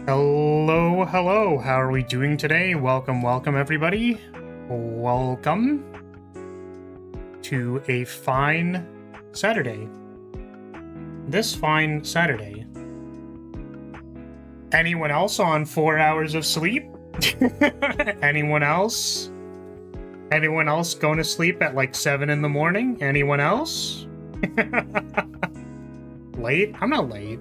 Hello, hello. How are we doing today? Welcome, everybody. Welcome to a fine Saturday. This fine Saturday. Anyone else on 4 hours of sleep? Anyone else? Anyone else going to sleep at like 7 in the morning? Anyone else? Late? I'm not late.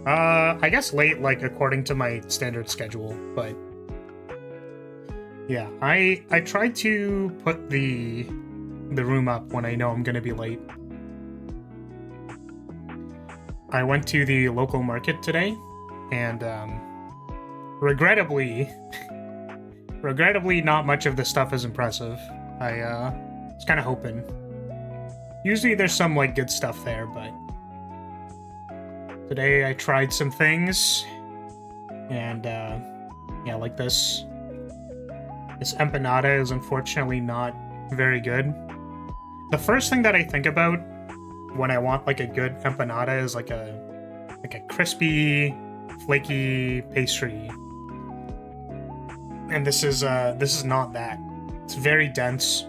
I guess late, like, according to my standard schedule, but... yeah, I try to put the room up when I know I'm gonna be late. I went to the local market today, and, regrettably, not much of the stuff is impressive. I, was kinda hoping. Usually there's some, like, good stuff there, but... today I tried some things, and, yeah, like this. This empanada is unfortunately not very good. The first thing that I think about when I want, like, a good empanada is, like a crispy, flaky pastry. And this is not that. It's very dense.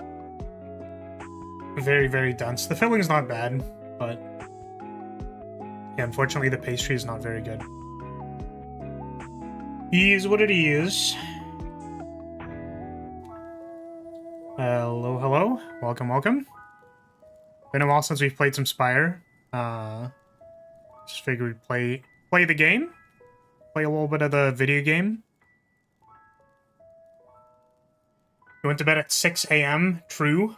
Very, very dense. The filling's not bad, but... yeah, unfortunately, the pastry is not very good. Is what it is. Hello, hello. Welcome. Been a while since we've played some Spire. Just figured we'd play the game. Play a little bit of the video game. You went to bed at 6 a.m. True.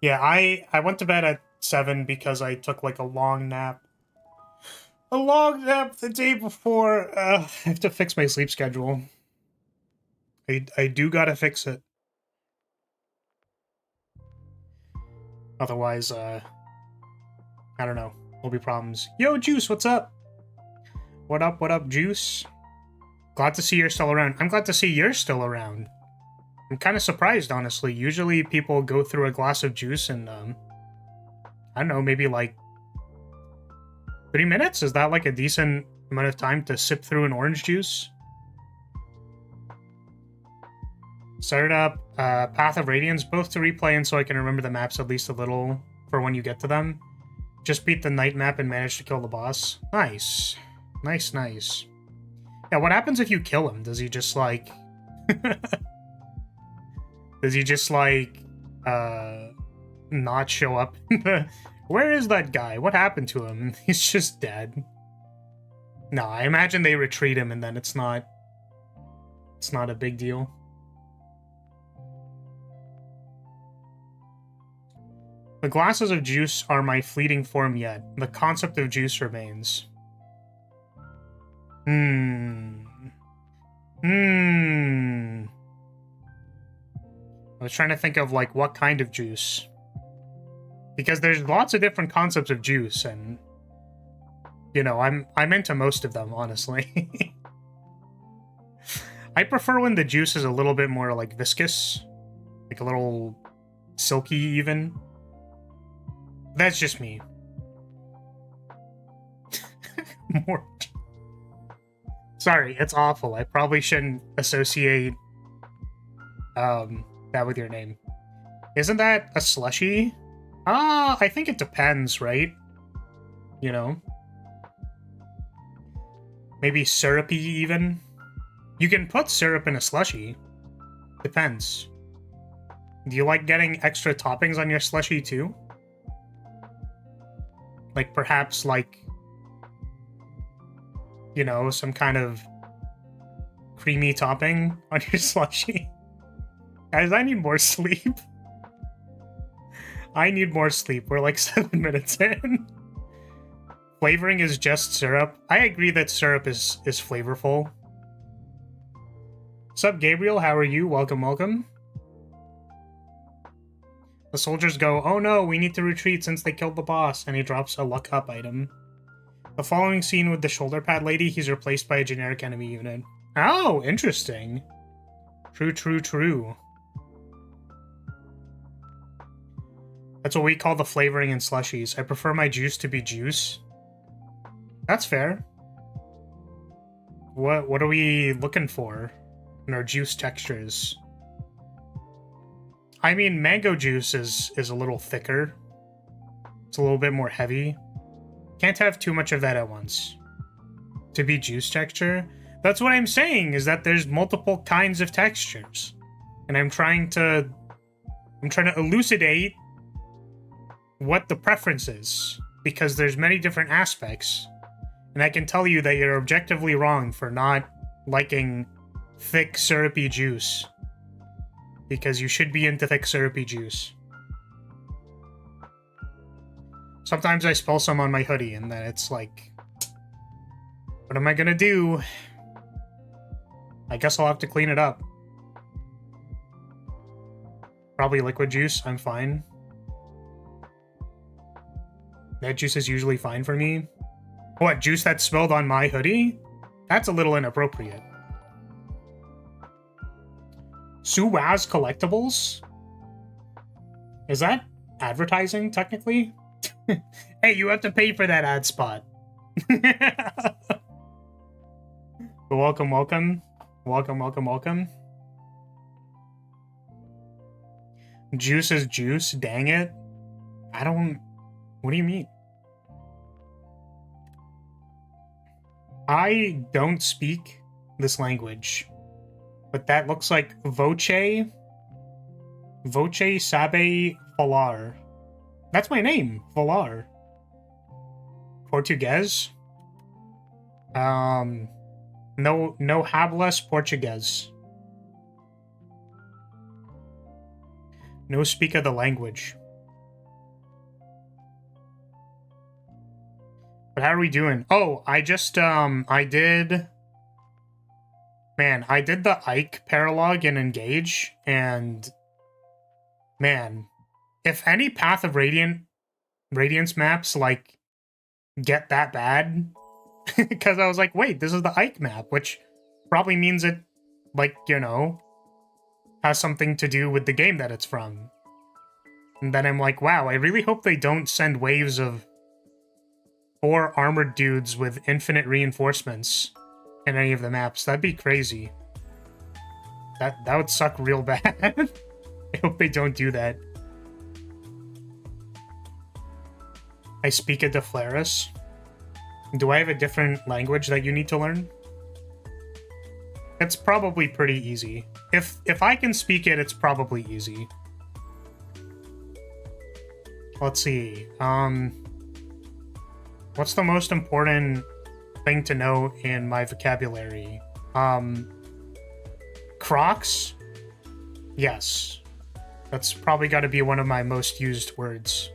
Yeah, I went to bed at 7 because I took, like, a long nap. A long nap the day before. I have to fix my sleep schedule. I do gotta fix it. Otherwise, I don't know. There'll be problems. Yo, Juice, what's up? What up, Juice? Glad to see you're still around. I'm glad to see you're still around. I'm kind of surprised, honestly. Usually people go through a glass of juice and, I don't know, maybe like 3 minutes? Is that like a decent amount of time to sip through an orange juice? Started up Path of Radiance, both to replay and so I can remember the maps at least a little for when you get to them. Just beat the night map and managed to kill the boss. Nice. Nice. Yeah, what happens if you kill him? Does he just like... does he just like... not show up? Where is that guy? What happened to him? He's just dead. No, I imagine they retreat him and then it's not a big deal. The glasses of juice are my fleeting form yet. The concept of juice remains. I was trying to think of, like, what kind of juice. Because there's lots of different concepts of juice, and... you know, I'm into most of them, honestly. I prefer when the juice is a little bit more, like, viscous. Like, a little silky, even. That's just me. More. Sorry, it's awful. I probably shouldn't associate that with your name. Isn't that a slushie? Ah, I think it depends, right? You know? Maybe syrupy, even? You can put syrup in a slushie. Depends. Do you like getting extra toppings on your slushie, too? Like, perhaps, like, you know, some kind of creamy topping on your slushie. Guys, I need more sleep. I need more sleep. We're like 7 minutes in. Flavoring is just syrup. I agree that syrup is flavorful. What's up, Gabriel? How are you? Welcome. The soldiers go, oh no, we need to retreat since they killed the boss, and he drops a luck up item. The following scene with the shoulder pad lady, he's replaced by a generic enemy unit. Oh, interesting. True. That's what we call the flavoring in slushies. I prefer my juice to be juice. That's fair. What are we looking for in our juice textures? I mean, mango juice is a little thicker. It's a little bit more heavy. Can't have too much of that at once. To be juice texture. That's what I'm saying, is that there's multiple kinds of textures. And I'm trying to elucidate what the preference is. Because there's many different aspects. And I can tell you that you're objectively wrong for not liking thick, syrupy juice. Because you should be into thick, syrupy juice. Sometimes I spill some on my hoodie, and then it's like, what am I gonna do? I guess I'll have to clean it up. Probably liquid juice, I'm fine. That juice is usually fine for me. What, juice that spilled on my hoodie? That's a little inappropriate. Suwaz Collectibles? Is that advertising, technically? Hey, you have to pay for that ad spot. Welcome, welcome. Welcome, welcome, welcome. Juice is juice, dang it. I don't... What do you mean? I don't speak this language. But that looks like Voce. Voce Sabe Falar. That's my name, Valar. Portuguese? No hablas Portuguese. No speak of the language. But how are we doing? Oh, I just, I did... Man, I did the Ike paralog in Engage, and... Man... If any Path of Radiance maps, like, get that bad, because I was like, wait, this is the Ike map, which probably means it, like, you know, has something to do with the game that it's from. And then I'm like, wow, I really hope they don't send waves of 4 armored dudes with infinite reinforcements in any of the maps. That'd be crazy. That would suck real bad. I hope they don't do that. I speak a Deflaris. Do I have a different language that you need to learn? It's probably pretty easy. If I can speak it, it's probably easy. Let's see. What's the most important thing to know in my vocabulary? Crocs? Yes. That's probably got to be one of my most used words.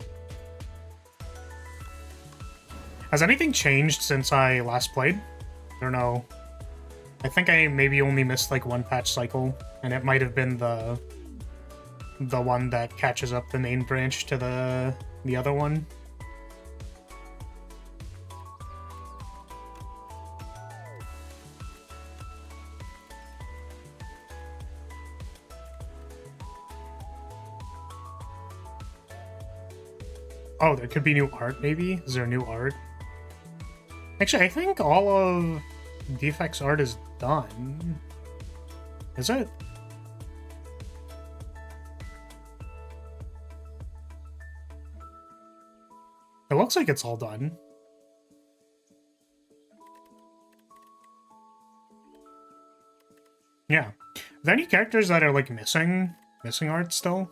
Has anything changed since I last played? I don't know. I think I maybe only missed like one patch cycle, and it might have been the one that catches up the main branch to the other one. Oh, there could be new art, maybe? Is there new art? Actually, I think all of Defect's art is done. Is it? It looks like it's all done. Yeah. Are there any characters that are, like, missing art still?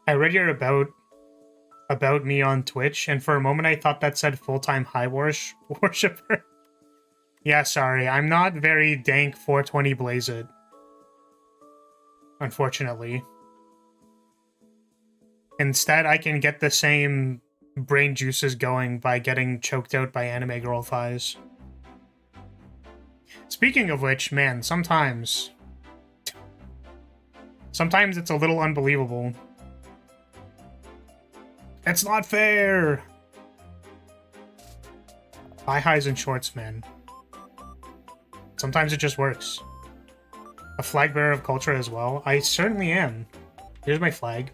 I read your about me on Twitch, and for a moment I thought that said full-time high worshipper. Yeah, sorry, I'm not very dank 420 blaze it. Unfortunately. Instead, I can get the same brain juices going by getting choked out by anime girl thighs. Speaking of which, man, sometimes it's a little unbelievable. It's not fair! High highs and shorts, man. Sometimes it just works. A flag bearer of culture as well. I certainly am. Here's my flag.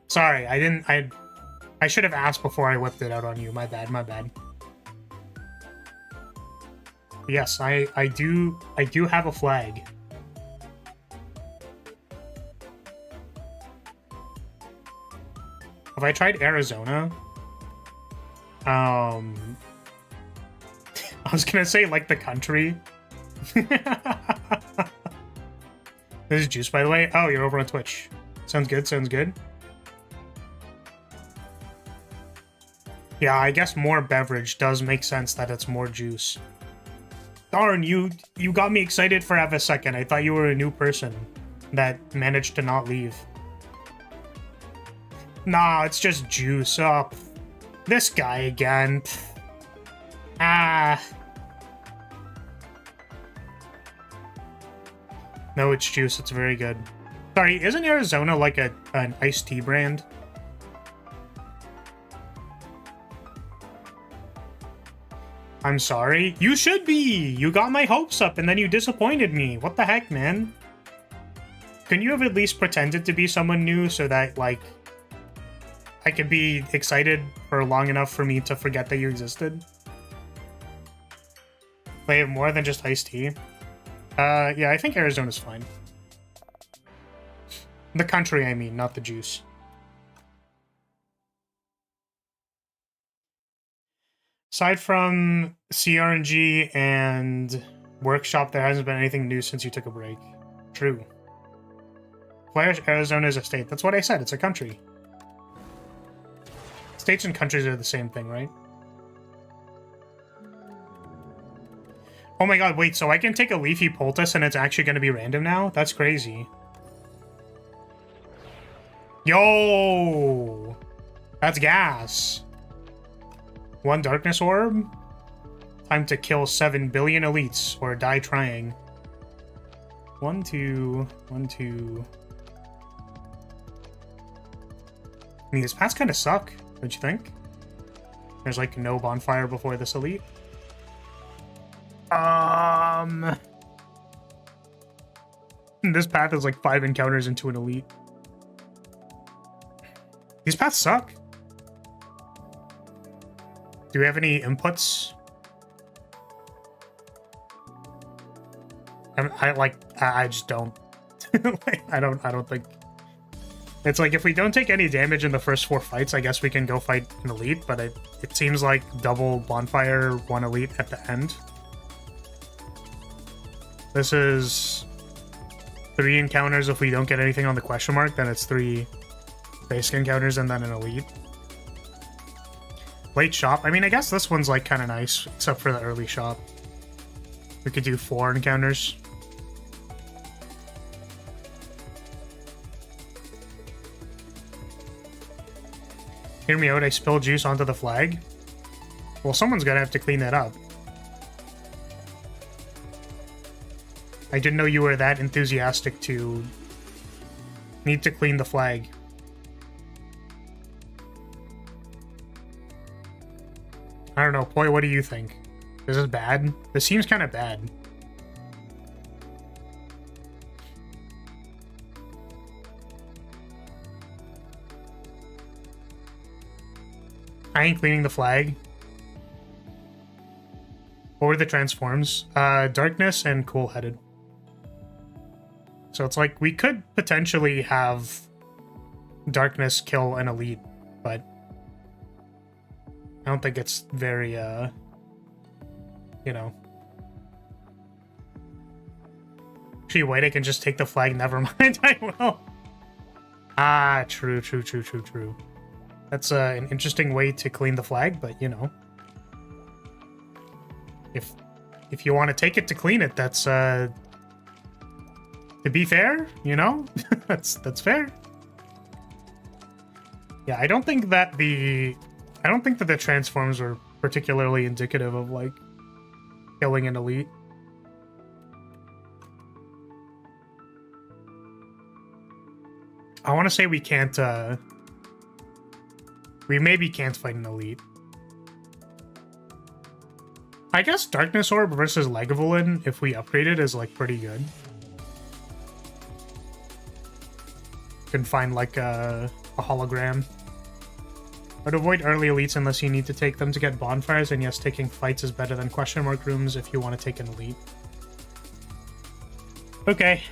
Sorry, I should have asked before I whipped it out on you. My bad, my bad. Yes, I do have a flag. Have I tried Arizona? I was gonna say like the country. This is Juice, by the way. Oh, you're over on Twitch. Sounds good, sounds good. Yeah, I guess more beverage does make sense that it's more juice. Darn, you got me excited for half a second. I thought you were a new person that managed to not leave. Nah, it's just juice. Oh, this guy again. Ah. No, it's juice. It's very good. Sorry, isn't Arizona like an iced tea brand? I'm sorry. You should be! You got my hopes up and then you disappointed me. What the heck, man? Couldn't you have at least pretended to be someone new so that, like, I could be excited for long enough for me to forget that you existed? They have more than just iced tea. Yeah, I think Arizona's fine. The country, I mean, not the juice. Aside from CRNG and Workshop, there hasn't been anything new since you took a break. True. Arizona is a state. That's what I said. It's a country. States and countries are the same thing, right? Oh my god, wait, so I can take a Leafy Poultice and it's actually going to be random now? That's crazy. Yo! That's gas. 1 Darkness Orb? Time to kill 7 billion elites, or die trying. 1, 2, 1, 2... I mean, these paths kind of suck, don't you think? There's, like, no bonfire before this elite. This path is like 5 encounters into an elite. These paths suck. Do we have any inputs? I just don't. I don't think. It's like if we don't take any damage in the first 4 fights, I guess we can go fight an elite, but it seems like double bonfire, 1 elite at the end. This is 3 encounters. If we don't get anything on the question mark, then it's 3 basic encounters and then an elite. Late shop. I mean, I guess this one's like kind of nice, except for the early shop. We could do 4 encounters. Hear me out, I spilled juice onto the flag. Well, someone's gonna have to clean that up. I didn't know you were that enthusiastic to need to clean the flag. I don't know, Poi, what do you think? This is bad? This seems kind of bad. I ain't cleaning the flag. What were the transforms? Darkness and Cool-Headed. So it's like, we could potentially have Darkness kill an elite, but I don't think it's very, you know. Actually, wait, I can just take the flag. Never mind, I will. Ah, true. That's an interesting way to clean the flag, but, you know. If you want to take it to clean it, that's, to be fair, you know? that's fair. Yeah, I don't think that the transforms were particularly indicative of, like, killing an elite. I want to say we can't, we maybe can't fight an elite. I guess Darkness Orb versus Lagavulin, if we upgrade it, is, like, pretty good. Can find, like, a hologram. But avoid early elites unless you need to take them to get bonfires, and yes, taking fights is better than question mark rooms if you want to take an elite. Okay.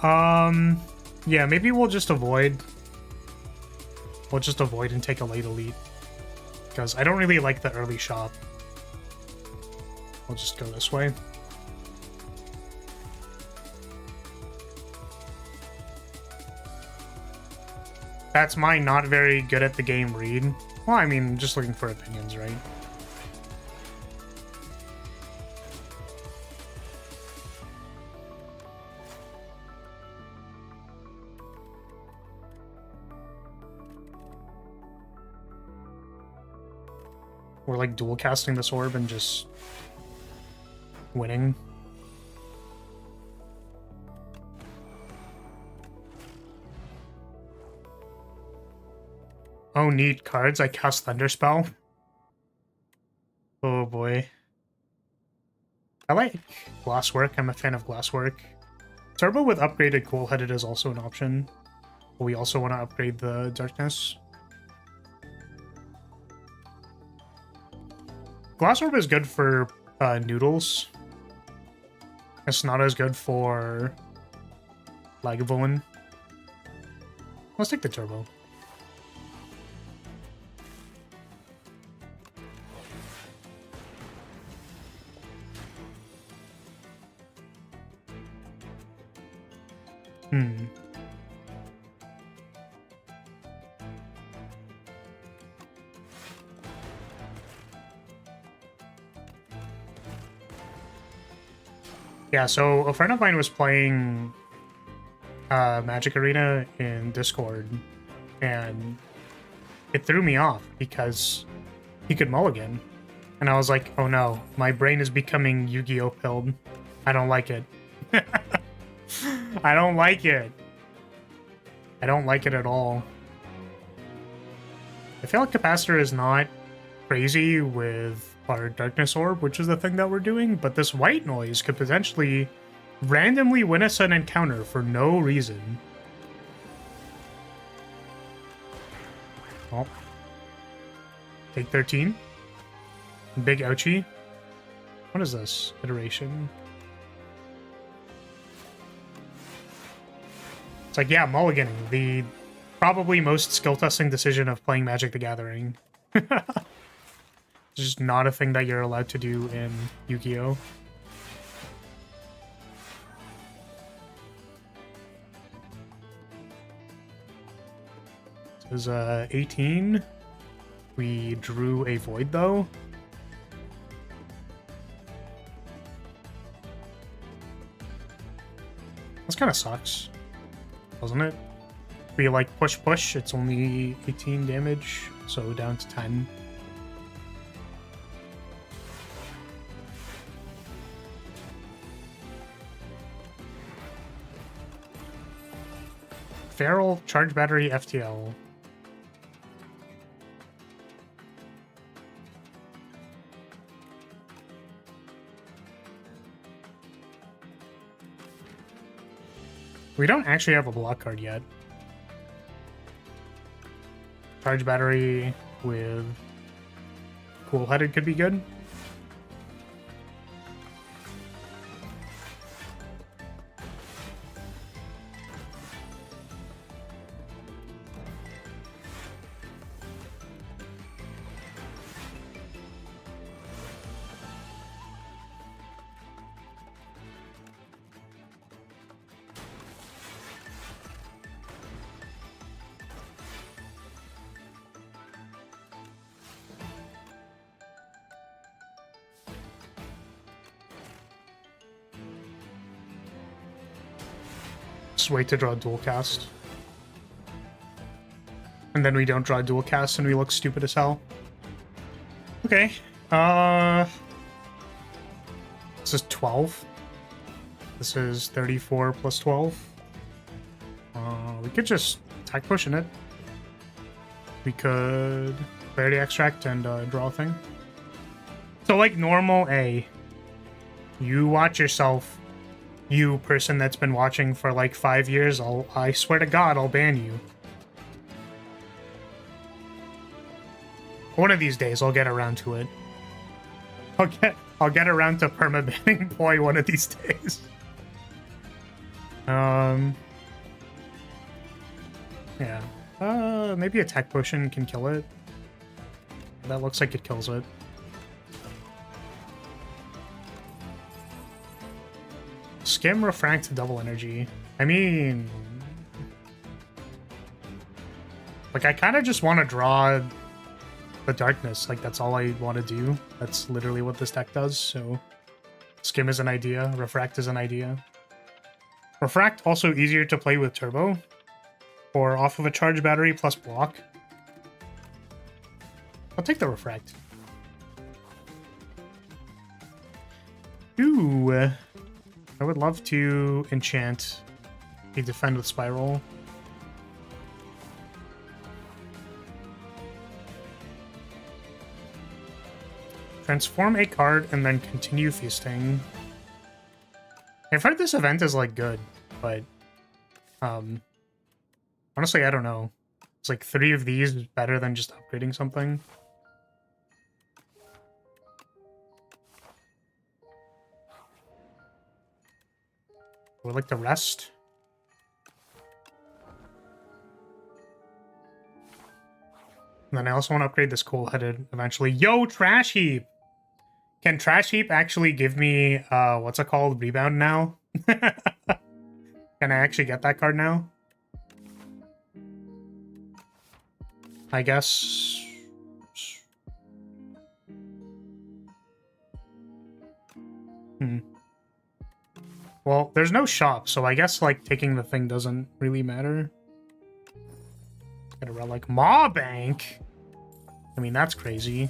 Yeah, maybe we'll just avoid. We'll just avoid and take a late elite. Because I don't really like the early shop. We'll just go this way. That's my not very good at the game read. Well, I mean, just looking for opinions, right? We're like dual casting this orb and just winning. Oh, neat cards. I cast Thunderspell. Oh boy. I like Glasswork. I'm a fan of Glasswork. Turbo with upgraded Cool-Headed is also an option. But we also want to upgrade the Darkness. Glass Orb is good for noodles. It's not as good for Lagavulin. Let's take the Turbo. Yeah, so a friend of mine was playing Magic Arena in Discord, and it threw me off because he could mulligan. And I was like, oh no, my brain is becoming Yu-Gi-Oh! Pilled. I don't like it. I don't like it. I don't like it at all. I feel like Capacitor is not crazy with our Darkness Orb, which is the thing that we're doing, but this white noise could potentially randomly win us an encounter for no reason. Oh. Take 13. Big ouchie. What is this? Iteration. It's like, yeah, mulliganing. The probably most skill-testing decision of playing Magic the Gathering. It's just not a thing that you're allowed to do in Yu-Gi-Oh! This is 18. We drew a Void, though. This kind of sucks, doesn't it? We like push, it's only 18 damage, so down to 10. Feral, Charge Battery, FTL. We don't actually have a block card yet. Charge Battery with Cool-Headed could be good. Just wait to draw a dual cast. And then we don't draw a dual cast and we look stupid as hell. Okay. This is 12. This is 34 plus 12. We could just attack push in it. We could Clarity Extract and draw a thing. So like normal A, you watch yourself. You person that's been watching for like 5 years, I swear to God, I'll ban you. One of these days, I'll get around to it. I'll get around to permabanning Boy one of these days. Yeah. Maybe a tech potion can kill it. That looks like it kills it. Skim, refract, double energy. I mean... Like, I kind of just want to draw the darkness. Like, that's all I want to do. That's literally what this deck does, so... Skim is an idea. Refract is an idea. Refract, also easier to play with Turbo. Or off of a charge battery plus block. I'll take the Refract. Ooh. I would love to enchant a Defend with Spiral. Transform a card and then continue feasting. I've heard this event is like good, but honestly I don't know. It's like 3 of these is better than just upgrading something. I would like to rest. And then I also want to upgrade this cool-headed eventually. Yo, Trash Heap! Can Trash Heap actually give me, what's it called, Rebound now? Can I actually get that card now? I guess... Well, there's no shop, so I guess, like, taking the thing doesn't really matter. Get a relic. Maw Bank? I mean, that's crazy.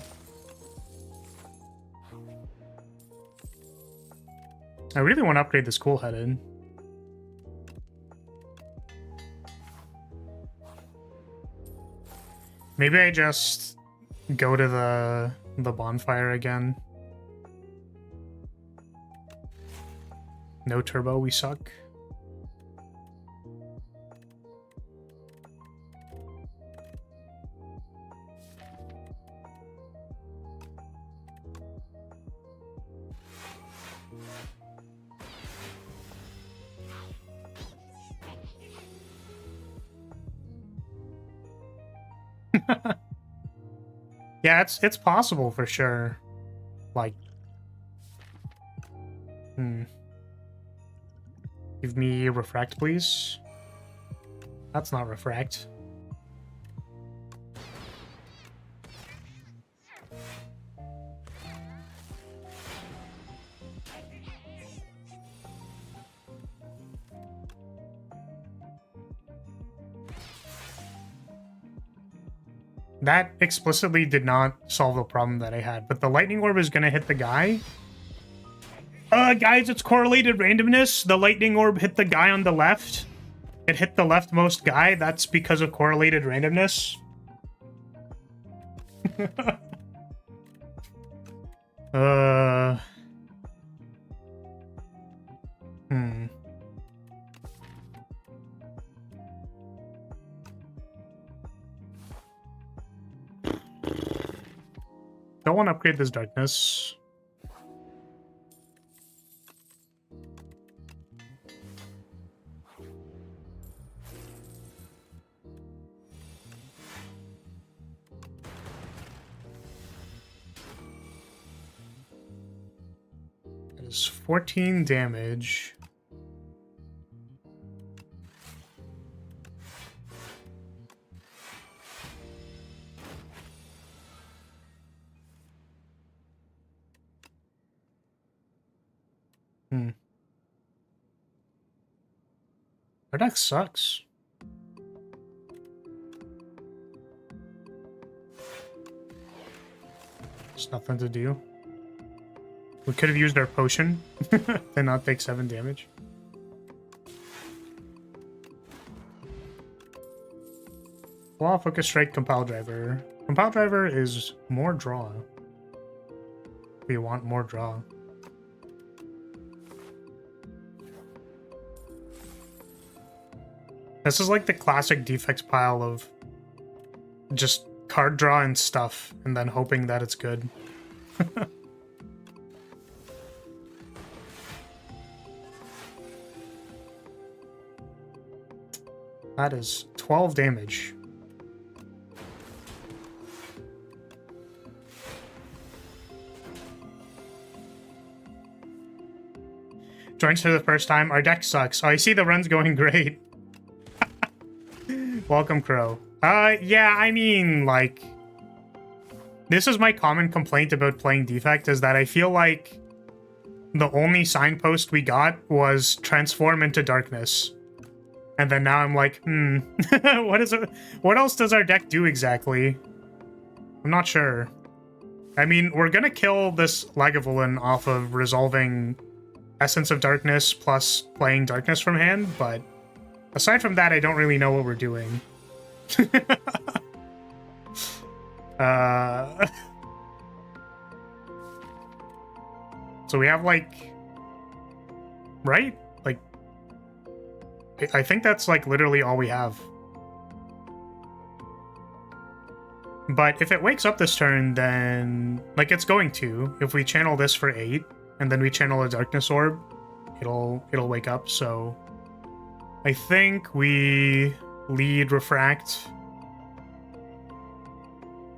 I really want to upgrade this cool-headed. Maybe I just go to the bonfire again. No turbo, we suck. Yeah, it's possible for sure. Like, Give me refract, please. That's not refract. That explicitly did not solve the problem that I had, but the lightning orb is gonna hit the guy. Guys, it's correlated randomness. The lightning orb hit the guy on the left. It hit the leftmost guy. That's because of correlated randomness. Don't want to upgrade this darkness. That is 14 damage. Our deck sucks. There's nothing to do. We could have used our potion and not take 7 damage. Claw, Focus Strike, Compile Driver. Compile Driver is more draw. We want more draw. This is like the classic defects pile of just card draw and stuff, and then hoping that it's good. That is 12 damage. Joins for the first time. Our deck sucks. Oh, I see the run's going great. Welcome, Crow. Yeah, I mean, like... This is my common complaint about playing Defect, is that I feel like the only signpost we got was transform into darkness. And then now I'm like, what else does our deck do exactly? I'm not sure. I mean, we're gonna kill this Lagavulin off of resolving Essence of Darkness plus playing Darkness from hand, but aside from that, I don't really know what we're doing. So we have, like... Right? Like... I think that's, like, literally all we have. But if it wakes up this turn, then... Like, it's going to. If we channel this for 8, and then we channel a Darkness Orb, it'll wake up, so... I think we lead Refract.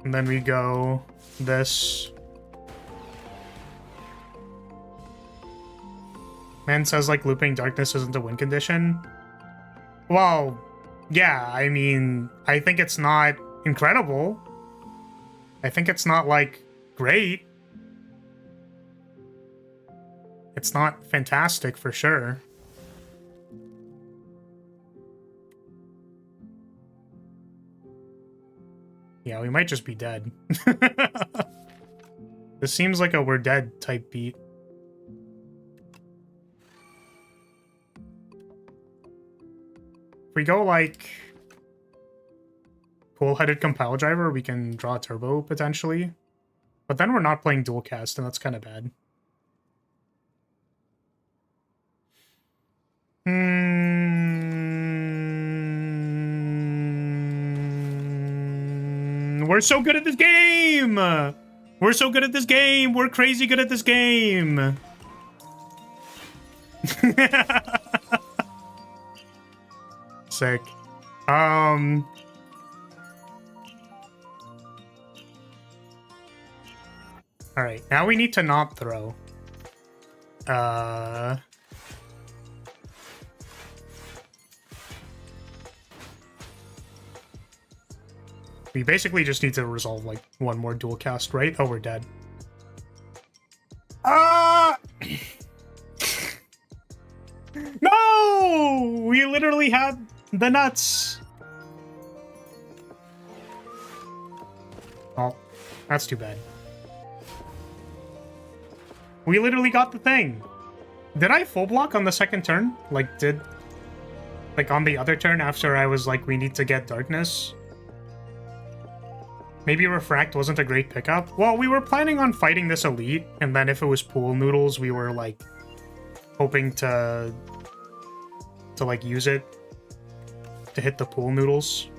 And then we go this. Man says, like, looping Darkness isn't a win condition. Well, yeah, I mean, I think it's not incredible. I think it's not, like, great. It's not fantastic, for sure. Yeah, we might just be dead. This seems like a we're dead type beat. If we go, like, Cool-Headed Compile Driver, we can draw a Turbo, potentially. But then we're not playing Dual Cast, and that's kind of bad. We're so good at this game! We're so good at this game! We're crazy good at this game! Sick. Alright, now we need to not throw. We basically just need to resolve, like, one more dual cast, right? Oh, we're dead. No! We literally had the nuts. Oh, that's too bad. We literally got the thing. Did I full block on the second turn? Like, on the other turn after I was like, we need to get darkness? Maybe Refract wasn't a great pickup. Well, we were planning on fighting this elite, and then if it was pool noodles, we were, like, hoping to like, use it to hit the pool noodles.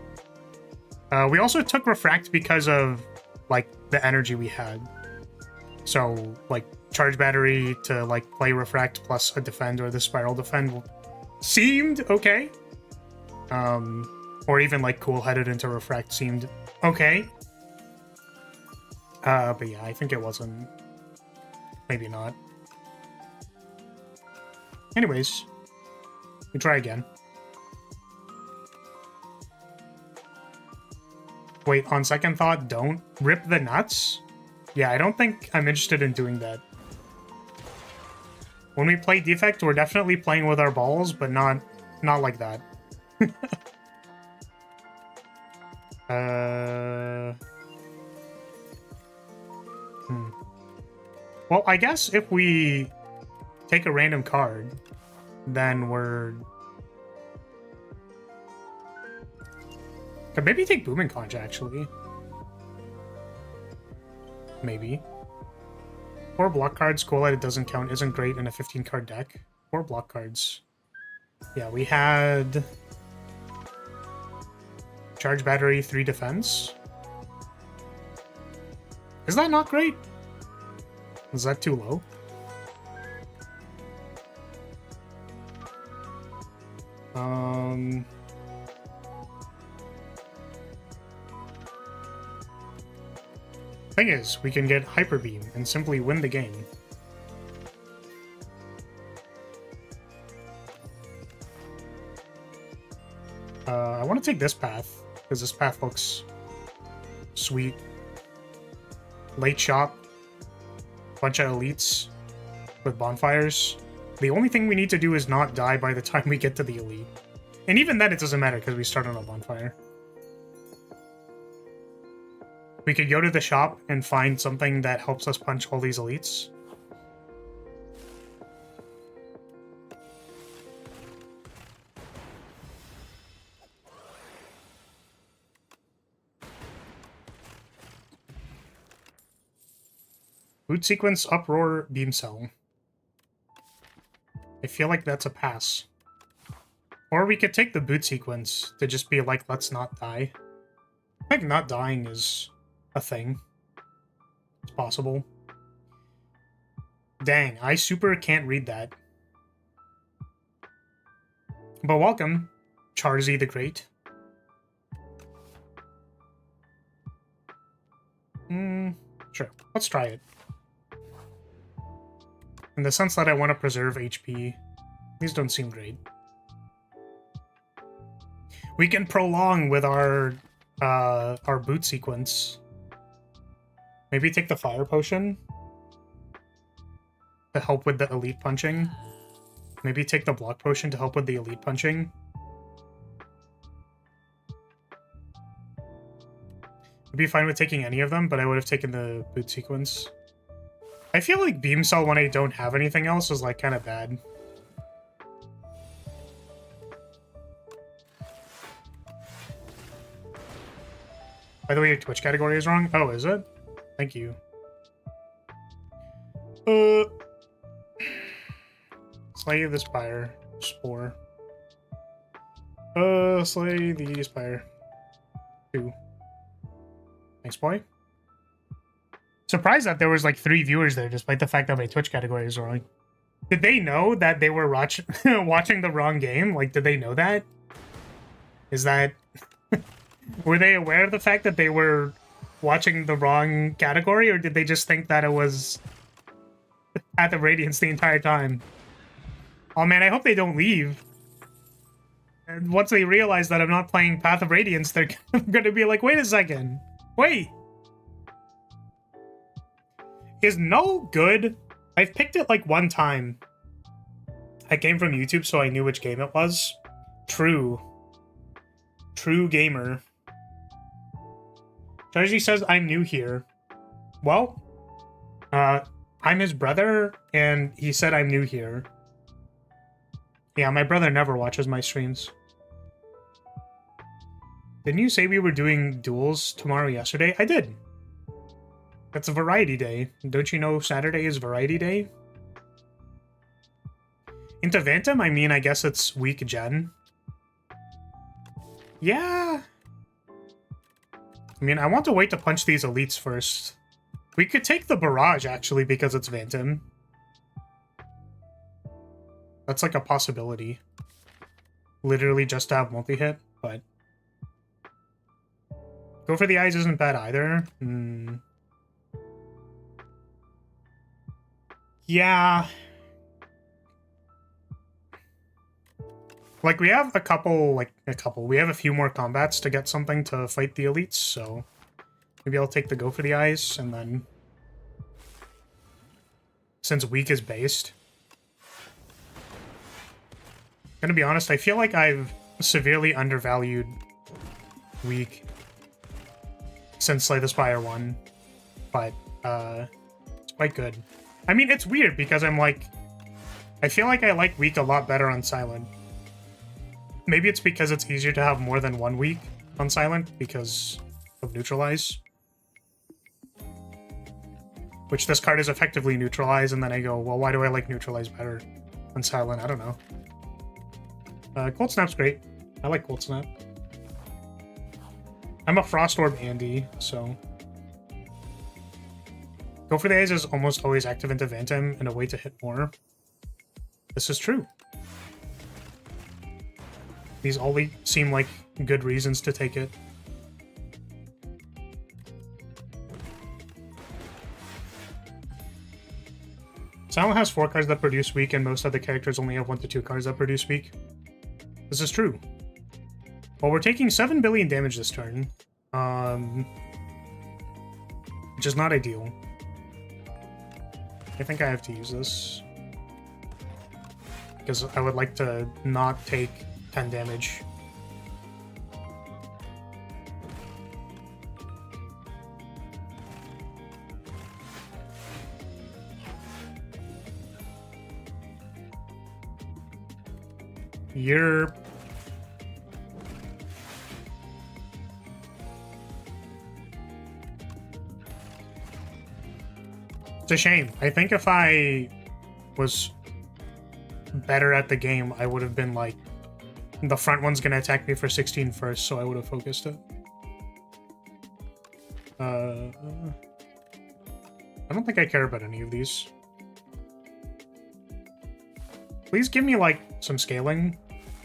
We also took Refract because of, like, the energy we had. So, like, charge battery to, like, play Refract plus a defend or the spiral defend seemed okay. Or even, like, cool-headed into Refract seemed okay. But yeah, I think it wasn't. Maybe not. Anyways, we try again. Wait, on second thought, don't rip the nuts? Yeah, I don't think I'm interested in doing that. When we play Defect, we're definitely playing with our balls, but not like that. Well, I guess if we take a random card, then we're... Could maybe take Booming Conch, actually. Maybe. 4 block cards, cool that it doesn't count, isn't great in a 15-card deck. 4 block cards. Yeah, we had... Charge battery, 3 defense. Is that not great? Is that too low? Thing is, we can get Hyper Beam and simply win the game. I want to take this path, because this path looks sweet. Late shop. Bunch of elites with bonfires. The only thing we need to do is not die by the time we get to the elite. And even then it doesn't matter, because we start on a bonfire. We could go to the shop and find something that helps us punch all these elites. Boot sequence, uproar, beam cell. I feel like that's a pass. Or we could take the boot sequence to just be like, let's not die. I think not dying is a thing. It's possible. Dang, I super can't read that. But welcome, Charzy the Great. Sure, let's try it. In the sense that I want to preserve HP, these don't seem great. We can prolong with our boot sequence. Maybe take the fire potion to help with the elite punching. Maybe take the block potion to help with the elite punching. I'd be fine with taking any of them, but I would have taken the boot sequence. I feel like beam cell when I don't have anything else is like kind of bad. By the way, your Twitch category is wrong? Oh, is it? Thank you. Slay the Spire. Spore. Slay the Spire. 2. Thanks, boy. Surprised that there was like 3 viewers there, despite the fact that my Twitch category is wrong. Did they know that they were watching the wrong game? Like, did they know that? Is that... Were they aware of the fact that they were watching the wrong category, or did they just think that it was Path of Radiance the entire time? Oh man, I hope they don't leave. And once they realize that I'm not playing Path of Radiance, they're gonna be like, wait a second. Wait. Is no good? I've picked it like 1 time. I came from YouTube, so I knew which game it was. True. True gamer. Charzy says, I'm new here. Well, I'm his brother, and he said I'm new here. Yeah, my brother never watches my streams. Didn't you say we were doing duels tomorrow yesterday? I did. That's a variety day. Don't you know Saturday is variety day? Into Vantum, I mean, I guess it's weak gen. Yeah. I mean, I want to wait to punch these elites first. We could take the barrage, actually, because it's Vantum. That's like a possibility. Literally just to have multi-hit, but... Go for the eyes isn't bad either. Yeah. Like, we have we have a few more combats to get something to fight the elites, so... Maybe I'll take the go for the eyes, and then... Since weak is based... Gonna be honest, I feel like I've severely undervalued weak since Slay the Spire 1, but it's quite good. I mean, it's weird because I'm like, I feel like I like weak a lot better on silent. Maybe it's because it's easier to have more than 1 weak on silent because of neutralize. Which this card is effectively neutralize, and then I go, well, why do I like neutralize better on silent? I don't know. Cold Snap's great. I like Cold Snap. I'm a Frost Orb Andy, so... Go for the A's is almost always active into Phantom and a way to hit more. This is true. These all seem like good reasons to take it. Silent has 4 cards that produce weak, and most other characters only have 1 to 2 cards that produce weak. This is true. Well, we're taking 7 billion damage this turn. Which is not ideal. I think I have to use this. Because I would like to not take 10 damage. You're... It's a shame. I think if I was better at the game, I would have been like, the front one's gonna attack me for 16 first, so I would have focused it. I don't think I care about any of these. Please give me, like, some scaling.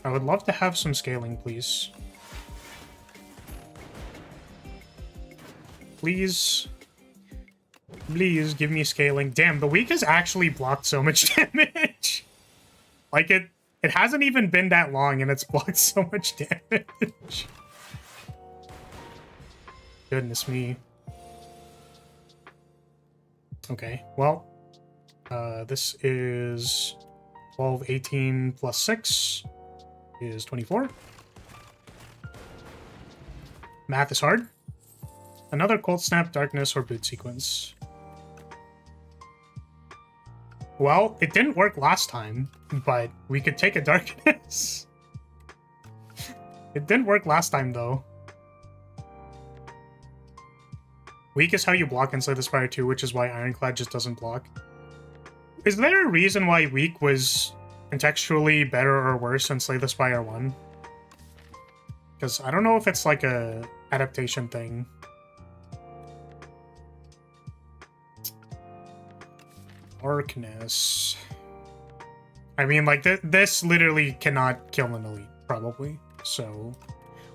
I would love to have some scaling, please. Please. Please give me scaling. Damn, the weak has actually blocked so much damage. Like, it hasn't even been that long, and it's blocked so much damage. Goodness me. Okay, well, this is 12, 18 plus 6 is 24. Math is hard. Another Cold Snap, Darkness, or Boot Sequence. Well, it didn't work last time, but we could take a Darkness. It didn't work last time, though. Weak is how you block inside the Spire 2, which is why Ironclad just doesn't block. Is there a reason why Weak was contextually better or worse than Slay the Spire 1? Because I don't know if it's like a adaptation thing. Darkness. I mean, like, this literally cannot kill an elite, probably. So,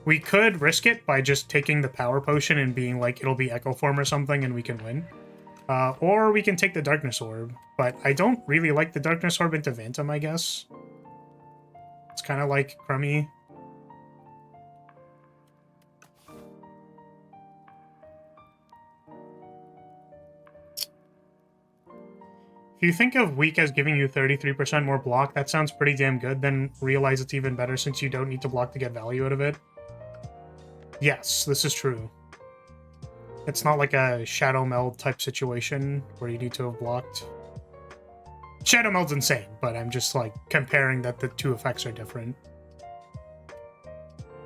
we could risk it by just taking the power potion and being like, it'll be Echo Form or something and we can win. Or we can take the Darkness Orb. But I don't really like the Darkness Orb into Phantom, I guess. It's kind of like crummy. If you think of Weak as giving you 33% more block, that sounds pretty damn good, then realize it's even better since you don't need to block to get value out of it. Yes, this is true. It's not like a Shadow Meld type situation where you need to have blocked. Shadow Meld's insane, but I'm just like comparing that the two effects are different.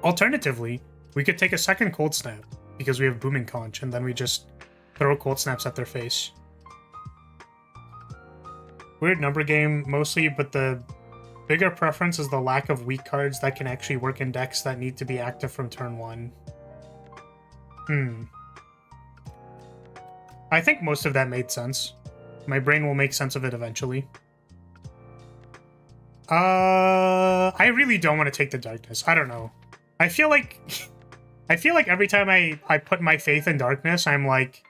Alternatively, we could take a second Cold Snap because we have Booming Conch, and then we just throw Cold Snaps at their face. Weird number game, mostly, but the bigger preference is the lack of weak cards that can actually work in decks that need to be active from turn 1. I think most of that made sense. My brain will make sense of it eventually. I really don't want to take the Darkness. I don't know. I feel like every time I put my faith in Darkness, I'm like,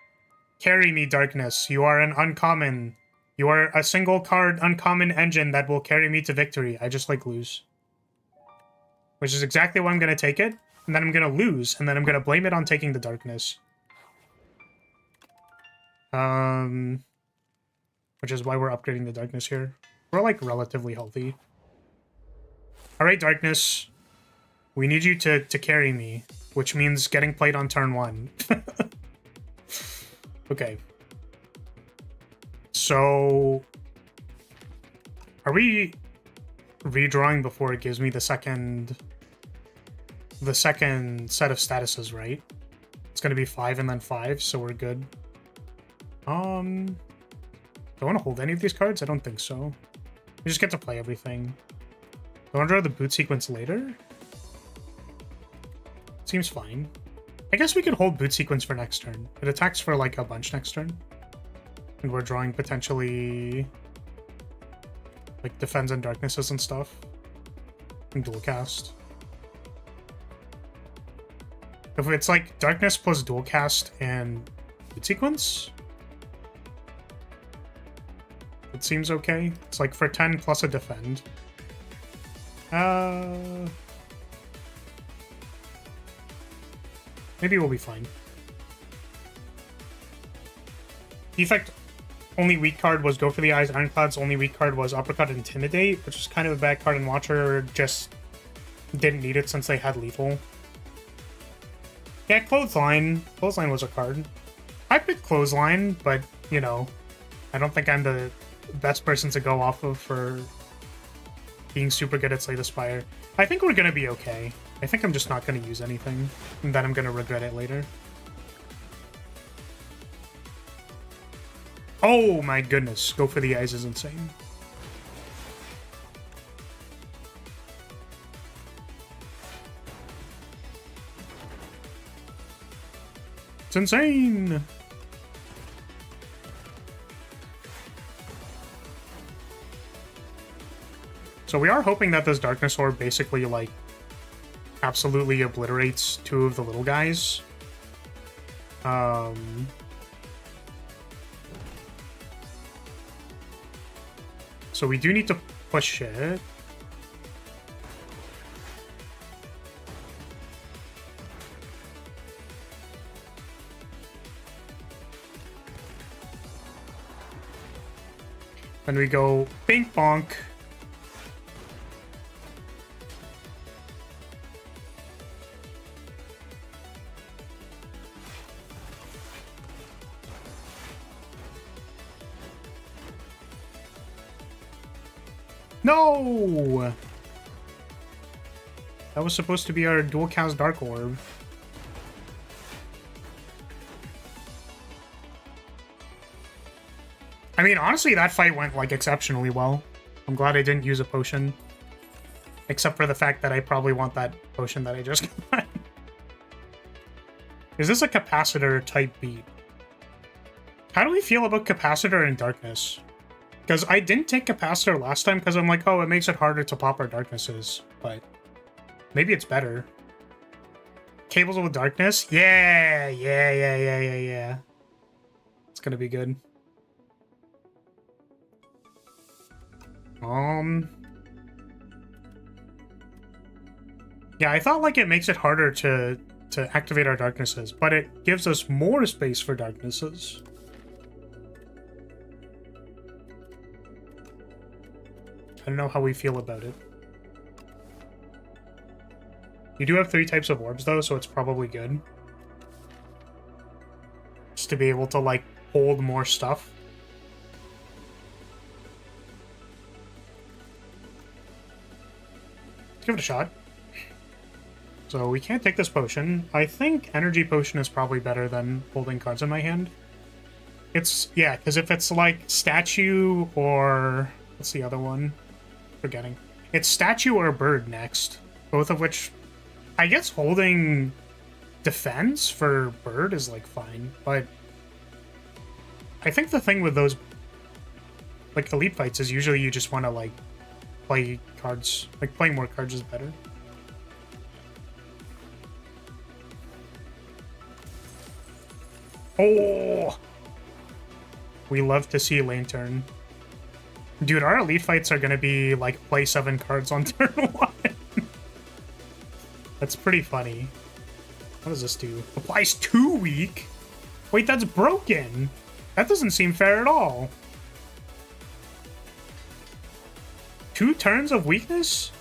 carry me, Darkness. You are an uncommon. You are a single card uncommon engine that will carry me to victory. I just like lose. Which is exactly why I'm going to take it. And then I'm going to lose. And then I'm going to blame it on taking the Darkness. Which is why we're upgrading the Darkness here. We're like relatively healthy. Alright, Darkness. We need you to carry me. Which means getting played on turn 1. Okay. So, are we redrawing before it gives me the second set of statuses, right? It's going to be 5 and then 5, so we're good. Do I want to hold any of these cards? I don't think so. We just get to play everything. Do I want to draw the Boot Sequence later? Seems fine. I guess we could hold Boot Sequence for next turn. It attacks for like a bunch next turn. And we're drawing potentially like defense and darknesses and stuff. And dual cast. If it's like darkness plus dual cast and hit sequence, it seems okay. It's like for 10 plus a defend. Maybe we'll be fine. Defect only weak card was Go for the Eyes. Ironclad's only weak card was Uppercut Intimidate, which is kind of a bad card, and Watcher just didn't need it since they had lethal. Yeah, Clothesline. Clothesline was a card. I picked Clothesline, but, you know, I don't think I'm the best person to go off of for being super good at Slay the Spire. I think we're gonna be okay. I think I'm just not gonna use anything, and then I'm gonna regret it later. Oh my goodness, Go for the Eyes is insane. It's insane! So we are hoping that this Darkness Orb basically, like, absolutely obliterates two of the little guys. So we do need to push it. And we go bink bonk. No! That was supposed to be our dual cast Dark Orb. I mean, honestly, that fight went, like, exceptionally well. I'm glad I didn't use a potion. Except for the fact that I probably want that potion that I just got. Is this a capacitor type beat? How do we feel about capacitor and darkness? Because I didn't take capacitor last time because I'm like, oh, it makes it harder to pop our darknesses. But maybe it's better. Cables with darkness? Yeah. It's gonna be good. Yeah, I thought like it makes it harder to activate our darknesses, but it gives us more space for darknesses. I don't know how we feel about it. You do have 3 types of orbs though, so it's probably good. Just to be able to like hold more stuff. Let's give it a shot. So we can't take this potion. I think energy potion is probably better than holding cards in my hand. It's, yeah, because if it's like statue or, what's the other one? Forgetting. It's statue or bird next. Both of which, I guess holding defense for bird is like fine, but I think the thing with those like elite fights is usually you just want to like play cards, like playing more cards is better. Oh! We love to see lantern. Dude, our elite fights are gonna be like play 7 cards on turn 1. That's pretty funny. What does this do? Applies 2 weak? Wait, that's broken! That doesn't seem fair at all. 2 turns of weakness?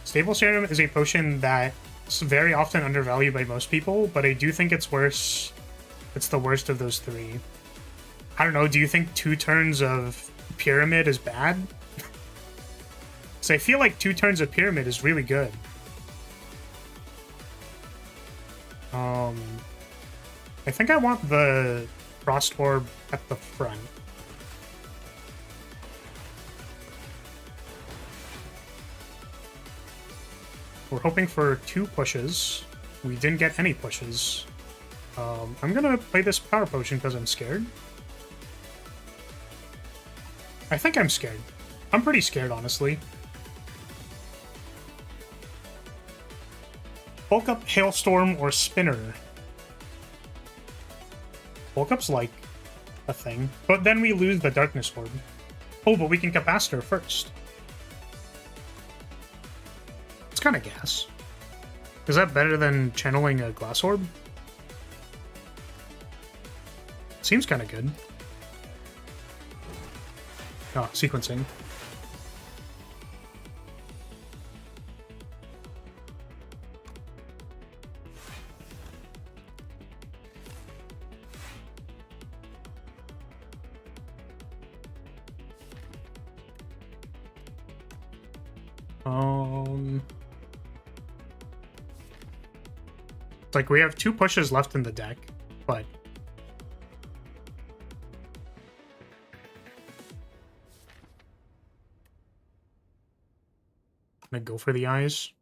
Stable Serum is a potion that's very often undervalued by most people, but I do think it's worse. It's the worst of those 3. I don't know, do you think 2 turns of Pyramid is bad? Because I feel like 2 turns of Pyramid is really good. I think I want the Frost Orb at the front. We're hoping for 2 pushes. We didn't get any pushes. I'm gonna play this power potion because I'm scared. I think I'm scared. I'm pretty scared, honestly. Bulk up, Hailstorm, or Spinner. Bulk up's like a thing. But then we lose the Darkness Orb. Oh, but we can Capacitor first. It's kind of gas. Is that better than channeling a Glass Orb? Seems kind of good. Oh, sequencing. It's like we have 2 pushes left in the deck, but I'm gonna go for the eyes.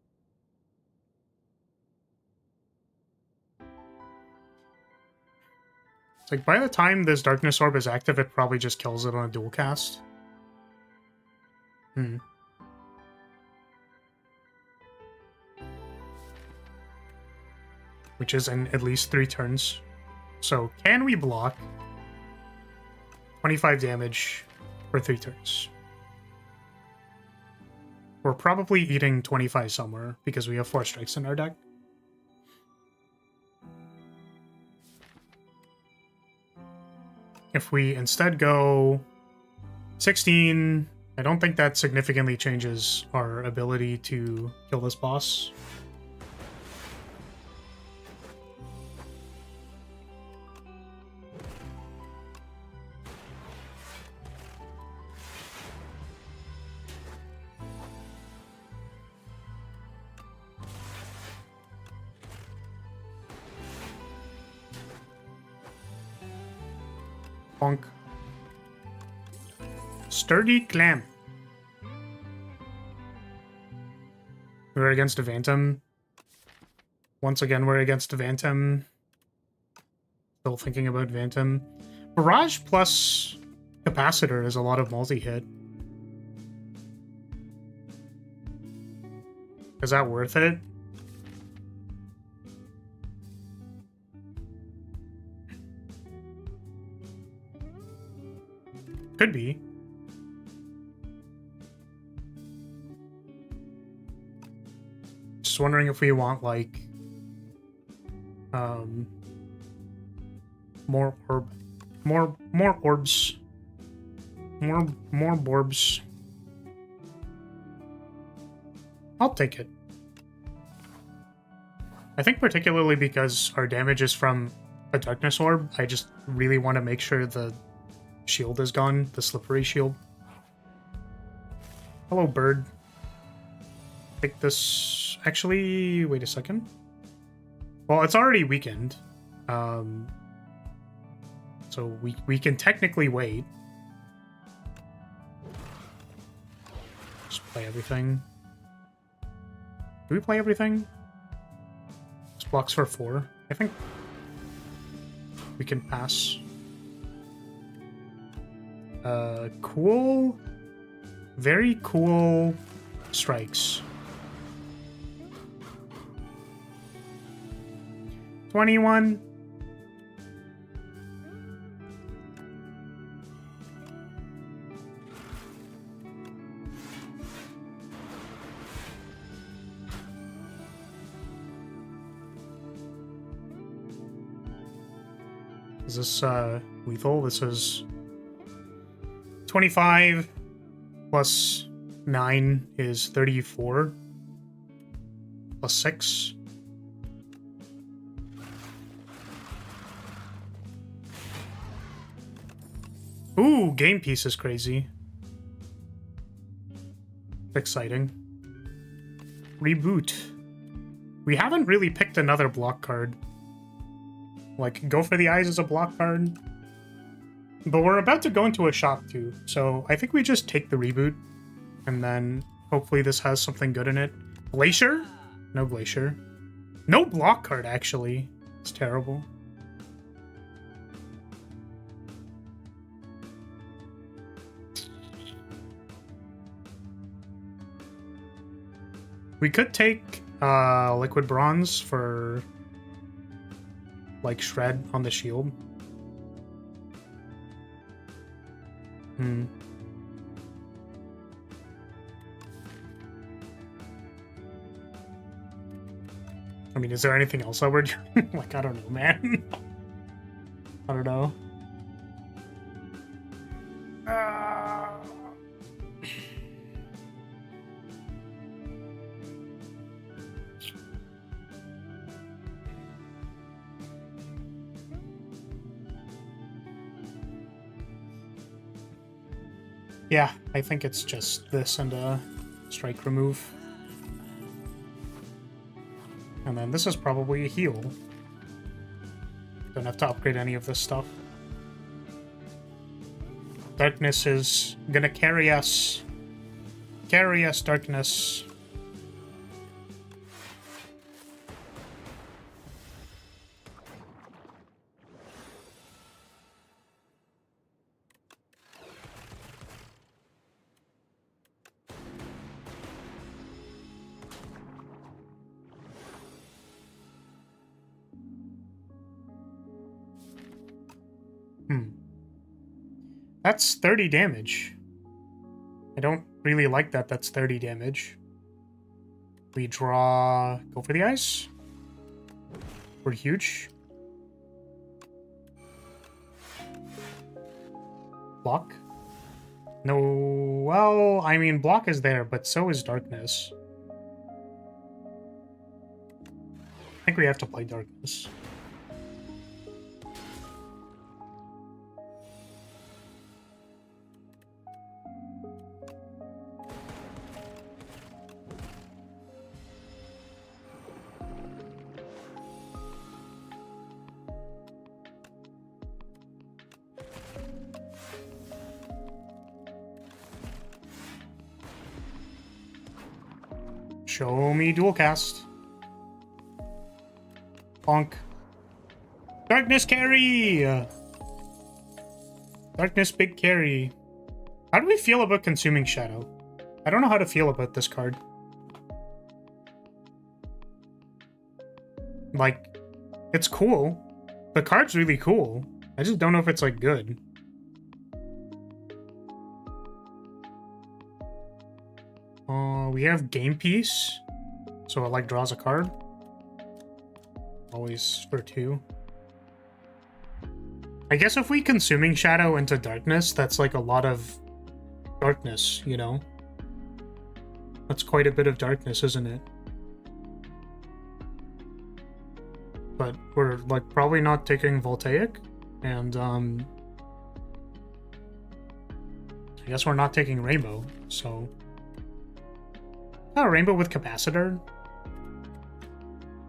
It's like by the time this Darkness Orb is active, it probably just kills it on a dual cast. Which is in at least 3 turns. So can we block 25 damage for 3 turns? We're probably eating 25 somewhere because we have 4 strikes in our deck. If we instead go 16, I don't think that significantly changes our ability to kill this boss. Bonk. Sturdy Clamp. We're against a Phantom. Once again, we're against a Phantom. Still thinking about Phantom. Barrage plus Capacitor is a lot of multi-hit. Is that worth it? Could be. Just wondering if we want, like, more orbs. More Borbs. I'll take it. I think particularly because our damage is from a Darkness Orb, I just really want to make sure the shield is gone, the slippery shield. Hello, bird. Take this... Actually, wait a second. Well, it's already weakened. So we can technically wait. Just play everything. Do we play everything? This blocks for 4. I think we can pass. Cool. Very cool strikes. 21. Is this lethal? This is 25 plus 9 is 34 plus 6. Ooh, game piece is crazy. Exciting. Reboot. We haven't really picked another block card. Like, Go for the Eyes is a block card. But we're about to go into a shop too, so I think we just take the reboot. And then hopefully this has something good in it. Glacier? No Glacier. No block card, actually. It's terrible. We could take liquid bronze for like shred on the shield. I mean, is there anything else that we're doing? Like, I don't know, man. I don't know. Yeah, I think it's just this and a strike remove. And then this is probably a heal. Don't have to upgrade any of this stuff. Darkness is gonna carry us. Carry us, darkness. That's 30 damage. I don't really like that that's 30 damage. We draw... Go for the eyes. We're huge. Block. No... Well, I mean, block is there, but so is darkness. I think we have to play darkness. Show me dual cast. Bonk. Darkness carry! Darkness big carry. How do we feel about Consuming Shadow? I don't know how to feel about this card. Like, it's cool. The card's really cool. I just don't know if it's, like, good. We have Game Piece, so it like draws a card. Always for 2. I guess if we Consuming Shadow into darkness, that's like a lot of darkness, you know? That's quite a bit of darkness, isn't it? But we're like probably not taking Voltaic, and I guess we're not taking Rainbow, so... Oh, Rainbow with Capacitor.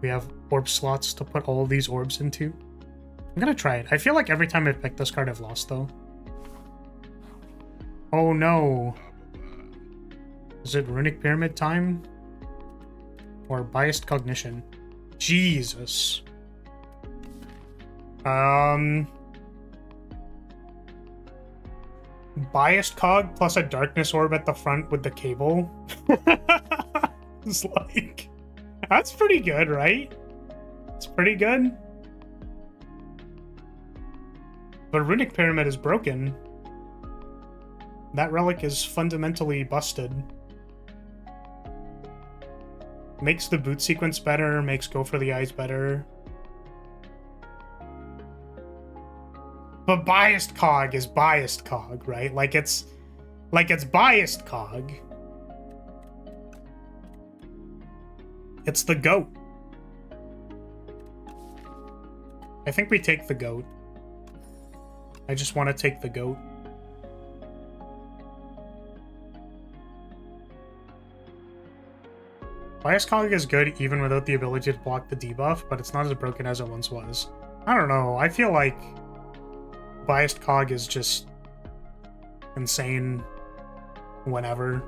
We have orb slots to put all of these orbs into. I'm gonna try it. I feel like every time I pick this card I've lost, though. Oh no. Is it Runic Pyramid time? Or Biased Cognition? Jesus. Biased Cog plus a Darkness Orb at the front with the cable. It's like... That's pretty good, right? It's pretty good. But Runic Pyramid is broken. That relic is fundamentally busted. Makes the boot sequence better, makes Go for the Eyes better. But Biased Cog is Biased Cog, right? Like it's Biased Cog. It's the GOAT. I think we take the GOAT. I just want to take the GOAT. Biased Cog is good even without the ability to block the debuff, but it's not as broken as it once was. I don't know, I feel like Biased Cog is just insane whenever.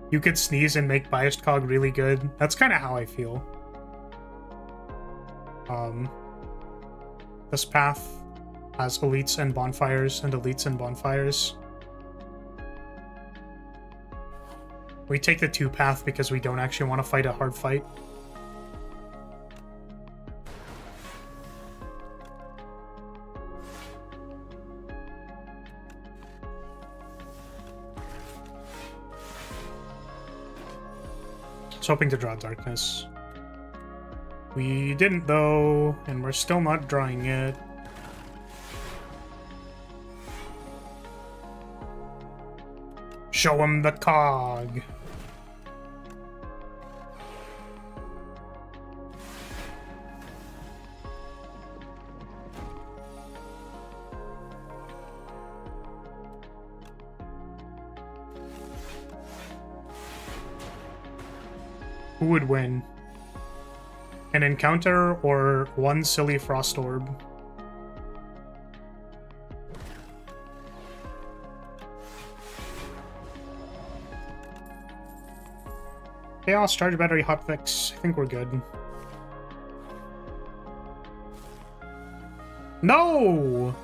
You could sneeze and make Biased Cog really good. That's kind of how I feel. This path has elites and bonfires and elites and bonfires. We take the 2 path because we don't actually want to fight a hard fight. I was hoping to draw darkness. We didn't though, and we're still not drawing it. Show him the cog. Who would win? An encounter or one silly frost orb? Chaos, charge battery, hotfix. I think we're good. No!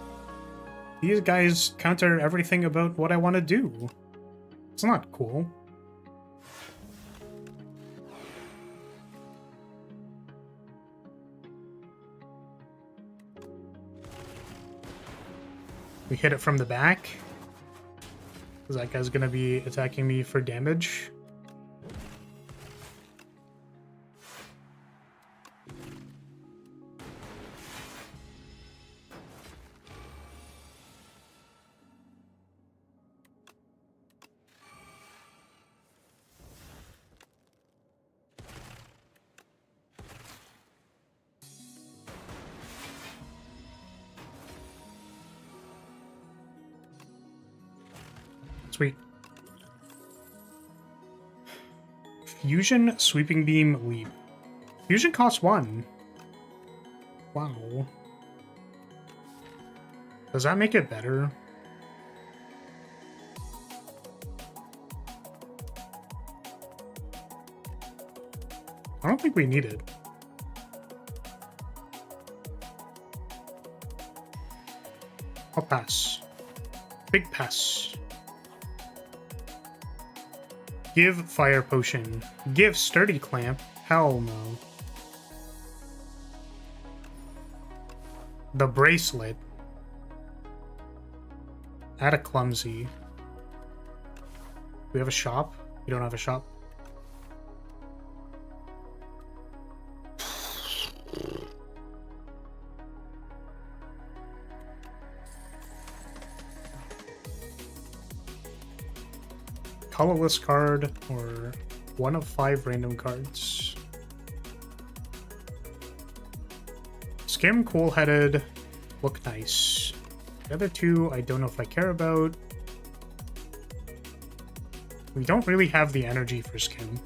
These guys counter everything about what I want to do. It's not cool. We hit it from the back. Because that guy's gonna be attacking me for damage. Sweet. Fusion, sweeping beam, leap. Fusion costs 1. Wow. Does that make it better? I don't think we need it. I'll pass. Big pass. Give fire potion. Give sturdy clamp. Hell no. The bracelet. Add a clumsy. We have a shop? We don't have a shop. Colorless card or 1 of 5 random cards. Skim, cool-headed, look nice. The other 2 I don't know if I care about. We don't really have the energy for Skim.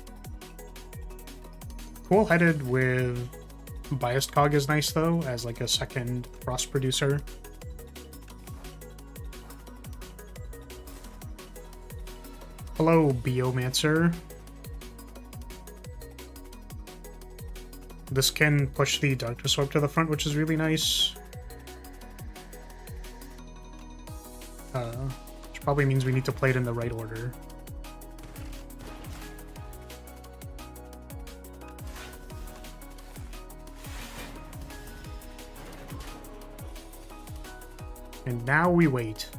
Cool-headed with biased cog is nice though, as like a second frost producer. Hello, Biomancer. This can push the Darkness Orb to the front, which is really nice. Which probably means we need to play it in the right order. And now we wait.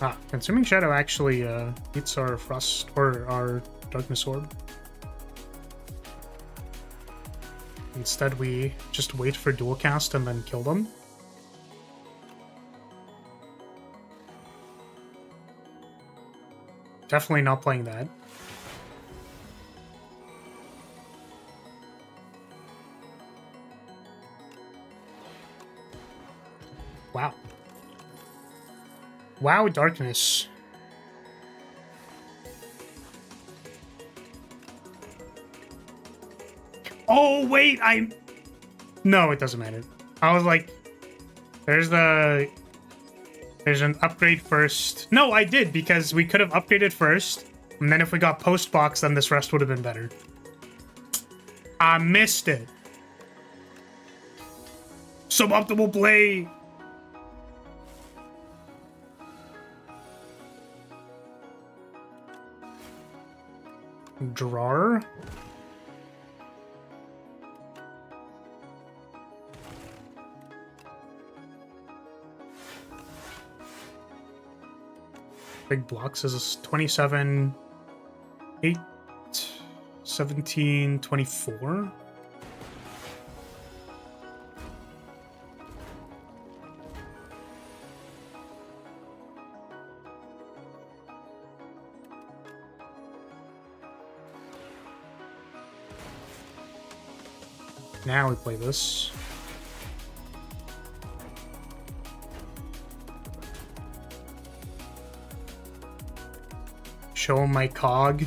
Ah, Consuming Shadow actually beats our Frost, or our Darkness Orb. Instead, we just wait for dual cast and then kill them. Definitely not playing that. Wow. Wow, darkness. Oh, wait, No, it doesn't matter. I was like, there's the There's an upgrade first. No, I did, because we could have upgraded first, and then if we got post box, then this rest would have been better. I missed it. Suboptimal play. Drawer. Big blocks is 27, 8, 17, 24. Now we play this. Show him my cog.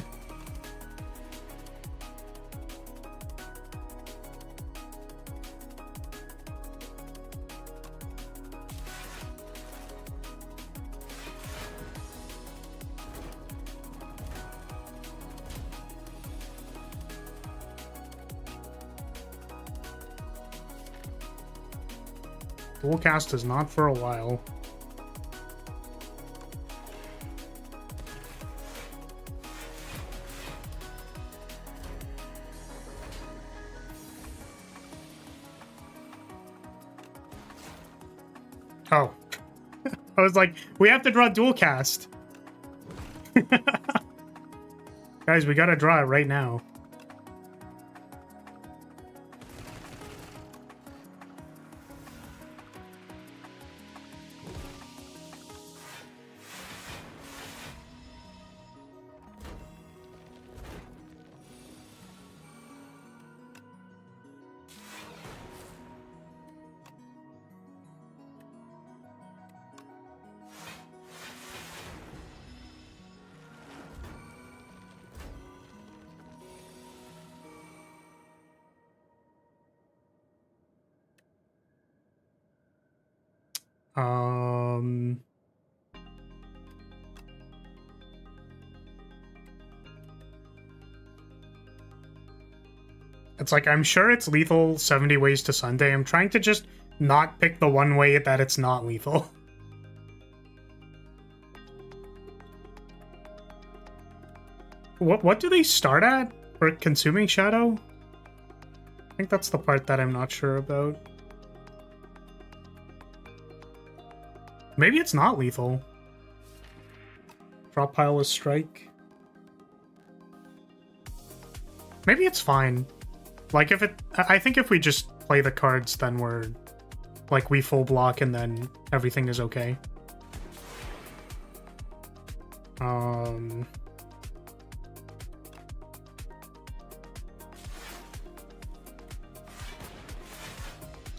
Dual cast is not for a while. Oh. I was like, we have to draw dual cast. Guys, we gotta draw it right now. It's like, I'm sure it's lethal 70 ways to Sunday. I'm trying to just not pick the one way that it's not lethal. What do they start at for consuming shadow? I think that's the part that I'm not sure about. Maybe it's not lethal. Drop pile with strike. Maybe it's fine. Like, if it... I think if we just play the cards, then we're... Like, we full block and then everything is okay. And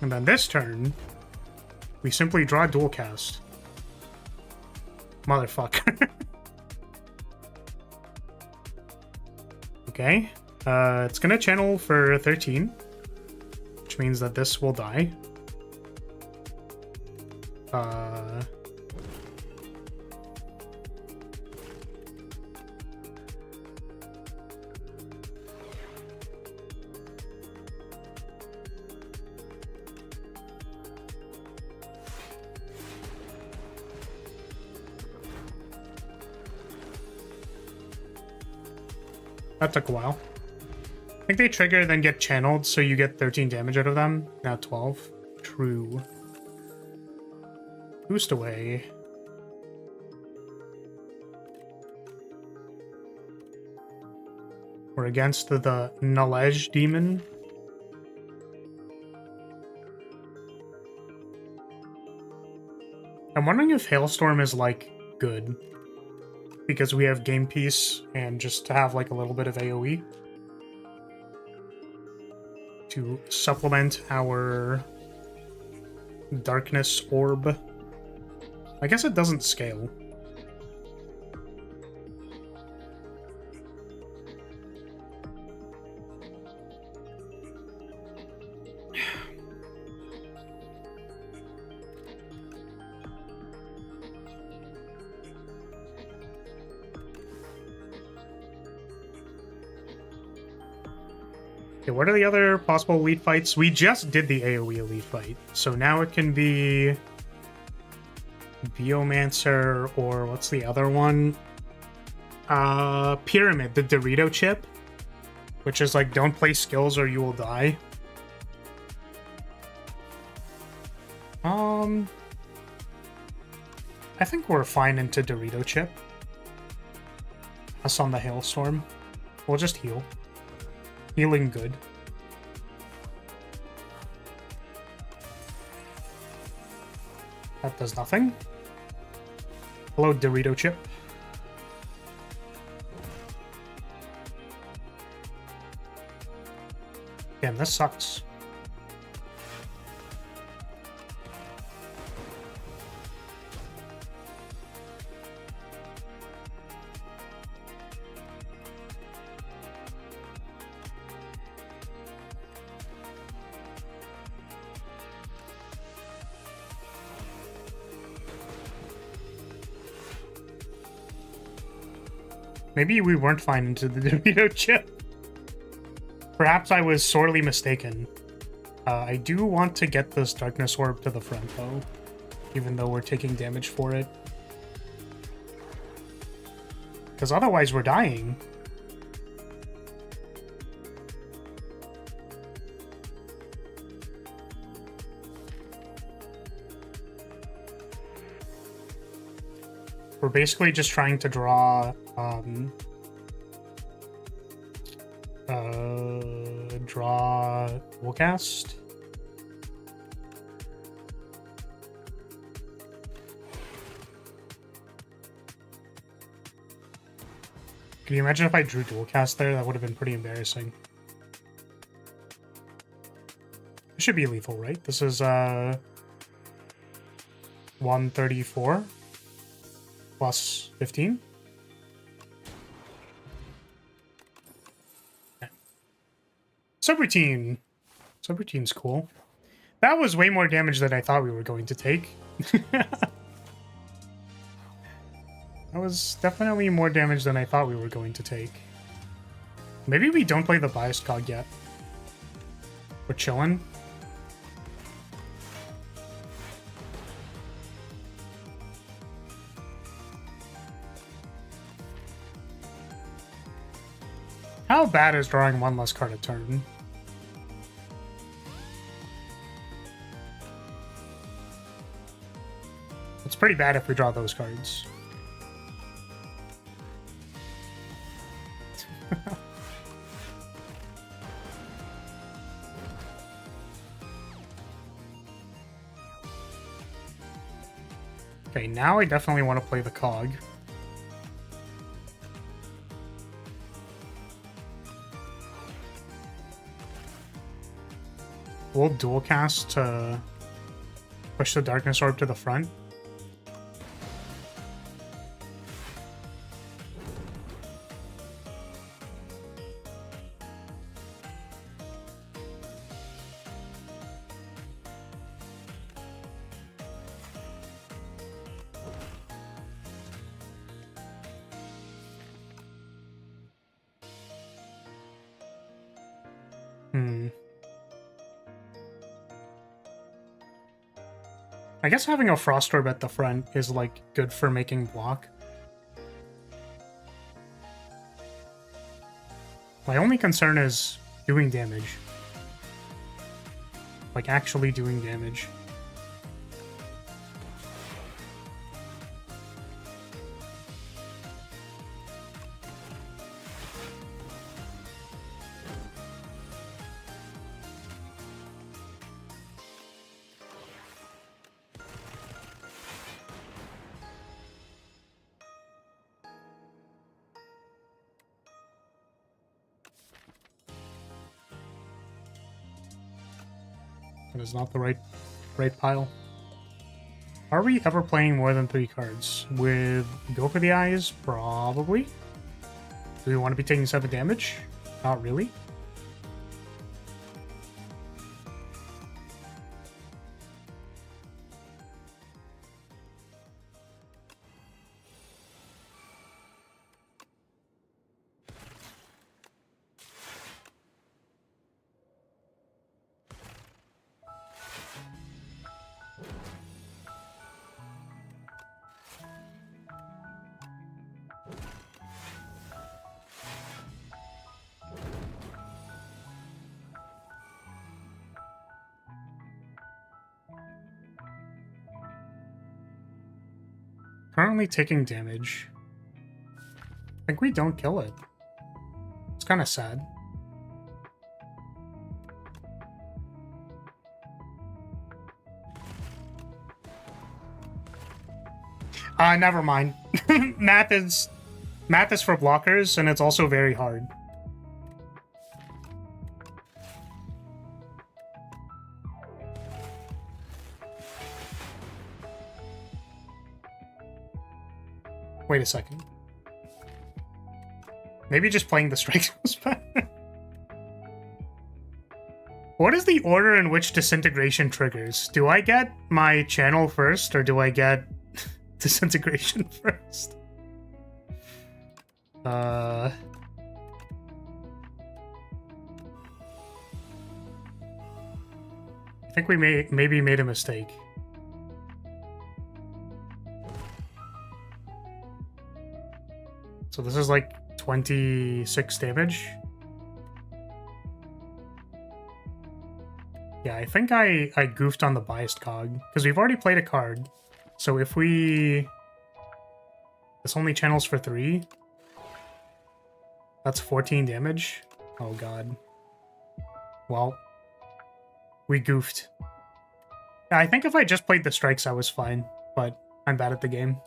then this turn, we simply draw dual cast. Motherfucker. Okay. It's gonna channel for 13, which means that this will die. That took a while. I think they trigger, then get channeled, so you get 13 damage out of them. Now 12. True. Boost away. We're against the Knowledge Demon. I'm wondering if Hailstorm is, like, good. Because we have Game Piece, and just to have, like, a little bit of AoE. To supplement our Darkness Orb. I guess it doesn't scale. Okay, what are the other possible elite fights? We just did the AoE elite fight, so now it can be Biomancer, or what's the other one? Pyramid, the Dorito chip, which is like, don't play skills or you will die. I think we're fine into Dorito chip. Us on the hailstorm. We'll just heal. Healing good. That does nothing. Hello, Dorito chip. Damn, this sucks. Maybe we weren't fine into the Dorito chip. Perhaps I was sorely mistaken. I do want to get this Darkness Orb to the front, though. Even though we're taking damage for it. Because otherwise we're dying. We're basically just trying to draw Duelcast. Can you imagine if I drew Duelcast there? That would have been pretty embarrassing. It should be lethal, right? This is 134 plus 15. Subroutine. Subroutine's cool. That was way more damage than I thought we were going to take. That was definitely more damage than I thought we were going to take. Maybe we don't play the biased cog yet. We're chilling. How bad is drawing one less card a turn? It's pretty bad if we draw those cards. Okay, now I definitely want to play the cog. We'll dual cast to push the Darkness Orb to the front. I guess having a Frost Orb at the front is, like, good for making block. My only concern is doing damage. Like, actually doing damage. That is not the right pile. Are we ever playing more than 3 cards? With Go for the Eyes? Probably. Do we want to be taking 7 damage? Not really. Currently taking damage. I think we don't kill it. It's kind of sad. Never mind. Math is for blockers, and it's also very hard. Wait a second. Maybe just playing the strikes was better. What is the order in which disintegration triggers? Do I get my channel first, or do I get disintegration first? I think we maybe made a mistake. So this is like 26 damage. Yeah, I think I goofed on the biased cog, because we've already played a card. So if we... This only channels for 3. That's 14 damage. Oh god. Well, we goofed. Yeah, I think if I just played the strikes, I was fine, but I'm bad at the game.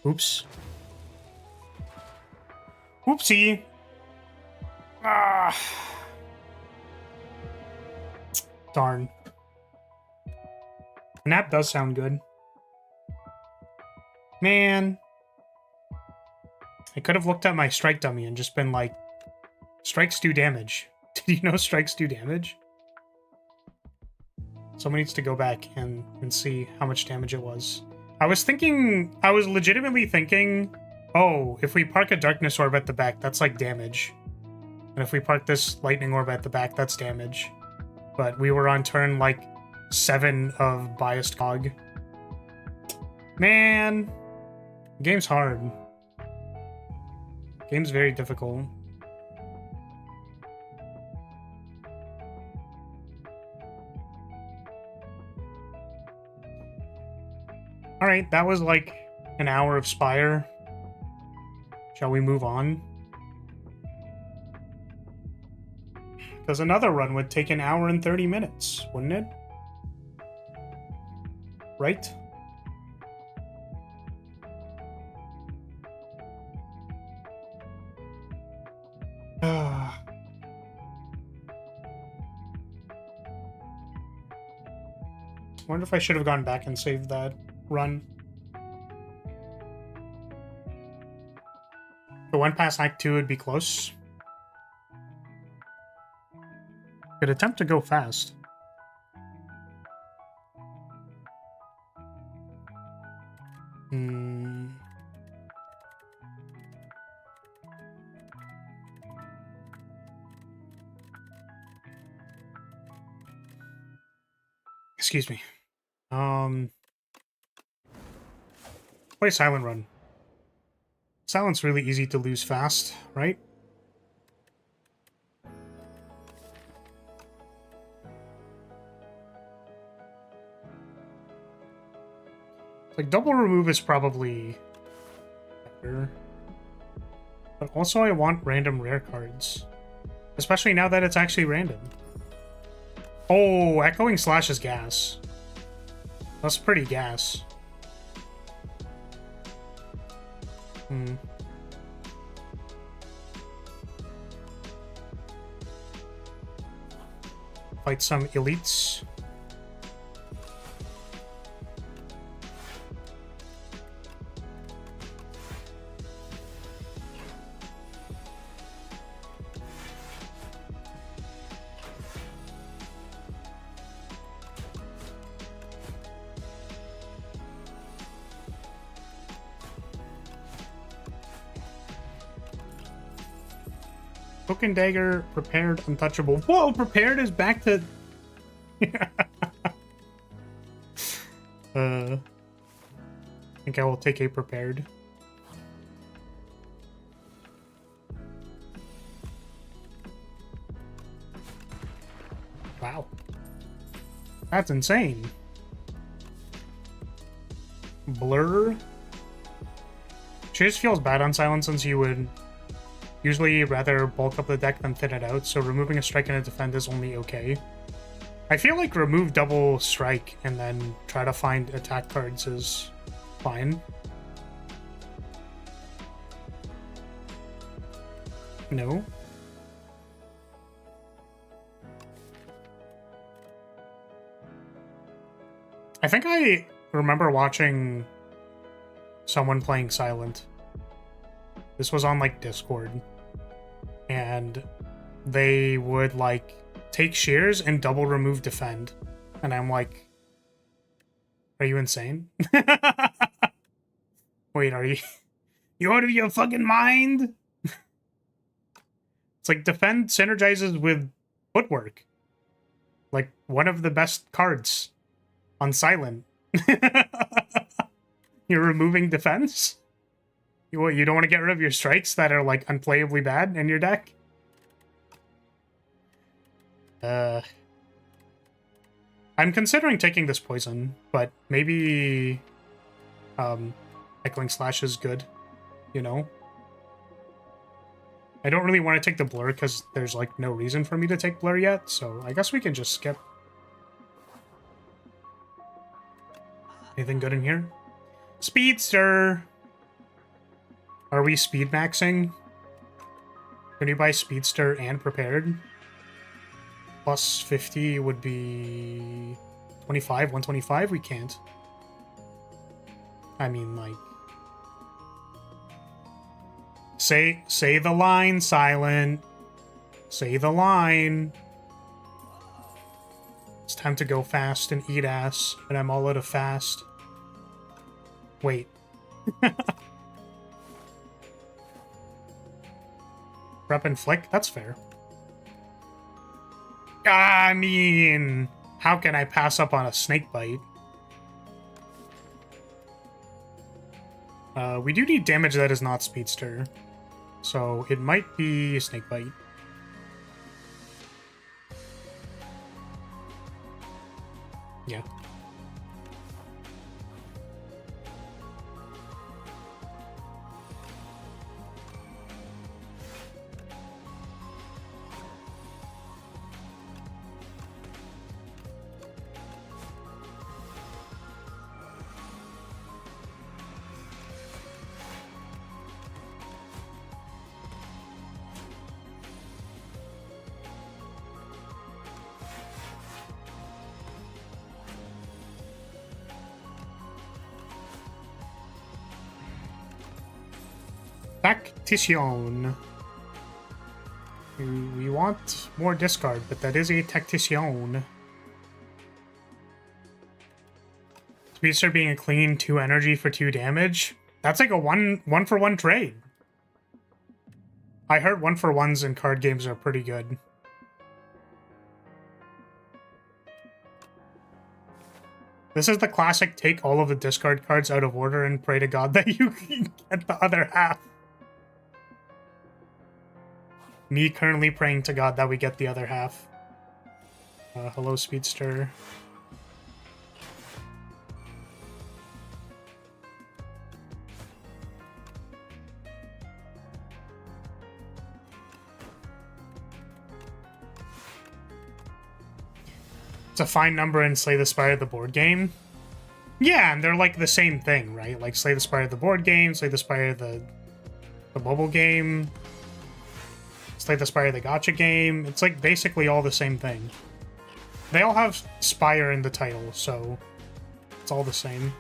Oops. Oopsie. Ah. Darn. The nap does sound good. Man. I could have looked at my strike dummy and just been like, strikes do damage. Did you know strikes do damage? Someone needs to go back and see how much damage it was. I was legitimately thinking, oh, if we park a darkness orb at the back, that's like damage. And if we park this lightning orb at the back, that's damage. But we were on turn like 7 of biased cog. Man. Game's hard. Game's very difficult. Alright, that was like an hour of Spire. Shall we move on? Because another run would take an hour and 30 minutes, wouldn't it? Right? I wonder if I should have gone back and saved that run. The one past Act 2 would be close. Could attempt to go fast. Excuse me. Play Silent Run. Silent's really easy to lose fast, right? Like, double remove is probably better. But also I want random rare cards. Especially now that it's actually random. Oh, Echoing Slash is gas. That's pretty gas. Fight some elites. Broken Dagger, Prepared, Untouchable. Whoa, Prepared is back to... I think I will take a Prepared. Wow. That's insane. Blur. She just feels bad on silent since you would usually rather bulk up the deck than thin it out, so removing a strike and a defend is only okay. I feel like remove double strike and then try to find attack cards is fine. No. I think I remember watching someone playing Silent. This was on like Discord. And they would like take shears and double remove defend. And I'm like, are you insane? Wait, are you out of your fucking mind? It's like defend synergizes with footwork. Like one of the best cards on Silent. You're removing defense? You don't want to get rid of your strikes that are like unplayably bad in your deck? I'm considering taking this poison, but maybe Echoing Slash is good, you know? I don't really want to take the Blur because there's like no reason for me to take Blur yet, so I guess we can just skip. Anything good in here? Speedster! Are we speed maxing? Can you buy Speedster and Prepared? Plus 50 would be 25, 125? We can't. I mean, like... Say the line, Silent. Say the line. It's time to go fast and eat ass, and I'm all out of fast. Wait. Rep and flick? That's fair. I mean, how can I pass up on a snake bite? We do need damage that is not Speedster. So it might be snake bite. Yeah. Tactician. We want more discard, but that is a Tactician. Speedster being a clean 2 energy for 2 damage. That's like a one for one trade. I heard 1-for-1s in card games are pretty good. This is the classic take all of the discard cards out of order and pray to God that you can get the other half. Me currently praying to God that we get the other half. Hello, Speedster. It's a fine number in Slay the Spire, the board game. Yeah, and they're like the same thing, right? Like Slay the Spire, the board game, Slay the Spire, the mobile game, Slay the Spire, the gacha game. It's like basically all the same thing. They all have Spire in the title, so it's all the same.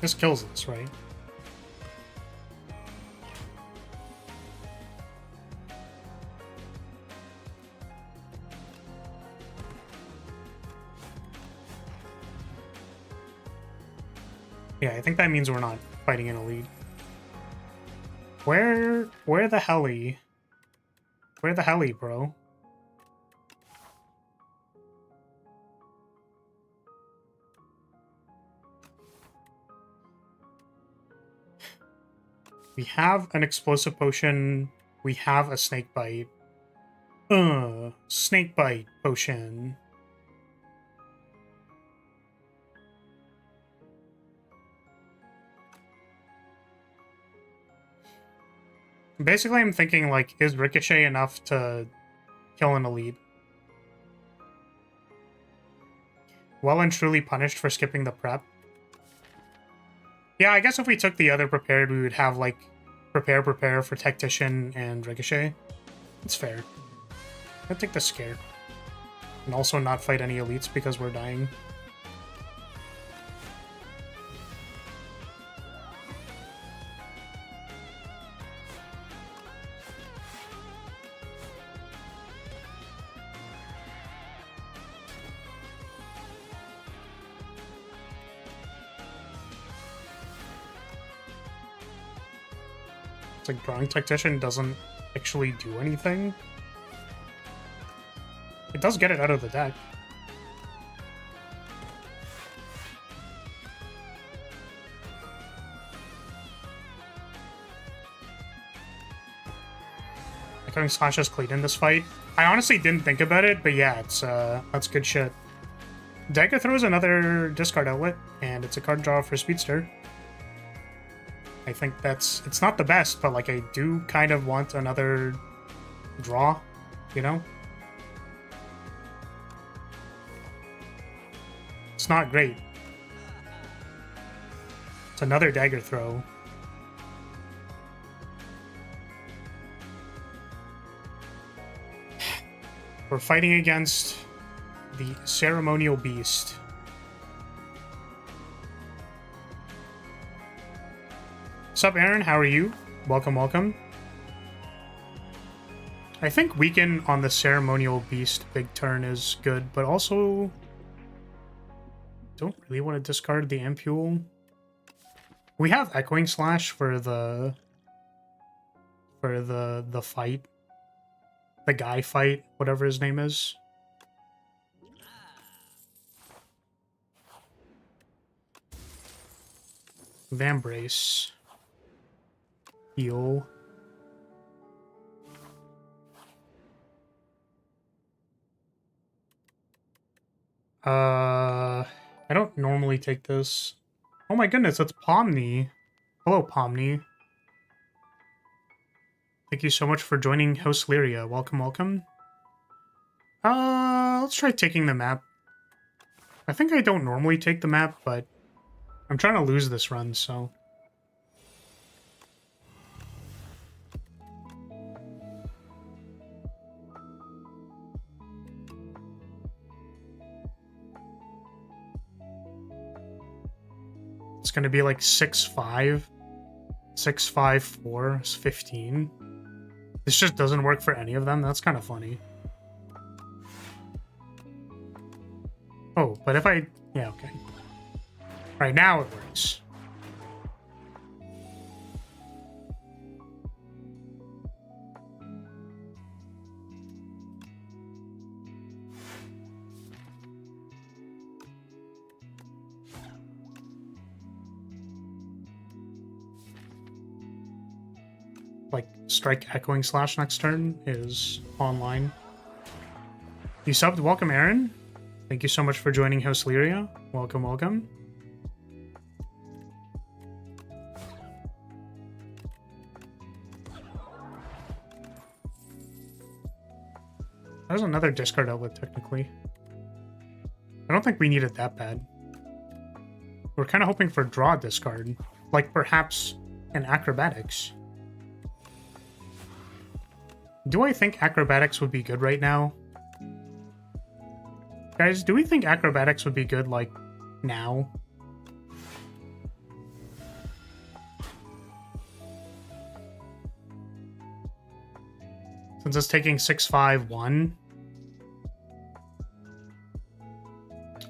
This kills us, right? Yeah, I think that means we're not fighting in a lead. Where the helly? Where the helly, bro? We have an explosive potion. We have a snake bite. Snake bite potion. Basically, I'm thinking, like, is Ricochet enough to kill an elite? Well and truly punished for skipping the prep. Yeah, I guess if we took the other prepared, we would have, like, prepare for Tactician and Ricochet. It's fair. I'll take the scare. And also not fight any elites because we're dying. It's like Drawing Tactician doesn't actually do anything. It does get it out of the deck. Echoing Slash is clean in this fight. I honestly didn't think about it, but yeah, it's that's good shit. Dagger Throw is another discard outlet, and it's a card draw for Speedster. I think it's not the best, but like I do kind of want another draw, you know? It's not great. It's another Dagger Throw. We're fighting against the Ceremonial Beast. What's up, Aaron? How are you? Welcome, welcome. I think Weaken on the Ceremonial Beast big turn is good, but also don't really want to discard the Ampule. We have Echoing Slash for the fight. The guy fight, whatever his name is. Vambrace. Heal. I don't normally take this. Oh my goodness, it's Pomni. Hello, Pomni. Thank you so much for joining House Lyria. Welcome, welcome. Let's try taking the map. I think I don't normally take the map, but I'm trying to lose this run, so... It's gonna be like 6-5. 6-5-4 is 15. This just doesn't work for any of them. That's kind of funny. Oh, but if I... Yeah, okay. Right now it works. Like, strike Echoing Slash next turn is online. You subbed. Welcome, Aaron. Thank you so much for joining House Lyria. Welcome, welcome. There's another discard outlet, technically. I don't think we need it that bad. We're kind of hoping for draw discard. Like, perhaps an Acrobatics. Do I think Acrobatics would be good right now? Guys, do we think Acrobatics would be good, like, now? Since it's taking 6-5-1.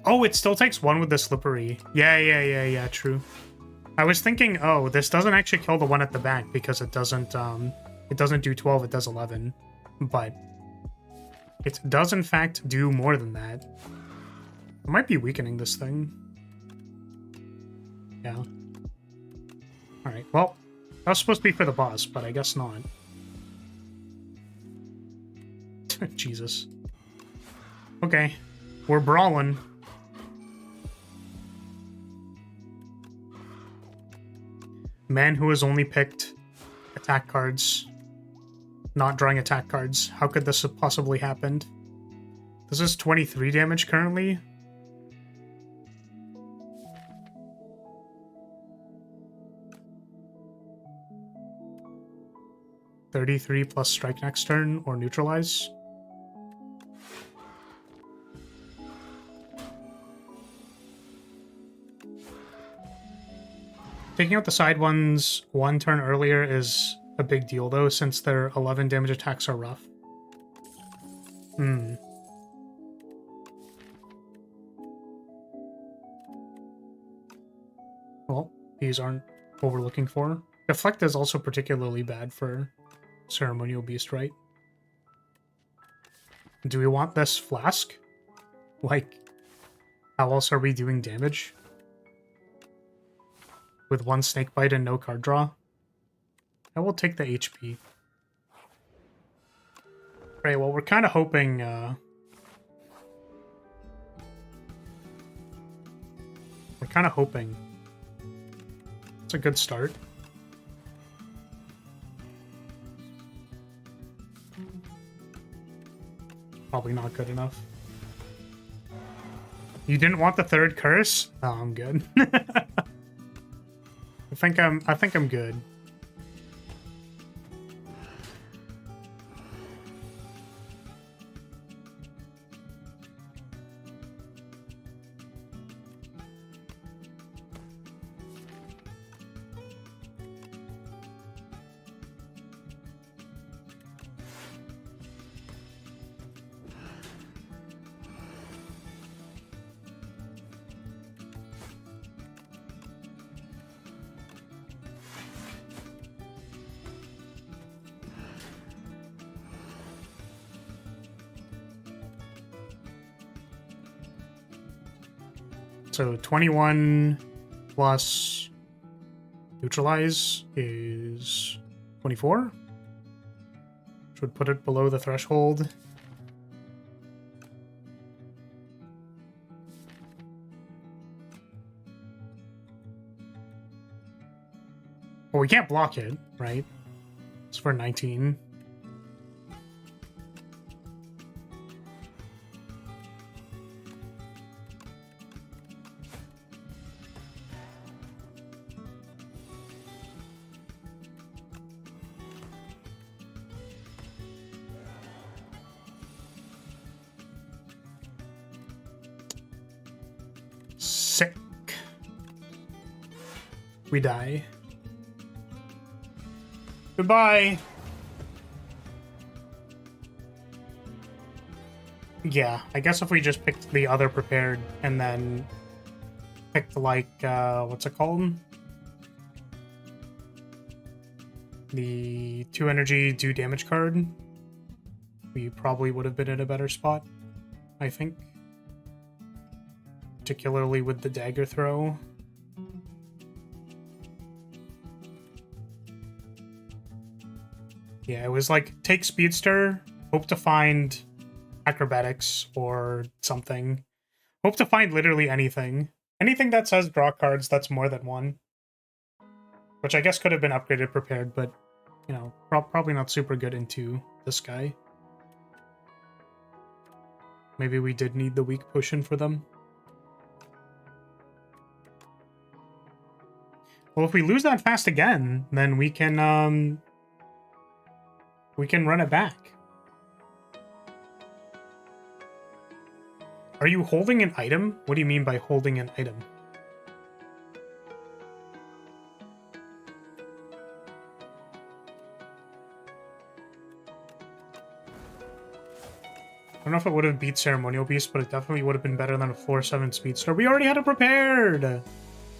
Oh, it still takes 1 with the Slippery. Yeah, true. I was thinking, oh, this doesn't actually kill the one at the back because it doesn't do 12, it does 11. But it does, in fact, do more than that. I might be weakening this thing. Yeah. Alright, well, That was supposed to be for the boss, but I guess not. Jesus. Okay. We're brawling. Man who has only picked attack cards, not drawing attack cards. How could this have possibly happened? This is 23 damage currently. $33 plus strike next turn or neutralize. Taking out the side ones 1 turn earlier is a big deal though, since their 11 damage attacks are rough. Well, these aren't what we're looking for. Deflect is also particularly bad for Ceremonial Beast, right? Do we want this flask? Like, how else are we doing damage? With 1 snake bite and no card draw? I will take the HP. Right, well, we're kind of hoping, we're kind of hoping. It's a good start. Probably not good enough. You didn't want the 3rd curse? Oh, I'm good. I think I'm good. So 21 plus neutralize is 24, which would put it below the threshold. Well, we can't block it, right? It's for 19. Sick. We die. Goodbye. Yeah, I guess if we just picked the other prepared and then picked like, what's it called? The 2 energy do damage card, we probably would have been in a better spot, I think. Particularly with the dagger throw. Yeah, it was like, take Speedster, hope to find acrobatics or something. Hope to find literally anything. Anything that says draw cards that's more than 1. Which I guess could have been upgraded prepared, but, you know, probably not super good into this guy. Maybe we did need the weak potion for them. Well, if we lose that fast again, then we can run it back. Are you holding an item? What do you mean by holding an item? I don't know if it would have beat Ceremonial Beast, but it definitely would have been better than a 4/7 Speedster. We already had it prepared!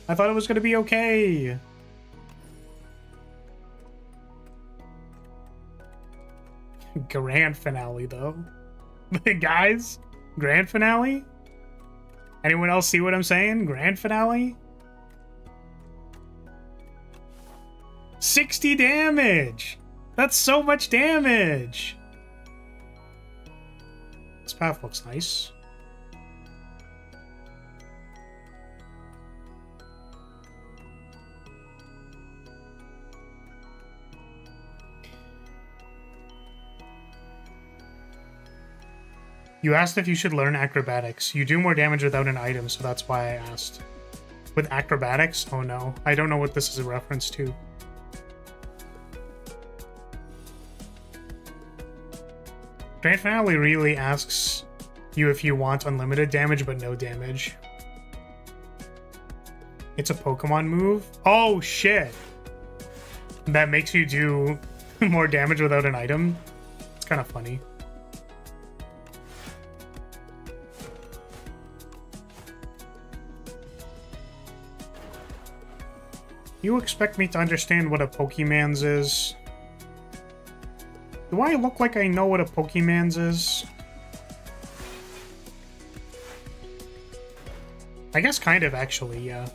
I thought it was going to be okay. Grand finale, though. Guys, grand finale? Anyone else see what I'm saying? Grand finale? 60 damage! That's so much damage! This path looks nice. You asked if you should learn acrobatics. You do more damage without an item, so that's why I asked. With acrobatics? Oh no. I don't know what this is a reference to. Grand Finale really asks you if you want unlimited damage, but no damage. It's a Pokemon move? Oh shit! That makes you do more damage without an item? It's kind of funny. You expect me to understand what a Pokemans is? Do I look like I know what a Pokemans is? I guess kind of, actually, yeah.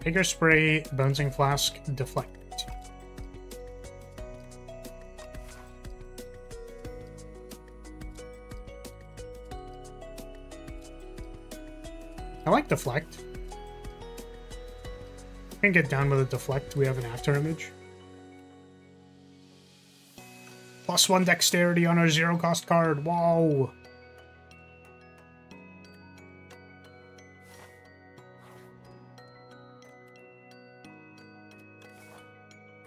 Bigger spray, bouncing flask, deflect. I like deflect. Can get down with a deflect. We have an after image. +1 dexterity on our 0-cost card. Wow.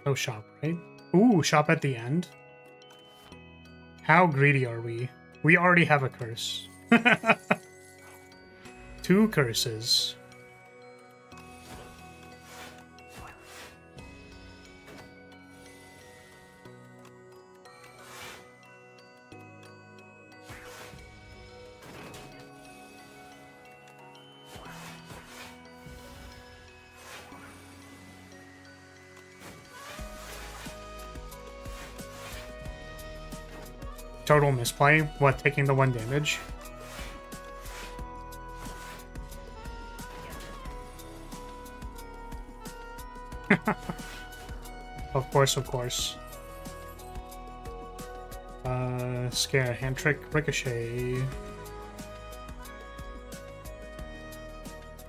No shop, right? Ooh, shop at the end. How greedy are we? We already have a curse. 2 curses. Total misplay? What, taking the 1 damage? Of course, of course. Scare, hand trick, ricochet.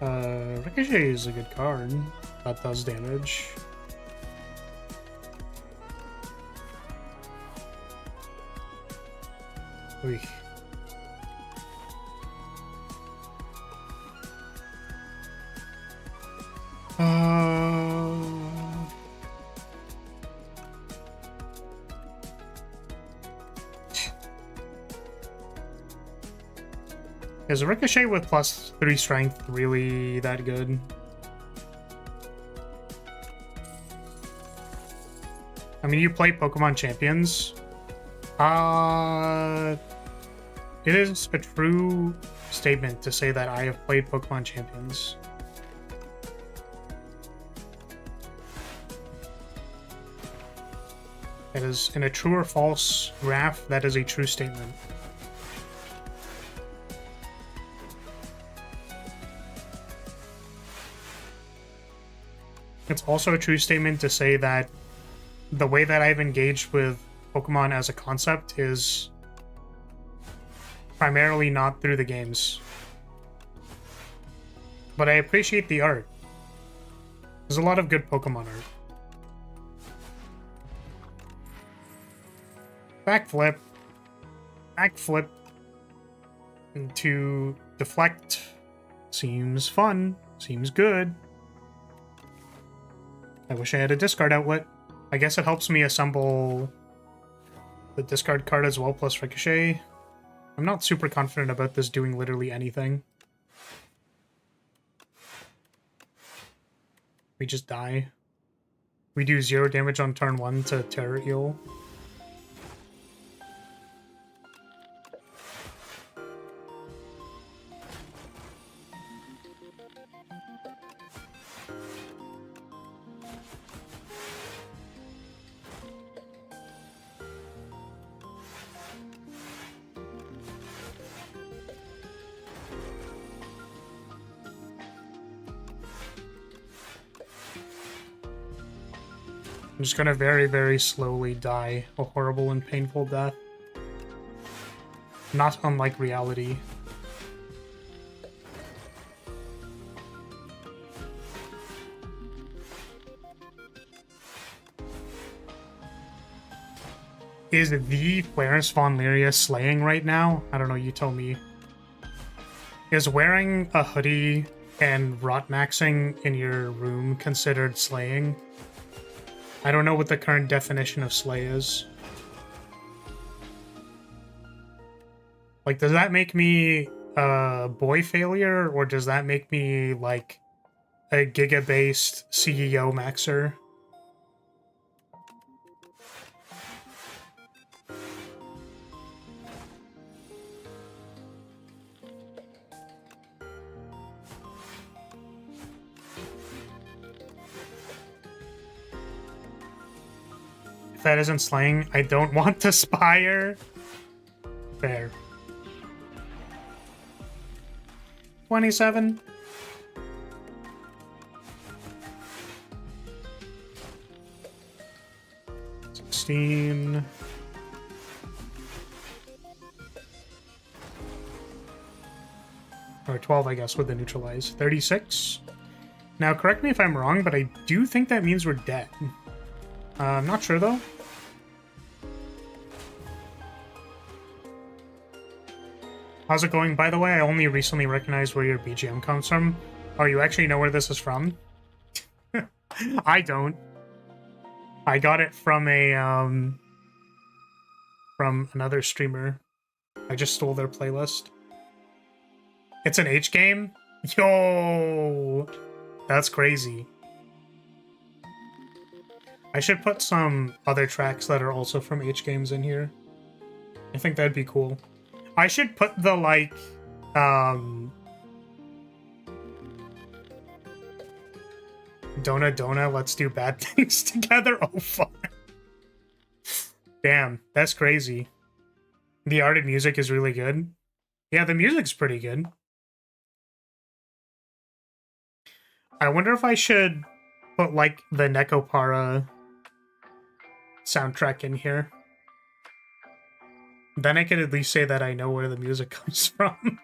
Ricochet is a good card. That does damage. Oy. Is a ricochet with +3 strength really that good? I mean, you play Pokemon Champions. It is a true statement to say that I have played Pokemon Champions. It is in a true or false graph, that is a true statement. It's also a true statement to say that the way that I've engaged with Pokemon as a concept is primarily not through the games. But I appreciate the art. There's a lot of good Pokemon art. Backflip. Backflip into deflect. Seems fun. Seems good. I wish I had a discard outlet. I guess it helps me assemble the discard card as well, plus Ricochet. I'm not super confident about this doing literally anything. We just die. We do 0 damage on turn 1 to Terror Eel. I'm just gonna very, very slowly die a horrible and painful death. Not unlike reality. Is the Flares von Lyria slaying right now? I don't know, you tell me. Is wearing a hoodie and rot maxing in your room considered slaying? I don't know what the current definition of slay is. Like, does that make me a boy failure, or does that make me, like, a giga-based CEO maxer? If that isn't slaying, I don't want to Spire. Fair. 27. Or 12, I guess, with the neutralize. 36. Now, correct me if I'm wrong, but I do think that means we're dead. I'm not sure, though. How's it going, by the way? I only recently recognized where your BGM comes from. Oh, you actually know where this is from? I don't. I got it from a, from another streamer. I just stole their playlist. It's an H game? Yo! That's crazy. I should put some other tracks that are also from H games in here. I think that'd be cool. I should put the, like, Dona, let's do bad things together. Oh, fuck. Damn, that's crazy. The art and music is really good. Yeah, the music's pretty good. I wonder if I should put, like, the Nekopara soundtrack in here. Then I could at least say that I know where the music comes from.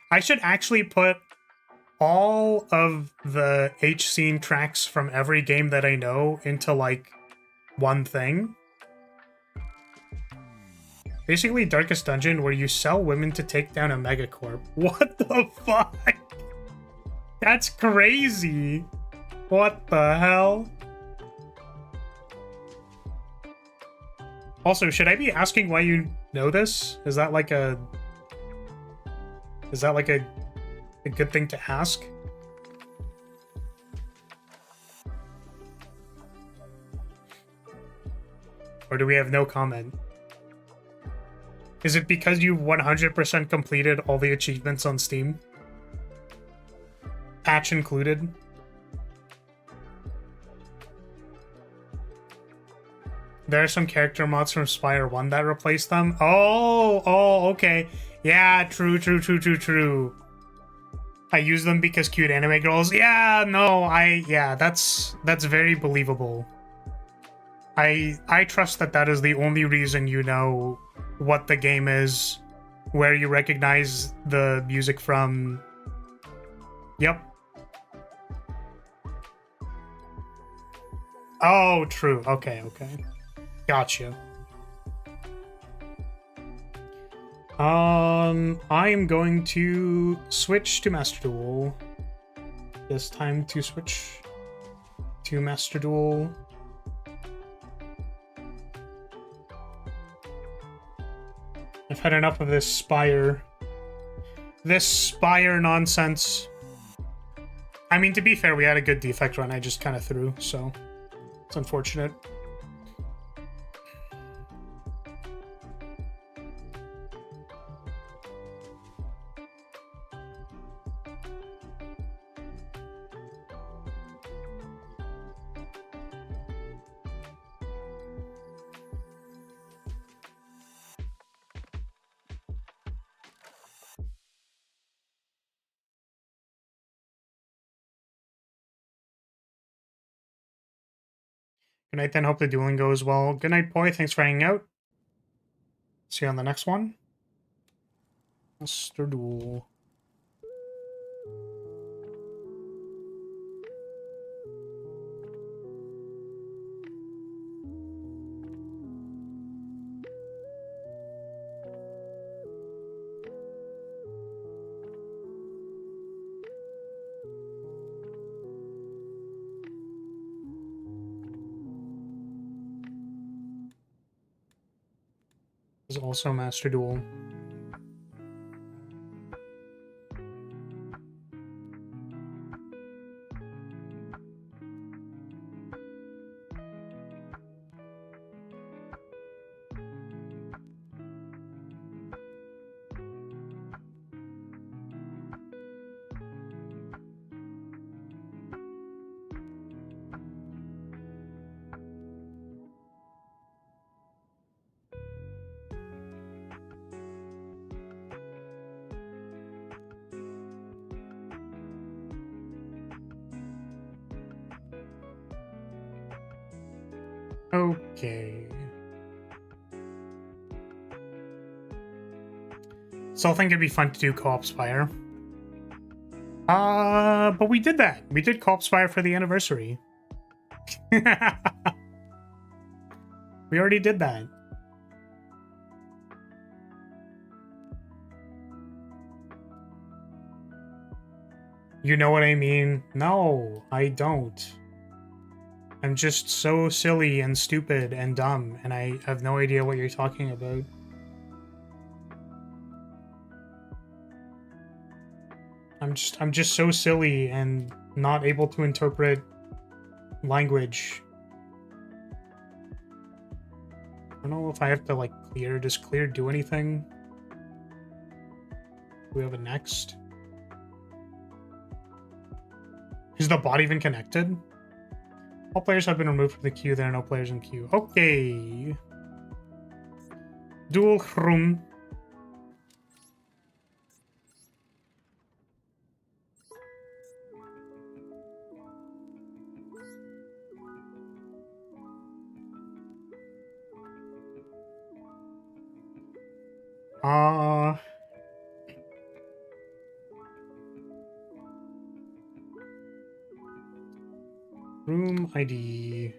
I should actually put all of the H scene tracks from every game that I know into, like, one thing. Basically, Darkest Dungeon, where you sell women to take down a megacorp. What the fuck? That's crazy. What the hell? Also, should I be asking why you know this? Is that like a... Is that like a good thing to ask? Or do we have no comment? Is it because you 100% completed all the achievements on Steam? Patch included? There are some character mods from Spire 1 that replace them. Oh, okay. Yeah, true. I use them because cute anime girls. Yeah, no, that's very believable. I trust that is the only reason you know what the game is, where you recognize the music from. Yep. Oh, true. Okay. Gotcha. I am going to switch to Master Duel. It's time to switch to Master Duel. I've had enough of this Spire. This Spire nonsense. I mean, to be fair, we had a good defect run I just kind of threw, so it's unfortunate. Good night then. Hope the dueling goes well. Good night, boy. Thanks for hanging out. See you on the next one. Mr. Duel. Is also Master Duel. Okay. Still think it'd be fun to do co-op Spire. But we did that. We did co-op Spire for the anniversary. We already did that. You know what I mean? No, I don't. I'm just so silly and stupid and dumb, and I have no idea what you're talking about. I'm just so silly and not able to interpret language. I don't know if I have to like clear. Does clear do anything? Do we have a next? Is the bot even connected? All players have been removed from the queue. There are no players in queue. Okay. Duel room. Room ID.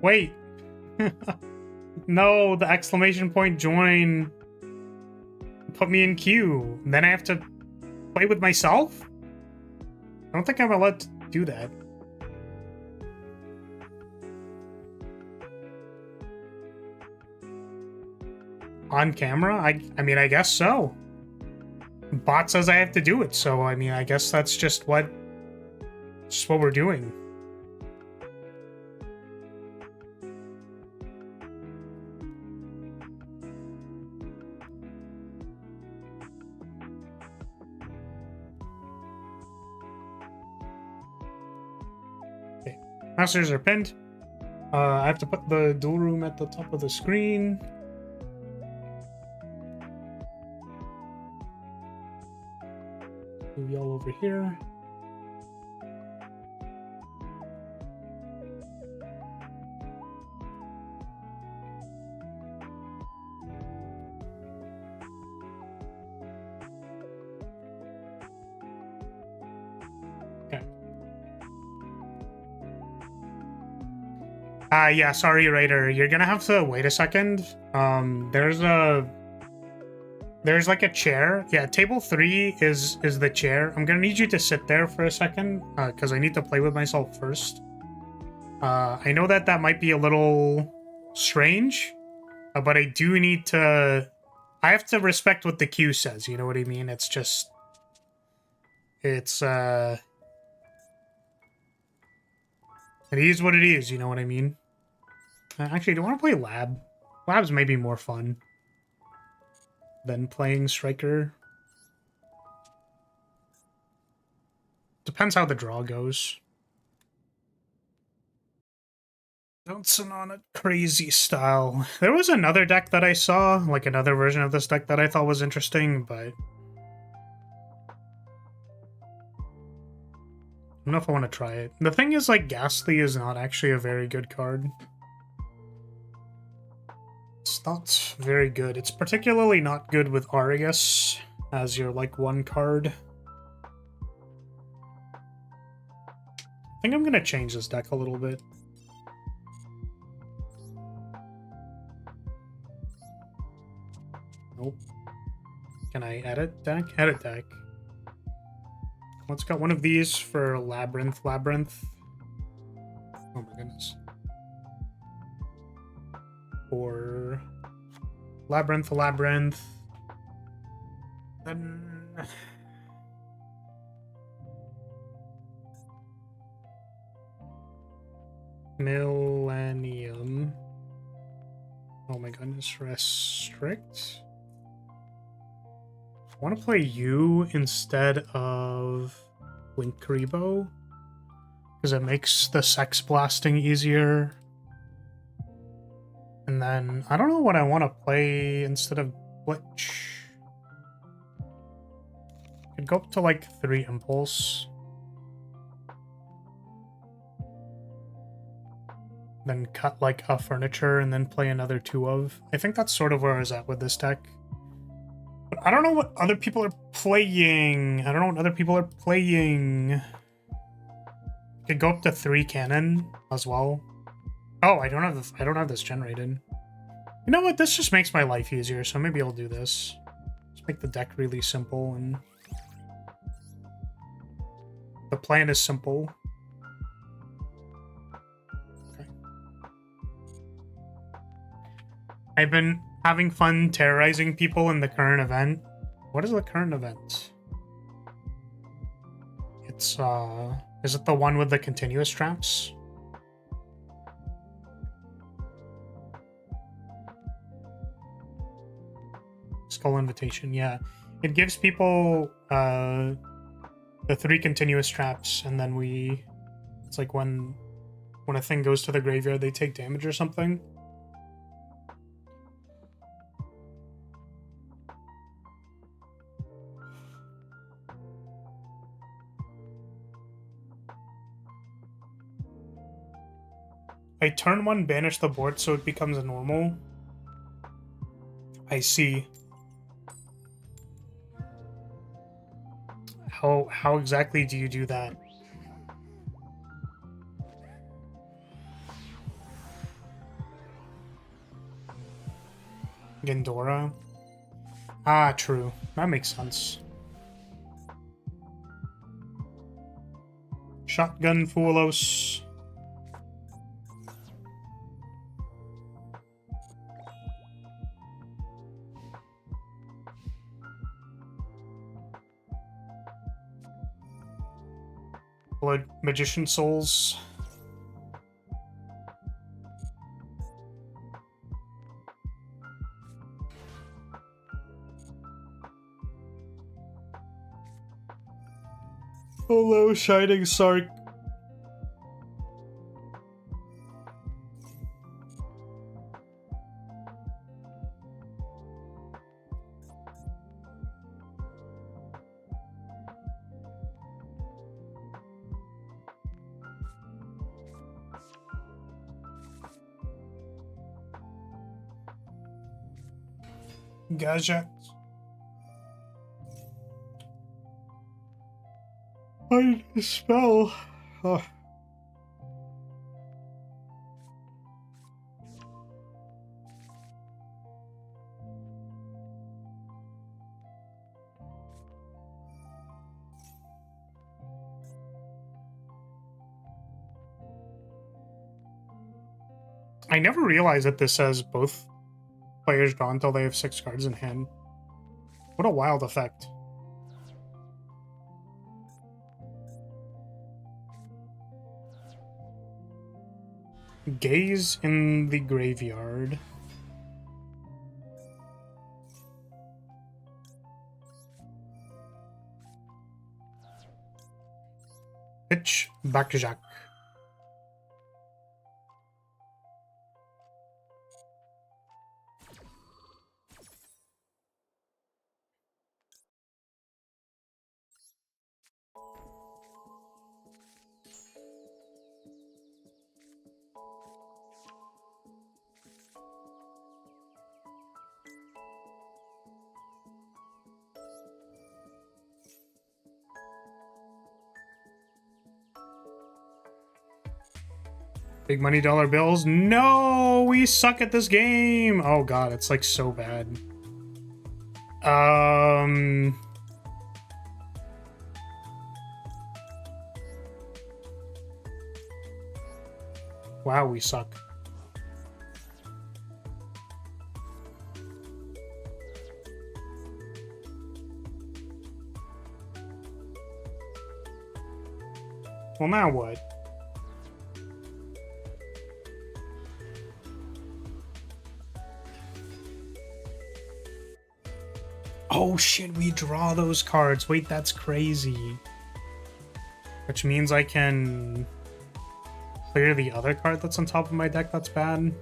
Wait. No, the exclamation point join put me in queue. Then I have to play with myself? I don't think I'm allowed to do that. On camera? I mean, I guess so. Bot says I have to do it, so I mean, I guess that's just what we're doing. Okay, masters are pinned. I have to put the duel room at the top of the screen. Move y'all over here. Okay. Yeah, sorry, Raider. You're gonna have to wait a second. There's like a chair. Yeah, table 3 is the chair. I'm gonna need you to sit there for a second, because I need to play with myself first. I know that might be a little strange, but I do need to... I have to respect what the queue says, you know what I mean? It's just... It's, It is what it is, you know what I mean? Actually, do I want to play Lab? Lab's maybe more fun than playing Striker. depends how the draw goes. Bouncing on a crazy style. There was another deck that I saw, like another version of this deck that I thought was interesting, but I don't know if I want to try it. The thing is, like, Ghastly is not actually a very good card. It's not very good. It's particularly not good with Arius as your, like, one card. I think I'm gonna change this deck a little bit. Nope. Can I edit deck? Edit deck. Let's got one of these for Labyrinth. Oh my goodness. For Labyrinth. Then Millennium. Oh my goodness. Restrict. I want to play you instead of Linkribo because it makes the sex blasting easier. And then I don't know what I want to play instead of Glitch. Could go up to like 3 Impulse. Then cut like a Furniture and then play another 2 of. I think that's sort of where I was at with this deck. But I don't know what other people are playing. Could go up to 3 Cannon as well. Oh, I don't have this generated. You know what? This just makes my life easier, so maybe I'll do this. Just make the deck really simple, and the plan is simple. Okay. I've been having fun terrorizing people in the current event. What is the current event? It's is it the one with the continuous traps? Skull Invitation, yeah. It gives people the 3 continuous traps, and then it's like when a thing goes to the graveyard, they take damage or something. I turn 1, banish the board so it becomes a normal. I see. How exactly do you do that? Gandora? Ah, true. That makes sense. Shotgun Fulos. Blood Magician Souls. Hello, Shining Sark. Gadget. I need a spell. Oh. I never realized that this says both players draw until they have 6 cards in hand. What a wild effect. Gaze in the graveyard. Pitch Backseating. Big money dollar bills. No, we suck at this game. Oh god, it's like so bad. Wow, we suck. Well, now what? Oh shit, we draw those cards. Wait, that's crazy. Which means I can clear the other card that's on top of my deck that's bad.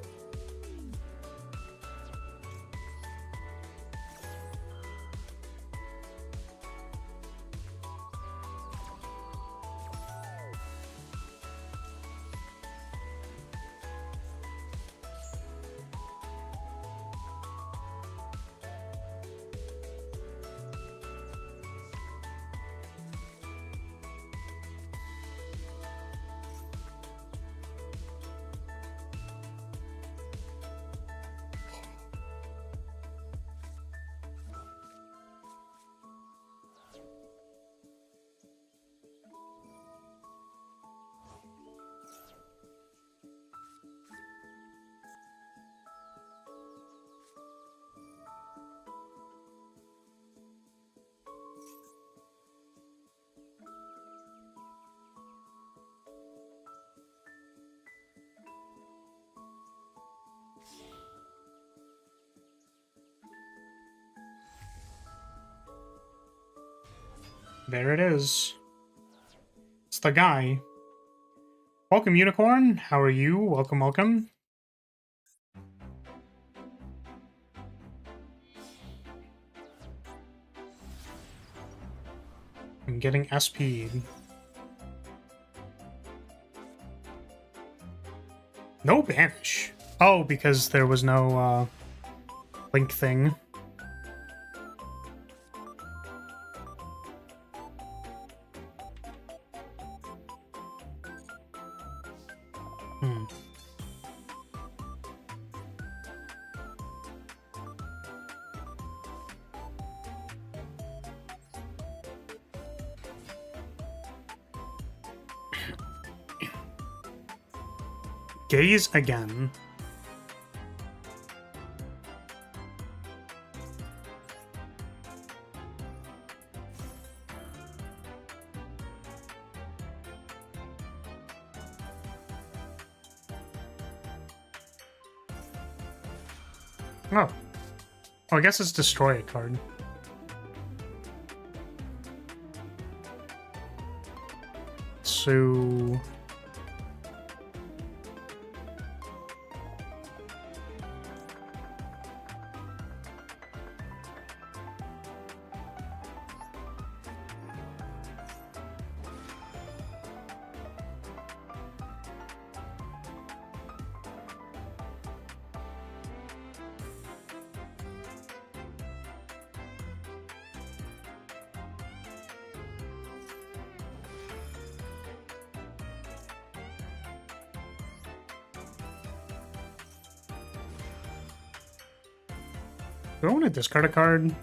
There it is. It's the guy. Welcome, Unicorn. How are you? Welcome, welcome. I'm getting SP'd. No banish. Oh, because there was no link thing. Gaze again. Oh. Oh, I guess it's destroy a card. So... do I want to discard a card?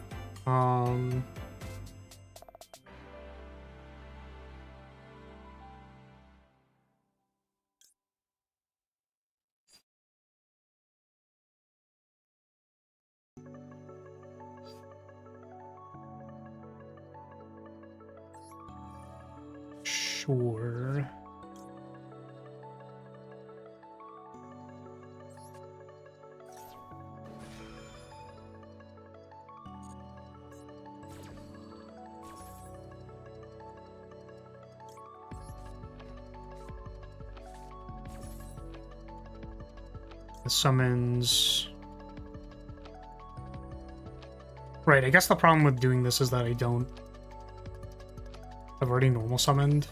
Sure. The summons... Right, I guess the problem with doing this is that I don't... I've already normal summoned.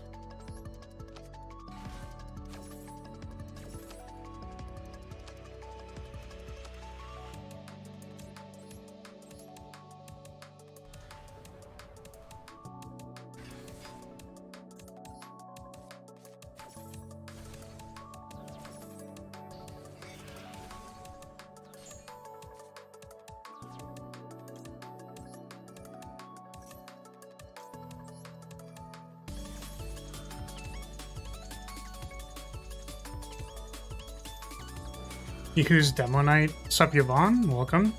Who's Demo Night? Sup, Yvonne? Welcome.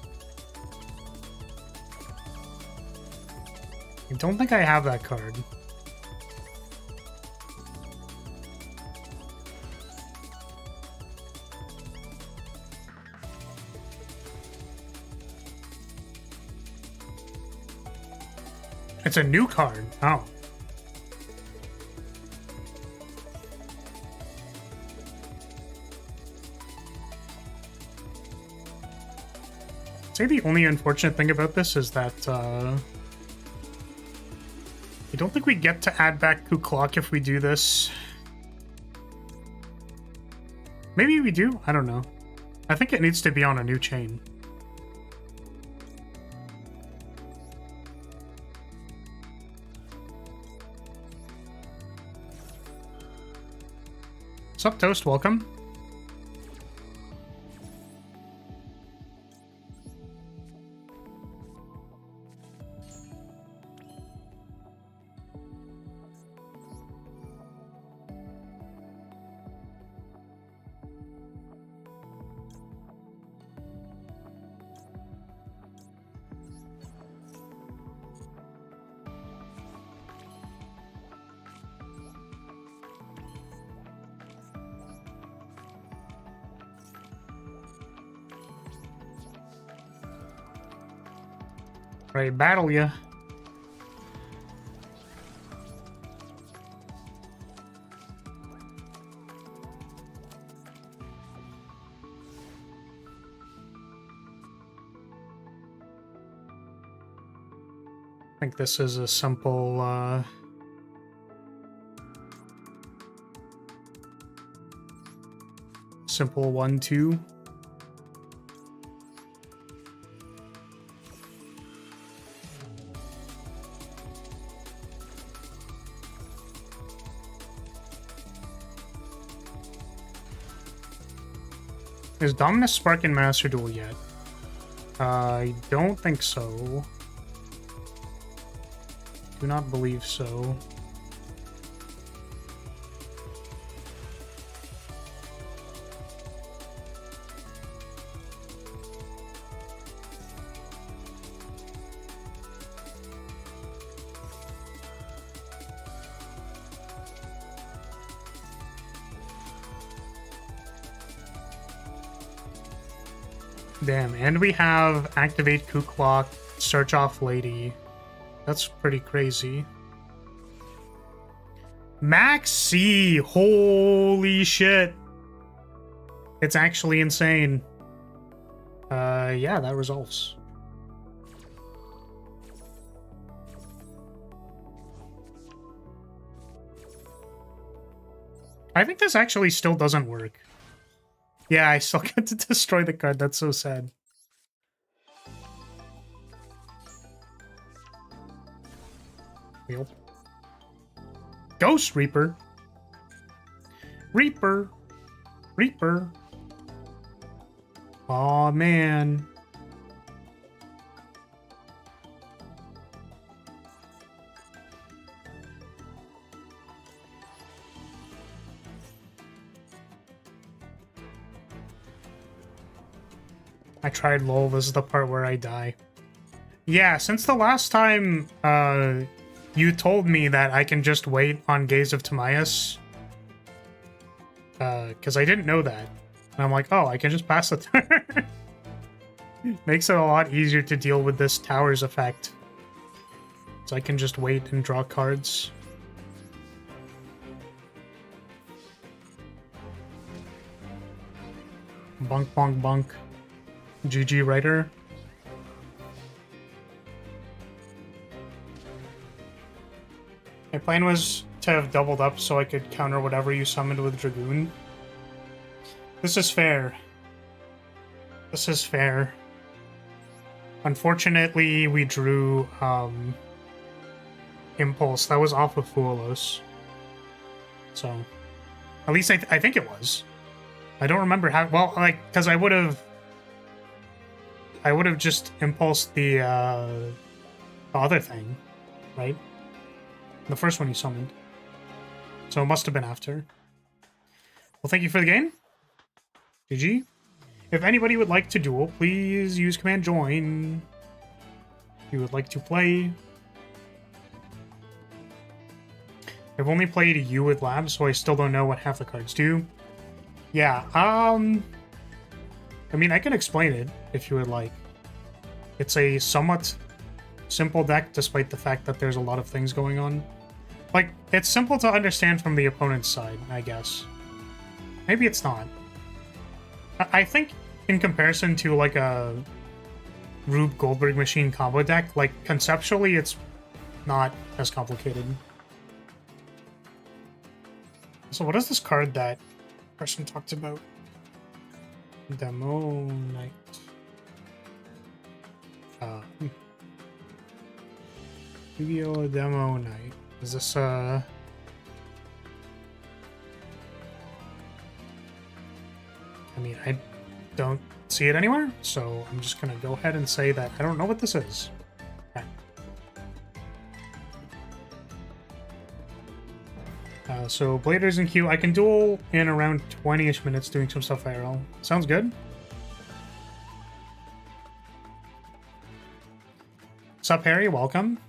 I don't think I have that card. It's a new card. Oh. I'd say the only unfortunate thing about this is that I don't think we get to add back Ku Clock if we do this. Maybe we do? I don't know. I think it needs to be on a new chain. Sup, Toast? Welcome. Right, battle ya. I think this is a simple, simple 1-2. Is Dominus Spark in Master Duel yet? I don't think so. Do not believe so. Damn, and we have Activate Ku Clock, Search Off Lady. That's pretty crazy. Max C! Holy shit! It's actually insane. Yeah, that resolves. I think this actually still doesn't work. Yeah, I still get to destroy the card. That's so sad. Yep. Ghost Reaper. Reaper. Reaper. Aw, man. I tried LOL. This is the part where I die. Yeah, since the last time you told me that I can just wait on Gaze of Timaeus, because I didn't know that. And I'm like, oh, I can just pass the turn. Makes it a lot easier to deal with this Towers effect. So I can just wait and draw cards. Bunk, bonk, bunk. GG writer. My plan was to have doubled up so I could counter whatever you summoned with Dragoon. This is fair. This is fair. Unfortunately, we drew Impulse. That was off of Fuolos. So, at least I think it was. I don't remember how. Well, like, because I would have just impulsed the other thing, right? The first one you summoned. So it must have been after. Well, thank you for the game. GG. If anybody would like to duel, please use command join. If you would like to play. I've only played you with Lab, so I still don't know what half the cards do. Yeah, I mean, I can explain it if you would like. It's a somewhat simple deck, despite the fact that there's a lot of things going on. Like, it's simple to understand from the opponent's side, I guess. Maybe it's not. I think in comparison to, like, a Rube Goldberg Machine combo deck, like, conceptually, it's not as complicated. So what is this card that person talked about? Demo Night. Yu-Gi-Oh! Demo Night. Is this, I mean, I don't see it anywhere, so I'm just gonna go ahead and say that I don't know what this is. Okay. So, Bladers and Q, I can duel in around 20-ish minutes doing some stuff IRL. Sounds good. Sup, Harry? Welcome.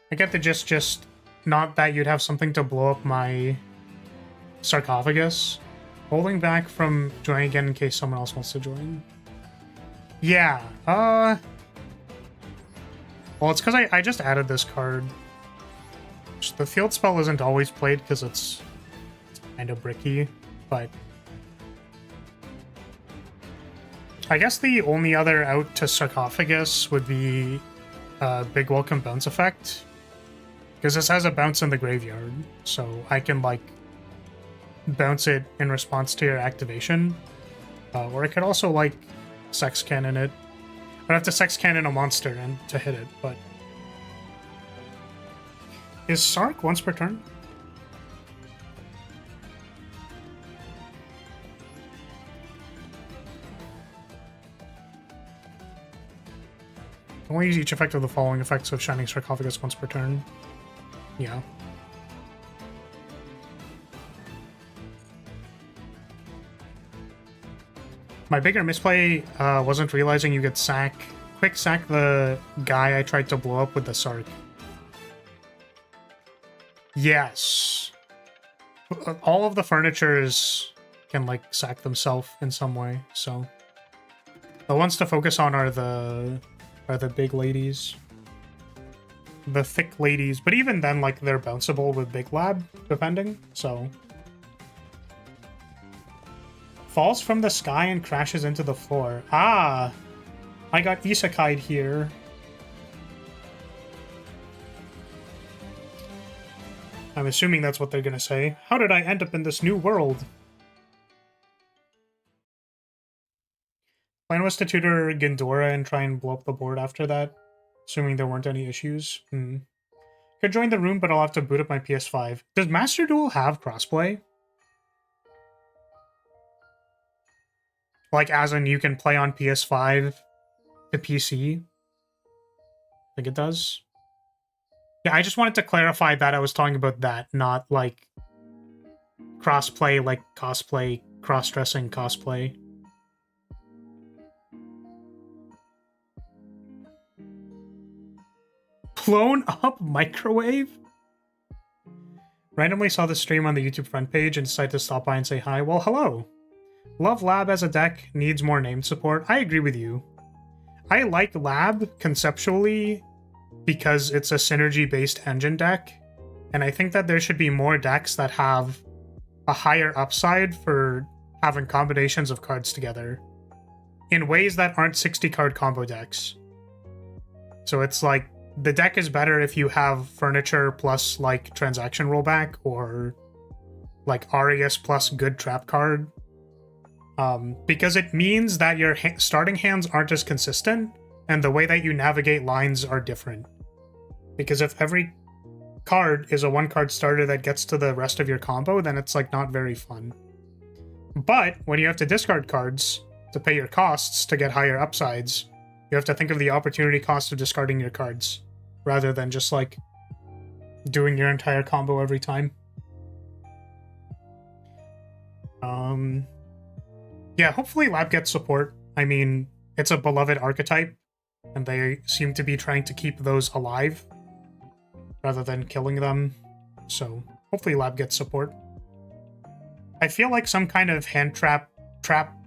I get the gist, just not that you'd have something to blow up my sarcophagus. Holding back from joining again in case someone else wants to join. Yeah, well, it's because I just added this card. The field spell isn't always played because it's kind of bricky, but I guess the only other out to sarcophagus would be Big Welcome Bounce Effect. Because this has a bounce in the graveyard, so I can, like, bounce it in response to your activation. Or I could also, like, Sex Cannon it. I'd have to Sex Cannon a monster and to hit it, but... Is Sark once per turn? Only use each effect of the following effects of Shining Sarcophagus once per turn. Yeah. My bigger misplay wasn't realizing you could quick sack the guy I tried to blow up with the Sark. Yes. All of the furnitures can, like, sack themselves in some way, so... The ones to focus on are the big ladies. The thick ladies, but even then, like, they're bounceable with Big Lab, depending, so... Falls from the sky and crashes into the floor. Ah! I got isekai'd here. I'm assuming that's what they're gonna say. How did I end up in this new world? Plan was to tutor Ghidorah and try and blow up the board after that. Assuming there weren't any issues. Could join the room, but I'll have to boot up my PS5. Does Master Duel have crossplay? Like, as in you can play on PS5 to PC? I think it does. Yeah, I just wanted to clarify that I was talking about that, not, like, crossplay, like cosplay, cross-dressing cosplay. Blown up microwave? Randomly saw the stream on the YouTube front page and decided to stop by and say hi. Well, hello. Love Lab as a deck, needs more name support. I agree with you. I like Lab conceptually because it's a synergy-based engine deck, and I think that there should be more decks that have a higher upside for having combinations of cards together in ways that aren't 60-card combo decks. So it's like, the deck is better if you have furniture plus, like, transaction rollback, or, like, Arius plus good trap card. Because it means that your starting hands aren't as consistent, and the way that you navigate lines are different. Because if every card is a one-card starter that gets to the rest of your combo, then it's, like, not very fun. But when you have to discard cards to pay your costs to get higher upsides, you have to think of the opportunity cost of discarding your cards, rather than just, like, doing your entire combo every time. Yeah, hopefully Lab gets support. I mean, it's a beloved archetype, and they seem to be trying to keep those alive rather than killing them. So hopefully Lab gets support. I feel like some kind of hand trap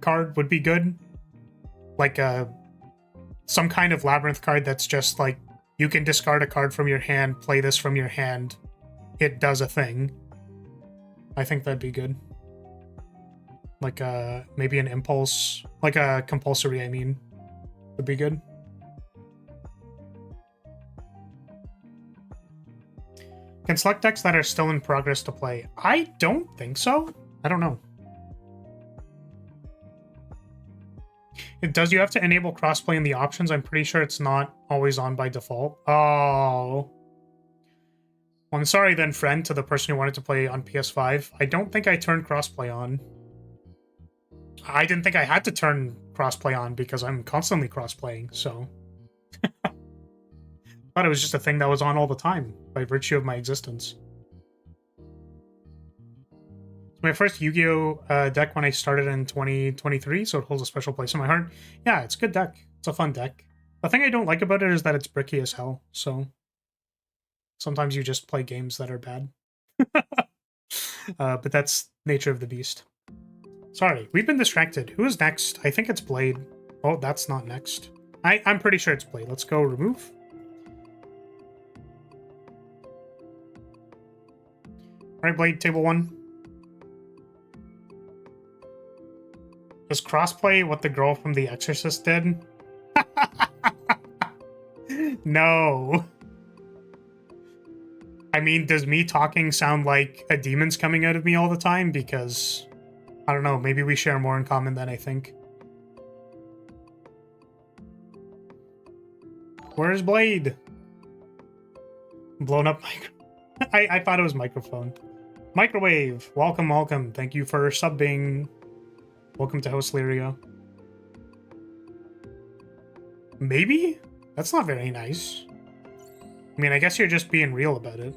card would be good. Like some kind of Labyrinth card that's just like, you can discard a card from your hand, play this from your hand, it does a thing. I think that'd be good. Like maybe an impulse, like a compulsory, I mean, would be good. Can select decks that are still in progress to play. I don't think so. I don't know. It does. You have to enable crossplay in the options. I'm pretty sure it's not always on by default. Oh. Well, I'm sorry then, friend, to the person who wanted to play on PS5. I don't think I turned crossplay on. I didn't think I had to turn crossplay on because I'm constantly crossplaying, so... Thought it was just a thing that was on all the time by virtue of my existence. It's my first Yu-Gi-Oh! Deck when I started in 2023, so it holds a special place in my heart. Yeah, it's a good deck. It's a fun deck. The thing I don't like about it is that it's bricky as hell, so... Sometimes you just play games that are bad. But that's nature of the beast. Sorry, we've been distracted. Who is next? I think it's Blade. Oh, that's not next. I'm pretty sure it's Blade. Let's go remove. Alright, Blade, table 1. Does crossplay what the girl from The Exorcist did? No. I mean, does me talking sound like a demon's coming out of me all the time? Because... I don't know, maybe we share more in common than I think. Where's Blade? Blown up mic. I thought it was microphone. Microwave, welcome, welcome. Thank you for subbing. Welcome to House Lyria. Maybe? That's not very nice. I mean, I guess you're just being real about it.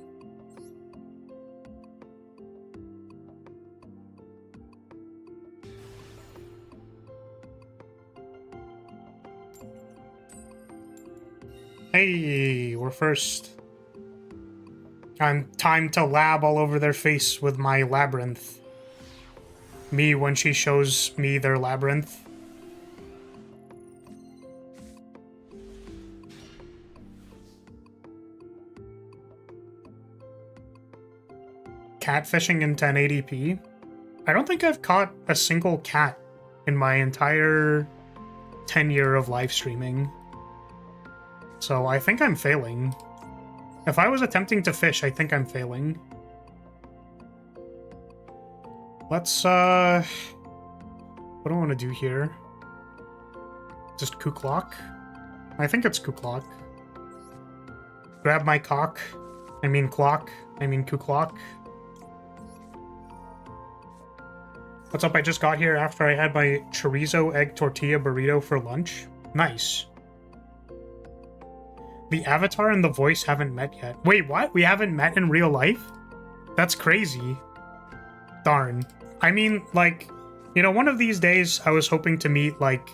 Hey, we're first. I'm time to lab all over their face with my labyrinth. Me when she shows me their labyrinth. Catfishing in 1080p? I don't think I've caught a single cat in my entire tenure of live streaming. So I think I'm failing. If I was attempting to fish, I think I'm failing. Let's, what do I want to do here? Just Kuklok? I think it's Kuklok. Grab my cock. I mean clock. I mean Kuklok. What's up? I just got here after I had my chorizo egg tortilla burrito for lunch. Nice. The avatar and the voice haven't met yet. Wait, what? We haven't met in real life? That's crazy. Darn. I mean, like, you know, one of these days I was hoping to meet, like,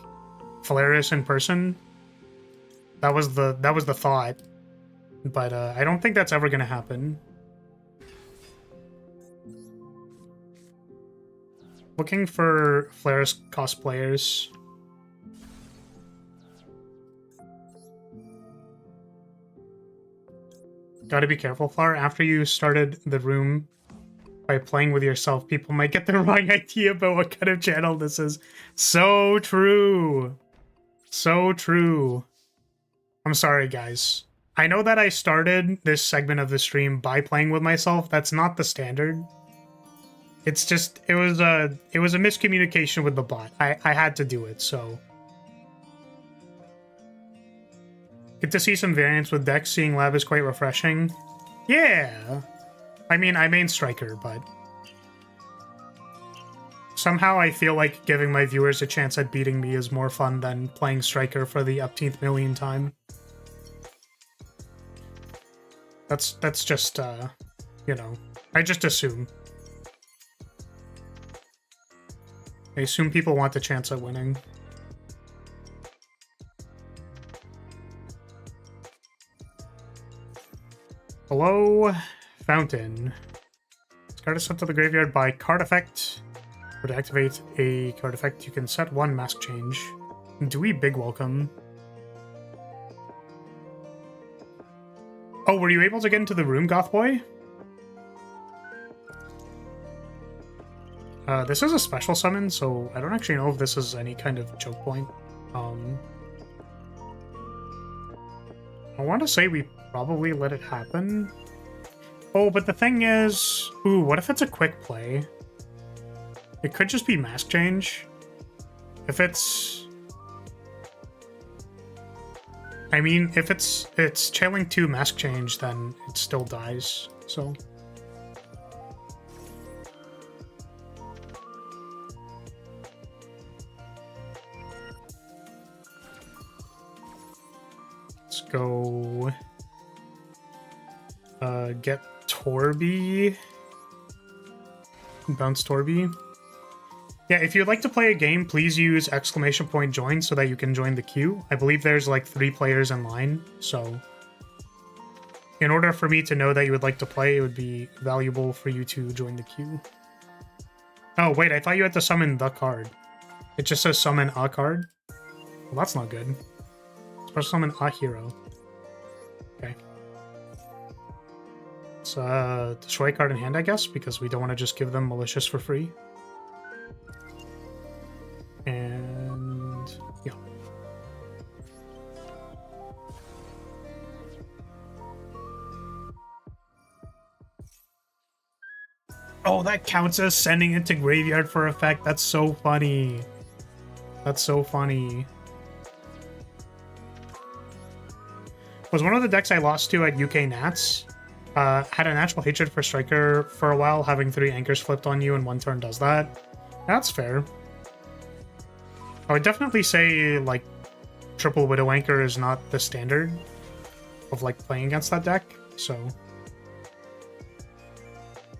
Phalaris in person. That was the thought. But I don't think that's ever gonna happen. Looking for Phalaris cosplayers. Gotta be careful, Flower. After you started the room by playing with yourself, people might get the wrong idea about what kind of channel this is. So true. So true. I'm sorry, guys. I know that I started this segment of the stream by playing with myself. That's not the standard. It's just, it was a miscommunication with the bot. I had to do it, so. Good to see some variants with decks. Seeing Lab is quite refreshing. Yeah. I mean, I main Striker, but somehow I feel like giving my viewers a chance at beating me is more fun than playing Striker for the upteenth million time. That's just, you know, I just assume. I assume people want the chance at winning. Hello, Fountain. This card is sent to the graveyard by card effect. Or to activate a card effect, you can set one mask change. Dewey, big welcome. Oh, were you able to get into the room, Goth Boy? This is a special summon, so I don't actually know if this is any kind of choke point. I want to say we probably let it happen. Oh, but the thing is... Ooh, what if it's a quick play? It could just be mask change. If it's... I mean, if it's Chailing 2 mask change, then it still dies, so... Let's go... get Torby. Bounce Torby. Yeah, if you'd like to play a game, please use !join so that you can join the queue. I believe there's like 3 players in line, so... In order for me to know that you would like to play, it would be valuable for you to join the queue. Oh, wait, I thought you had to summon the card. It just says summon a card? Well, that's not good. Special summon a hero. Okay. Let's destroy a card in hand, I guess, because we don't want to just give them Malicious for free. And... yeah. Oh, that counts as sending it to graveyard for effect. That's so funny. That's so funny. Was one of the decks I lost to at UK Nats. Had a natural hatred for Striker for a while, having 3 anchors flipped on you in 1 turn does that. That's fair. I would definitely say, like, triple Widow Anchor is not the standard of, like, playing against that deck, so...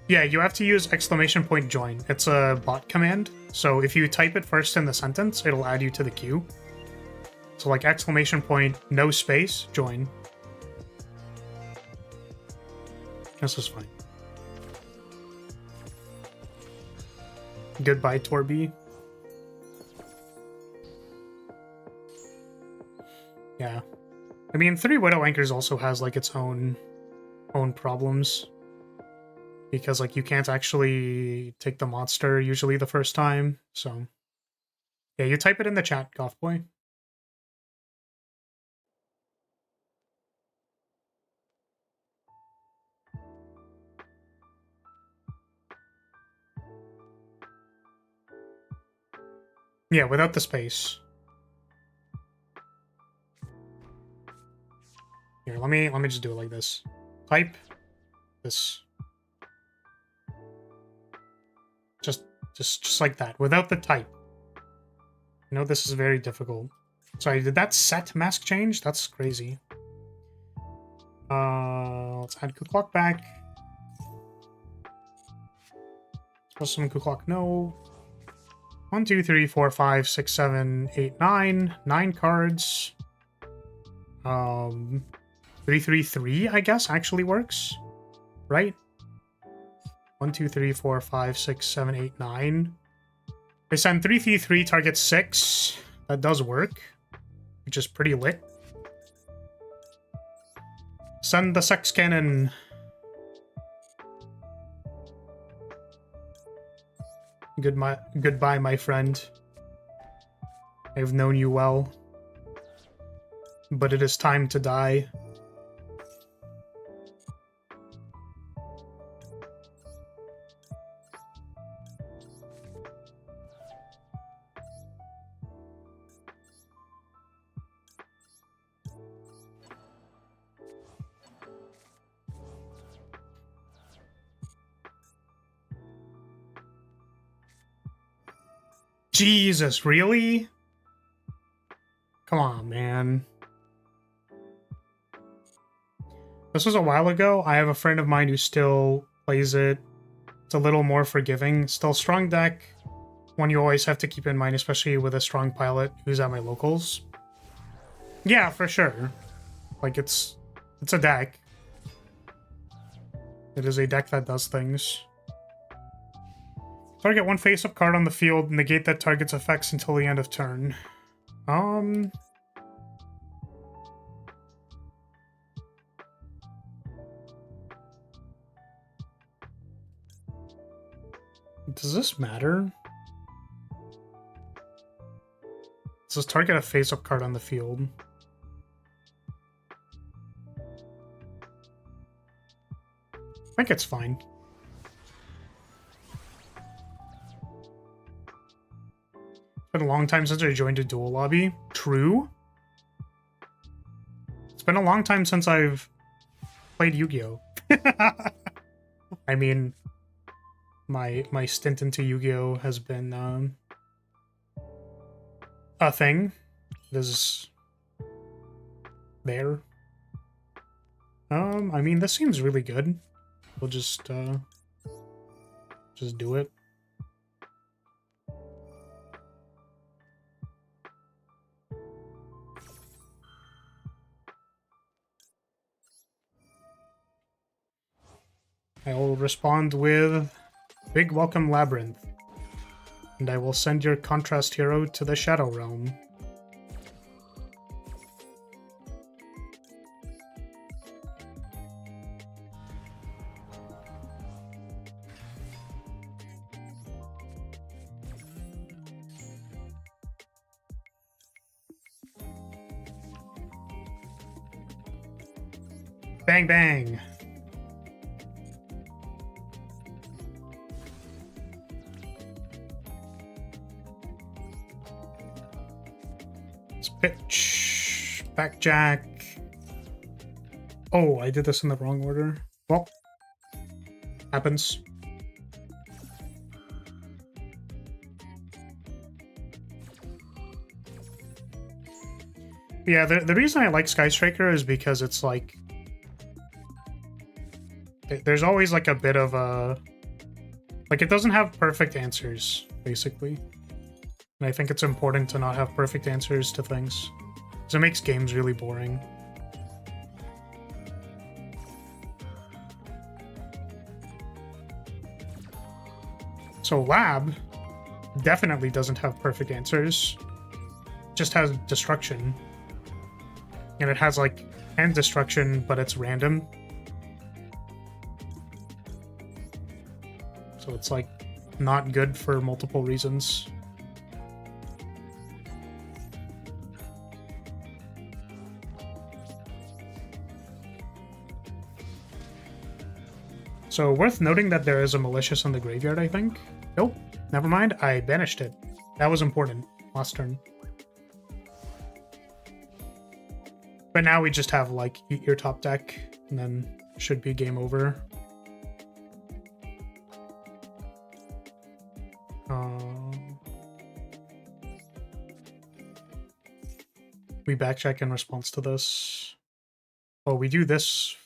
Yeah, you have to use !join. It's a bot command, so if you type it first in the sentence, it'll add you to the queue. So, like, !no space, join. This is fine. Goodbye, Torby. Yeah. I mean, 3 Widow Anchors also has, like, its own problems. Because, like, you can't actually take the monster usually the first time, so... Yeah, you type it in the chat, Gothboy. Yeah, without the space. Here, let me just do it like this. Type this. Just like that, without the type. I know this is very difficult. Sorry, did that set mask change? That's crazy. Let's add Kuklok back. Let's summon Kuklok, no. 1, 2, 3, 4, 5, 6, 7, 8, 9. 9 cards. 3, 3, 3, I guess, actually works. Right? 1, 2, 3, 4, 5, 6, 7, 8, 9. They send 3, 3, 3, target 6. That does work, which is pretty lit. Send the sex cannon. Goodbye, my friend. I've known you well. But it is time to die. Jesus, really? Come on, man. This was a while ago. I have a friend of mine who still plays it. It's a little more forgiving. Still strong deck. One you always have to keep in mind, especially with a strong pilot who's at my locals. Yeah, for sure. Like, it's a deck. It is a deck that does things. Target one face-up card on the field, negate that target's effects until the end of turn. Does this matter? Does this target a face-up card on the field? I think it's fine. It's been a long time since I joined a duel lobby. True. It's been a long time since I've played Yu-Gi-Oh! I mean, my stint into Yu-Gi-Oh! Has been a thing. This is there. I mean, this seems really good. We'll just do it. I will respond with Big Welcome Labyrinth, and I will send your contrast hero to the Shadow Realm. Bang bang! Pitch, backjack. Oh, I did this in the wrong order. Well, happens. Yeah, the reason I like Sky Striker is because it's like there's always like a bit of a like it doesn't have perfect answers, basically. And I think it's important to not have perfect answers to things, because it makes games really boring. So Lab definitely doesn't have perfect answers. It just has destruction. And it has like end destruction, but it's random. So it's like not good for multiple reasons. So worth noting that there is a malicious in the graveyard, I think. Nope, never mind, I banished it. That was important last turn. But now we just have like eat your top deck, and then should be game over. We backjack in response to this. Oh, we do this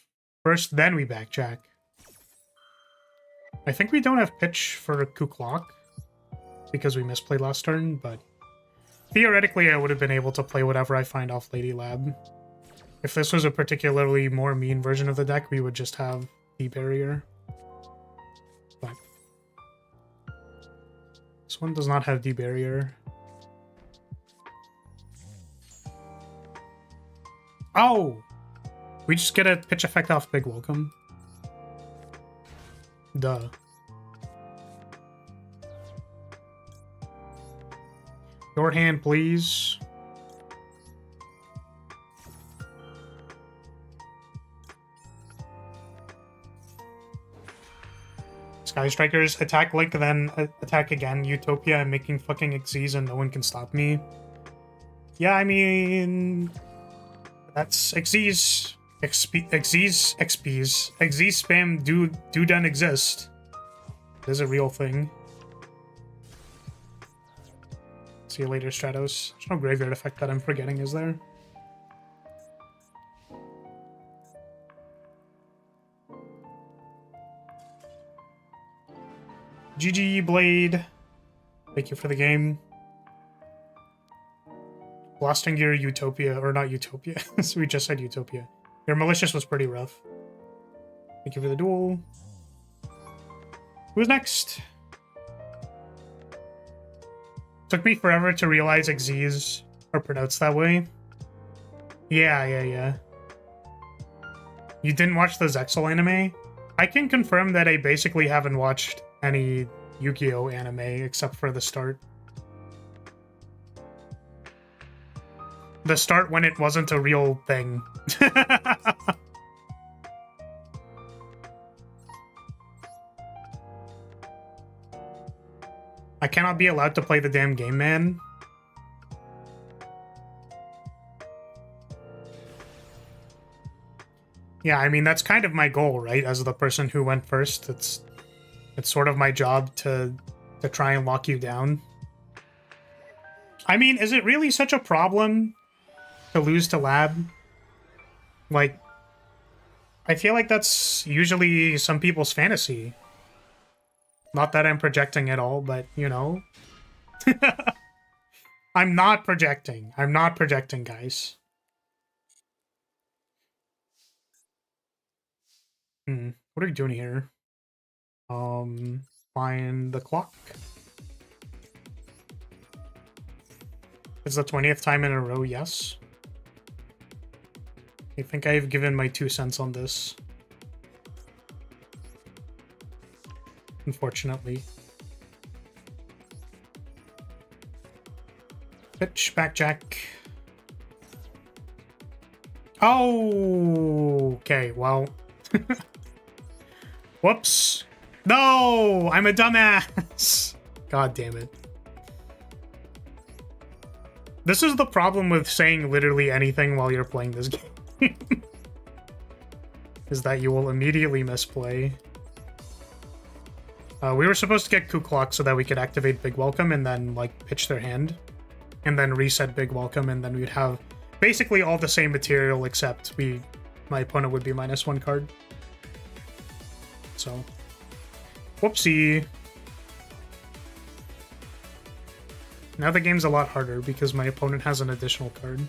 first, then we backjack. I think we don't have pitch for Kuklok because we misplayed last turn, but theoretically I would have been able to play whatever I find off Lady Lab. If this was a particularly more mean version of the deck, we would just have the barrier. But this one does not have the barrier. Oh! We just get a pitch effect off Big Welcome. Duh. Your hand, please. Sky Strikers, attack Link, then attack again. Utopia, I'm making fucking Xyz and no one can stop me. Yeah, I mean... That's Xyz. Xyz spam do done exist. It is a real thing. See you later, Stratos. There's no graveyard effect that I'm forgetting, is there? GG, Blade. Thank you for the game. Blasting your Utopia, or not Utopia. So we just said Utopia. Your Malicious was pretty rough. Thank you for the duel. Who's next? Took me forever to realize Xyz are pronounced that way. Yeah. You didn't watch the Zexal anime? I can confirm that I basically haven't watched any Yu-Gi-Oh anime except for the start. The start when it wasn't a real thing. I cannot be allowed to play the damn game, man. Yeah, I mean, that's kind of my goal, right? As the person who went first, it's sort of my job to try and lock you down. I mean, is it really such a problem to lose to Lab? Like, I feel like that's usually some people's fantasy. Not that I'm projecting at all, but, you know. I'm not projecting. I'm not projecting, guys. What are you doing here? Find the clock. It's the 20th time in a row, yes. I think I've given my 2 cents on this. Unfortunately. Pitch, backjack. Oh, okay, well. Whoops. No, I'm a dumbass. God damn it. This is the problem with saying literally anything while you're playing this game. Is that you will immediately misplay. We were supposed to get Ku Klux so that we could activate Big Welcome and then, like, pitch their hand. And then reset Big Welcome, and then we'd have basically all the same material, except my opponent would be -1 card. So, whoopsie. Now the game's a lot harder because my opponent has an additional card.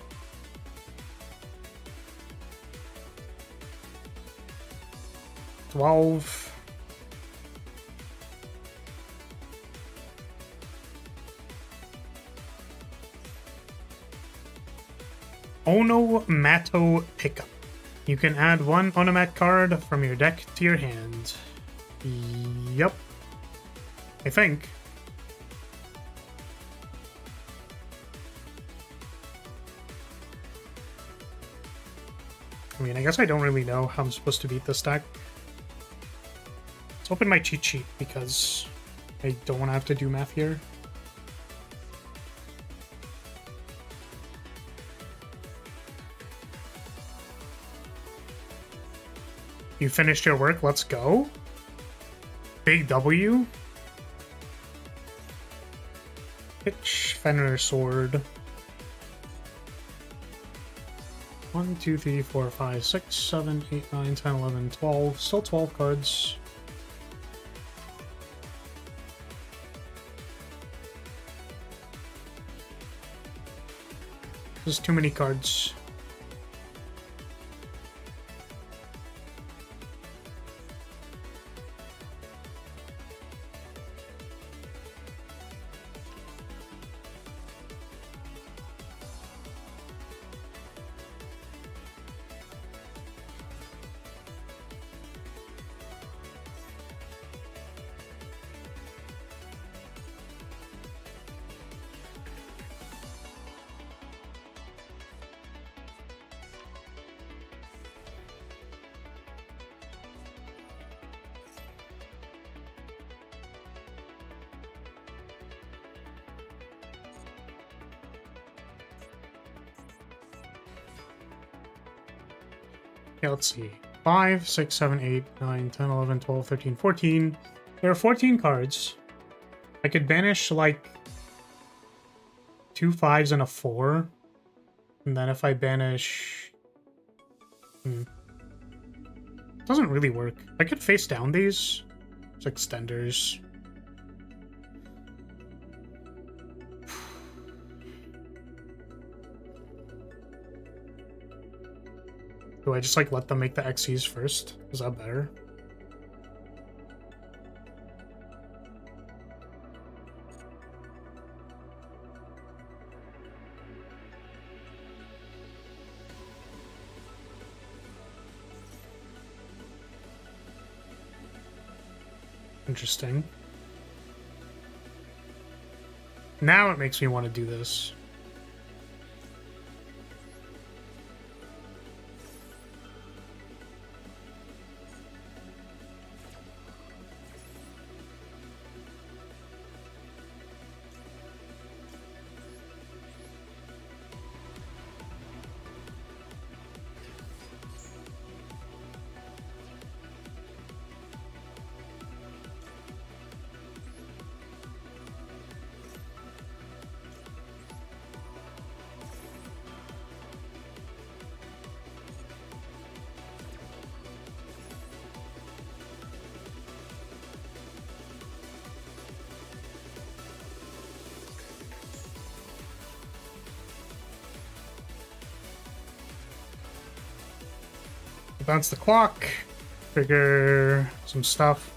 $12. Onomato Pickup. You can add 1 Onomat card from your deck to your hand. Yep. I think. I mean, I guess I don't really know how I'm supposed to beat this deck. Let's open my cheat sheet because I don't want to have to do math here. You finished your work, let's go. Big W. Pitch, Fenrir Sword. 1, 2, 3, 4, 5, 6, 7, 8, 9, 10, 11, 12. Still 12 cards. There's too many cards. Okay, let's see. 5, 6, 7, 8, 9, 10, 11, 12, 13, 14. There are 14 cards. I could banish, like, 2 5s and a 4. And then if I banish... Doesn't really work. I could face down these. It's extenders. Do I just, like, let them make the XCs first? Is that better? Interesting. Now it makes me want to do this. Bounce the clock, trigger some stuff.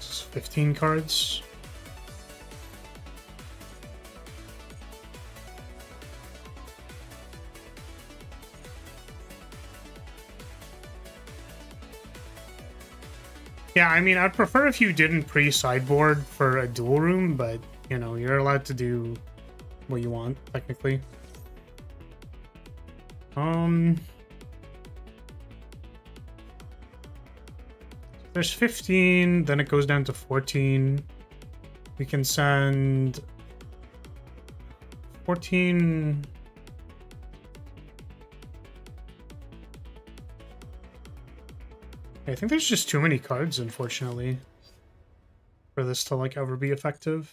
This is 15 cards. Yeah, I mean, I'd prefer if you didn't pre-sideboard for a duel room, but, you know, you're allowed to do what you want, technically. There's 15, then it goes down to 14. We can send 14... I think there's just too many cards, unfortunately, for this to, like, ever be effective.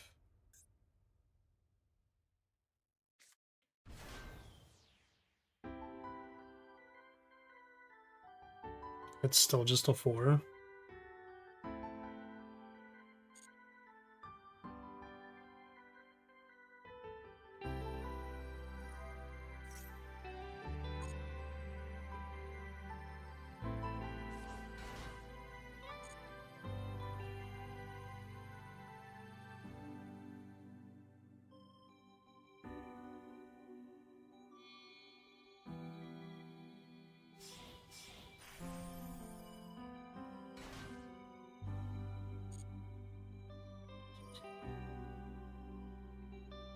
It's still just a 4.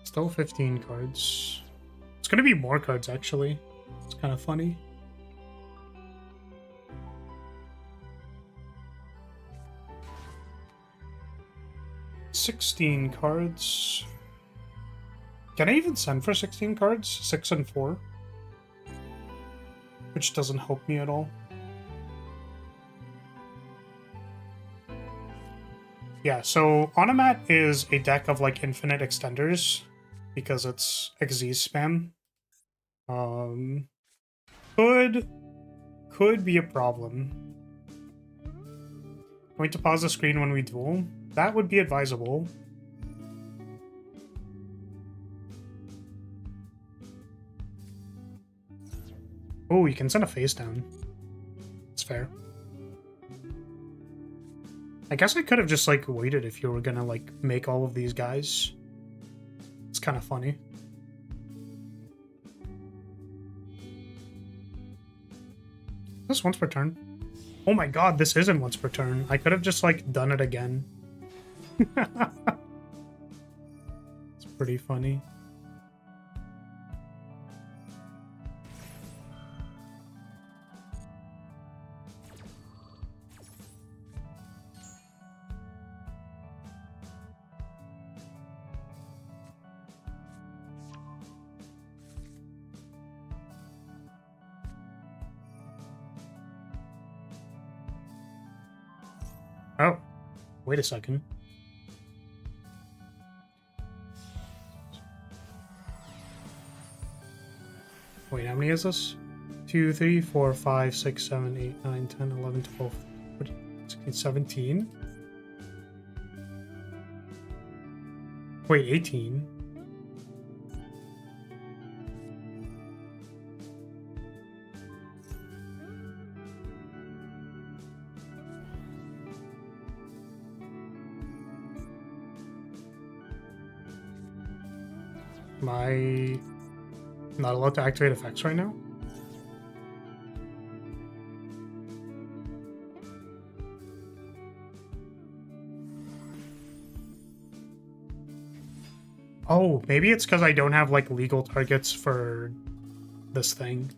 Still 15 cards. It's gonna be more cards, actually. It's kind of funny. $16 cards. Can I even send for 16 cards? 6 and 4? Which doesn't help me at all. Yeah, so Onomat is a deck of, like, infinite extenders because it's Xyz spam. Could be a problem. Going to pause the screen when we duel? That would be advisable. Oh, you can send a face down. That's fair. I guess I could have just, like, waited if you were gonna, like, make all of these guys. It's kind of funny. This once per turn. Oh my god, this isn't once per turn. I could have just, like, done it again. It's pretty funny. Oh, wait a second. Wait, how many is this? 2, 3, 4, 5, 6, 7, 8, 9, 10, 11, 12, 14, 16, 17. Wait, 18. Am I not allowed to activate effects right now? Oh, maybe it's because I don't have, like, legal targets for this thing.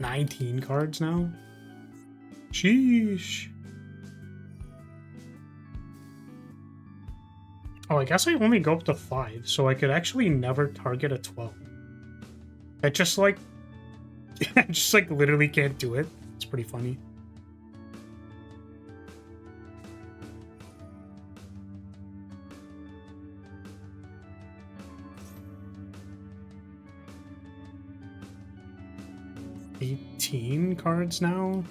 $19 cards now? Sheesh. Oh, I guess I only go up to 5, so I could actually never target a 12. I just, like... I just, like, literally can't do it. It's pretty funny. $18 cards now?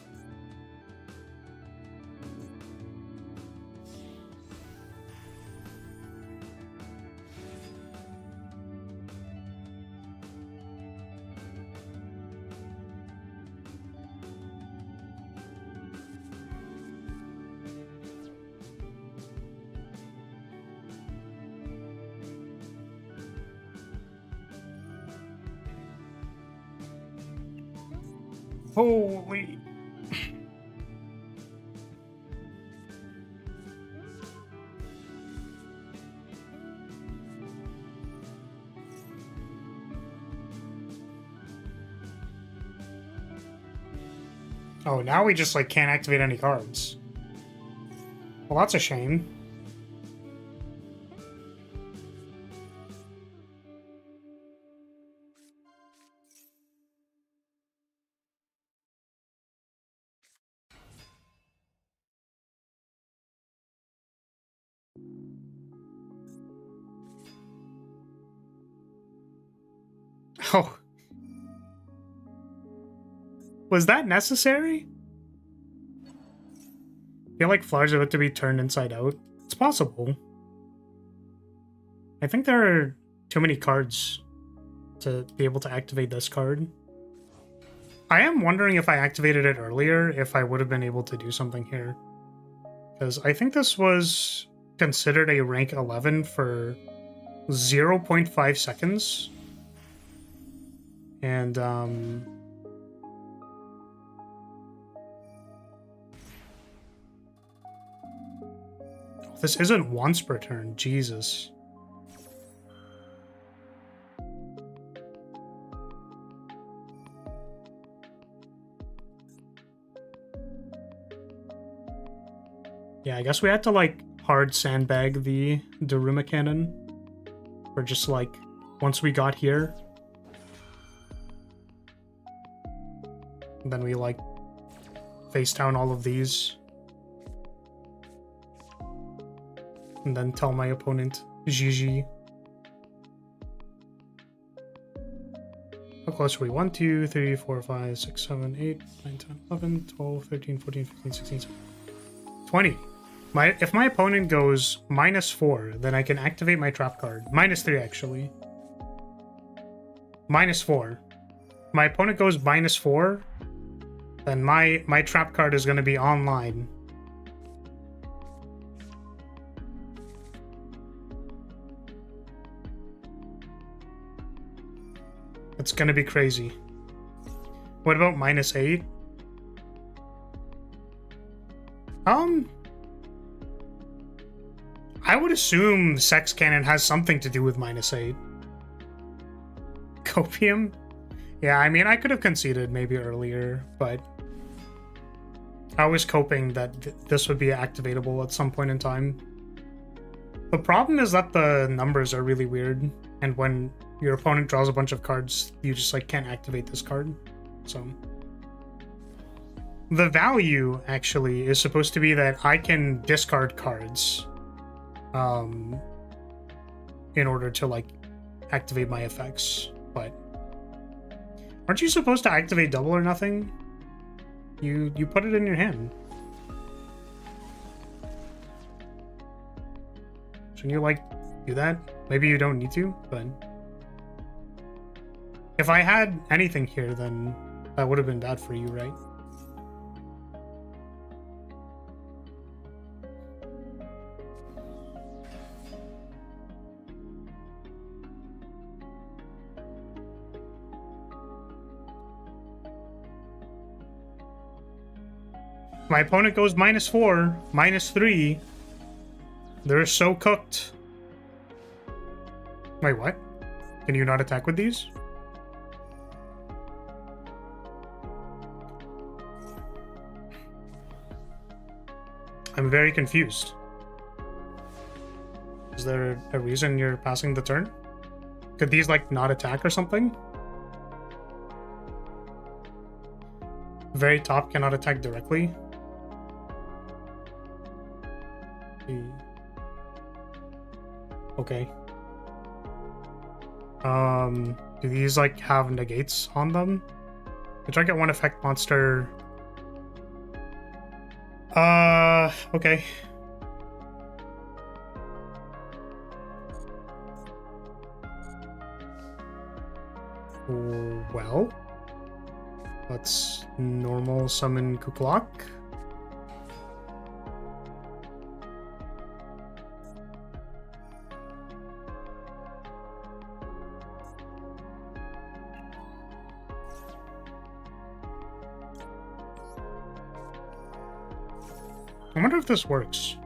Holy... Oh, now we just, like, can't activate any cards. Well, that's a shame. Oh. Was that necessary? I feel like flowers are about to be turned inside out. It's possible. I think there are too many cards to be able to activate this card. I am wondering if I activated it earlier, if I would have been able to do something here. Because I think this was considered a rank 11 for 0.5 seconds. And, this isn't once per turn, Jesus. Yeah, I guess we had to, like, hard sandbag the Daruma cannon. Or just, like, once we got here. Then we, like, face down all of these. and then tell my opponent GG. How close are we? 1, 2, 3, 4, 5, 6, 7, 8, 9, 10, 11, 12, 13, 14, 15, 16, 17, 20. If my opponent goes -4, then I can activate my trap card. -3, actually. -4. My opponent goes -4, then my trap card is going to be online. It's going to be crazy. What about -8? I would assume Sex Cannon has something to do with -8. Copium? Yeah, I mean, I could have conceded maybe earlier, but I was hoping that this would be activatable at some point in time. The problem is that the numbers are really weird, and when your opponent draws a bunch of cards, you just like can't activate this card. So the value actually is supposed to be that I can discard cards in order to like activate my effects, but aren't you supposed to activate double or nothing? You put it in your hand. Shouldn't you like do that? Maybe you don't need to, but if I had anything here, then that would have been bad for you, right? My opponent goes -4, -3. They're so cooked. Wait, what? Can you not attack with these? I'm very confused. Is there a reason you're passing the turn? Could these, like, not attack or something? Very top cannot attack directly. Okay. Do these, like, have negates on them? I try to get one effect monster. Okay. Well, let's normal summon Kuklok. I wonder if this works.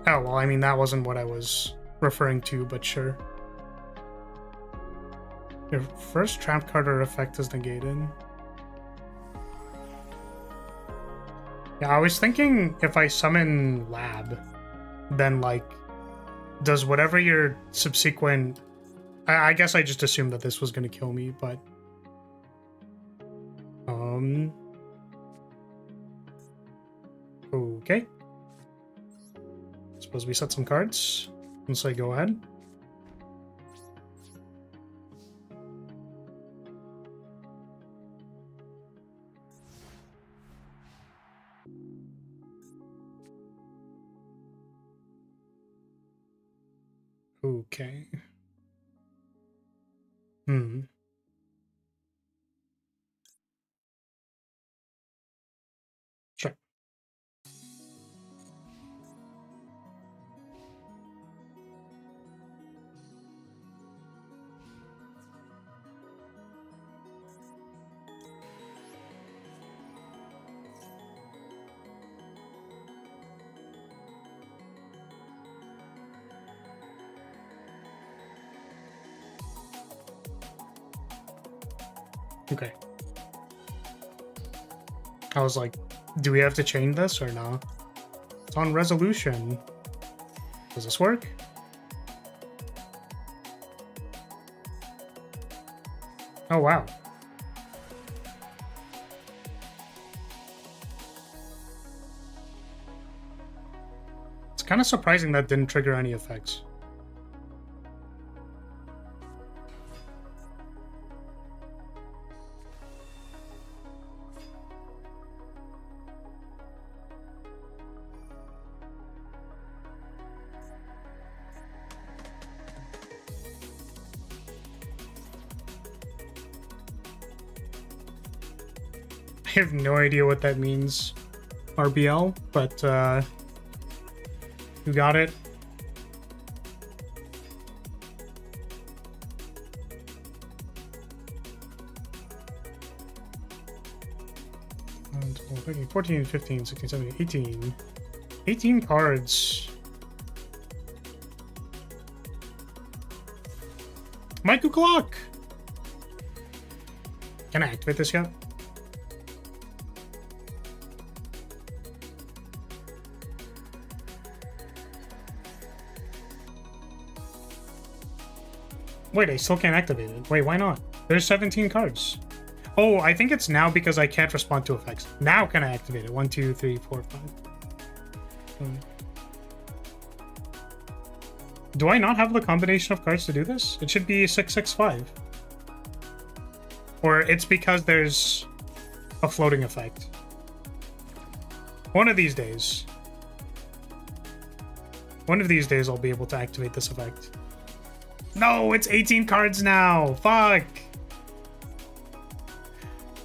Oh, well, I mean, that wasn't what I was referring to, but sure. Your first trap card or effect is negated. Yeah, I was thinking if I summon Lab, then, like, does whatever your subsequent... I guess I just assumed that this was going to kill me, but... Okay. Suppose we set some cards and say go ahead. Okay. Sure. Okay. I was like, do we have to chain this or no? It's on resolution. Does this work? Oh, wow. It's kind of surprising that didn't trigger any effects. I have no idea what that means, RBL, but you got it. And 13, 14, 15, 16, 17, 18. 18 cards. Michael Clock! Can I activate this yet? Wait, I still can't activate it. Wait, why not? There's 17 cards. Oh, I think it's now because I can't respond to effects. Now can I activate it? 1, 2, 3, 4, 5. Do I not have the combination of cards to do this? It should be 6, 6, 5. Or it's because there's a floating effect. One of these days. One of these days I'll be able to activate this effect. No, it's 18 cards now. Fuck.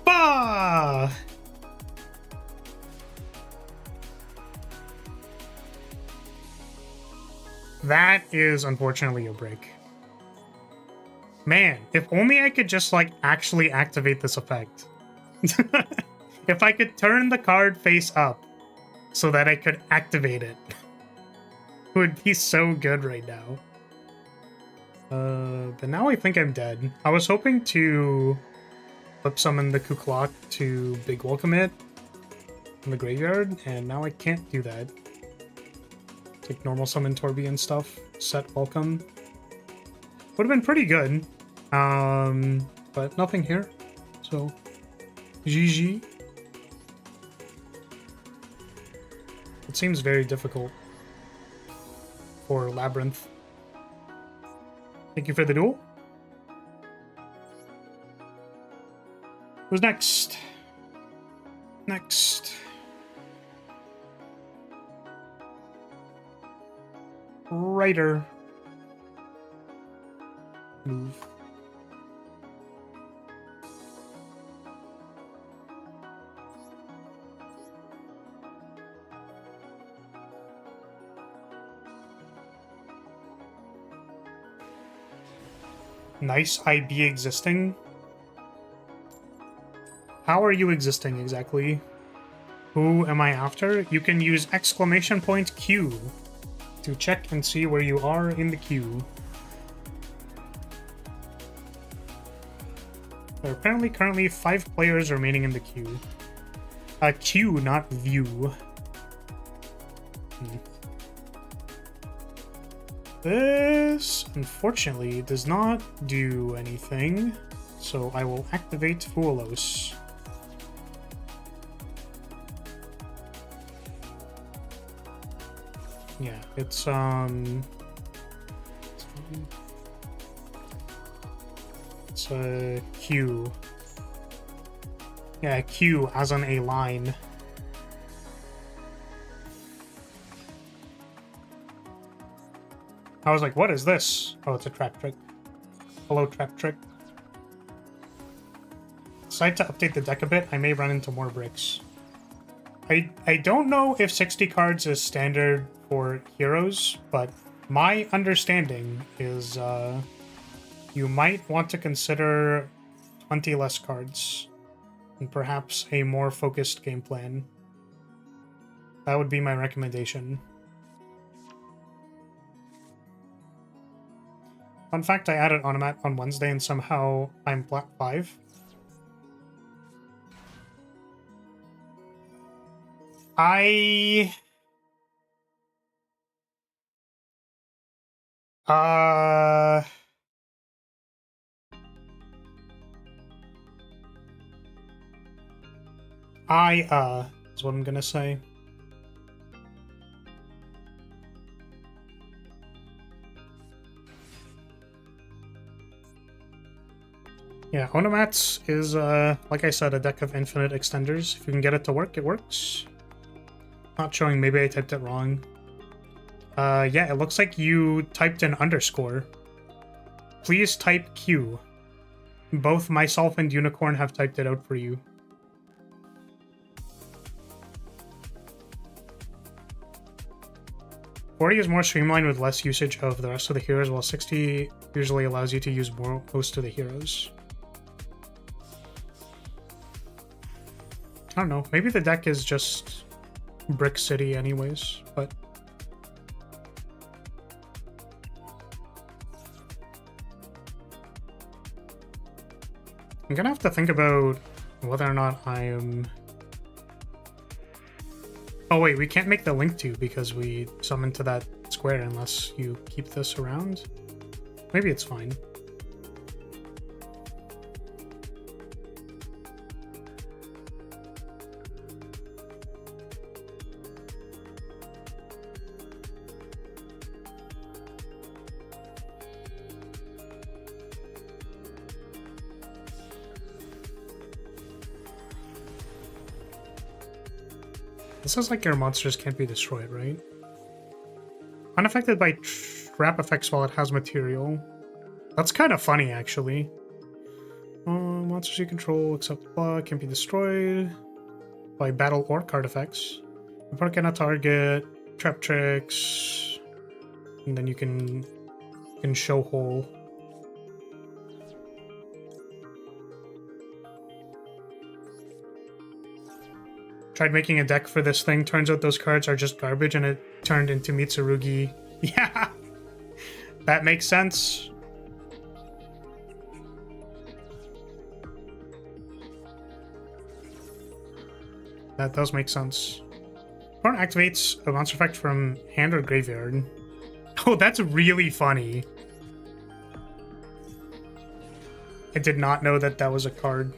Bah! That is unfortunately a break. Man, if only I could just like actually activate this effect. If I could turn the card face up so that I could activate it. It would be so good right now. But now I think I'm dead. I was hoping to flip summon the Kuklok to big welcome it in the graveyard, and now I can't do that. Take normal summon Torby and stuff, set welcome. Would have been pretty good. But nothing here. So GG. It seems very difficult for Labyrinth. Thank you for the duel. Who's next? Next. Writer. Move. Nice IB existing. How are you existing exactly? Who am I after? You can use exclamation point Q to check and see where you are in the queue. There are apparently currently 5 players remaining in the queue. Queue, not view. This, unfortunately, does not do anything, so I will activate Foolos. Yeah, it's a Q. Yeah, Q as on a line. I was like, what is this? Oh, it's a trap trick. Hello, trap trick. Decide to update the deck a bit. I may run into more bricks. I don't know if 60 cards is standard for heroes, but my understanding is you might want to consider 20 less cards and perhaps a more focused game plan. That would be my recommendation. Fun fact, I added Onomat on Wednesday and somehow I'm Black 5. Is what I'm gonna say. Yeah, Onomats is, like I said, a deck of infinite extenders. If you can get it to work, it works. Not showing, maybe I typed it wrong. Yeah, it looks like you typed an underscore. Please type Q. Both myself and Unicorn have typed it out for you. Forty is more streamlined with less usage of the rest of the heroes, while 60 usually allows you to use most of the heroes. I don't know. Maybe the deck is just Brick City anyways, but... I'm gonna have to think about whether or not I am... Oh wait, we can't make the link to because we summoned to that square unless you keep this around. Maybe it's fine. This is like your monsters can't be destroyed, right? Unaffected by trap effects while it has material. That's kind of funny, actually. Monsters you control except block can't be destroyed by battle or card effects. Opponent cannot target trap tricks, and then you can show hole. Tried making a deck for this thing. Turns out those cards are just garbage, and it turned into Mitsurugi. Yeah, that makes sense. That does make sense. Opponent activates a monster effect from hand or graveyard. Oh, that's really funny. I did not know that that was a card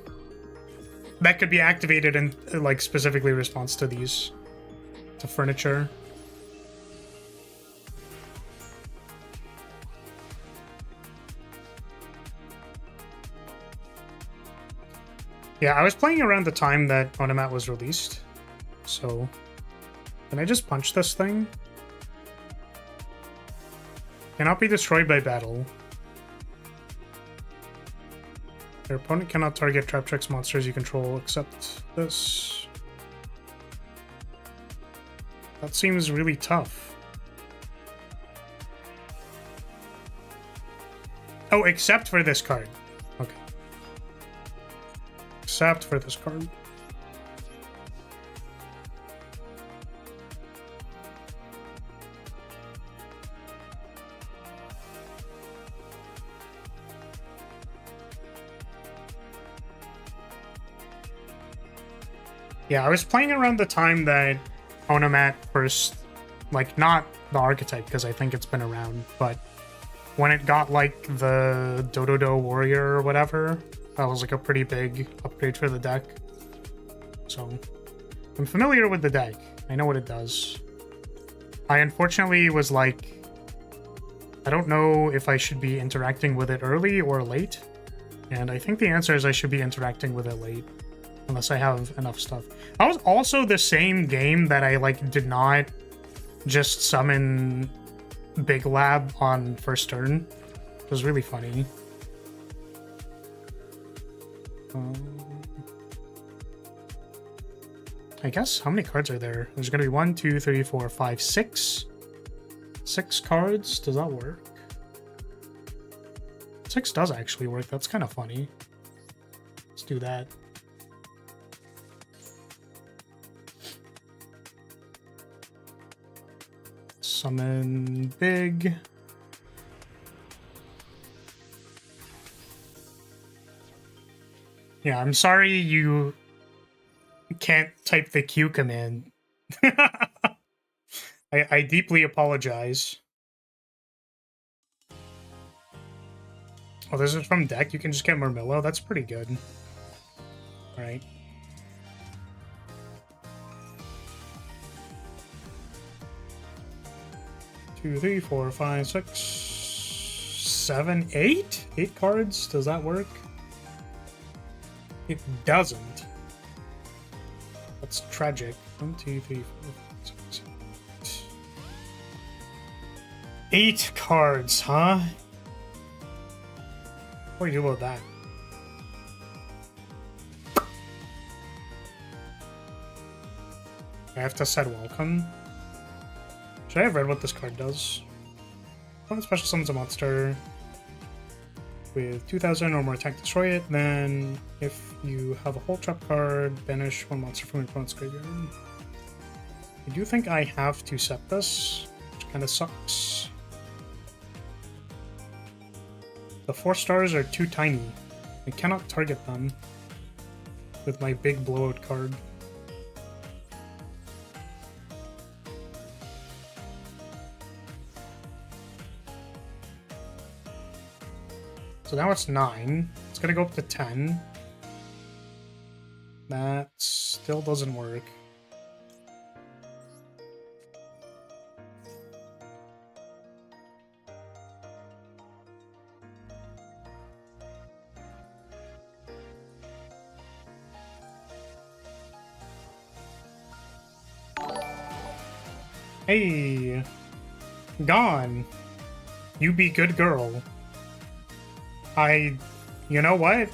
that could be activated in, like, specifically response to these. To furniture. Yeah, I was playing around the time that Onomat was released. So, can I just punch this thing? Cannot be destroyed by battle. Your opponent cannot target trap tricks monsters you control except this. That seems really tough. Oh, except for this card. Okay. Except for this card. Yeah, I was playing around the time that Onomat first, like, not the archetype, because I think it's been around, but when it got, like, the Dododo Warrior or whatever, that was, like, a pretty big upgrade for the deck. So, I'm familiar with the deck. I know what it does. I unfortunately was like, I don't know if I should be interacting with it early or late, and I think the answer is I should be interacting with it late. Unless I have enough stuff. That was also the same game that I, like, did not just summon Big Lab on first turn. It was really funny. I guess, how many cards are there? There's gonna be 1, 2, 3, 4, 5, 6. 6 cards? Does that work? 6 does actually work. That's kind of funny. Let's do that. Summon big. Yeah, I'm sorry you can't type the Q command. I deeply apologize. Oh, this is from deck? You can just get Murmillo? That's pretty good. Alright. 2, 3, 4, 5, 6, 7, 8? 8 cards? Does that work? It doesn't. That's tragic. 1, 2, 3, 4, 5, 6, 7, 8 cards, huh? What do you do about that? I have to set welcome. Should I have read what this card does? When special summons a monster with 2000 or more attack, destroy it. Then, if you have a whole trap card, banish one monster from your opponent's graveyard. I do think I have to set this, which kind of sucks. The 4 stars are too tiny. I cannot target them with my big blowout card. So now it's 9. It's gonna go up to 10. That still doesn't work. Hey! Gone! You be good girl. You know what?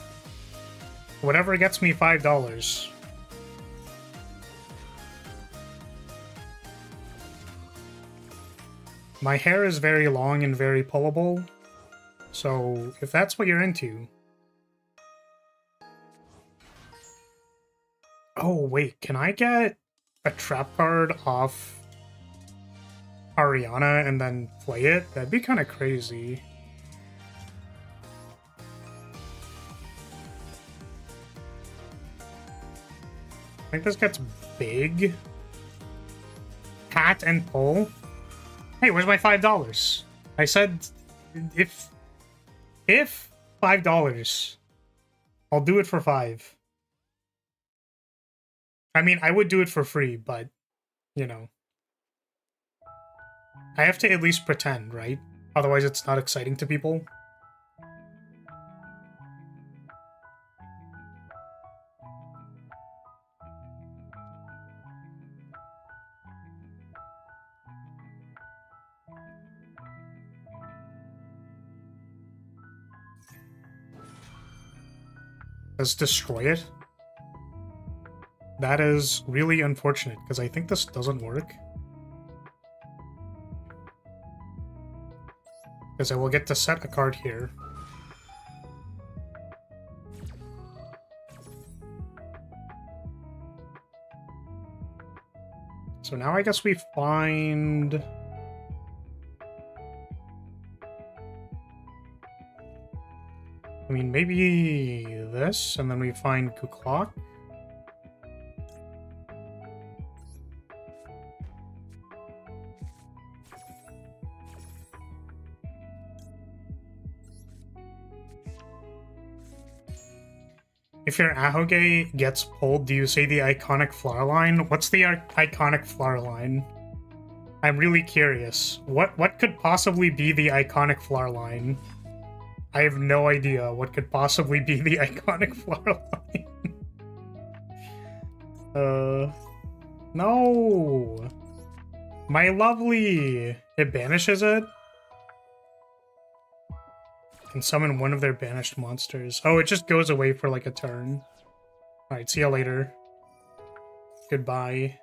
Whatever gets me $5. My hair is very long and very pullable, so if that's what you're into... Oh, wait, can I get a trap card off Ariana and then play it? That'd be kind of crazy. I think this gets big. Hat and pull. Hey, where's my $5? I said if $5, I'll do it for 5. I mean, I would do it for free, but you know, I have to at least pretend, right? Otherwise, it's not exciting to people. Let's destroy it. That is really unfortunate, because I think this doesn't work. Because I will get to set a card here. So now I guess we find... I mean, maybe this, and then we find Kuklok. If your Ahoge gets pulled, do you say the iconic flower line? What's the iconic flower line? I'm really curious. What could possibly be the iconic flower line? I have no idea what could possibly be the iconic flower line. No! My lovely! It banishes it? Can summon one of their banished monsters. Oh, it just goes away for like a turn. Alright, see ya later. Goodbye.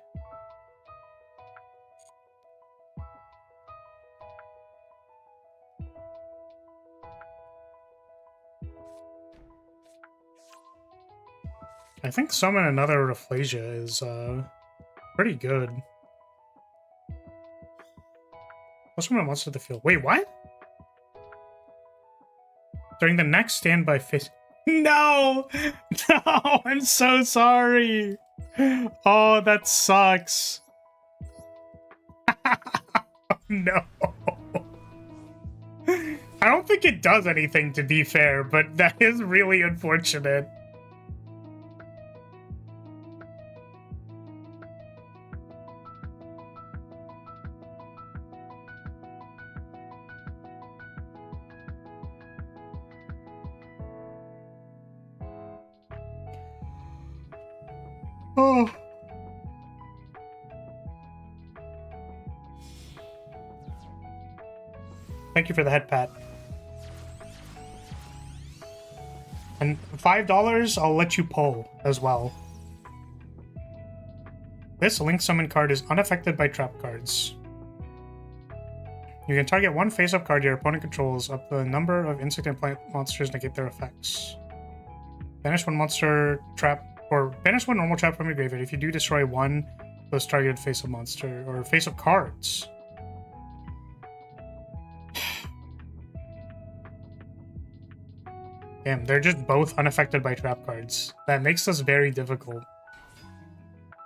I think summon another Rafflesia is pretty good. What's one monster to the field? Wait, what? During the next standby phase. No! No! I'm so sorry! Oh, that sucks. No. I don't think it does anything, to be fair, but that is really unfortunate. Oh. Thank you for the head pat. And $5, I'll let you pull as well. This Link Summon card is unaffected by trap cards. You can target one face-up card your opponent controls up to the number of insect and plant monsters negate their effects. Banish one monster trap, or banish one normal trap from your graveyard. If you do, destroy one of those targeted face-up monster, or face-up cards. Damn, they're just both unaffected by trap cards. That makes this very difficult.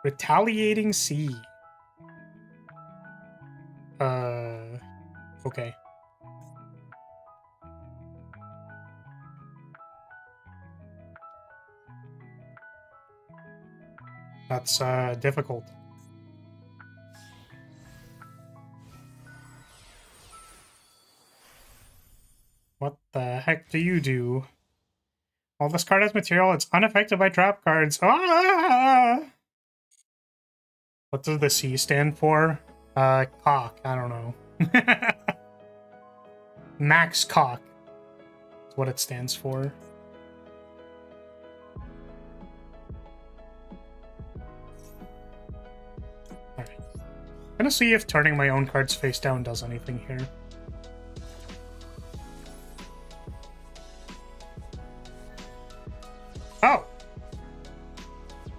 Retaliating Sea. Okay. That's, difficult. What the heck do you do? Well, this card has material. It's unaffected by trap cards. Ah! What does the C stand for? Cock. I don't know. Max cock. That's what it stands for. Alright. I'm gonna see if turning my own cards face down does anything here. Oh!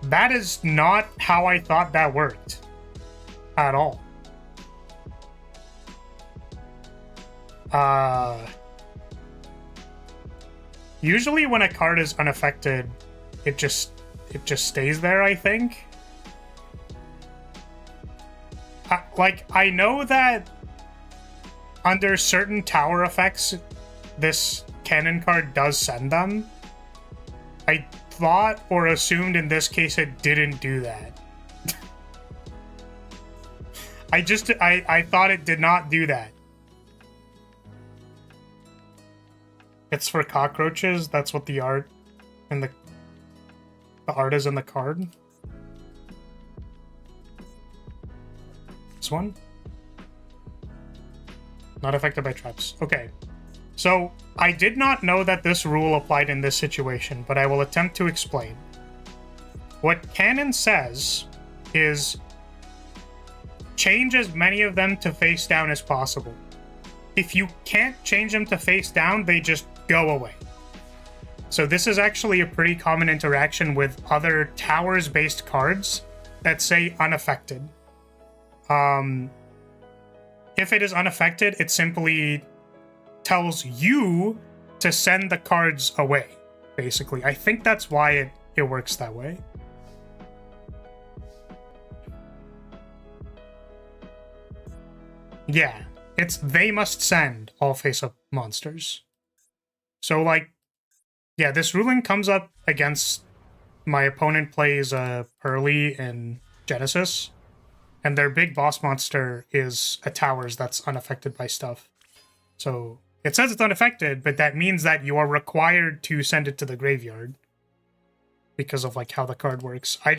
That is not how I thought that worked. At all. Usually when a card is unaffected, it just stays there, I think. I know that under certain tower effects, this cannon card does send them. I thought or assumed in this case it didn't do that. I thought it did not do that. It's for cockroaches. That's what the art and the art is in the card. This one? Not affected by traps. Okay. So, I did not know that this rule applied in this situation, but I will attempt to explain. What canon says is change as many of them to face down as possible. If you can't change them to face down, they just go away. So this is actually a pretty common interaction with other towers-based cards that say unaffected. If it is unaffected, it simply tells you to send the cards away, basically. I think that's why it works that way. Yeah, it's they must send all face-up monsters. So, like, yeah, this ruling comes up against my opponent plays Pearly in Genesis, and their big boss monster is a towers that's unaffected by stuff. So it says it's unaffected, but that means that you are required to send it to the graveyard because of like how the card works. I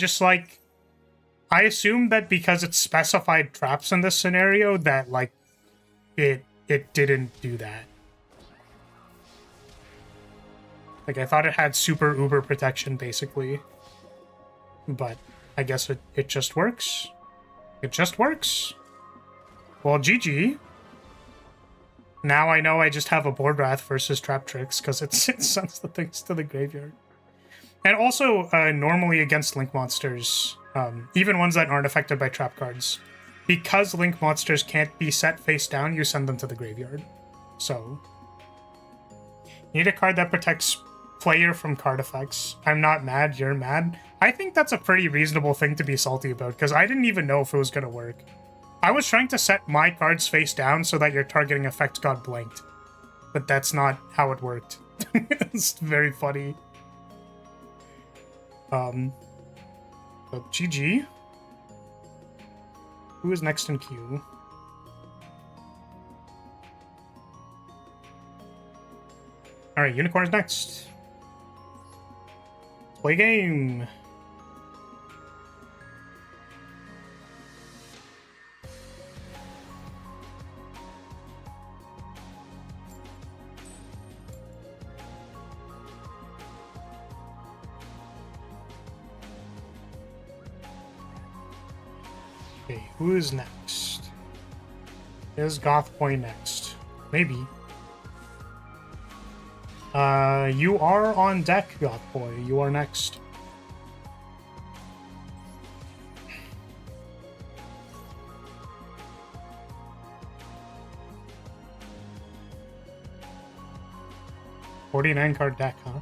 assume that because it's specified traps in this scenario that like it didn't do that. Like I thought it had super uber protection basically, but I guess it just works. It just works. Well, GG. Now I know I just have a Board Wrath versus Trap Tricks because it sends the things to the graveyard. And also, normally against Link monsters, even ones that aren't affected by trap cards, because Link monsters can't be set face down, you send them to the graveyard. So, you need a card that protects player from card effects. I'm not mad, you're mad. I think that's a pretty reasonable thing to be salty about, because I didn't even know if it was going to work. I was trying to set my cards face down so that your targeting effect got blanked. But that's not how it worked. It's very funny. But GG. Who is next in queue? Alright, Unicorn's next. Let's play a game. Okay, who is next? Is Goth Boy next? Maybe. You are on deck, Goth Boy. You are next. $49 card deck, huh?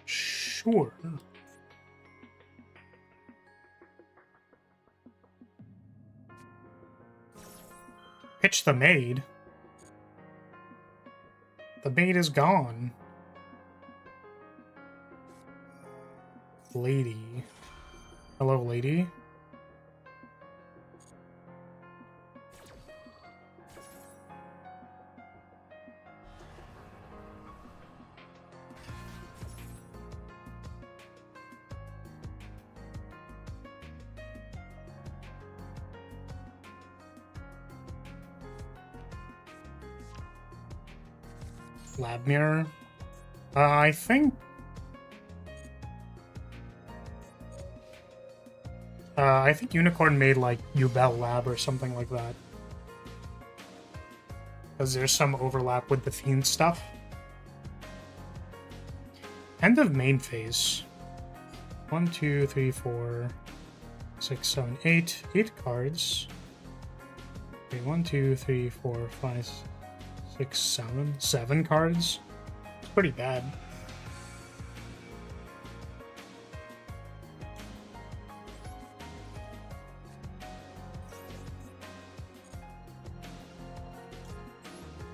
Sure. Pitch the maid. The maid is gone. Lady. Hello, lady. Lab mirror. I think Unicorn made like Ubel Lab or something like that. Because there's some overlap with the Fiend stuff. End of main phase. 1, 2, 3, 4, 6, 7, 8. 8 cards. Okay, 1, 2, 3, 4, 5, 6, 7. 7 cards. It's pretty bad.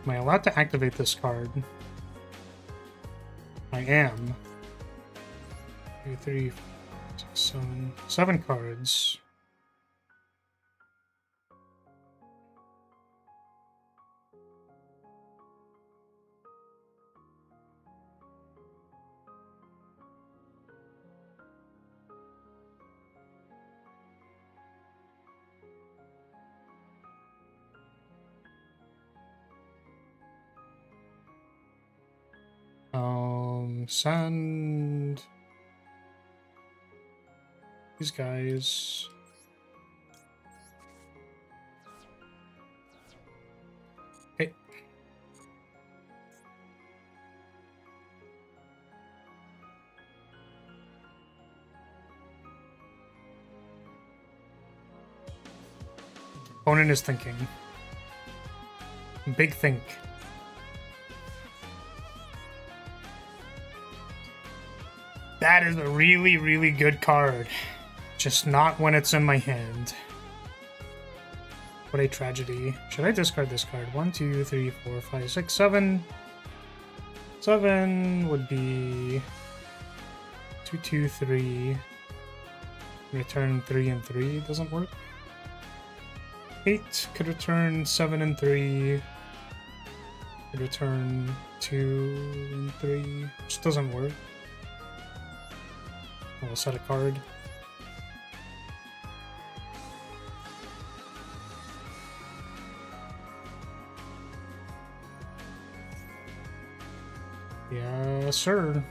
Am I allowed to activate this card? I am. 2, 3, 4, 6, 7. 7 cards. Send these guys. Okay. Opponent is thinking. Big think. That is a really, really good card. Just not when it's in my hand. What a tragedy. Should I discard this card? 1, 2, 3, 4, 5, 6, 7. 7 would be 2, 2, 3. Return 3 and 3. Doesn't work. 8 could return 7 and 3. Could return 2 and 3. Which doesn't work. I'll set a card. Yes, sir.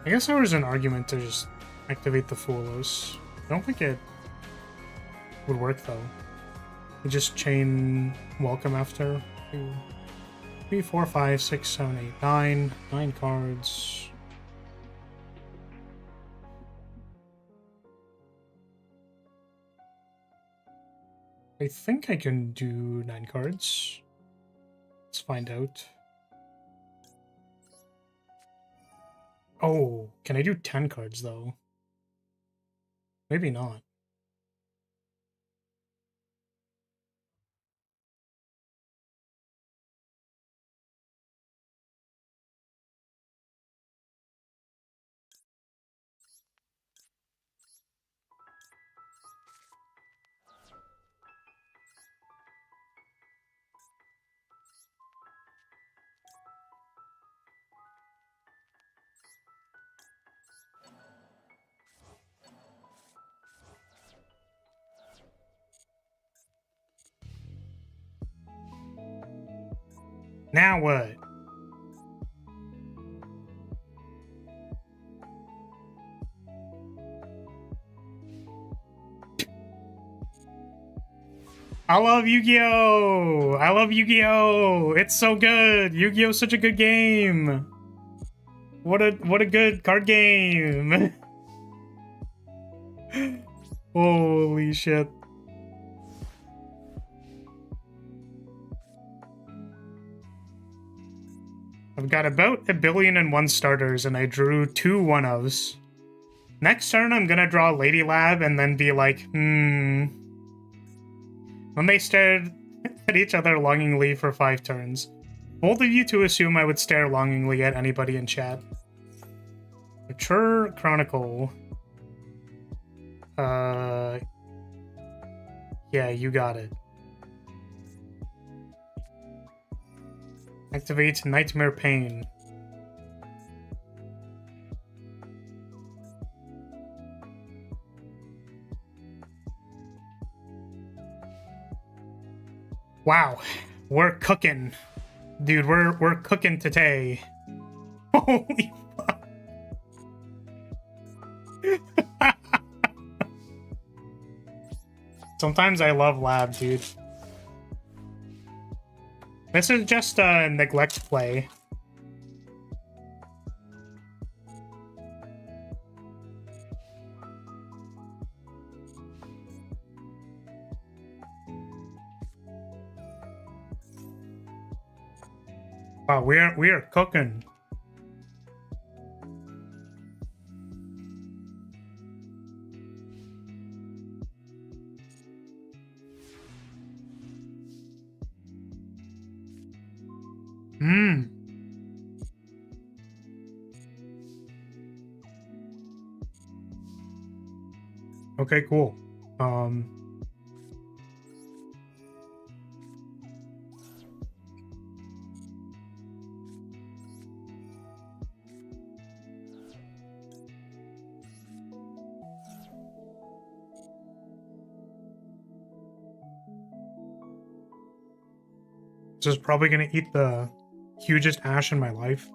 I guess there was an argument to just activate the Foolos. I don't think it would work though. You just chain welcome after 2, 3, 4, 5, 6, 7, 8, 9. 9 cards. I think I can do 9 cards. Let's find out. Oh, can I do 10 cards though? Maybe not. Now what? I love Yu-Gi-Oh! I love Yu-Gi-Oh! It's so good! Yu-Gi-Oh's such a good game! What a good card game! Holy shit. I've got about 1,000,000,001 starters, and I drew 2 1-ofs. Next turn, I'm gonna draw Lady Lab and then be like, When they stared at each other longingly for 5 turns. Bold of you to assume I would stare longingly at anybody in chat. Mature Chronicle. Yeah, you got it. Activate Nightmare Pain. Wow, we're cooking. Dude, we're cooking today. Holy fuck. Sometimes I love Lab, dude. This is just a neglect play. Wow, we are cooking. Okay, cool. This is probably gonna eat the hugest ash in my life.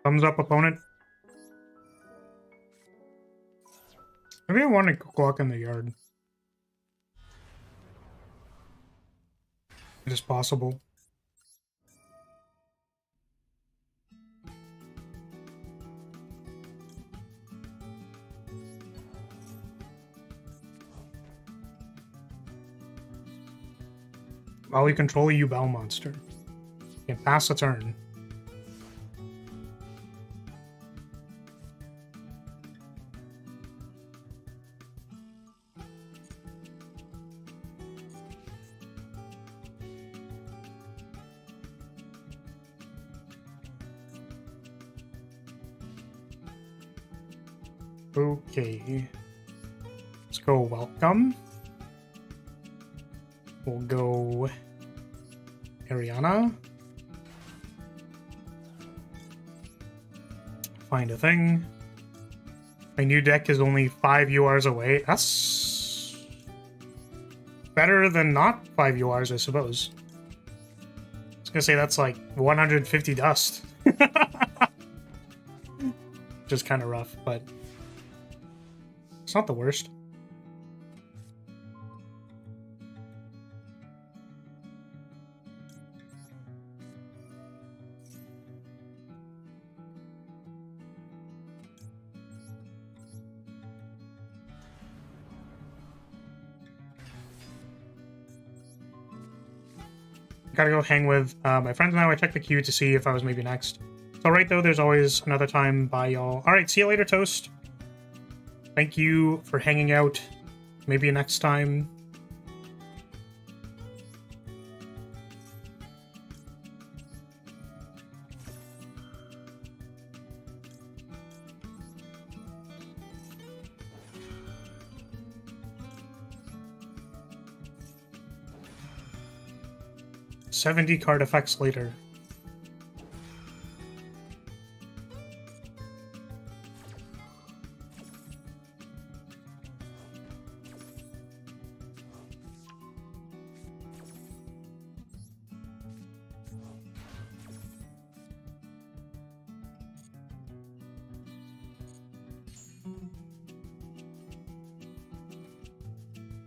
Thumbs up, opponent. Maybe I want to walk in the yard. It is possible. While we control a U-Bell monster. You can pass a turn. Okay. Let's go welcome. We'll go Ariana. Find a thing. My new deck is only 5 URs away. That's better than not 5 URs, I suppose. I was gonna say that's like 150 dust. Just kind of rough, but it's not the worst. Gotta go hang with my friends now. I checked the queue to see if I was maybe next. It's alright though, there's always another time. Bye, y'all. Alright, see you later, Toast. Thank you for hanging out. Maybe next time. 70 card effects later.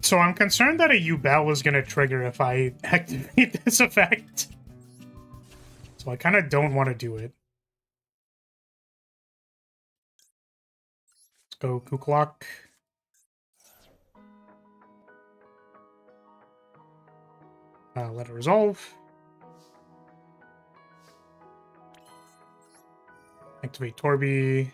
So I'm concerned that a U-Bell is going to trigger if I activate this effect. So I kind of don't want to do it. Let's go Kuklok. Let it resolve. Activate Torby.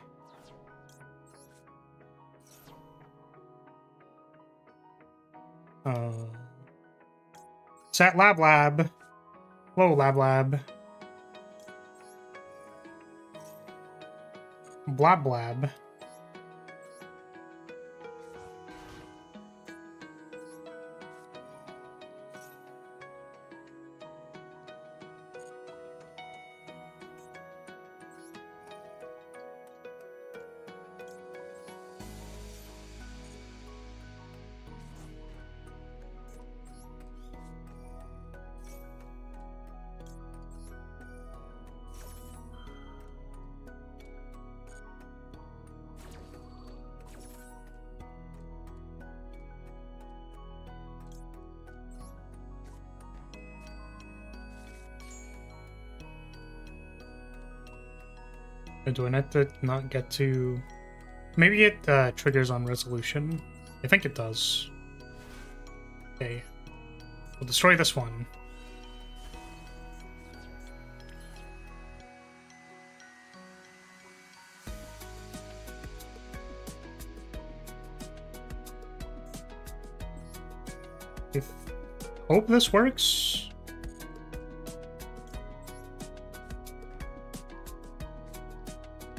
Set Lab. Whoa, Lab. Blab. Do I need to not get to... Maybe it triggers on resolution. I think it does. Okay. We'll destroy this one. Hope this works.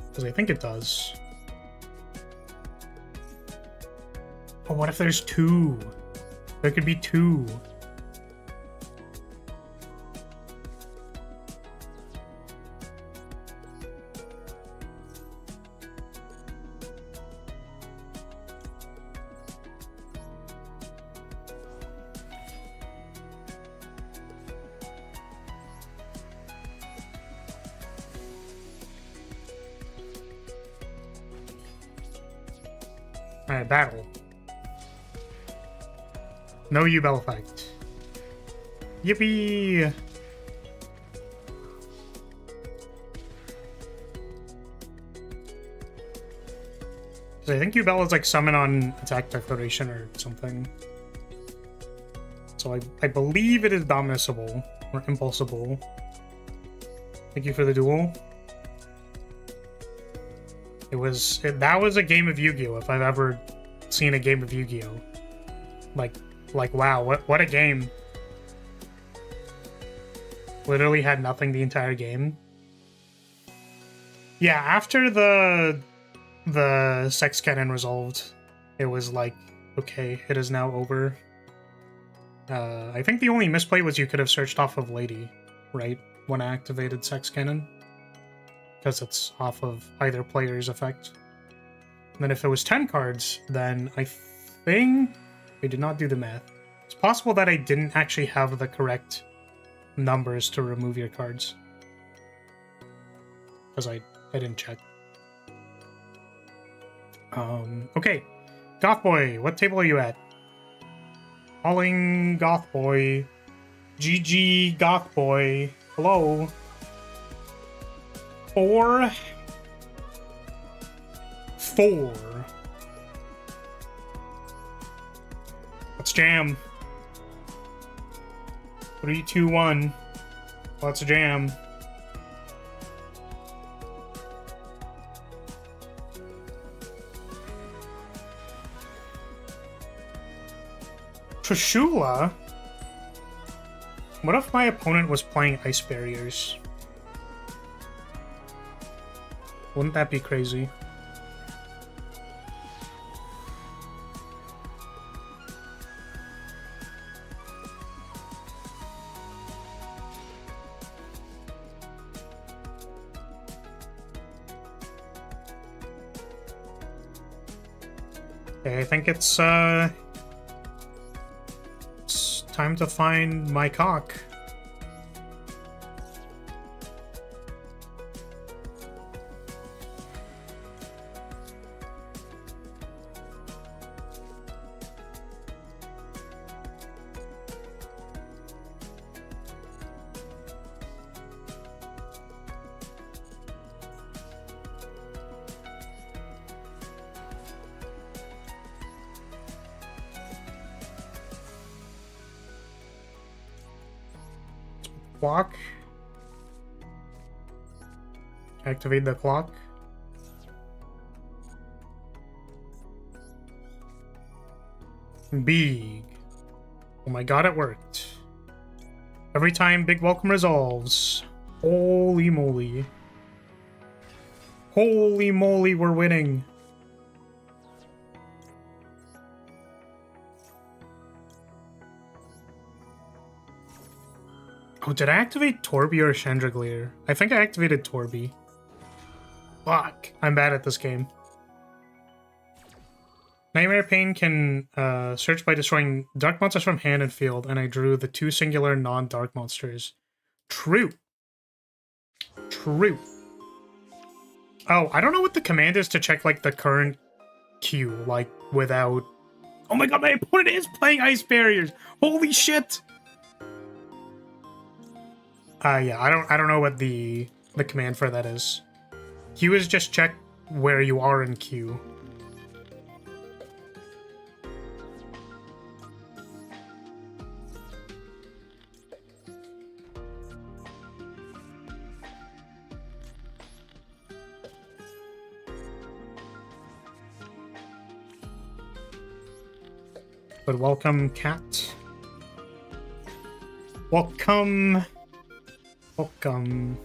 Because I think it does. Oh, what if there's two? There could be two. Alright, battle. No U-Bell effect. Yippee! So I think U-Bell is like summon on attack declaration or something. So I believe it is dominusable or impulsable. Thank you for the duel. That was a game of Yu-Gi-Oh! If I've ever seen a game of Yu-Gi-Oh! Like wow, what a game. Literally had nothing the entire game. Yeah, after the sex cannon resolved, it was like, okay, it is now over. I think the only misplay was you could have searched off of Lady, right? When I activated sex cannon. Because it's off of either player's effect. And then if it was 10 cards, then I think... I did not do the math. It's possible that I didn't actually have the correct numbers to remove your cards. Because I didn't check. Okay. Goth Boy, what table are you at? Calling Goth Boy. GG Goth Boy. Hello. 4. Let's jam. 3, 2, 1. Let's jam. Trishula? What if my opponent was playing Ice Barriers? Wouldn't that be crazy? Okay, I think it's time to find my cock. Clock. Activate the clock. Big. Oh my god, it worked. Every time Big Welcome resolves. Holy moly. Holy moly, we're winning. Oh, did I activate Torby or Chandragleer? I think I activated Torby. Fuck. I'm bad at this game. Nightmare Pain can search by destroying dark monsters from hand and field, and I drew the 2 singular non-dark monsters. True. True. Oh, I don't know what the command is to check, like, the current queue, like, without... Oh my god, my opponent is playing Ice Barriers! Holy shit! Yeah, I don't know what the command for that is. Q is just check where you are in queue. But welcome, cat. Welcome. Welcome.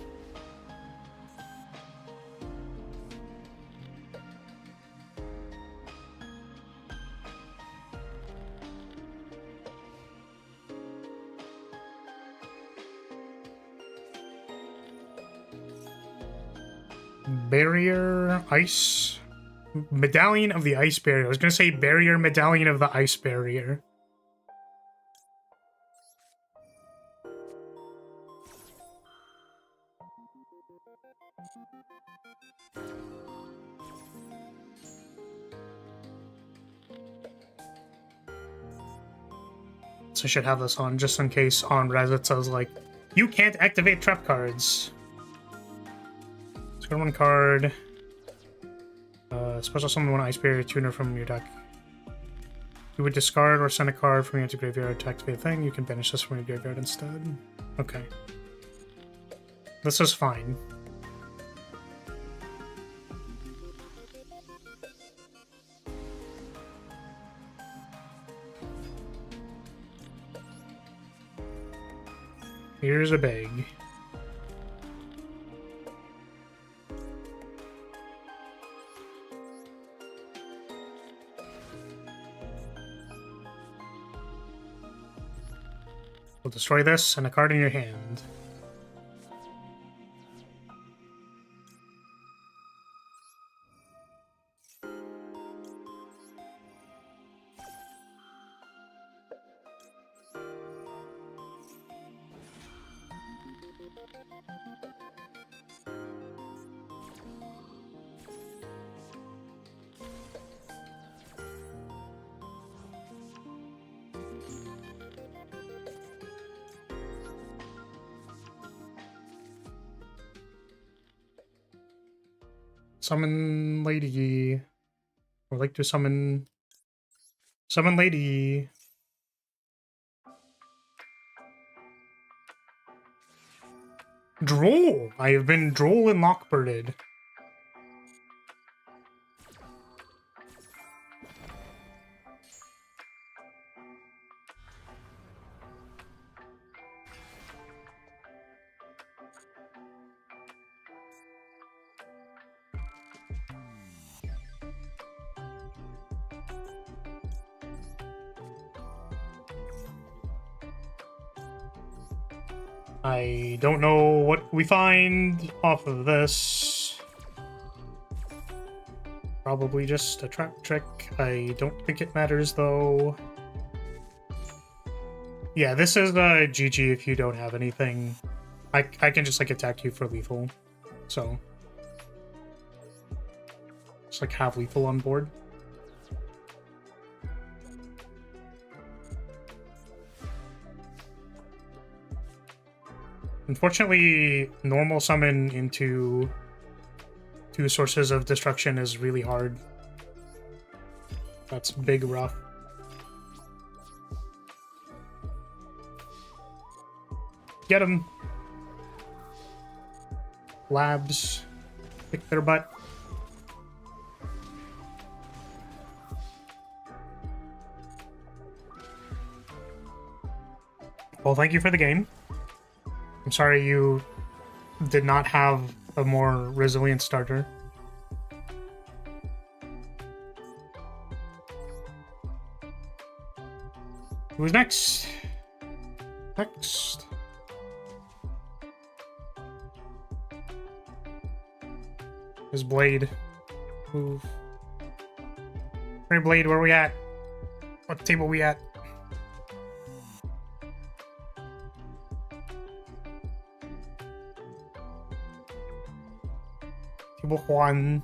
Barrier, ice, medallion of the ice barrier. I was gonna say barrier, medallion of the ice barrier. So I should have this on just in case on res it says like, you can't activate trap cards. Discard 1 card. Special summon 1 ice barrier tuner from your deck. You would discard or send a card from your graveyard to activate a thing. You can banish this from your graveyard instead. Okay. This is fine. Here's a bag. We'll destroy this and a card in your hand. Summon lady. I'd like to summon lady. Droll! I have been droll and lockbirded. I don't know what we find off of this. Probably just a trap trick. I don't think it matters, though. Yeah, this is GG if you don't have anything. I can just, like, attack you for lethal. So... just, like, have lethal on board. Unfortunately, normal summon into 2 sources of destruction is really hard. That's big rough. Get him! Labs. Kick their butt. Well, thank you for the game. I'm sorry you did not have a more resilient starter. Who's next? Next. His Blade. Move. Hey, Blade, where we at? What table we at? Table 1.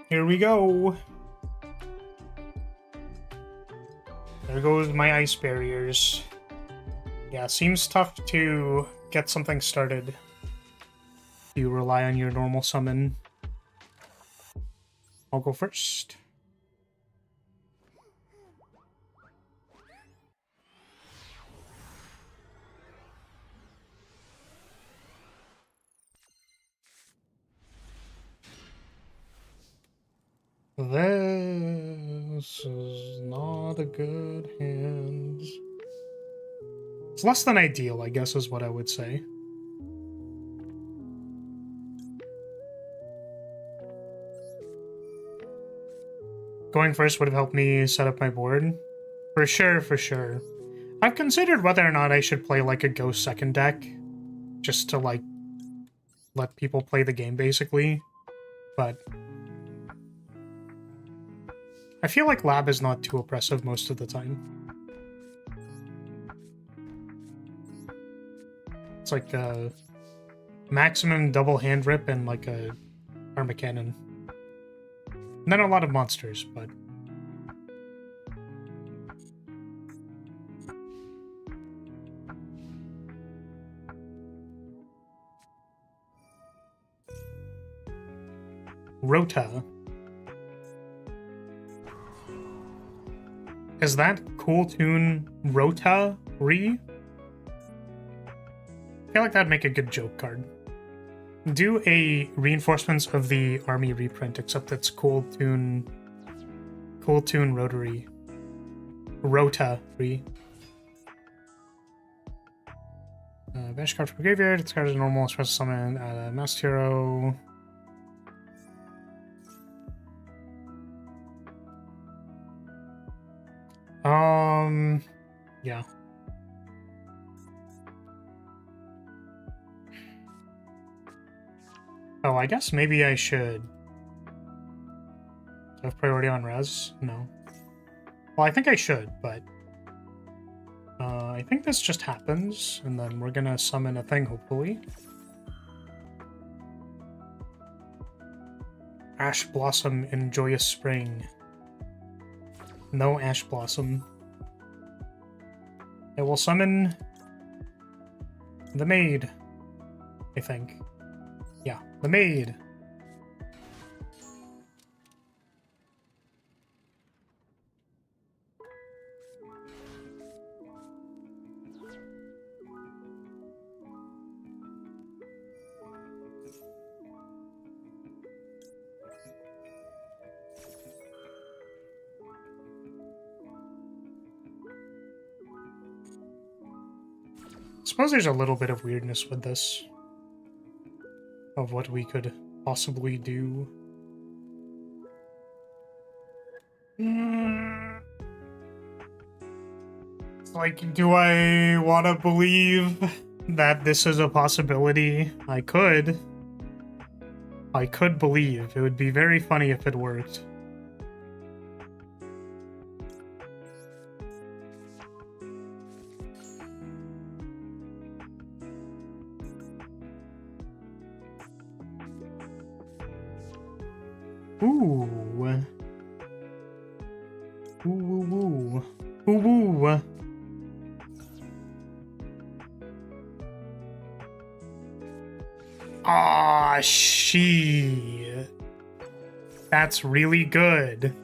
Here we go. There goes my ice barriers. Yeah, seems tough to get something started. You rely on your normal summon. I'll go first. This is not a good hand. It's less than ideal, I guess, is what I would say. Going first would have helped me set up my board. For sure, for sure. I've considered whether or not I should play, like, a Ghost second deck. Just to, like, let people play the game, basically. But... I feel like Lab is not too oppressive most of the time. It's like a maximum double hand rip and like a Arma Cannon. And then a lot of monsters, but... Rota. Is that cool tune Rota Re? I feel like that'd make a good joke card. Do a reinforcements of the army reprint, except it's cool tune Rotary. Rota Re. Banish card from graveyard. This card is normal, special summon, Masked Hero. Yeah. Oh, I guess maybe I should have priority on res? No. Well, I think I should, but I think this just happens, and then we're gonna summon a thing, hopefully. Ash Blossom in Joyous Spring. No Ash Blossom. I will summon the Maid, I think. Yeah, the Maid. I suppose there's a little bit of weirdness with this. Of what we could possibly do. Like, do I want to believe that this is a possibility? I could. I could believe. It would be very funny if it worked. Ooh. Ooh, ooh, ooh. Ooh, ooh. Ah, she. That's really good.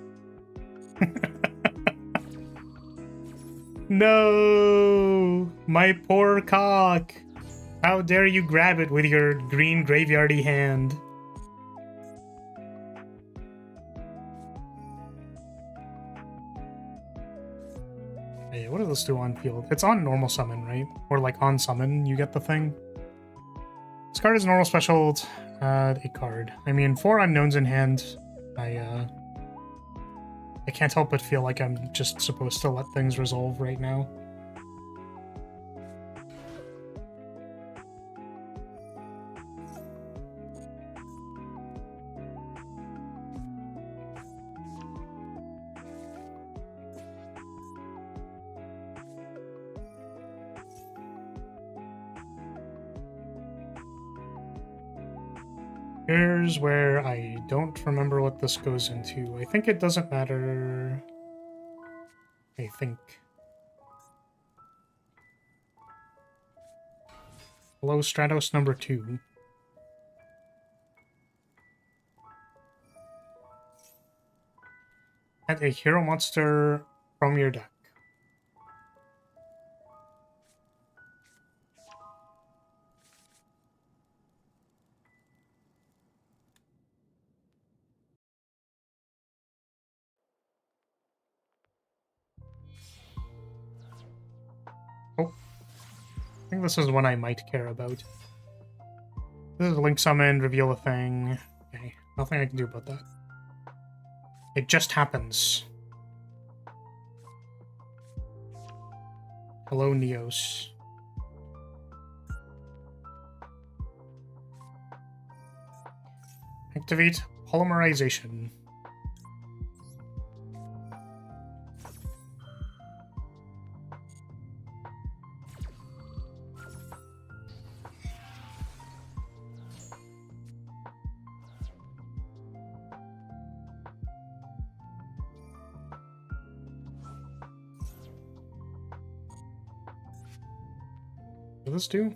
No, my poor cock. How dare you grab it with your green graveyardy hand? Hey, what does this do on field? It's on normal summon, right? Or like on summon, you get the thing. This card is normal special. Add a card. I mean, 4 unknowns in hand. I can't help but feel like I'm just supposed to let things resolve right now. Here's where I don't remember what this goes into. I think it doesn't matter. I think. Hello, Stratos number 2. Add a hero monster from your deck. Oh. I think this is one I might care about. This is Link Summon, reveal a thing. Okay, nothing I can do about that. It just happens. Hello, Neos. Activate polymerization. What does this do?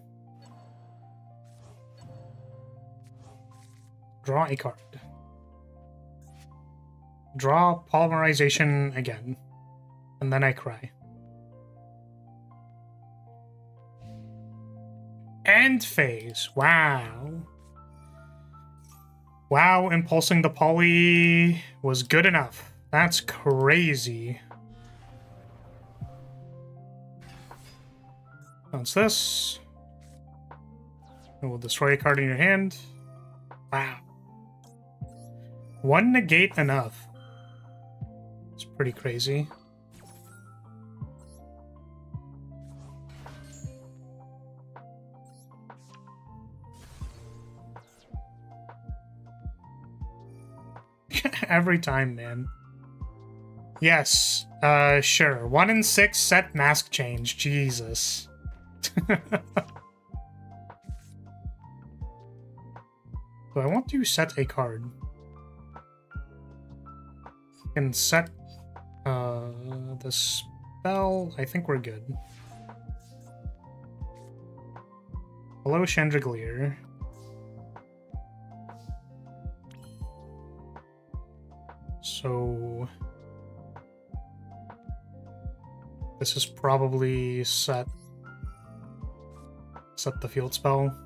Draw a card. Draw polymerization again. And then I cry. End phase. Wow. Wow, impulsing the poly was good enough. That's crazy. Bounce this. It will destroy a card in your hand. Wow. One negate enough. It's pretty crazy. Every time, man. Yes, sure. 1 in 6 set mask change. Jesus. Do I want to set a card? And set the spell. I think we're good. Hello, Chandraglier. So this is probably set the field spell.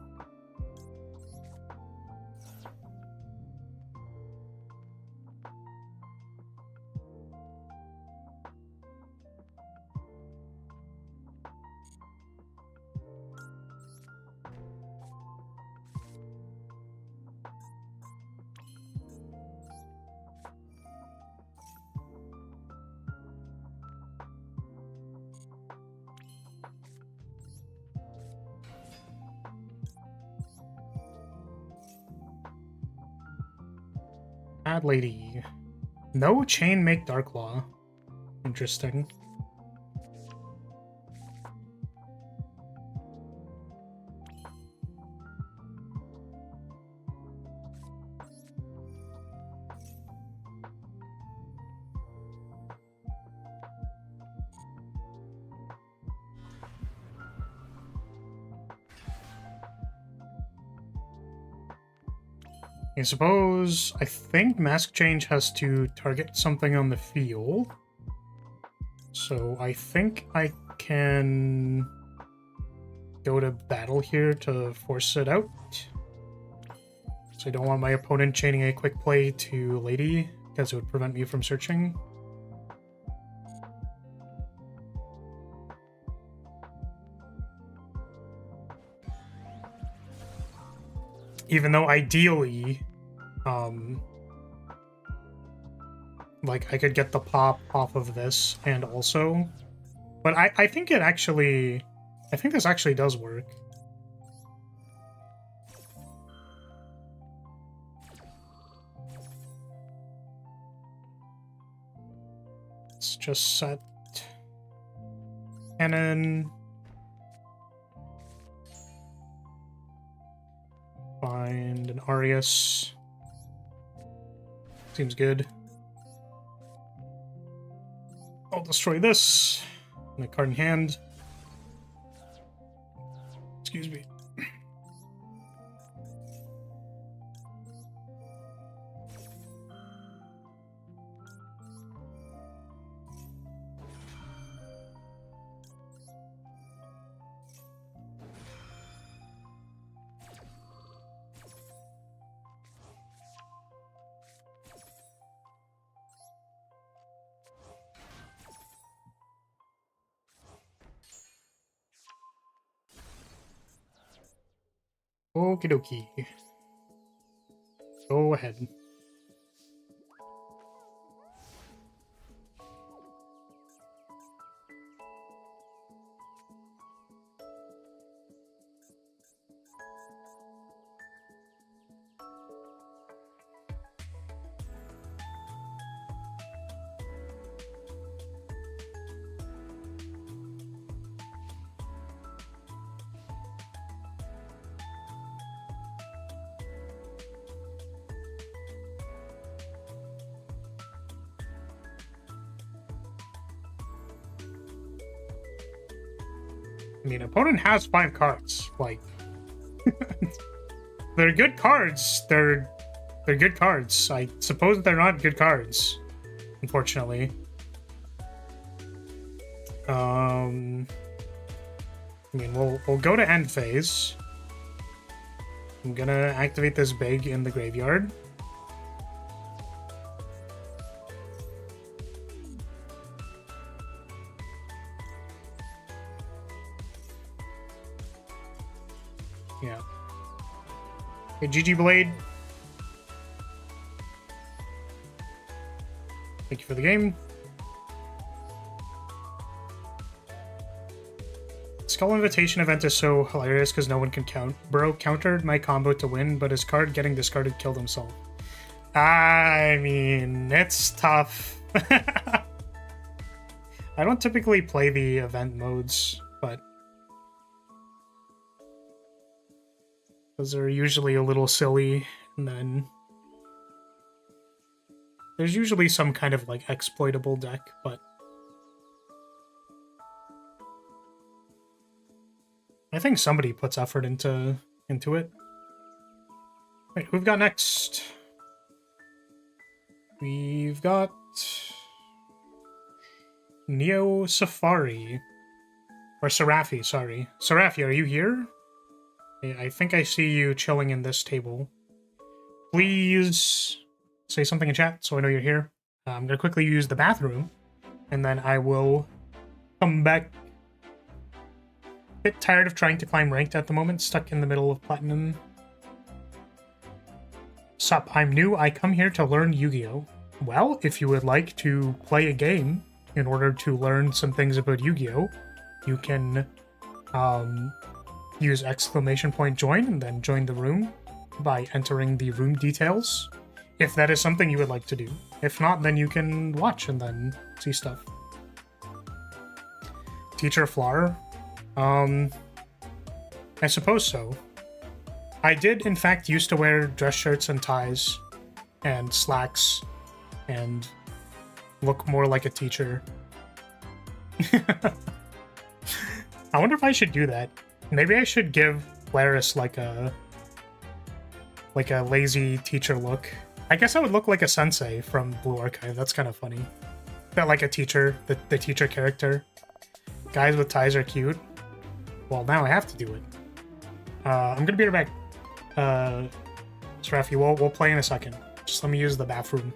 Bad lady. No chain make Darklaw. Interesting. I think Mask Change has to target something on the field. So I think I can go to battle here to force it out. So I don't want my opponent chaining a quick play to Lady, because it would prevent me from searching. Even though ideally, like I could get the pop off of this and also, but I think it actually, I think this actually does work. Let's just set cannon. Find an Arius. Seems good. I'll destroy this. And a card in hand. Excuse me. Okie dokie. Go ahead. I mean, opponent has 5 cards. Like, they're good cards. They're good cards. I suppose they're not good cards, unfortunately. I mean, we'll go to end phase. I'm gonna activate this big in the graveyard. Yeah. Okay, GG Blade. Thank you for the game. Skull Invitation event is so hilarious because no one can count. Bro countered my combo to win, but his card getting discarded killed himself. I mean, it's tough. I don't typically play the event modes, but those are usually a little silly, and then there's usually some kind of like exploitable deck, but I think somebody puts effort into it. Wait, who've got next? We've got Neo Safari. Or Seraphi, sorry. Seraphi, are you here? I think I see you chilling in this table. Please say something in chat so I know you're here. I'm going to quickly use the bathroom, and then I will come back. Bit tired of trying to climb ranked at the moment, stuck in the middle of Platinum. Sup, I'm new, I come here to learn Yu-Gi-Oh! Well, if you would like to play a game in order to learn some things about Yu-Gi-Oh! You can use !join and then join the room by entering the room details. if that is something you would like to do. If not, then you can watch and then see stuff. Teacher Flower? I suppose so. I did, in fact, used to wear dress shirts and ties and slacks and look more like a teacher. I wonder if I should do that. Maybe I should give Laris like a lazy teacher look. I guess I would look like a sensei from Blue Archive. That's kind of funny. That like a teacher, the teacher character. Guys with ties are cute. Well, now I have to do it. I'm gonna be right back. Serafi, we'll play in a second. Just let me use the bathroom.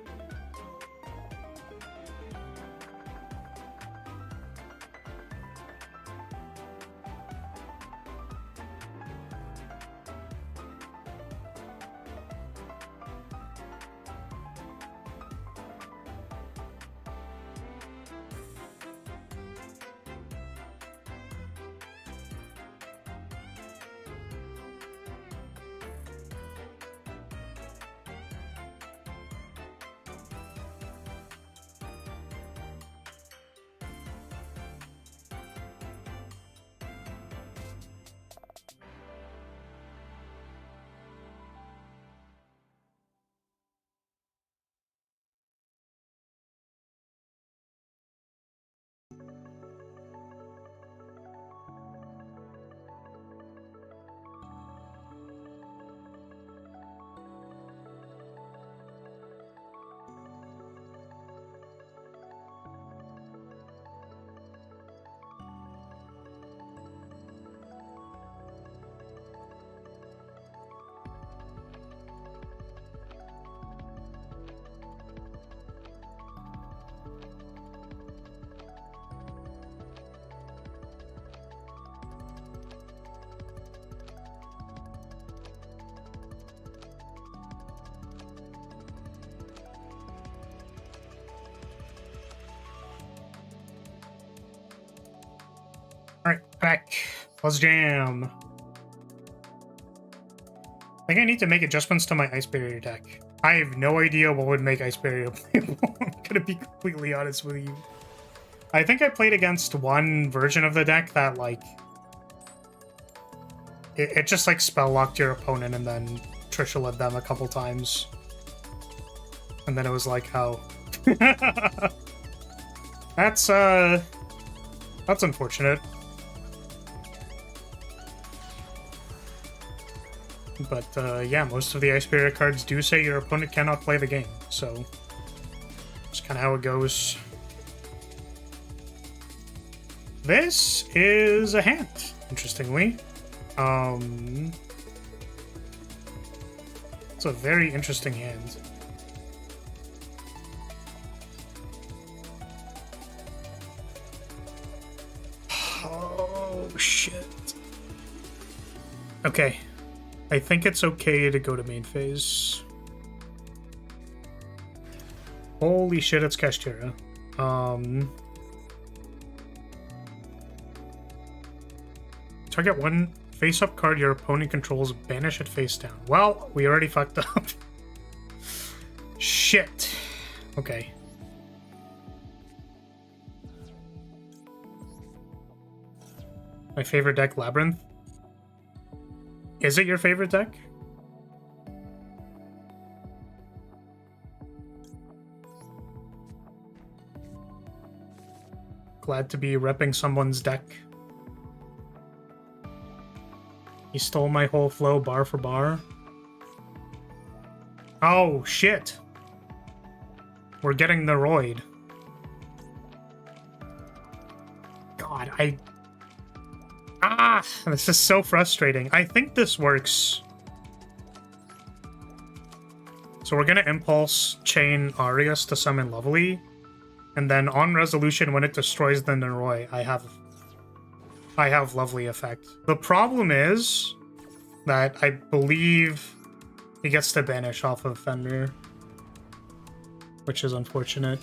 Alright, back. Let's jam. I think I need to make adjustments to my Ice Barrier deck. I have no idea what would make Ice Barrier playable. I'm gonna be completely honest with you. I think I played against one version of the deck that, like... It just, like, spell-locked your opponent and then Trisha-led them a couple times. And then it was like, how... That's unfortunate. But, yeah, most of the Ice Barrier cards do say your opponent cannot play the game, so... That's kind of how it goes. This is a hand, interestingly. It's a very interesting hand. Oh, shit. Okay. I think it's okay to go to main phase. Holy shit, it's Kashtira. Target one face-up card your opponent controls, banish it face down. Well, we already fucked up. Shit. Okay. My favorite deck, Labyrinth. Is it your favorite deck? Glad to be repping someone's deck. He stole my whole flow bar for bar. Oh, shit. We're getting the roid. God, this is so frustrating. I think this works. So we're gonna Impulse chain Arias to summon Lovely. And then on resolution, when it destroys the Noroi, I have Lovely effect. The problem is that I believe he gets to banish off of Fenrir, which is unfortunate.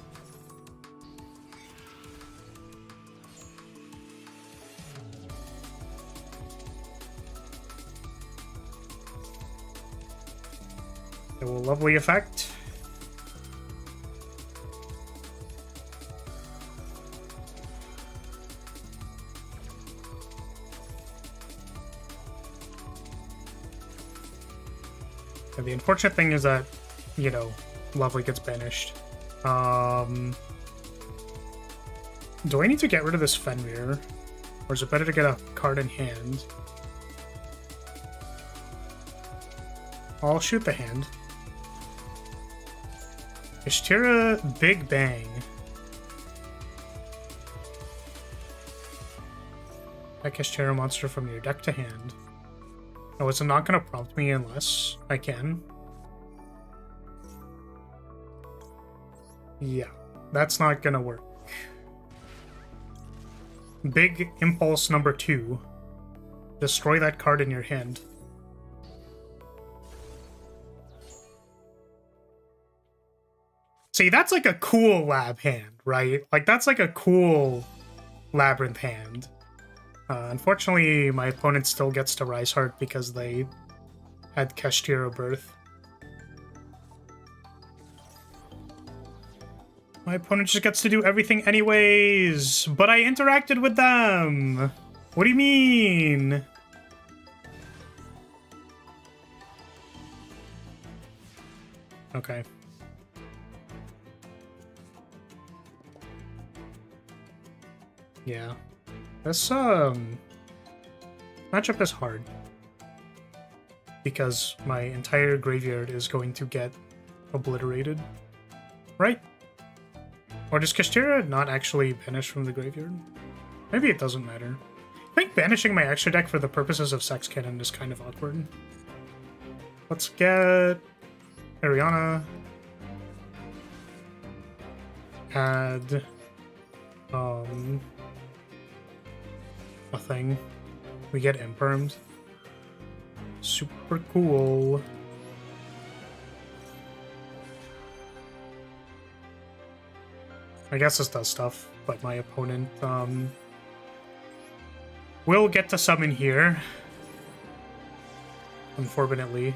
It will Lovely effect. And the unfortunate thing is that, you know, Lovely gets banished. Do I need to get rid of this Fenrir? Or is it better to get a card in hand? I'll shoot the hand. Ishtira Big Bang. Deck Ishtira monster from your deck to hand. Oh, is it not going to prompt me unless I can? Yeah, that's not going to work. Big Impulse number 2. Destroy that card in your hand. See, that's like a cool lab hand, right? Like, that's like a cool labyrinth hand. Unfortunately, my opponent still gets to Rise Heart because they had Kashtira Birth. My opponent just gets to do everything anyways, but I interacted with them! What do you mean? Okay. Yeah. This, matchup is hard. Because my entire graveyard is going to get obliterated. Right? Or does Kashtira not actually banish from the graveyard? Maybe it doesn't matter. I think banishing my extra deck for the purposes of Sex Cannon is kind of awkward. Let's get Ariana. Add a thing. We get Impermed. Super cool. I guess this does stuff, but my opponent will get to summon here. Unfortunately.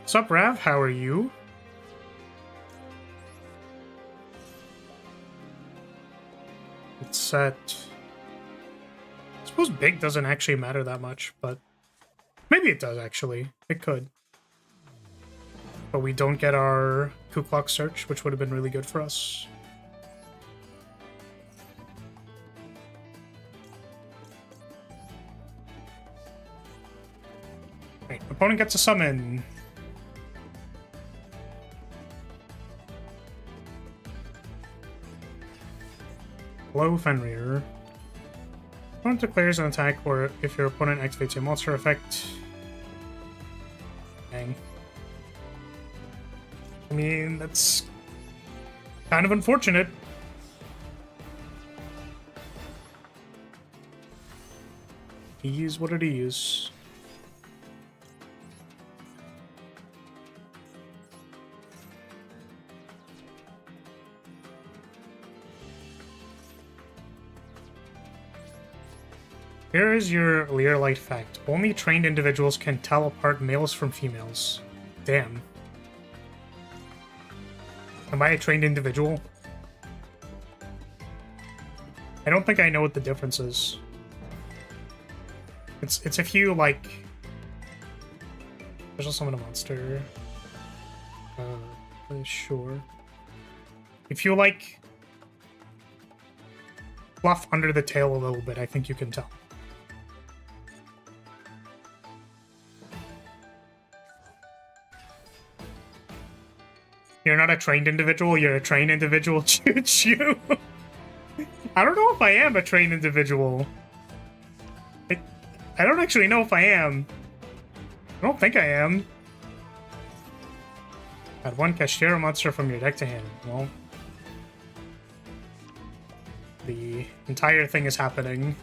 Sup, Rav? How are you? It's set. I suppose big doesn't actually matter that much, but maybe it does actually. It could. But we don't get our Ku Klux search, which would have been really good for us. Right, opponent gets a summon. Hello, Fenrir. Opponent declares an attack, or if your opponent activates a monster effect. Dang. I mean, that's kind of unfortunate. He is what it is. Here is your Lyrilyte fact. Only trained individuals can tell apart males from females. Damn. Am I a trained individual? I don't think I know what the difference is. It's if you, like... Special summon a monster. Sure. If you, like... fluff under the tail a little bit, I think you can tell. You're not a trained individual, you're a trained individual, choo-choo. I don't know if I am a trained individual. I don't actually know if I am. I don't think I am. Add one Kashtira monster from your deck to hand. Well, the entire thing is happening.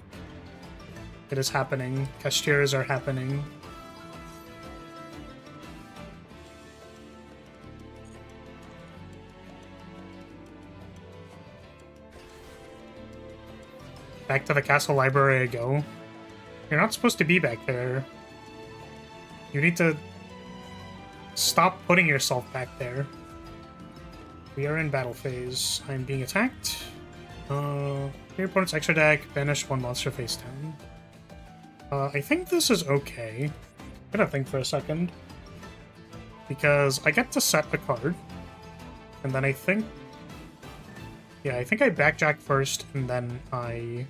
It is happening. Kashtiras are happening. Back to the castle library I go. You're not supposed to be back there. You need to stop putting yourself back there. We are in battle phase. I'm being attacked. Your opponent's extra deck, banish one monster face down. I think this is okay. I'm gonna think for a second. Because I get to set a card. And then I think... Yeah, I think I backjack first, and then I...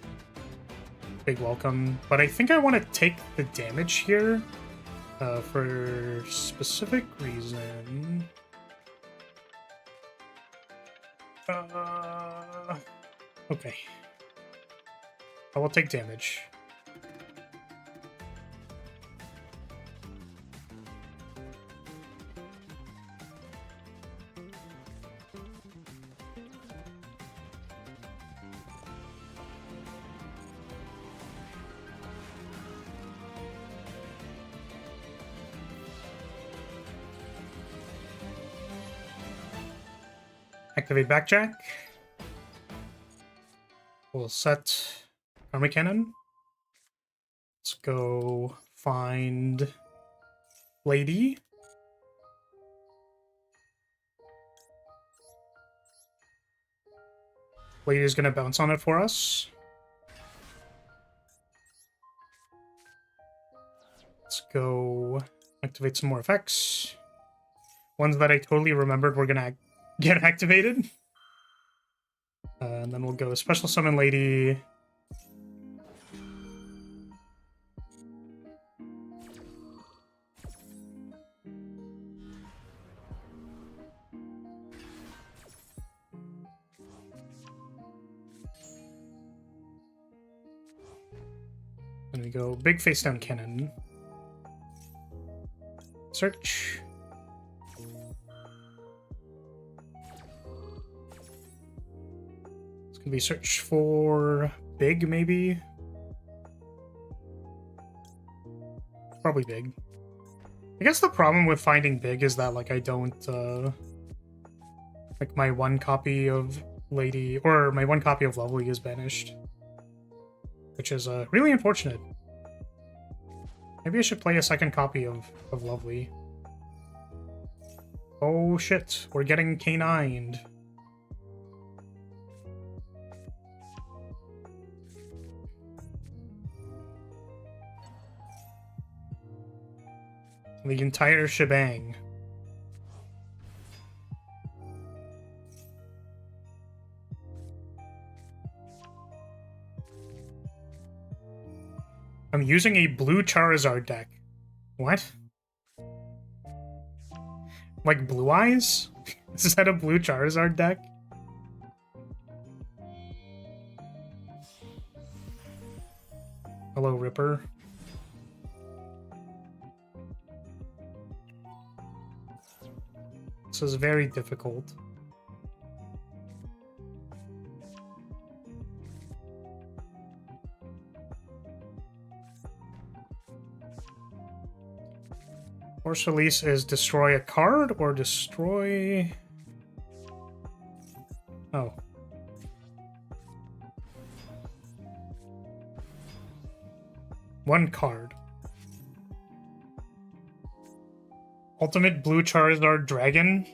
Big welcome. But I think I want to take the damage here. For specific reason. Okay. I will take damage. Activate backjack. We'll set army cannon. Let's go find lady. Lady is gonna bounce on it for us. Let's go activate some more effects. Ones that I totally remembered were gonna get activated. And then we'll go special summon lady. Then we go big face down cannon. Search. It's gonna be search for big, maybe. Probably big. I guess the problem with finding big is that, like, I don't, like, my one copy of lady, or my one copy of lovely is banished. Which is, really unfortunate. Maybe I should play a second copy of lovely. Oh shit, we're getting canined. The entire shebang. I'm using a blue Charizard deck. What? Like blue eyes? Is that a blue Charizard deck? Hello, Ripper. This is very difficult. Force release is destroy a card or destroy... Oh. One card. Ultimate Blue Charizard Dragon.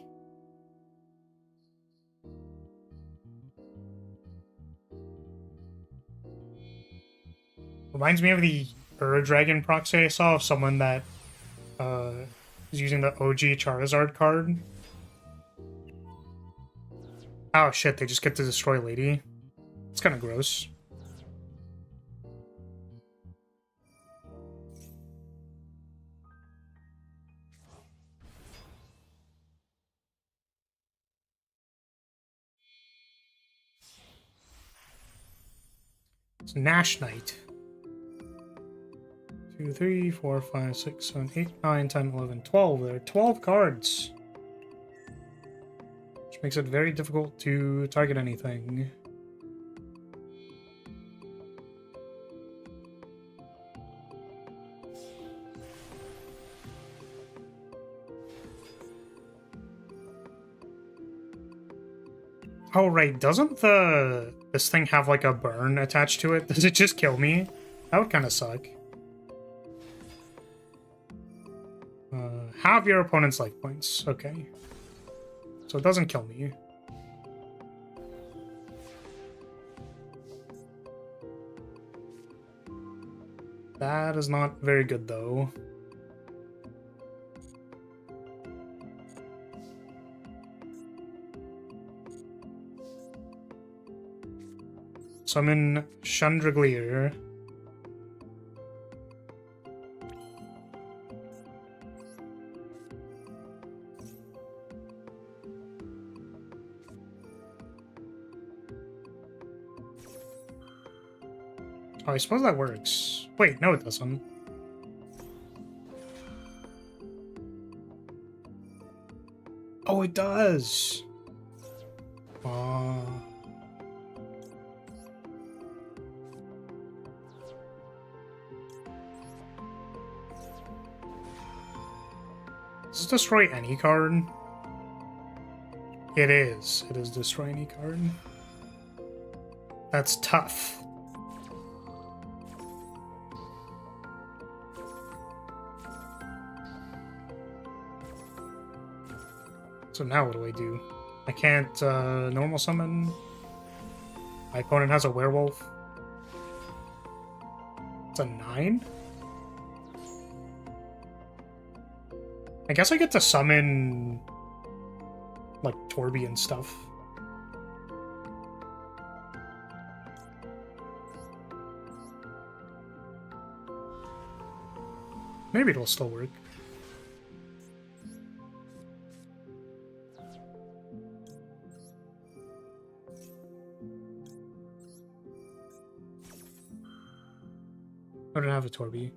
Reminds me of the Dragon proxy I saw of someone that is using the OG Charizard card. Oh shit, they just get to destroy Lady. It's kind of gross. It's Nash Knight. 2, 3, 4, 5, 6, 7, 8, 9, 10, 11, 12. There are 12 cards. Which makes it very difficult to target anything. Oh right, doesn't this thing have like a burn attached to it? Does it just kill me? That would kind of suck. Halve your opponent's life points. Okay. So it doesn't kill me. That is not very good, though. Summon Chandraglier. Oh, I suppose that works. Wait, no it doesn't. Oh, it does! Does this destroy any card? It is. It is destroy any card. That's tough. So now what do I do? I can't normal summon. My opponent has a werewolf. It's a 9? I guess I get to summon like Torby and stuff. Maybe it'll still work. I don't have a Torby.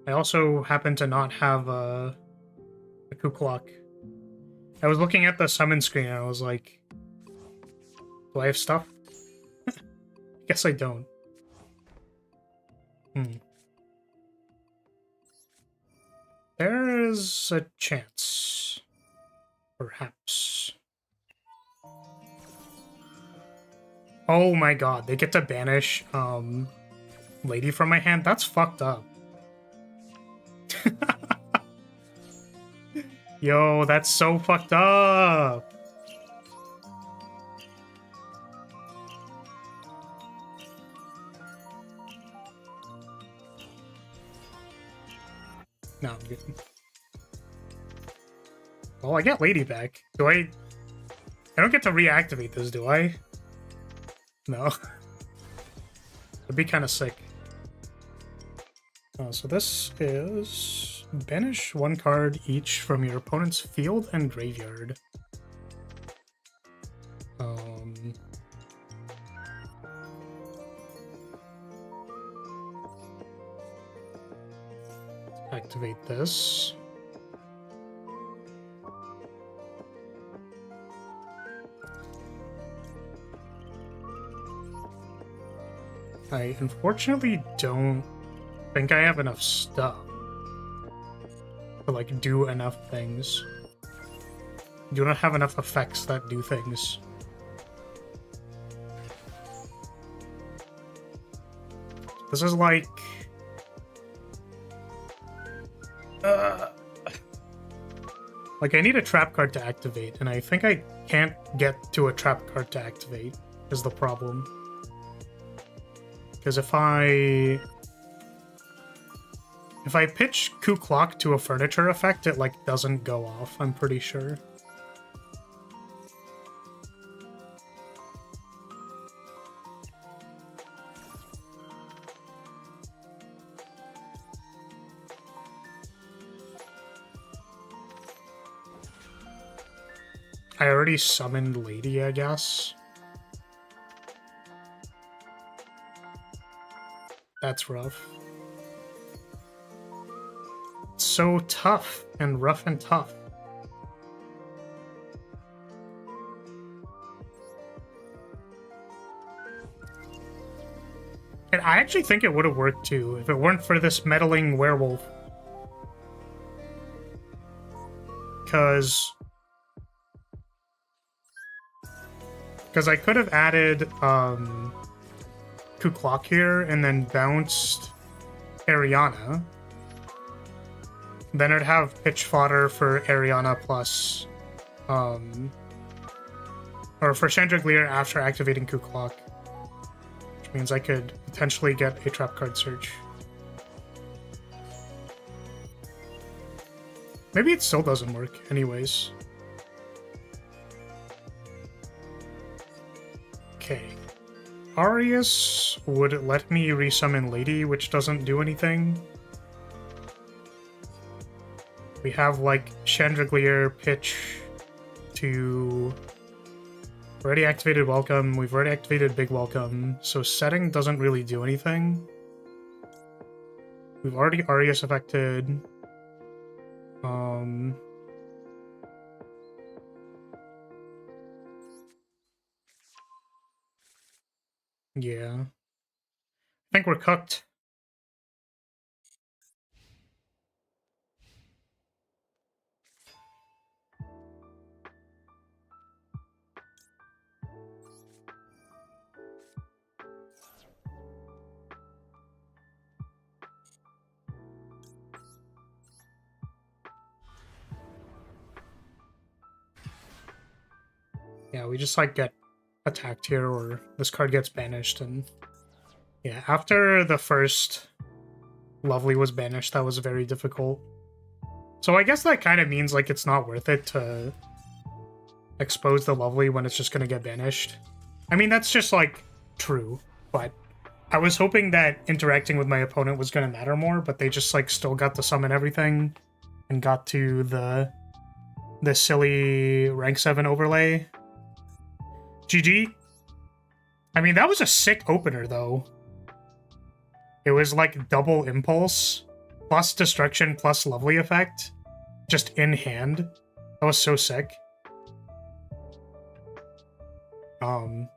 I also happen to not have a Kuklok. I was looking at the summon screen and I was like, do I have stuff? I guess I don't. There's a chance. Perhaps. Oh my god, they get to banish Lady from my hand? That's fucked up. Yo, that's so fucked up. No, I'm good. Well, I get Lady back. Do I don't get to reactivate this, do I? No. It'd be kind of sick. So this is banish one card each from your opponent's field and graveyard. Activate this. I unfortunately don't think I have enough stuff to like do enough things. Do not have enough effects that do things. This is like I need a trap card to activate, and I think I can't get to a trap card to activate is the problem. Because if I pitch Kuklok to a furniture effect, it like doesn't go off, I'm pretty sure. I already summoned Lady, I guess. That's rough. It's so tough and rough and tough. And I actually think it would have worked too if it weren't for this meddling werewolf. Because I could have added Kuklok here and then bounced Ariana. Then I'd have pitch fodder for Ariana plus or for Chandraglier after activating Kuklok. Means I could potentially get a trap card search. Maybe it still doesn't work anyways. Okay. Arius would let me resummon Lady, which doesn't do anything. We have, like, Chandelier, Pitch to... Already activated Welcome. We've already activated Big Welcome. So Setting doesn't really do anything. We've already Arius affected. Yeah. I think we're cooked. Yeah, we just, like, get attacked here, or this card gets banished, and... Yeah, after the first Lovely was banished, that was very difficult. So I guess that kind of means, like, it's not worth it to expose the Lovely when it's just gonna get banished. I mean, that's just, like, true, but I was hoping that interacting with my opponent was gonna matter more, but they just, like, still got to summon everything and got to the silly rank 7 overlay. GG. I mean, that was a sick opener, though. It was like double impulse, plus destruction, plus lovely effect, just in hand. That was so sick. Yeah,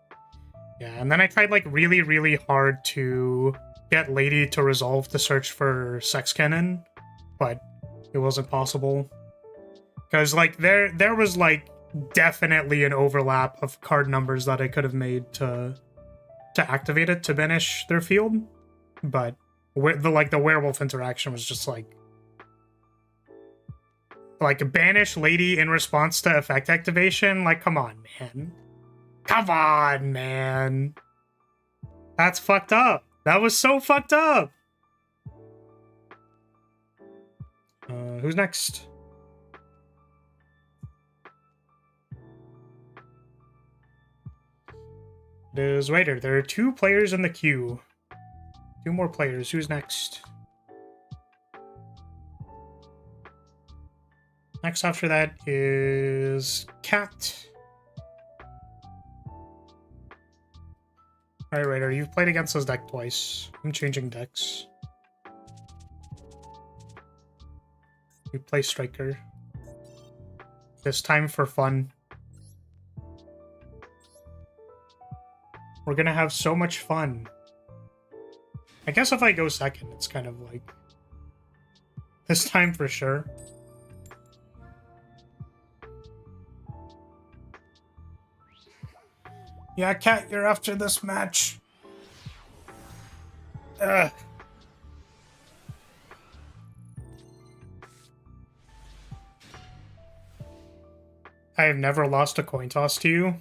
and then I tried like really, really hard to get Lady to resolve the search for Sex Cannon, but it wasn't possible. Because like there was like definitely an overlap of card numbers that I could have made to activate it to banish their field, but the werewolf interaction was just like banish Lady in response to effect activation. Like, come on, man. Come on, man. That's fucked up. That was so fucked up. Who's next? It is Raider. There are 2 players in the queue. 2 more players. Who's next? Next after that is Cat. Alright, Raider, you've played against this deck twice. I'm changing decks. You play Striker. This time for fun. We're gonna have so much fun. I guess if I go second, it's kind of like... This time for sure. Yeah, Cat, you're after this match. Ugh. I have never lost a coin toss to you.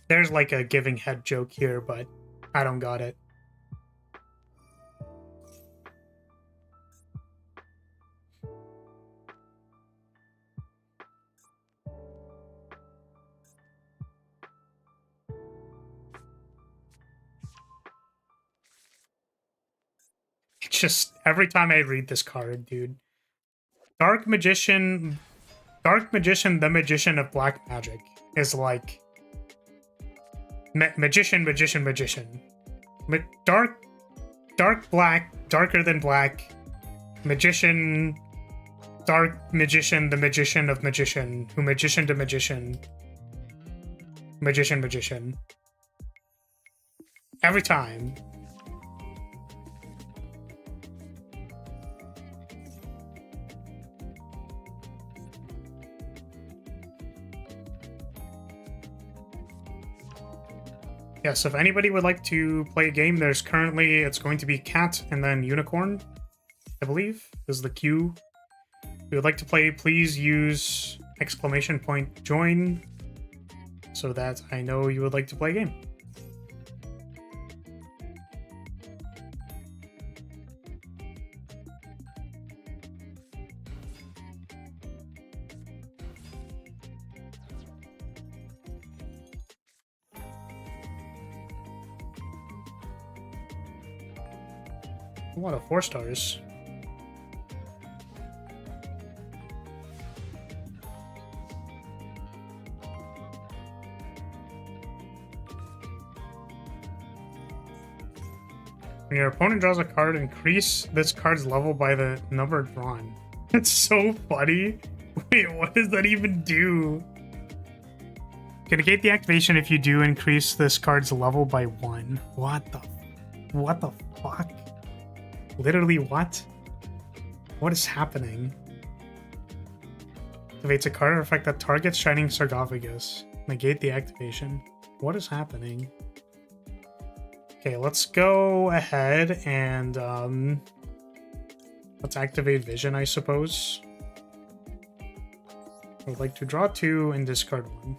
There's like a giving head joke here, but I don't got it. It's just every time I read this card, dude. Dark Magician, the Magician of Black Magic is like magician. Dark black, darker than black. Magician, dark magician, the magician of magician, who magician to magician. Magician. Every time. Yes, if anybody would like to play a game, it's going to be Cat and then Unicorn, I believe, is the queue. If you would like to play, please use !join so that I know you would like to play a game. A lot of 4 stars. When your opponent draws a card, increase this card's level by the number drawn. It's so funny. Wait, what does that even do? Negate the activation if you do increase this card's level by 1. What the fuck? Literally what? What is happening? Activates a card effect that targets Shining Sarcophagus. Negate the activation. What is happening? Okay, let's go ahead and let's activate Vision, I suppose. I would like to draw 2 and discard 1.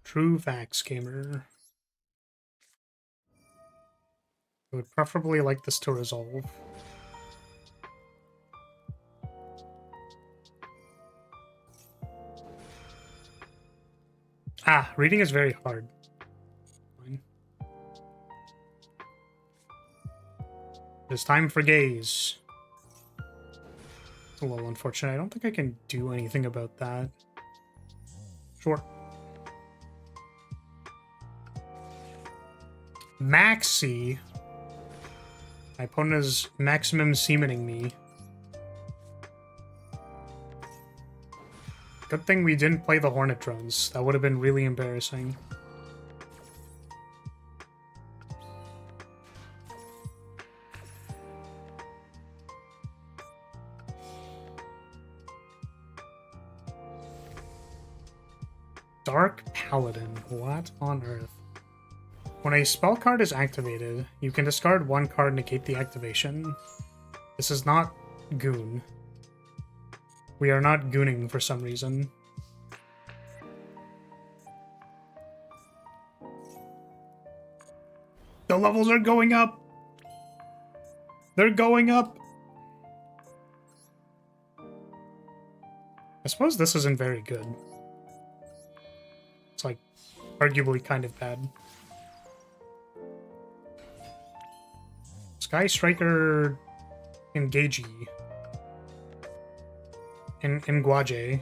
True facts, gamer. I would preferably like this to resolve. Ah, reading is very hard. Fine. It's time for gaze. It's a little unfortunate. I don't think I can do anything about that. Sure. Maxi. My opponent is maximum semening me. Good thing we didn't play the Hornet drones. That would have been really embarrassing. Dark Paladin. What on earth? When a spell card is activated, you can discard 1 card, negate the activation. This is not Goon. We are not gooning for some reason. The levels are going up! They're going up! I suppose this isn't very good. It's like, arguably kind of bad. Sky Striker Engagey. Nguaje.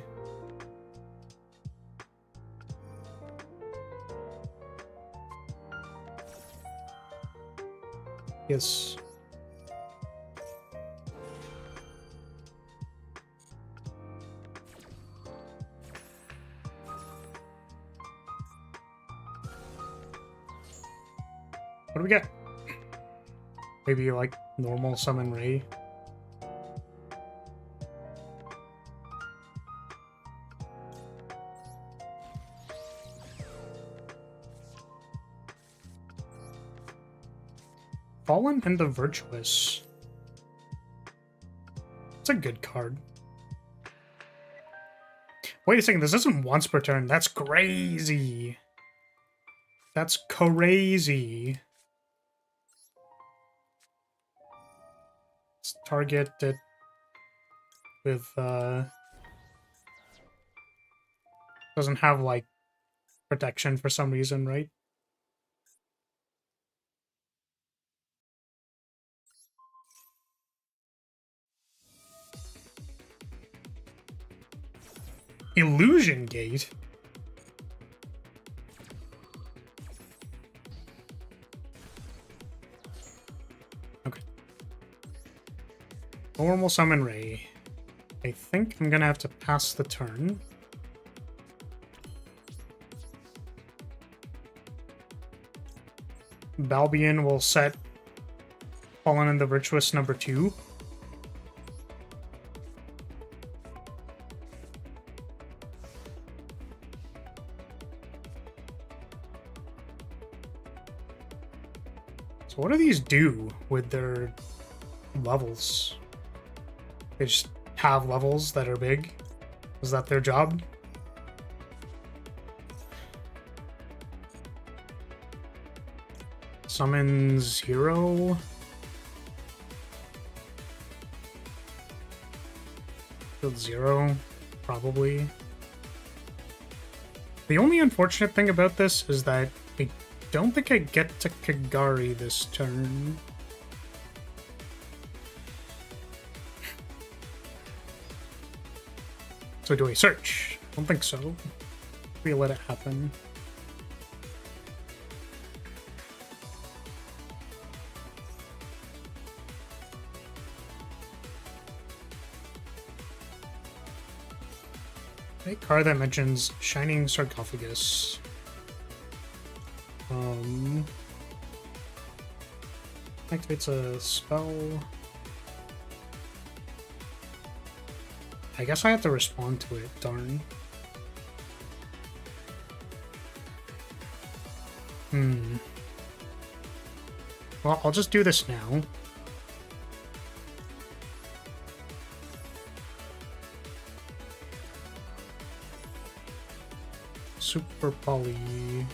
Yes. What do we get? Maybe like normal summon Ray. Fallen and the Virtuous. It's a good card. Wait a second, this isn't once per turn. That's crazy. That's crazy. Let's target it with, doesn't have, like, protection for some reason, right? Illusion Gate? Okay. Normal summon Ray. I think I'm gonna have to pass the turn. Balbion will set Fallen and the Virtuous number 2. So what do these do with their levels? They just have levels that are big. Is that their job? Summon 0. Field 0, probably. The only unfortunate thing about this is that I don't think I get to Kagari this turn. So do I search? I don't think so. We let it happen. A card that mentions Shining Sarcophagus. Activates a spell. I guess I have to respond to it, darn. Well, I'll just do this now. Super Poly.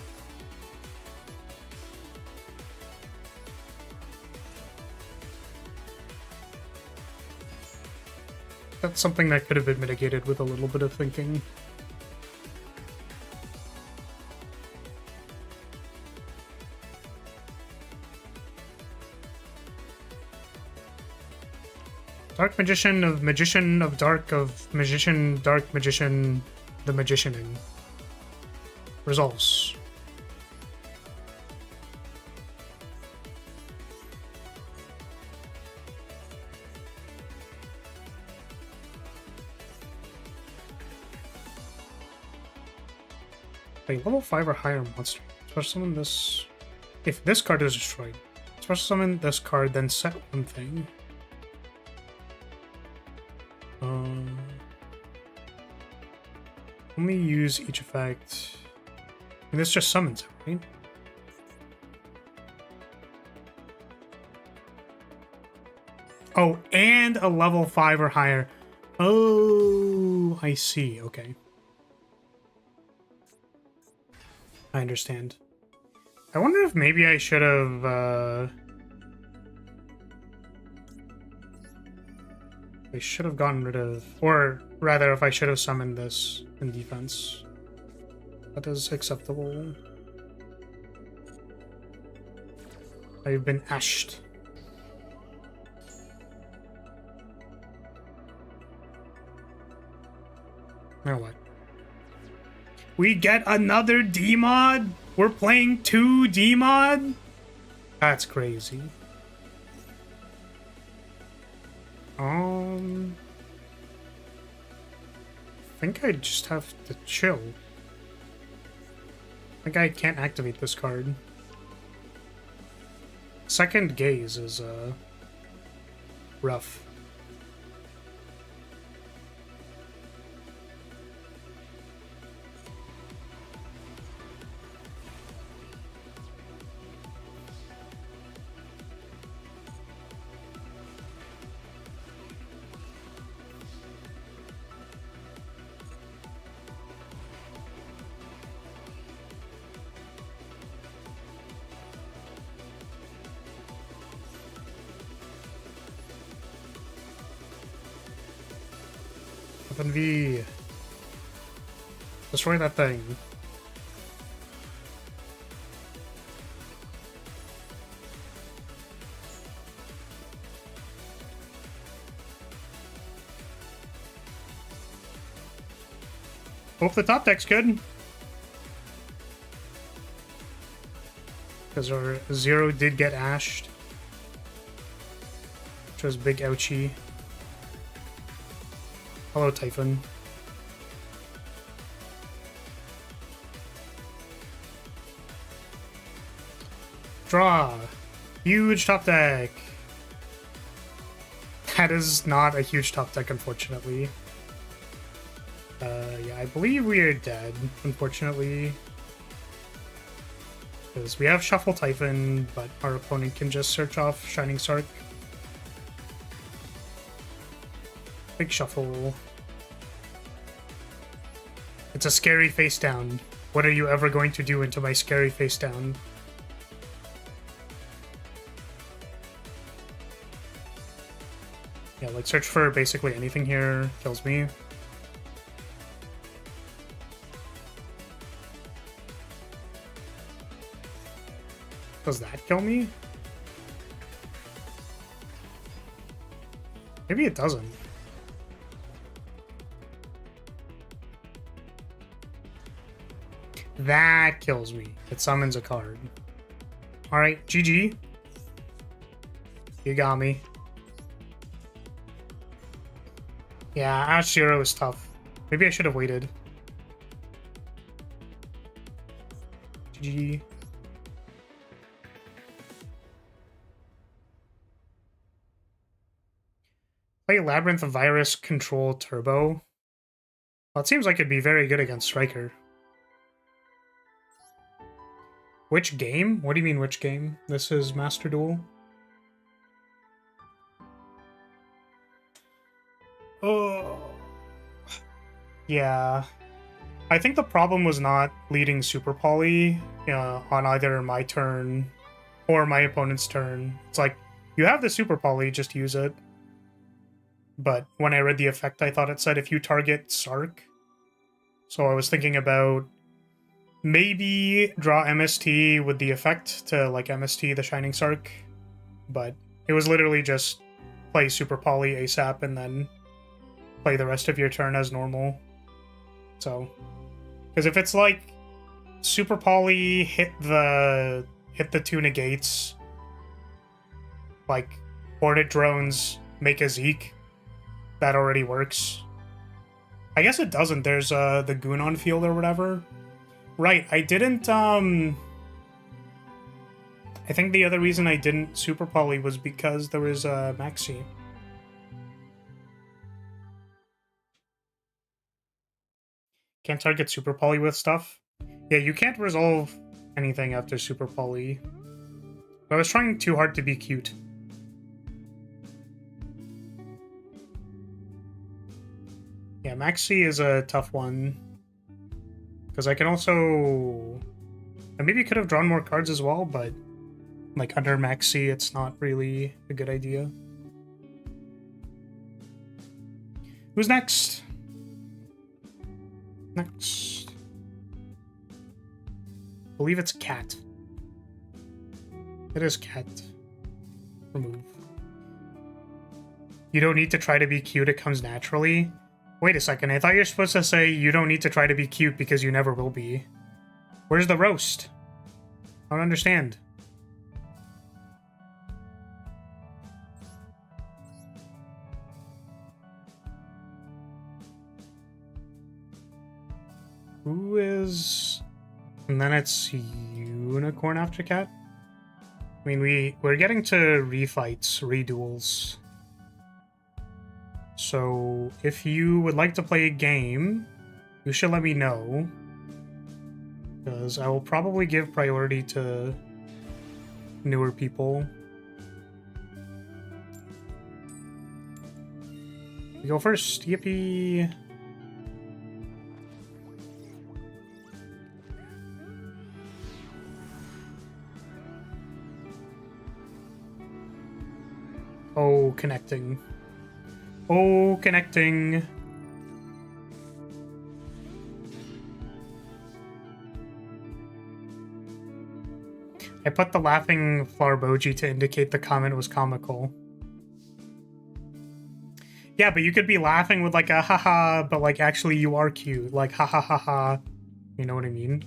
That's something that could have been mitigated with a little bit of thinking. Dark Magician of Dark of Magician, Dark Magician, the Magicianing. Resolves. A level 5 or higher monster. Special summon this. If this card is destroyed, special summon this card, then set one thing. Only use each effect. And this just summons it, right? Oh, and a level 5 or higher. Oh, I see. Okay. I understand. I wonder if maybe I should have, I should have gotten rid of, or rather, if I should have summoned this in defense. That is acceptable. I've been ashed. Now what? We get another D-mod? We're playing 2 D-mod? That's crazy. I think I just have to chill. I think I can't activate this card. Second Gaze is, rough. V. Destroy that thing. Hope the top deck's good. Because our 0 did get ashed. Which was big ouchie. Hello, Typhon. Draw. Huge top deck. That is not a huge top deck, unfortunately. Yeah, I believe we are dead, unfortunately. Because we have Shuffle Typhon, but our opponent can just search off Shining Sark. Big shuffle. It's a scary face down. What are you ever going to do into my scary face down? Yeah, like search for basically anything here. Kills me. Does that kill me? Maybe it doesn't. That kills me. It summons a card. Alright, GG. You got me. Yeah, Ash Zero is tough. Maybe I should have waited. GG. Play Labyrinth Virus Control Turbo. Well, it seems like it'd be very good against Striker. Which game? What do you mean, which game? This is Master Duel? Oh. Yeah. I think the problem was not leading Super Poly on either my turn or my opponent's turn. It's like, you have the Super Poly, just use it. But when I read the effect, I thought it said if you target Sark. So I was thinking about maybe draw MST with the effect to like MST the Shining Sark. But it was literally just play Super Poly ASAP and then play the rest of your turn as normal. So, because if it's like Super Poly hit the two negates, like Boarded Drones make a Zeke, that already works. I guess it doesn't. There's the Goon on field or whatever. Right, I didn't I think the other reason I didn't Super Poly was because there was Maxi. Can't target Super Poly with stuff. Yeah, you can't resolve anything after Super Poly. I was trying too hard to be cute. Yeah, Maxi is a tough one. Because I can also... I maybe could have drawn more cards as well, but like under Maxi, it's not really a good idea. Who's next? Next. I believe it's Cat. It is Cat. Remove. You don't need to try to be cute, it comes naturally. Wait a second, I thought you were supposed to say you don't need to try to be cute because you never will be. Where's the roast? I don't understand. Who is... And then it's Unicorn after Cat? I mean, we're getting to refights, reduels. So, if you would like to play a game, you should let me know. Because I will probably give priority to newer people. You go first, yippee! Oh, connecting. Oh, connecting. I put the laughing Flarboji to indicate the comment was comical. Yeah, but you could be laughing with like a haha, but like actually you are cute. Like ha ha ha ha. You know what I mean?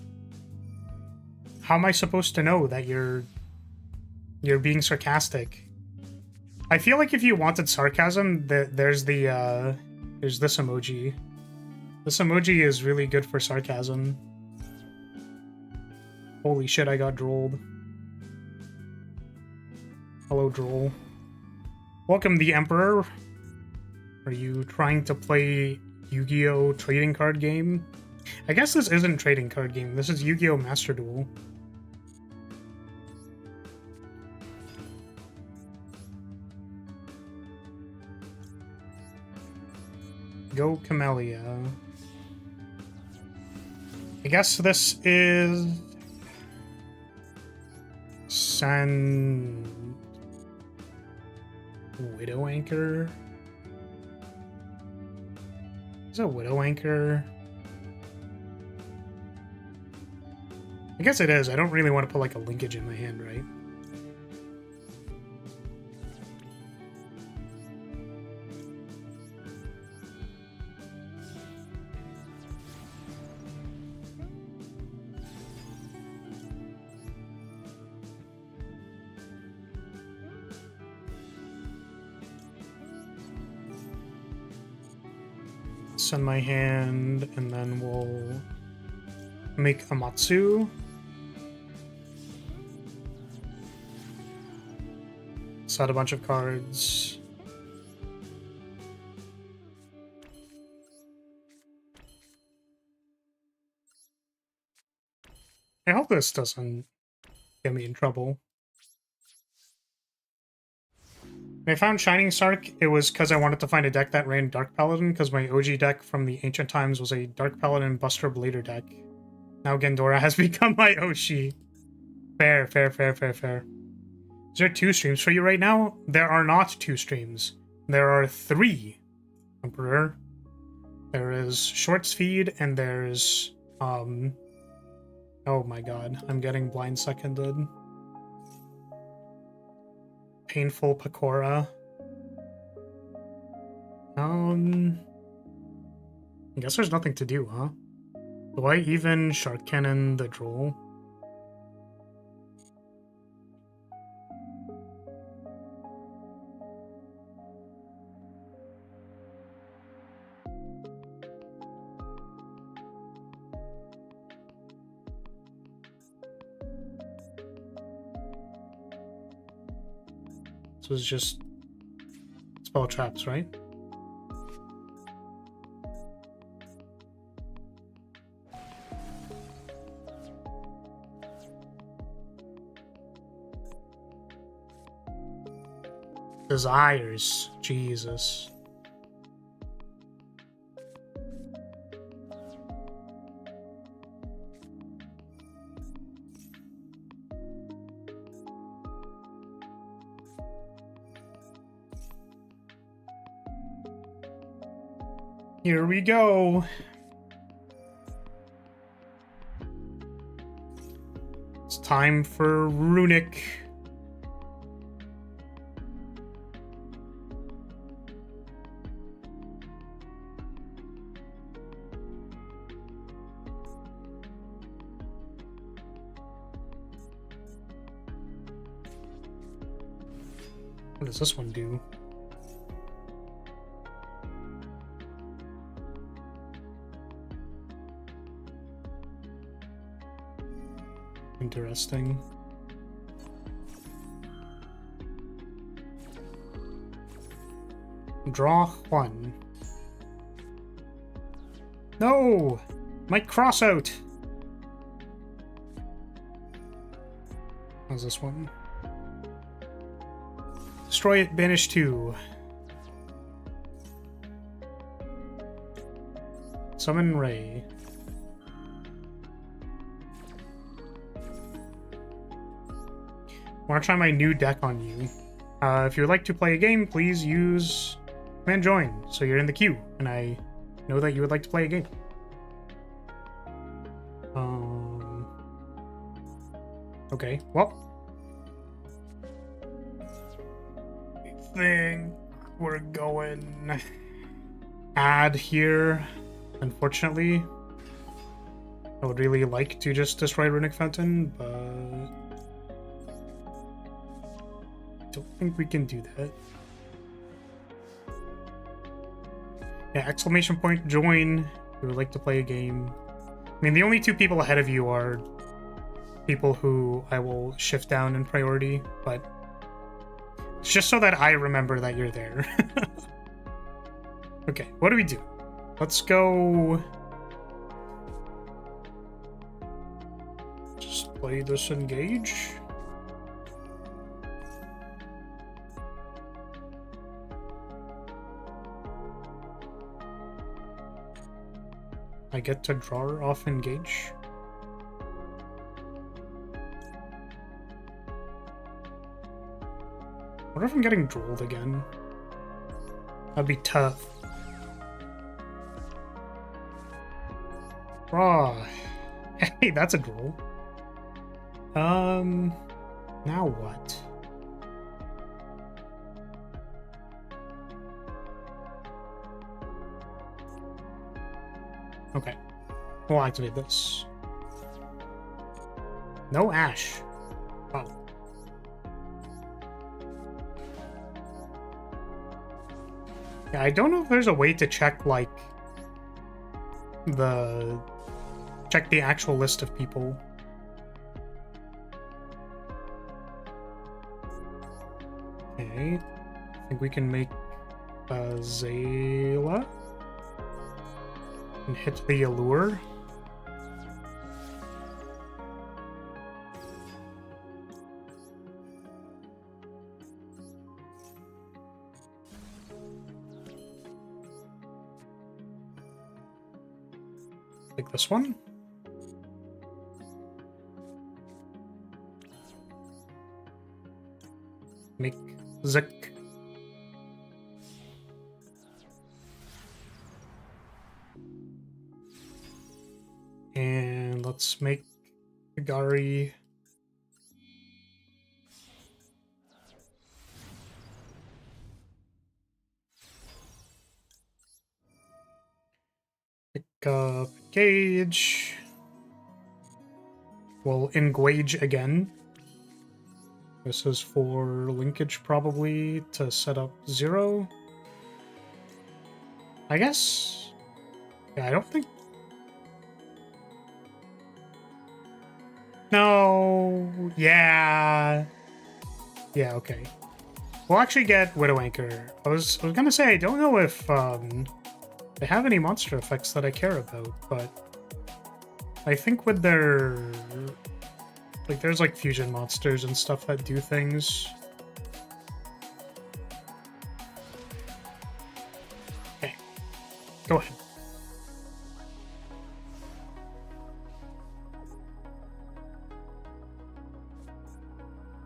How am I supposed to know that you're being sarcastic? I feel like if you wanted sarcasm, there's this emoji. This emoji is really good for sarcasm. Holy shit, I got drolled. Hello, Droll. Welcome, the Emperor. Are you trying to play Yu-Gi-Oh! Trading card game? I guess this isn't trading card game. This is Yu-Gi-Oh! Master Duel. Go Camellia. I guess this is... Widow Anchor? Is it Widow Anchor? I guess it is. I don't really want to put like a linkage in my hand, right? Send my hand, and then we'll make a Matsu. Set a bunch of cards. I hope this doesn't get me in trouble. When I found Shining Sark, it was because I wanted to find a deck that ran Dark Paladin, because my OG deck from the ancient times was a Dark Paladin Buster Blader deck. Now Gendora has become my Oshi. Fair, fair, fair, fair, fair. Is there 2 streams for you right now? There are not 2 streams. There are 3, Emperor. There is Shorts Feed, and there's, oh my god, I'm getting blind seconded. Painful Pecora. I guess there's nothing to do, huh? Do I even Shark Cannon the Droll? So it's just spell traps, right? Desires. Jesus. Here we go. It's time for Runic. What does this one do? Interesting. Draw 1. No! My cross out! How's this one? Destroy it, banish 2. Summon Ray. I want to try my new deck on you. If you would like to play a game, please use command join, so you're in the queue, and I know that you would like to play a game. Okay, well. I think we're going add here, unfortunately. I would really like to just destroy Runic Fountain, but don't think we can do that. Yeah, exclamation point, join. We would like to play a game. I mean, the only 2 people ahead of you are people who I will shift down in priority, but it's just so that I remember that you're there. Okay, what do we do? Let's go... just play disengage. I get to draw off engage. What if I'm getting drooled again? That'd be tough. Raw. Hey, that's a drool. Now what? Okay. We'll activate this. No Ash. Wow. Yeah, I don't know if there's a way to check, like, check the actual list of people. Okay. I think we can make Zayla. And hit the allure. Like this one. Make Zik. And let's make Gari. Pick up Gauge. We'll engage again. This is for linkage probably to set up 0. I guess. Yeah, I don't think. No. Yeah. Yeah, okay. We'll actually get Widow Anchor. I was gonna say I don't know if they have any monster effects that I care about, but I think with their like there's like fusion monsters and stuff that do things. Okay. Go ahead.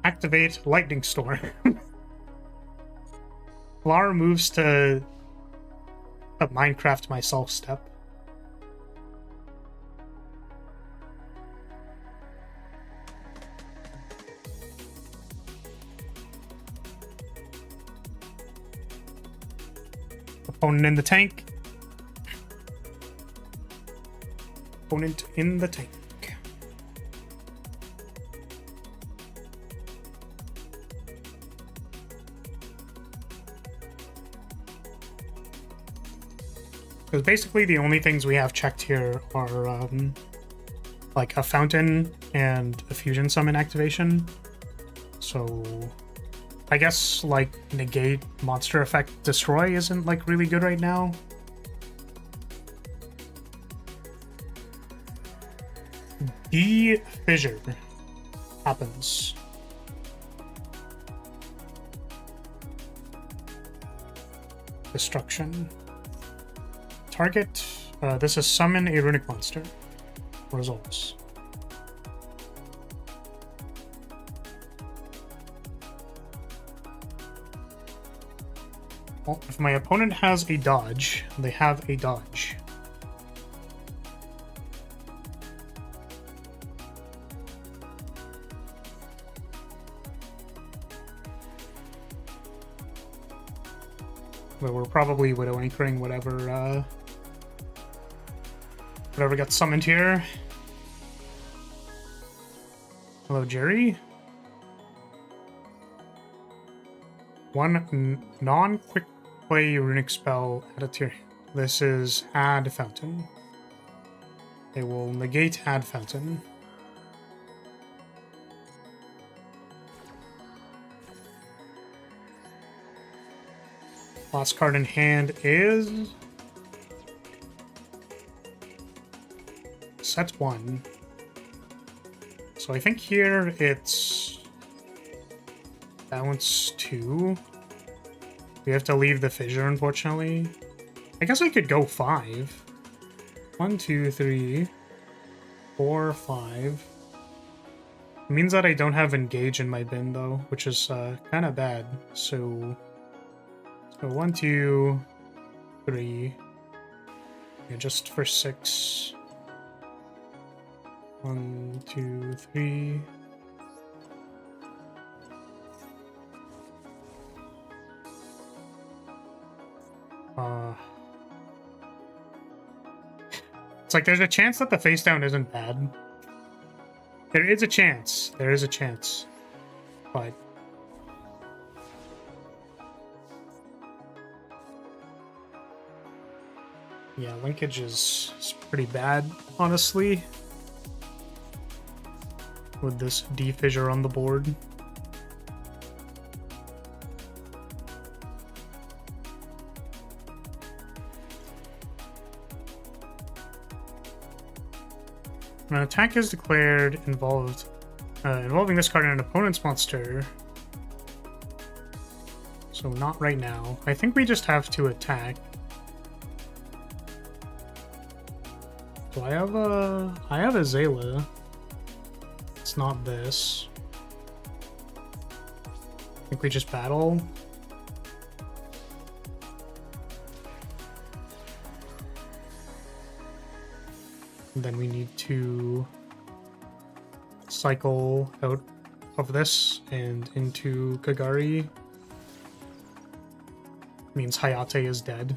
Activate Lightning Storm. Lara moves to a Minecraft myself step. Opponent in the tank. Opponent in the tank. Because basically the only things we have checked here are like a fountain and a fusion summon activation. So I guess like negate monster effect destroy isn't like really good right now. Fissure happens. Destruction. Target. This is summon a runic monster. Results. Well, if my opponent has a dodge, they have a dodge. But we're probably Widow Anchoring whatever got summoned here. Hello, Jerry. One non-quick play runic spell added to your... This is Add Fountain. They will negate Add Fountain. Last card in hand is... Set 1. So I think here it's... Balance 2. We have to leave the fissure, unfortunately. I guess I could go 5. 1, 2, 3, 4, 5. It means that I don't have engage in my bin though, which is kind of bad. So 1, 2, 3. Yeah, just for 6. 1, 2, 3. It's like there's a chance that the face down isn't bad. There is a chance. There is a chance. But yeah, linkage is pretty bad, honestly. With this D fissure on the board. When an attack is declared involving this card and an opponent's monster. So not right now. I think we just have to attack. So I have a Zayla. It's not this. I think we just battle. And then we need to cycle out of this and into Kagari. Means Hayate is dead.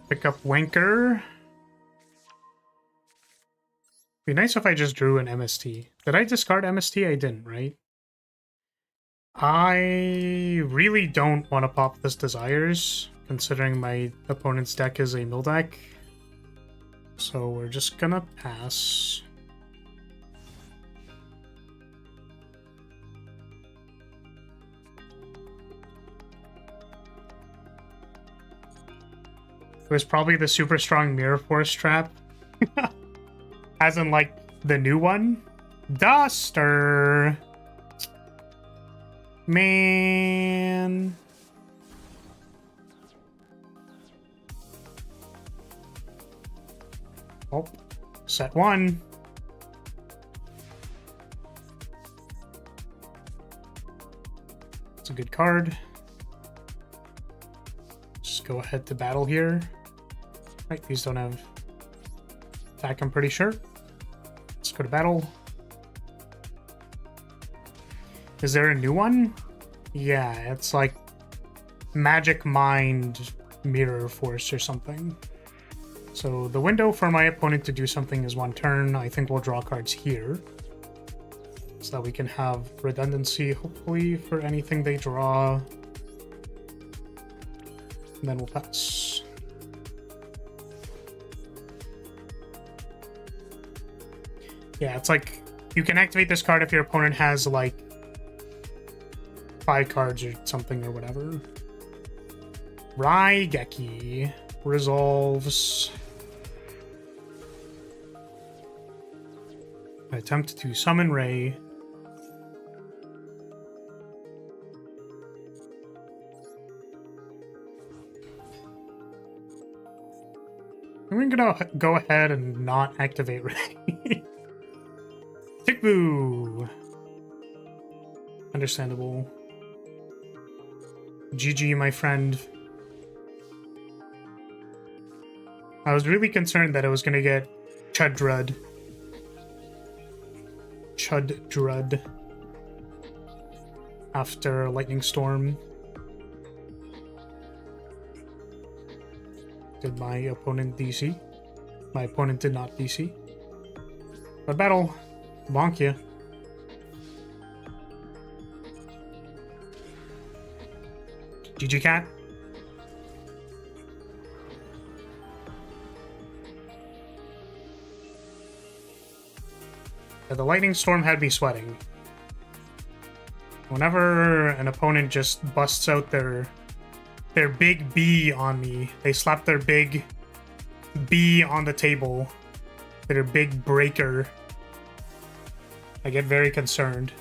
Pick up Wanker. Be nice if I just drew an MST. Did I discard MST? I didn't, right? I really don't want to pop this Desires, considering my opponent's deck is a mill deck. So we're just gonna pass. It was probably the super strong Mirror Force trap. As in, like, the new one. Duster! Man. Oh, set 1. It's a good card. Just go ahead to battle here. Right, these don't have attack, I'm pretty sure. Let's go to battle. Is there a new one? Yeah, it's like Magic Mind Mirror Force or something. So the window for my opponent to do something is 1 turn. I think we'll draw cards here, so that we can have redundancy, hopefully, for anything they draw. And then we'll pass. Yeah, it's like you can activate this card if your opponent has like 5 cards or something or whatever. Raigeki resolves. I attempt to summon Ray. We're gonna go ahead and not activate Ray. Tickboo! Understandable. GG, my friend. I was really concerned that it was gonna get Chuddrud. Chuddrud. After Lightning Storm. Did my opponent DC? My opponent did not DC. But battle. Bonk ya. GG cat. Yeah, the lightning storm had me sweating. Whenever an opponent just busts out their big B on me, they slap their big B on the table, their big breaker, I get very concerned.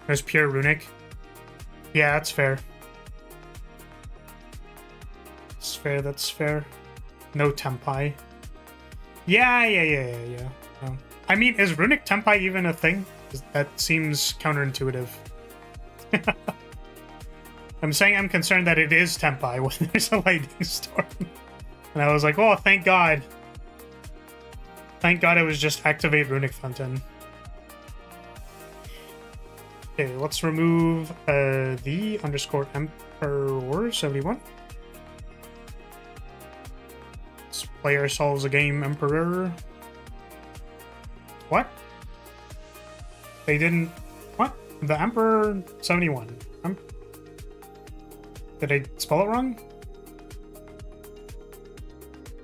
There's pure runic. Yeah, that's fair. That's fair, that's fair. No tempai. Yeah. I mean, is runic tempai even a thing? That seems counterintuitive. I'm saying I'm concerned that it is tempai when there's a lightning storm. And I was like, oh, thank God. Thank God it was just activate runic fountain. Okay, let's remove the underscore emperor 71. This player solves a game emperor. What? They didn't... What? The emperor 71. Did I spell it wrong?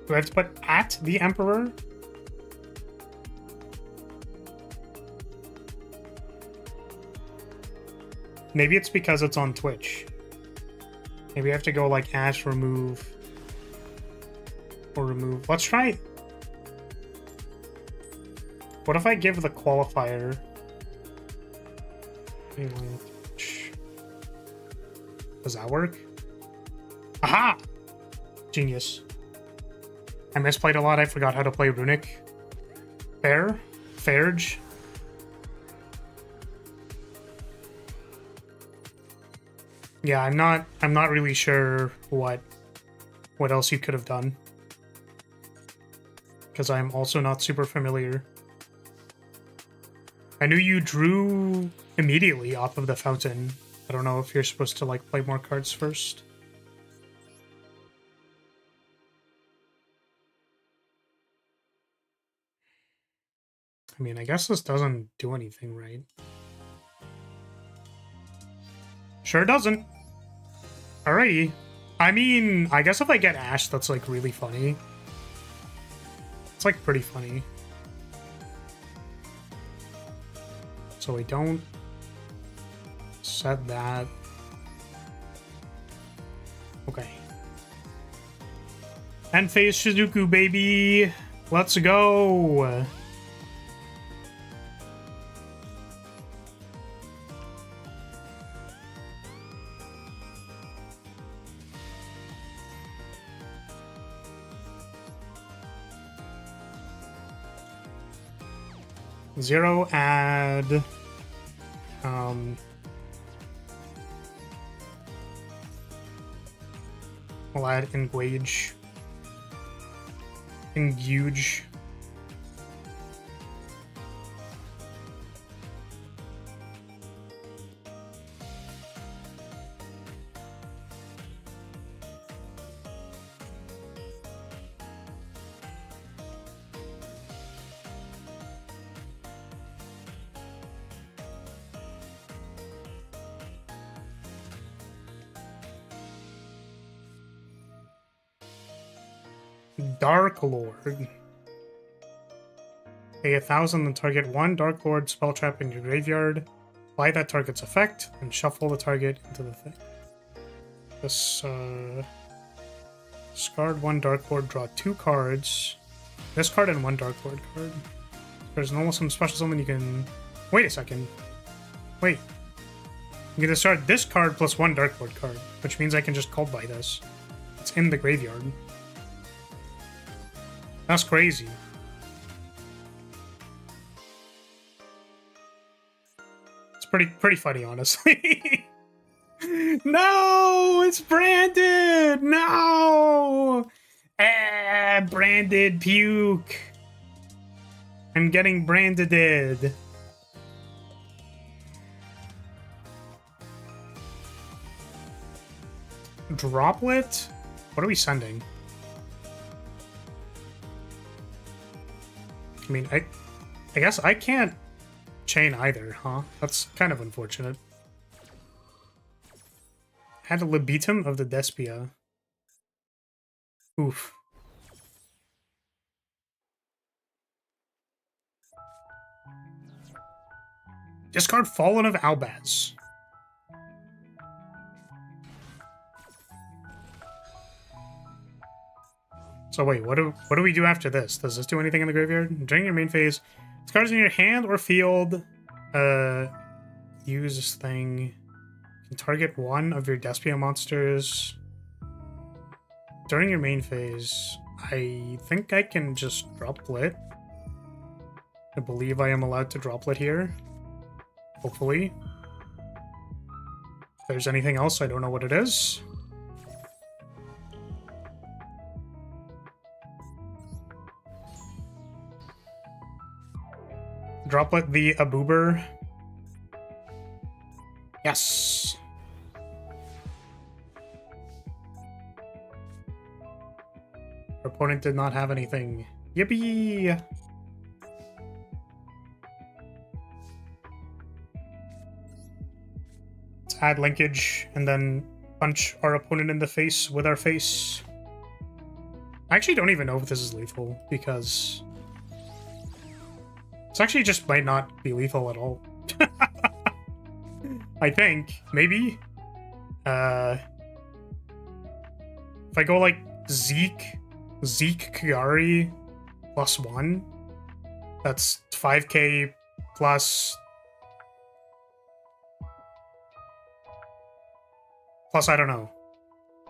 Do I have to put at the emperor? Maybe it's because it's on Twitch. Maybe I have to go like @ remove or remove. Let's try. What if I give the qualifier? Does that work? Aha! Genius. I misplayed a lot. I forgot how to play runic. Fair? Fairge? Yeah, I'm not really sure what else you could have done. Because I'm also not super familiar. I knew you drew immediately off of the fountain. I don't know if you're supposed to like play more cards first. I mean, I guess this doesn't do anything, right? Sure doesn't. Alrighty. I mean, I guess if I get Ash, that's like really funny. It's like pretty funny. So we don't set that. Okay. End phase Shizuku, baby. Let's go. Zero add. We'll add engage. Engage. Dark Lord. Pay 1,000 and target 1 Dark Lord spell trap in your graveyard. Apply that target's effect and shuffle the target into the thing. This discard 1 Dark Lord, draw 2 cards. This card and 1 Dark Lord card. There's normal some special summon you can. Wait a second. Wait. You can discard this card plus 1 Dark Lord card, which means I can just cold buy this. It's in the graveyard. That's crazy. It's pretty funny, honestly. No, it's branded. No, branded puke. I'm getting branded. Droplet? What are we sending? I mean, I guess I can't chain either, huh? That's kind of unfortunate. Had a libitum of the Despia. Oof. Discard Fallen of Albaz. So wait, what do we do after this? Does this do anything in the graveyard? During your main phase, cards in your hand or field, use this thing. You can target one of your Despia monsters. During your main phase, I think I can just droplet. I believe I am allowed to droplet here. Hopefully. If there's anything else, I don't know what it is. Droplet the Aboober. Yes. Our opponent did not have anything. Yippee! Let's add linkage and then punch our opponent in the face with our face. I actually don't even know if this is lethal because this actually just might not be lethal at all. I think. Maybe. If I go like Zeke Kagari +1, that's 5k plus I don't know.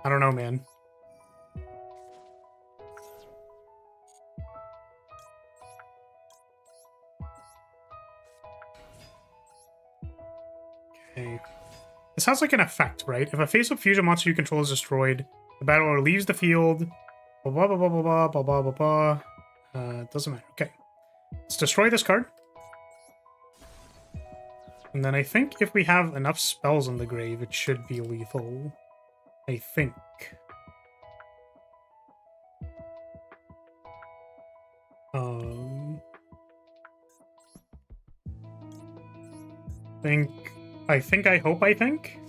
I don't know, man. Okay. This sounds like an effect, right? If a face-up fusion monster you control is destroyed, the battler leaves the field. Blah blah blah blah blah blah blah blah blah blah. It doesn't matter. Okay. Let's destroy this card. And then I think if we have enough spells in the grave, it should be lethal. I think. I think.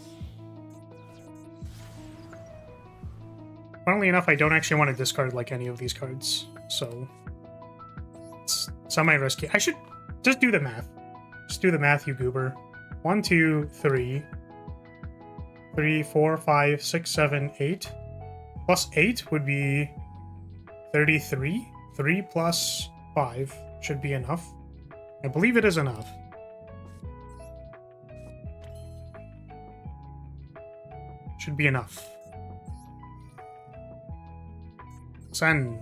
Funnily enough, I don't actually want to discard like any of these cards, so it's semi-risky. I should just do the math. Just do the math, you goober. 1, 2, 3. 3, 4, 5, 6, 7, 8. Plus 8 would be 33. 3 plus 5 should be enough. I believe it is enough. Should be enough. Send.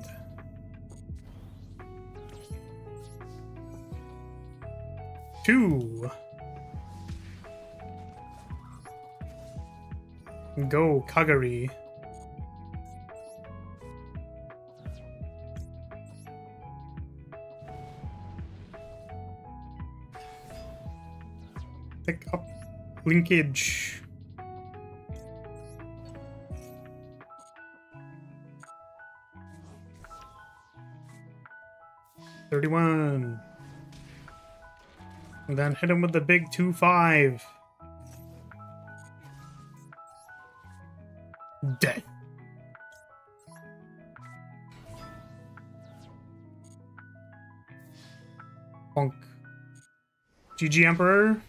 Two. Go, Kagari. Pick up linkage. $31. And then hit him with the big 2-5. Dead. Bonk. GG Emperor.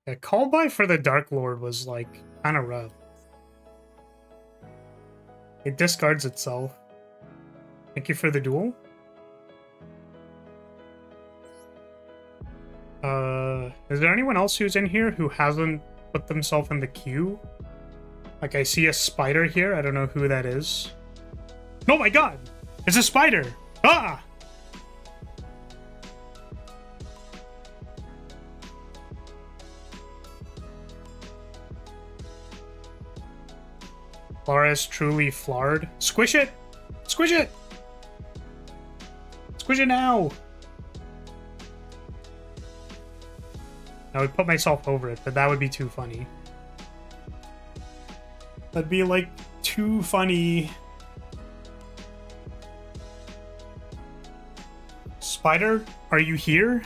Yeah, call by for the Dark Lord was like kind of rough. It discards itself. Thank you for the duel. Is there anyone else who's in here who hasn't put themselves in the queue? Like, I see a spider here. I don't know who that is. Oh my god! It's a spider! Ah! Lara is truly flarred. Squish it! Squish it! Squish it now! I would put myself over it, but that would be too funny. That'd be, like, too funny. Spider, are you here?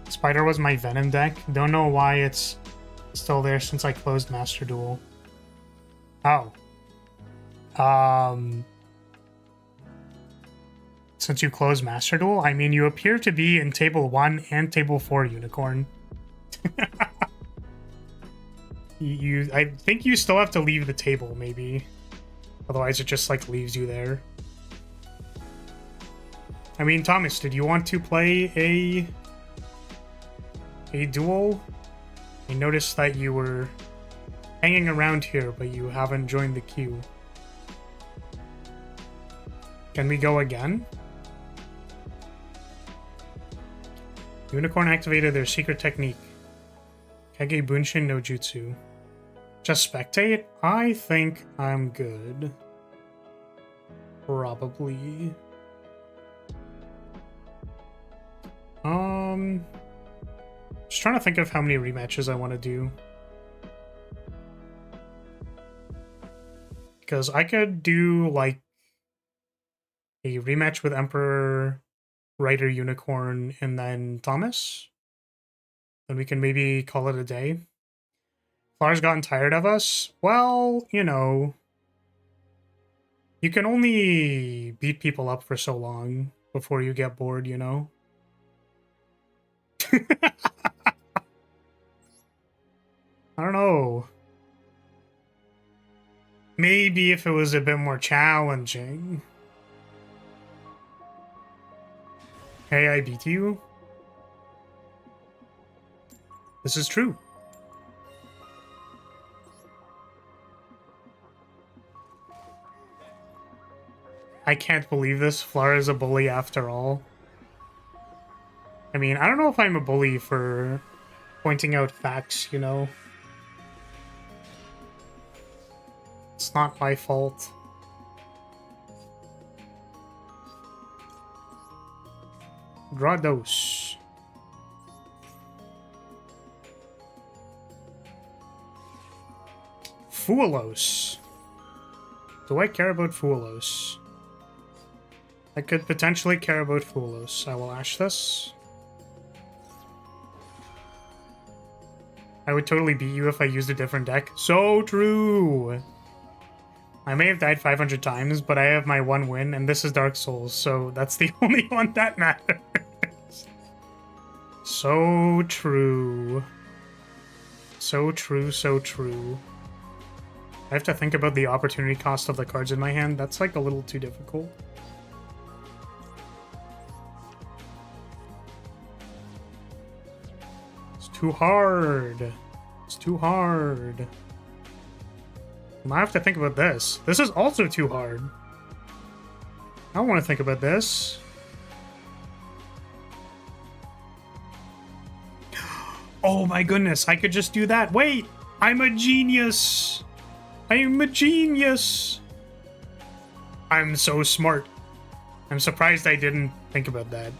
Spider was my Venom deck. Don't know why it's still there since I closed Master Duel. Oh. Since you closed Master Duel, I mean, you appear to be in Table 1 and Table 4, Unicorn. I think you still have to leave the table, maybe. Otherwise, it just, like, leaves you there. I mean, Thomas, did you want to play a duel? I noticed that you were hanging around here, but you haven't joined the queue. Can we go again? Unicorn activated their secret technique. Kage Bunshin no Jutsu. Just spectate? I think I'm good. Probably. Just trying to think of how many rematches I want to do. Because I could do, like, a rematch with Emperor, Rider, Unicorn, and then Thomas. Then we can maybe call it a day. Flar's gotten tired of us. Well, you know, you can only beat people up for so long before you get bored, you know? I don't know. Maybe if it was a bit more challenging. Hey, I beat you? This is true. I can't believe this. Flar is a bully after all. I mean, I don't know if I'm a bully for pointing out facts, you know? It's not my fault. Grados. Foolos. Do I care about Foolos? I could potentially care about Foolos. I will ash this. I would totally beat you if I used a different deck. So true! I may have died 500 times, but I have my one win, and this is Dark Souls, so that's the only one that matters. So true. So true, so true. I have to think about the opportunity cost of the cards in my hand. That's like a little too difficult. It's too hard. It's too hard. I have to think about this. This is also too hard. I don't want to think about this. Oh my goodness, I could just do that. Wait, I'm a genius. I'm a genius. I'm so smart. I'm surprised I didn't think about that.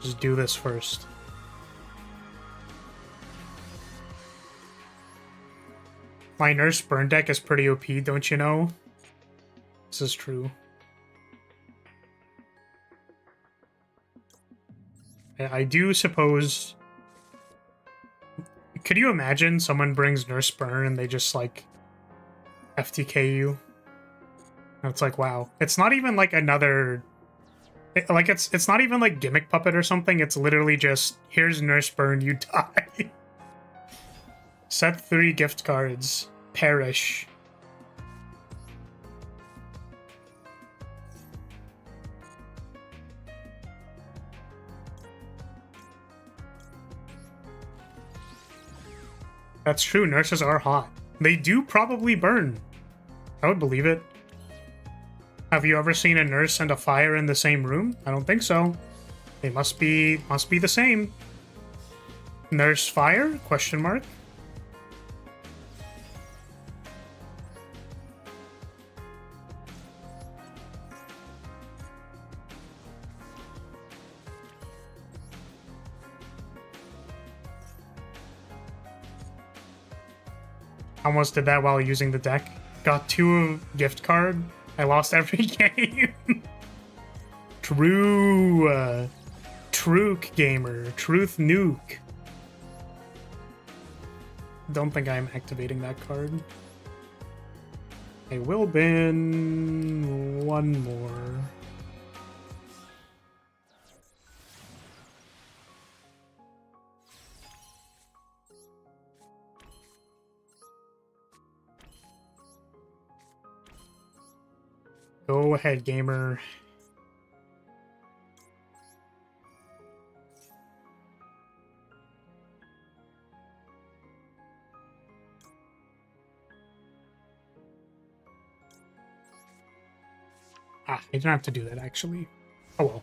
Just do this first. My Nurse Burn deck is pretty OP, don't you know? This is true. I do suppose... Could you imagine someone brings Nurse Burn and they just, like, FTK you? And it's like, wow. It's not even, like, another... Like, it's not even, like, Gimmick Puppet or something. It's literally just, here's Nurse Burn, you die. Set 3 gift cards. Perish. That's true, nurses are hot. They do probably burn. I would believe it. Have you ever seen a nurse and a fire in the same room? I don't think so. They must be the same. Nurse fire? Question mark. Almost did that while using the deck. Got 2 gift card. I lost every game. True. Truke gamer. Truth nuke. Don't think I'm activating that card. I will bin one more. Go ahead, gamer. I didn't have to do that, actually. Oh well.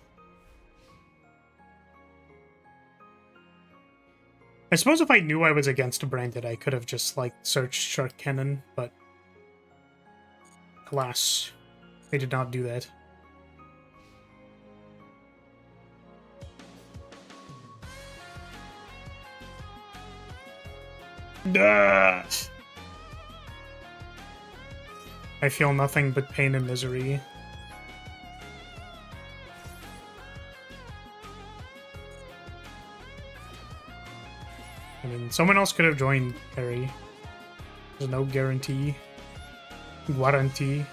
I suppose if I knew I was against branded, I could have just, like, searched Shark Cannon, but alas, I did not do that. Duh! I feel nothing but pain and misery. I mean, someone else could have joined Harry. There's no guarantee. Guarantee.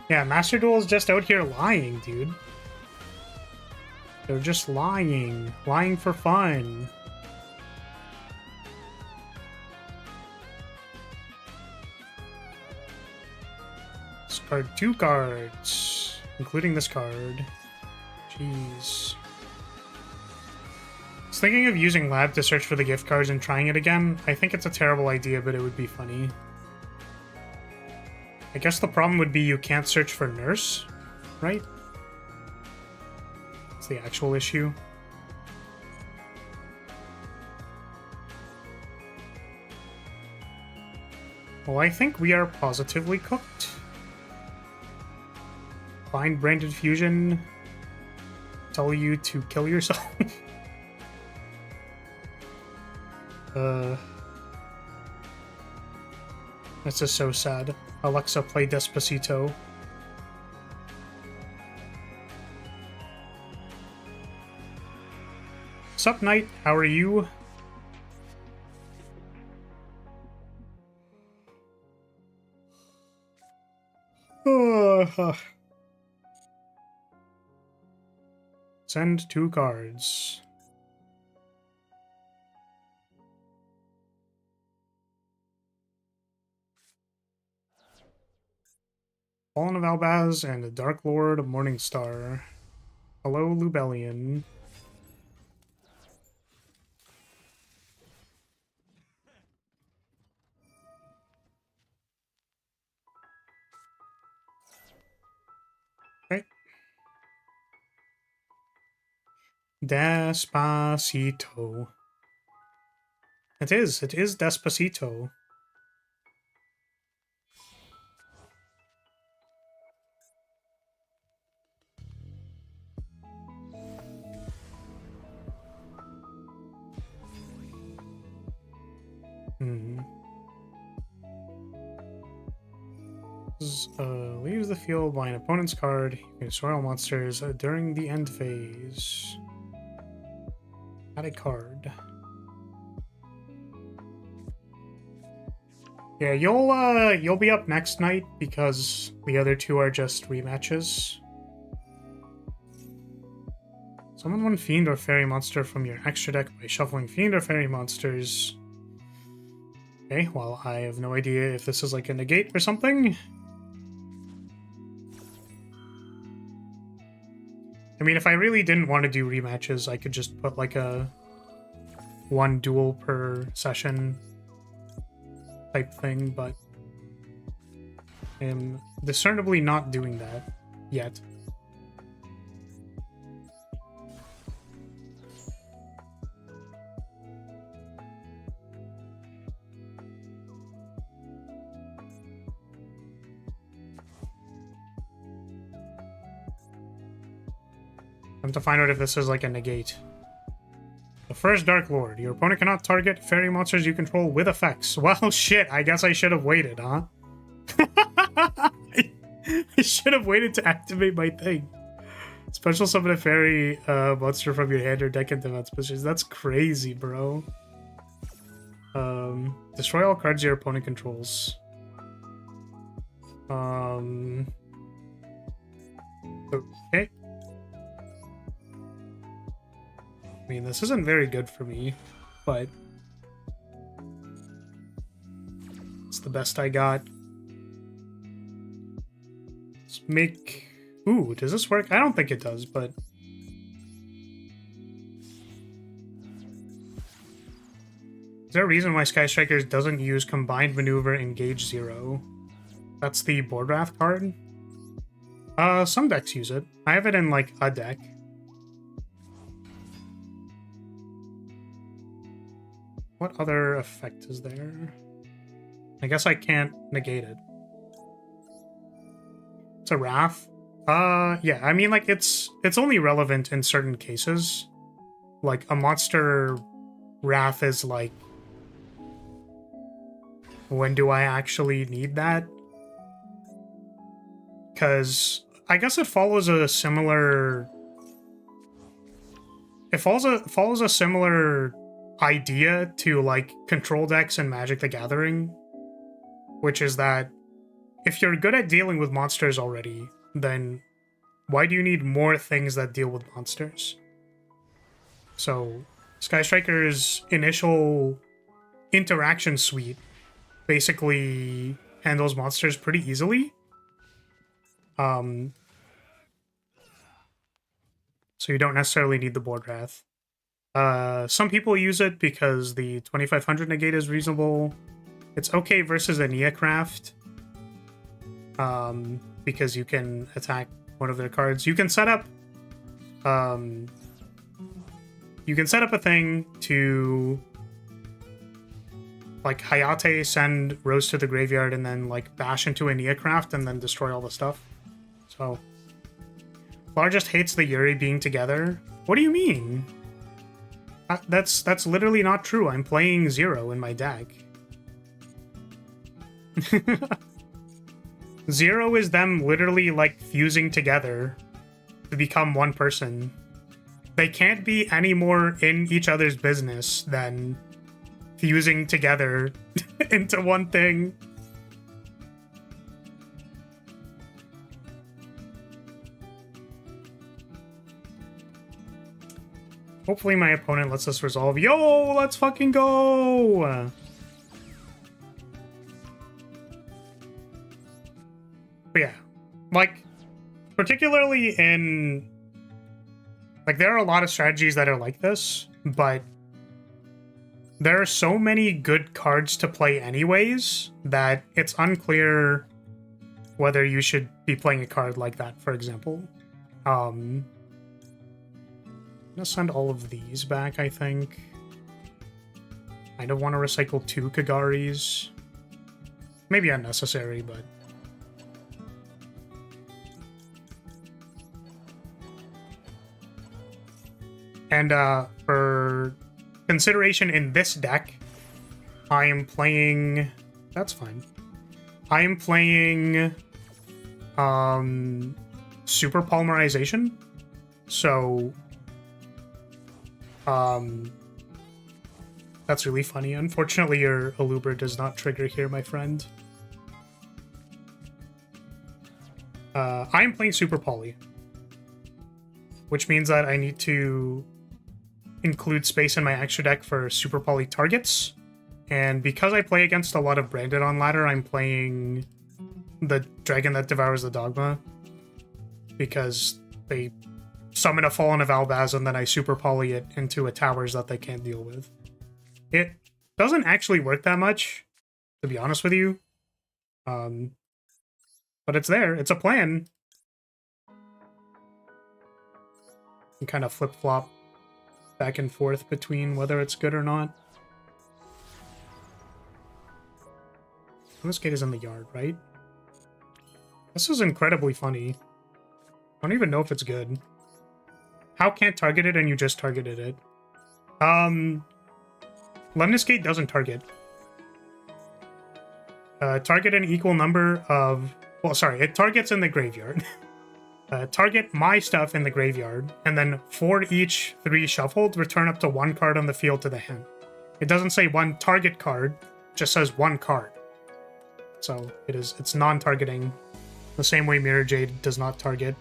Yeah, Master Duel is just out here lying, dude. They're just lying. Lying for fun. Discard 2 cards, including this card. Jeez. I was thinking of using Lab to search for the gift cards and trying it again. I think it's a terrible idea, but it would be funny. I guess the problem would be you can't search for Nurse, right? That's the actual issue. Well, I think we are positively cooked. Find branded fusion. Tell you to kill yourself. This is so sad. Alexa, play Despacito. Sup, Knight? How are you? Send 2 cards. Fallen of Albaz and the Dark Lord of Morningstar. Hello, Lubellion. Right. Despacito. It is Despacito. Leaves the field by an opponent's card. You can destroy all monsters during the end phase. Add a card. Yeah, you'll be up next night because the other 2 are just rematches. Summon 1 fiend or fairy monster from your extra deck by shuffling fiend or fairy monsters. Okay, well, I have no idea if this is like a negate or something. I mean, if I really didn't want to do rematches, I could just put like a 1 duel per session type thing, but I'm discernibly not doing that yet. I'm to find out if this is like a negate. The first Dark Lord. Your opponent cannot target fairy monsters you control with effects. Well, shit. I guess I should have waited, huh? I should have waited to activate my thing. Special summon a fairy monster from your hand or deck into defense positions. That's crazy, bro. Destroy all cards your opponent controls. Okay. I mean, this isn't very good for me, but it's the best I got. Let's make... Ooh, does this work? I don't think it does, but... Is there a reason why Sky Strikers doesn't use Combined Maneuver Engage 0? That's the Board Wrath card? Some decks use it. I have it in, like, a deck. What other effect is there? I guess I can't negate it. It's a Wrath? Yeah, I mean, like, it's only relevant in certain cases. Like, a monster Wrath is, like... When do I actually need that? Because I guess it follows a similar... It follows a similar idea to, like, control decks and Magic the Gathering, which is that if you're good at dealing with monsters already, then why do you need more things that deal with monsters? So, Sky Striker's initial interaction suite basically handles monsters pretty easily. So you don't necessarily need the Board Wrath. Some people use it because the 2500 negate is reasonable. It's okay versus a Neocraft, because you can attack one of their cards. You can set up a thing to, like, Hayate send Rose to the graveyard and then, like, bash into a Neocraft and then destroy all the stuff. So, Largest hates the Yuri being together. What do you mean? That's literally not true. I'm playing 0 in my deck. 0 is them literally, like, fusing together to become one person. They can't be any more in each other's business than fusing together into one thing. Hopefully my opponent lets us resolve. Yo, let's fucking go! But yeah, like, particularly in... Like, there are a lot of strategies that are like this, but there are so many good cards to play anyways that it's unclear whether you should be playing a card like that, for example. I'm gonna send all of these back, I think. I don't want to recycle 2 Kagaris. Maybe unnecessary, but... And for consideration in this deck, I am playing... That's fine. I am playing Super Polymerization. So... That's really funny. Unfortunately, your Alubra does not trigger here, my friend. I am playing Super Poly, which means that I need to include space in my extra deck for Super Poly targets. And because I play against a lot of Branded on ladder, I'm playing the Dragon that Devours the Dogma, because they summon a Fallen of Albaz and then I Super Poly it into a towers that they can't deal with. It doesn't actually work that much, to be honest with you. But it's there. It's a plan. You kind of flip-flop back and forth between whether it's good or not. This gate is in the yard, right? This is incredibly funny. I don't even know if it's good. How can't target it and you just targeted it? Lemnis Gate doesn't target. Target an equal number of... Well, sorry, it targets in the graveyard. Target my stuff in the graveyard, and then for each 3 shuffled, return up to 1 card on the field to the hand. It doesn't say 1 target card, it just says 1 card. So it's non-targeting, the same way Mirror Jade does not target.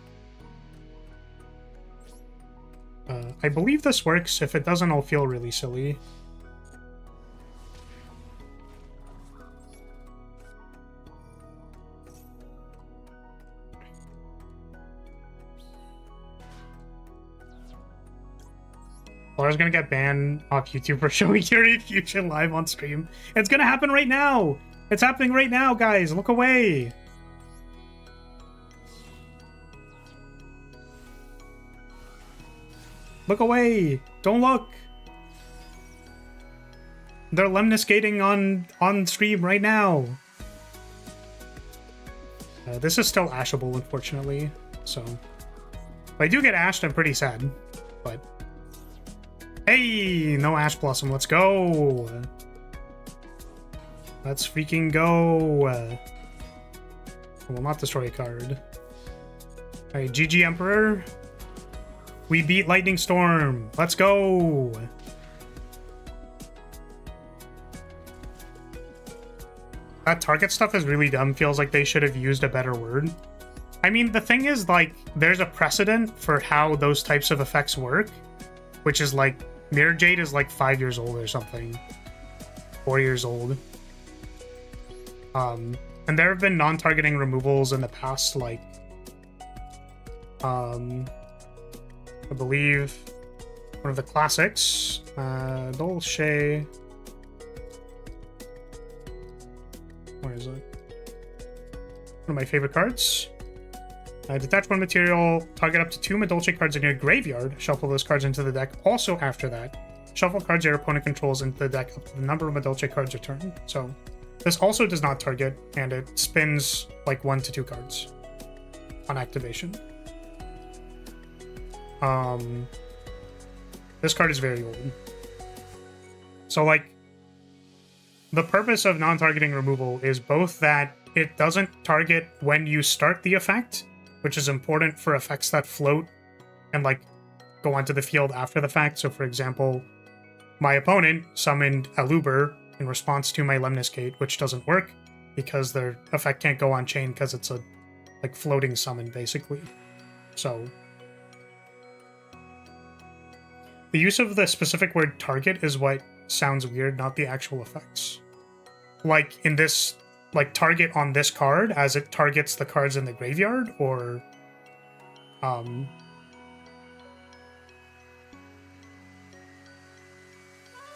I believe this works. If it doesn't, I'll feel really silly. Laura's gonna get banned off YouTube for showing Yuri Fusion live on stream. It's gonna happen right now! It's happening right now, guys! Look away! Look away! Don't look! They're lemniscating on stream right now! This is still ashable, unfortunately, so... If I do get ashed, I'm pretty sad, but... Hey! No Ash Blossom, let's go! Let's freaking go! I will not destroy a card. Alright, GG Emperor. We beat Lightning Storm! Let's go! That target stuff is really dumb. Feels like they should have used a better word. I mean, the thing is, like, there's a precedent for how those types of effects work, which is like, Mirror Jade is like 5 years old or something. 4 years old. And there have been non-targeting removals in the past, like, I believe one of the classics, Dolce. Where is it? One of my favorite cards. Detach one material, target up to 2 Madolche cards in your graveyard, shuffle those cards into the deck. Also after that, shuffle cards your opponent controls into the deck up to the number of Madolche cards returned. So this also does not target, and it spins like 1 to 2 cards on activation. This card is very old. So like, the purpose of non-targeting removal is both that it doesn't target when you start the effect, which is important for effects that float and like go onto the field after the fact. So for example, my opponent summoned Aluber in response to my Lemniscate, which doesn't work because their effect can't go on chain because it's a like floating summon basically. So the use of the specific word target is what sounds weird, not the actual effects. Like in this, like target on this card as it targets the cards in the graveyard, or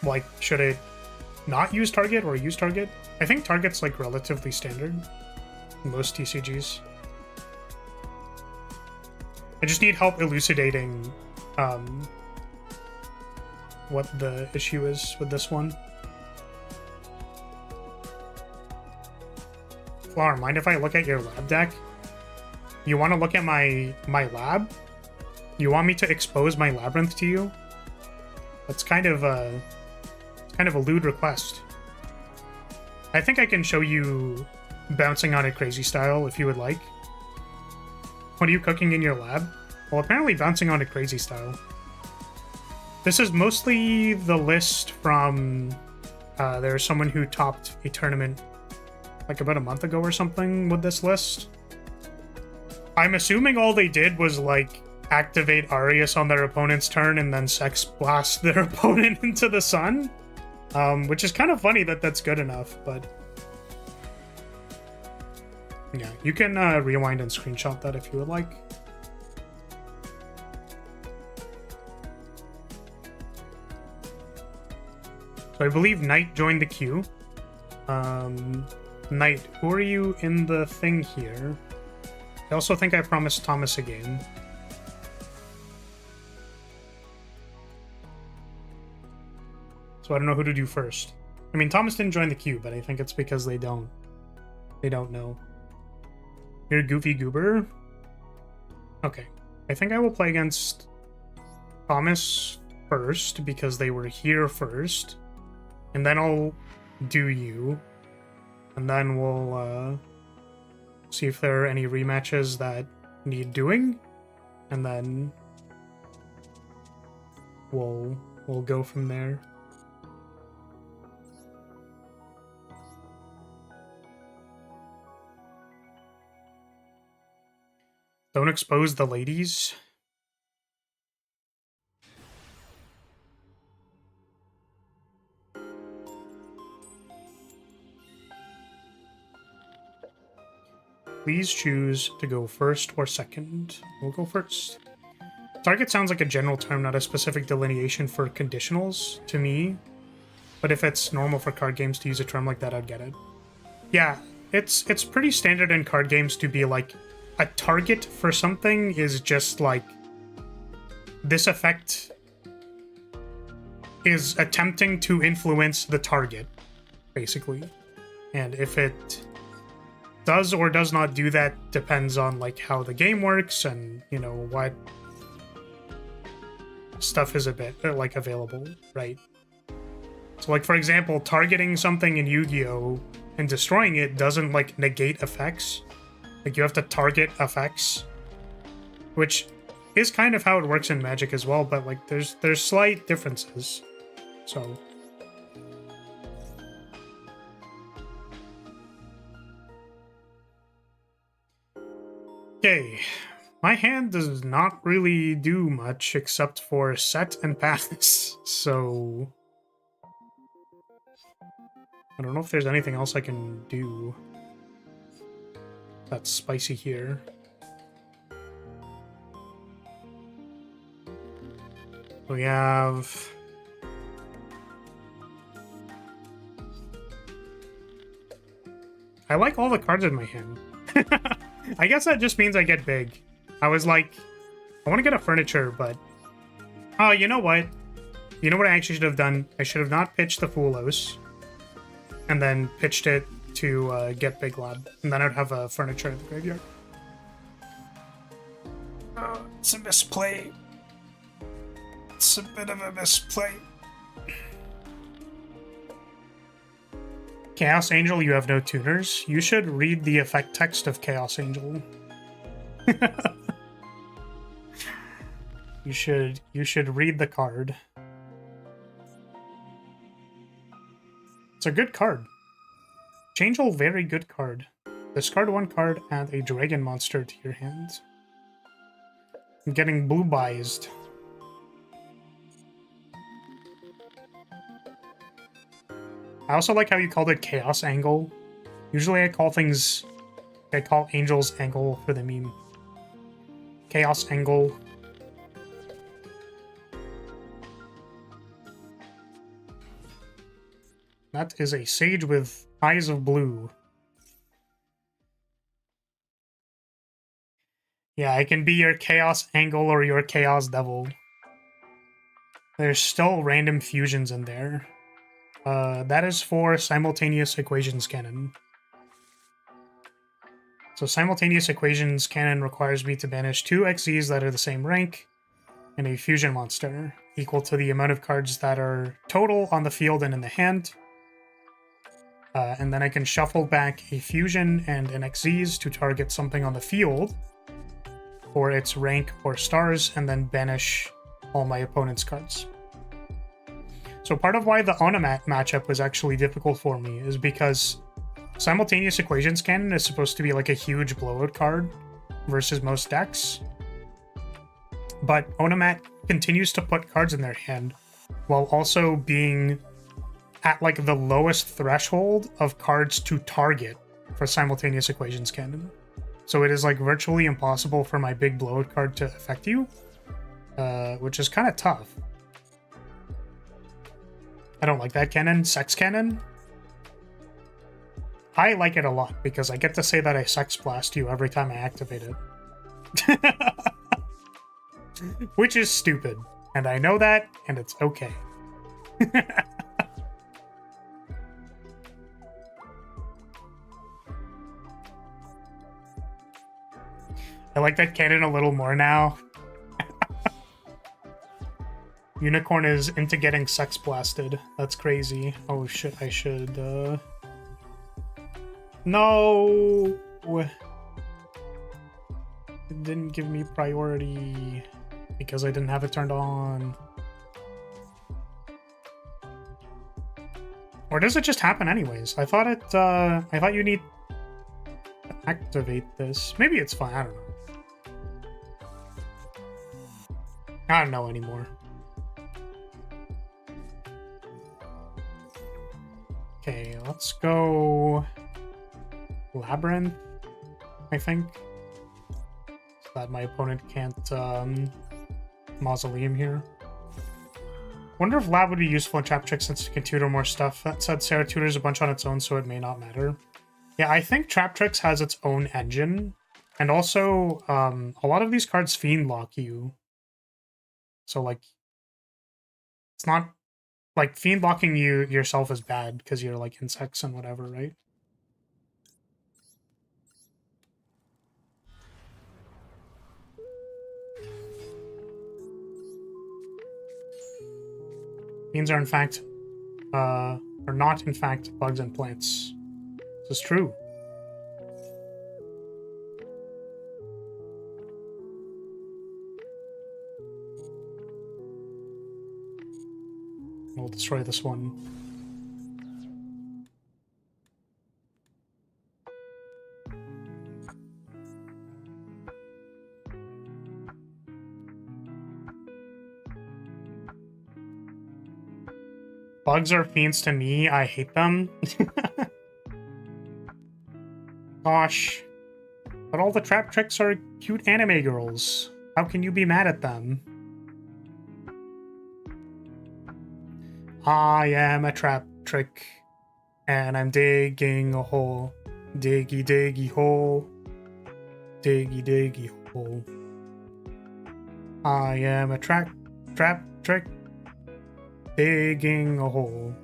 like should it not use target or use target? I think target's like relatively standard in most TCGs. I just need help elucidating what the issue is with this one. Flower, mind if I look at your lab deck? You want to look at my lab? You want me to expose my labyrinth to you? That's kind of a lewd request. I think I can show you bouncing on it crazy style if you would like. What are you cooking in your lab? Well, apparently bouncing on it crazy style. This is mostly the list from there's someone who topped a tournament like about a month ago or something with this list. I'm assuming all they did was like activate Arius on their opponent's turn and then Sex Blast their opponent into the sun, which is kind of funny that that's good enough, but yeah, you can rewind and screenshot that if you would like. So I believe Knight joined the queue. Knight, who are you in the thing here? I also think I promised Thomas a game. So I don't know who to do first. I mean, Thomas didn't join the queue, but I think it's because they don't know. You're Goofy Goober? Okay. I think I will play against Thomas first, because they were here first. And then I'll do you. And then we'll see if there are any rematches that need doing. And then we'll go from there. Don't expose the ladies. Please choose to go first or second. We'll go first. Target sounds like a general term, not a specific delineation for conditionals to me. But if it's normal for card games to use a term like that, I'd get it. Yeah, it's pretty standard in card games to be like, a target for something is just like, this effect is attempting to influence the target, basically. And if it does or does not do that depends on like how the game works and, you know, what stuff is a bit like available, right? So like, for example, targeting something in Yu-Gi-Oh! And destroying it doesn't like negate effects. Like you have to target effects, which is kind of how it works in Magic as well, but like there's slight differences. So okay, my hand does not really do much except for set and pass, so I don't know if there's anything else I can do that's spicy here. We have... I like all the cards in my hand. I guess that just means I get big. I was like, I want to get a furniture, but... Oh, you know what? You know what I actually should have done? I should have not pitched the Fulos, and then pitched it to get Big Lab, and then I'd have a furniture in the graveyard. Oh, it's a misplay. It's a bit of a misplay. Chaos Angel, you have no tuners. You should read the effect text of Chaos Angel. You should read the card. It's a good card. Changeable, very good card. Discard one card, add a dragon monster to your hand. I'm getting blue-biased. I also like how you called it Chaos Angle. Usually I call Angel's Angle for the meme. Chaos Angle. That is a sage with eyes of blue. Yeah, I can be your Chaos Angle or your Chaos Devil. There's still random fusions in there. That is for Simultaneous Equations Cannon. So Simultaneous Equations Cannon requires me to banish 2 XEs that are the same rank and a fusion monster, equal to the amount of cards that are total on the field and in the hand. And then I can shuffle back a fusion and an XEs to target something on the field for its rank or stars, and then banish all my opponent's cards. So part of why the Onomat matchup was actually difficult for me is because Simultaneous Equations Cannon is supposed to be like a huge blowout card versus most decks. But Onomat continues to put cards in their hand while also being at like the lowest threshold of cards to target for Simultaneous Equations Cannon. So it is like virtually impossible for my big blowout card to affect you, which is kind of tough. I don't like that cannon. Sex Cannon? I like it a lot because I get to say that I Sex Blast you every time I activate it. Which is stupid. And I know that, and it's okay. I like that cannon a little more now. Unicorn is into getting sex blasted. That's crazy. Oh shit, I should, No! It didn't give me priority because I didn't have it turned on. Or does it just happen anyways? I thought you need to activate this. Maybe it's fine, I don't know. I don't know anymore. Okay, let's go Labyrinth, I think. So that my opponent can't Mausoleum here. Wonder if Lab would be useful in Trap Trick since you can tutor more stuff. That said, Sarah tutors a bunch on its own, so it may not matter. Yeah, I think Trap Tricks has its own engine. And also, a lot of these cards Fiend Lock you. So, like, it's not... Like, Fiend Locking you yourself is bad, because you're, like, insects and whatever, right? Fiends are, in fact... are not, in fact, bugs and plants. This is true. We'll destroy this one. Bugs are fiends to me. I hate them. Gosh. But all the Trap Tricks are cute anime girls. How can you be mad at them? I am a Trap Trick, and I'm digging a hole. Diggy diggy hole. Diggy diggy hole. I am a Trap Trick, digging a hole.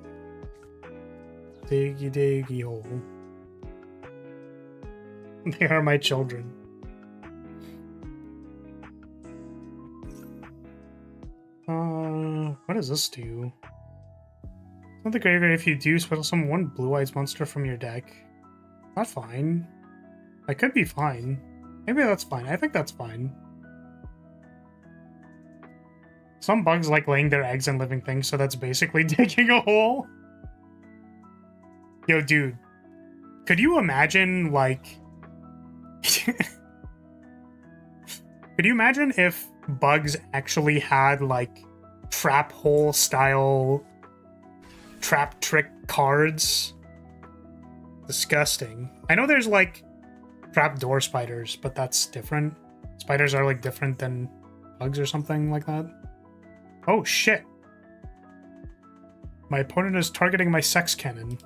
Diggy diggy hole. They are my children. What does this do? Not the graveyard if you do special summon one Blue Eyes monster from your deck. That's fine. That could be fine. Maybe that's fine. I think that's fine. Some bugs like laying their eggs in living things, so that's basically digging a hole. Yo, dude. Could you imagine, like... Could you imagine if bugs actually had, like, trap hole style Trap Trick cards? Disgusting. I know there's, like, trap door spiders, but that's different. Spiders are, like, different than bugs or something like that. Oh, shit. My opponent is targeting my sex cannon.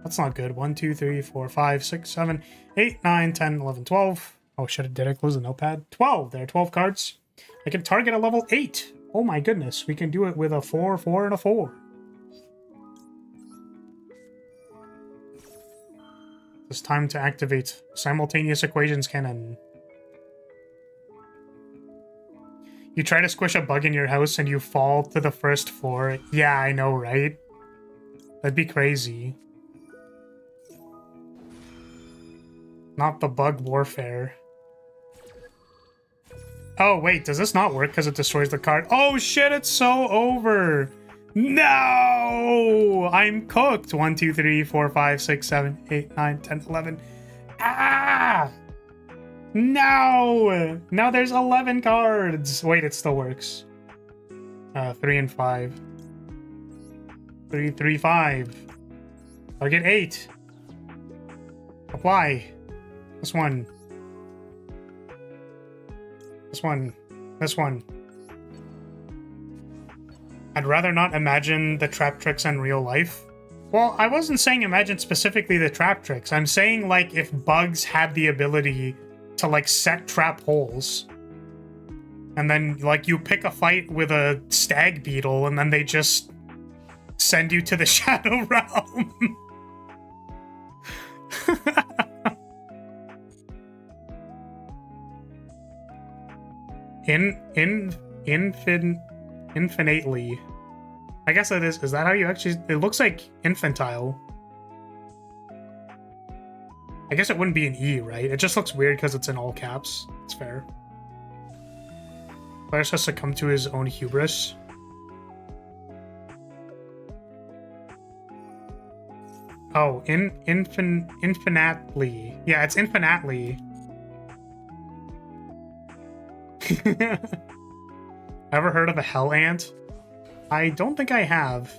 That's not good. 1, 2, 3, 4, 5, 6, 7, 8, 9, 10, 11, 12. Oh shit, did I close the notepad? 12! There are 12 cards. I can target a level 8. Oh my goodness, we can do it with a 4, 4, and a 4. It's time to activate Simultaneous Equations Cannon. You try to squish a bug in your house and you fall to the first floor. Yeah, I know, right? That'd be crazy. Not the bug warfare. Oh, wait, does this not work because it destroys the card? Oh, shit, it's so over. No! I'm cooked. 1, 2, 3, 4, 5, 6, 7, 8, 9, 10, 11. Ah! No! Now there's 11 cards. Wait, it still works. 3 and 5. 3, 3, 5. Target 8. Apply. This one. This one. This one. I'd rather not imagine the Trap Tricks in real life. Well, I wasn't saying imagine specifically the Trap Tricks. I'm saying, like, if bugs had the ability to, like, set trap holes. And then, like, you pick a fight with a stag beetle and then they just send you to the Shadow Realm. Infinitely. I guess that is that how you actually... It looks like infantile. I guess it wouldn't be an E, right? It just looks weird because it's in all caps. It's fair. Player has to succumb to his own hubris. Oh, infinitely. Yeah, it's infinitely. Ever heard of a hell ant? I don't think I have.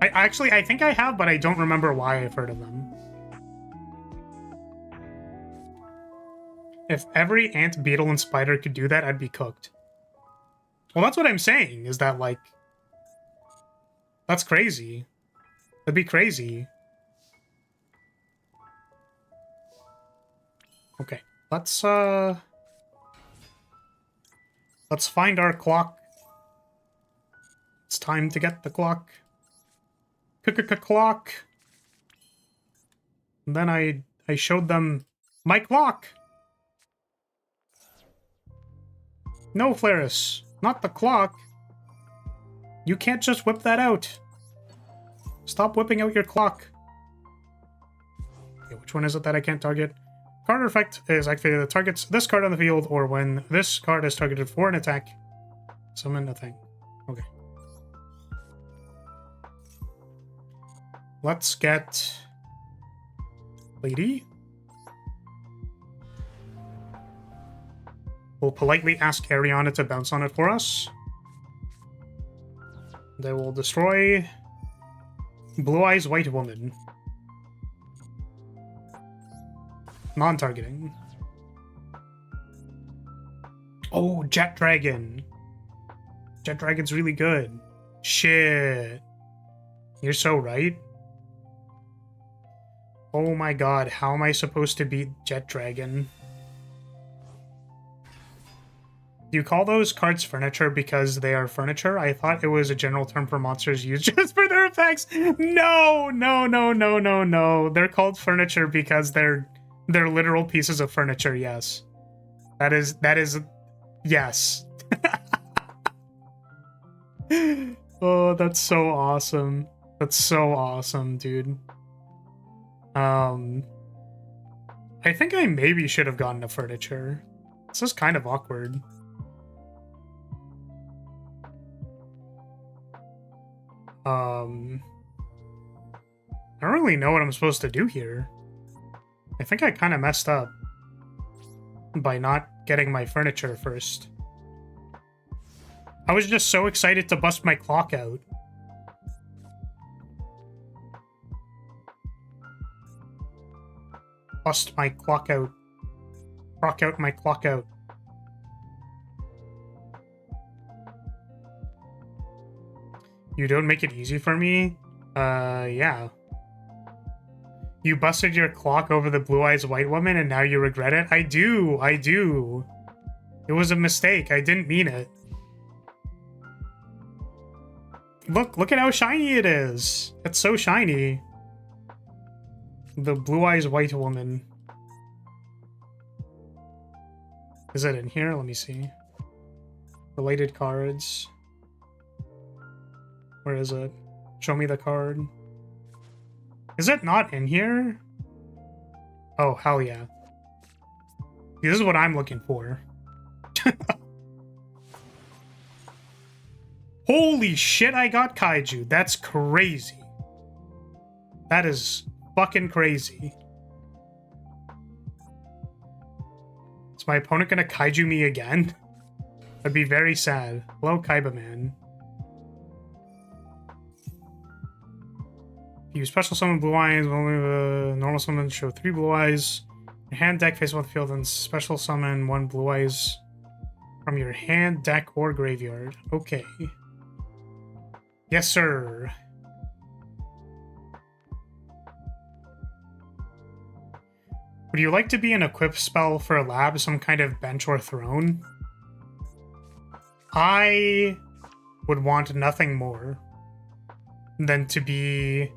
I think I have, but I don't remember why I've heard of them. If every ant, beetle, and spider could do that, I'd be cooked. Well, that's what I'm saying, is that, like... That's crazy. That'd be crazy. Okay, let's find our clock. It's time to get the clock. Clock. And then I showed them my clock. No, Flaris, not the clock. You can't just whip that out. Stop whipping out your clock. Okay, which one is it that I can't target? Card effect is activated that targets this card on the field, or when this card is targeted for an attack, summon a thing. Okay. Let's get Lady. We'll politely ask Ariana to bounce on it for us. They will destroy Blue Eyes White Woman. Non-targeting. Oh, Jet Dragon. Jet Dragon's really good. Shit. You're so right. Oh my god, how am I supposed to beat Jet Dragon? Do you call those cards furniture because they are furniture? I thought it was a general term for monsters used just for their effects. No, no, no, no, no, no. They're called furniture because they're literal pieces of furniture, yes. That is, yes. Oh, that's so awesome. That's so awesome, dude. I think I maybe should have gotten a furniture. This is kind of awkward. I don't really know what I'm supposed to do here. I think I kind of messed up by not getting my furniture first. I was just so excited to bust my clock out. Bust my clock out. Rock out my clock out. You don't make it easy for me? Yeah. You busted your clock over the Blue Eyes White Woman and now you regret it? I do. It was a mistake. I didn't mean it. Look at how shiny it is. It's so shiny. The Blue Eyes White Woman. Is it in here? Let me see. Related cards. Where is it? Show me the card. Is it not in here? Oh, hell yeah. This is what I'm looking for. Holy shit, I got Kaiju. That's crazy. That is fucking crazy. Is my opponent gonna Kaiju me again? That'd be very sad. Hello, Kaiba Man. You special summon Blue Eyes, normal summon show 3 Blue Eyes. Your hand deck face off the field and special summon 1 Blue Eyes from your hand, deck, or graveyard. Okay. Yes, sir. Would you like to be an equip spell for a lab, some kind of bench or throne? I would want nothing more than to be...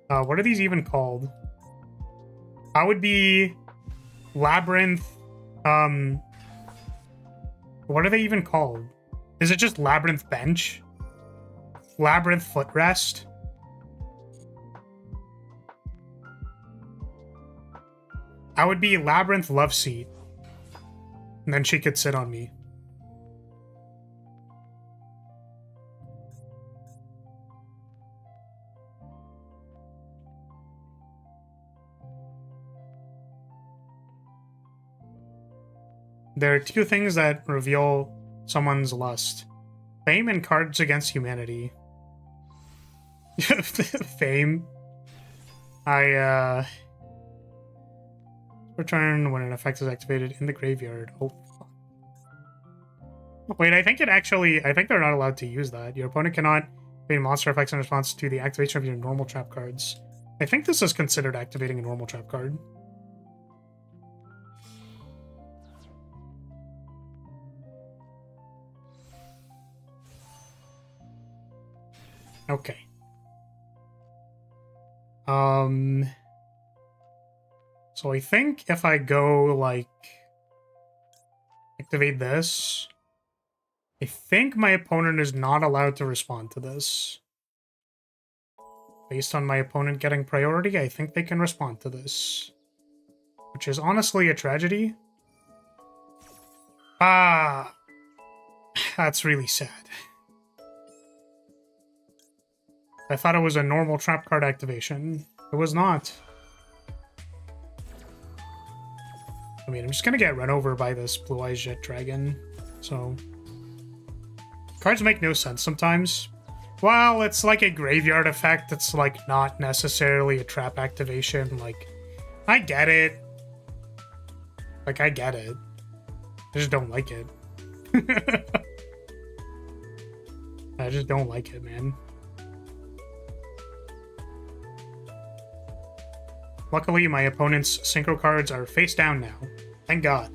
what are these even called? I would be Labyrinth... what are they even called? Is it just Labyrinth Bench? Labyrinth Footrest? I would be Labyrinth Love Seat. And then she could sit on me. There are 2 things that reveal someone's lust. Fame and Cards Against Humanity. Fame. Return when an effect is activated in the graveyard. Oh, fuck. Wait, I think they're not allowed to use that. Your opponent cannot activate monster effects in response to the activation of your normal trap cards. I think this is considered activating a normal trap card. Okay. So I think if I go, like, activate this, I think my opponent is not allowed to respond to this. Based on my opponent getting priority, I think they can respond to this. Which is honestly a tragedy. Ah, that's really sad. I thought it was a normal trap card activation. It was not. I mean, I'm just gonna get run over by this Blue Eyes Jet Dragon, so... Cards make no sense sometimes. Well, it's like a graveyard effect. It's, like, not necessarily a trap activation. Like, I get it. Like, I get it. I just don't like it. I just don't like it, man. Luckily, my opponent's synchro cards are face down now. Thank God.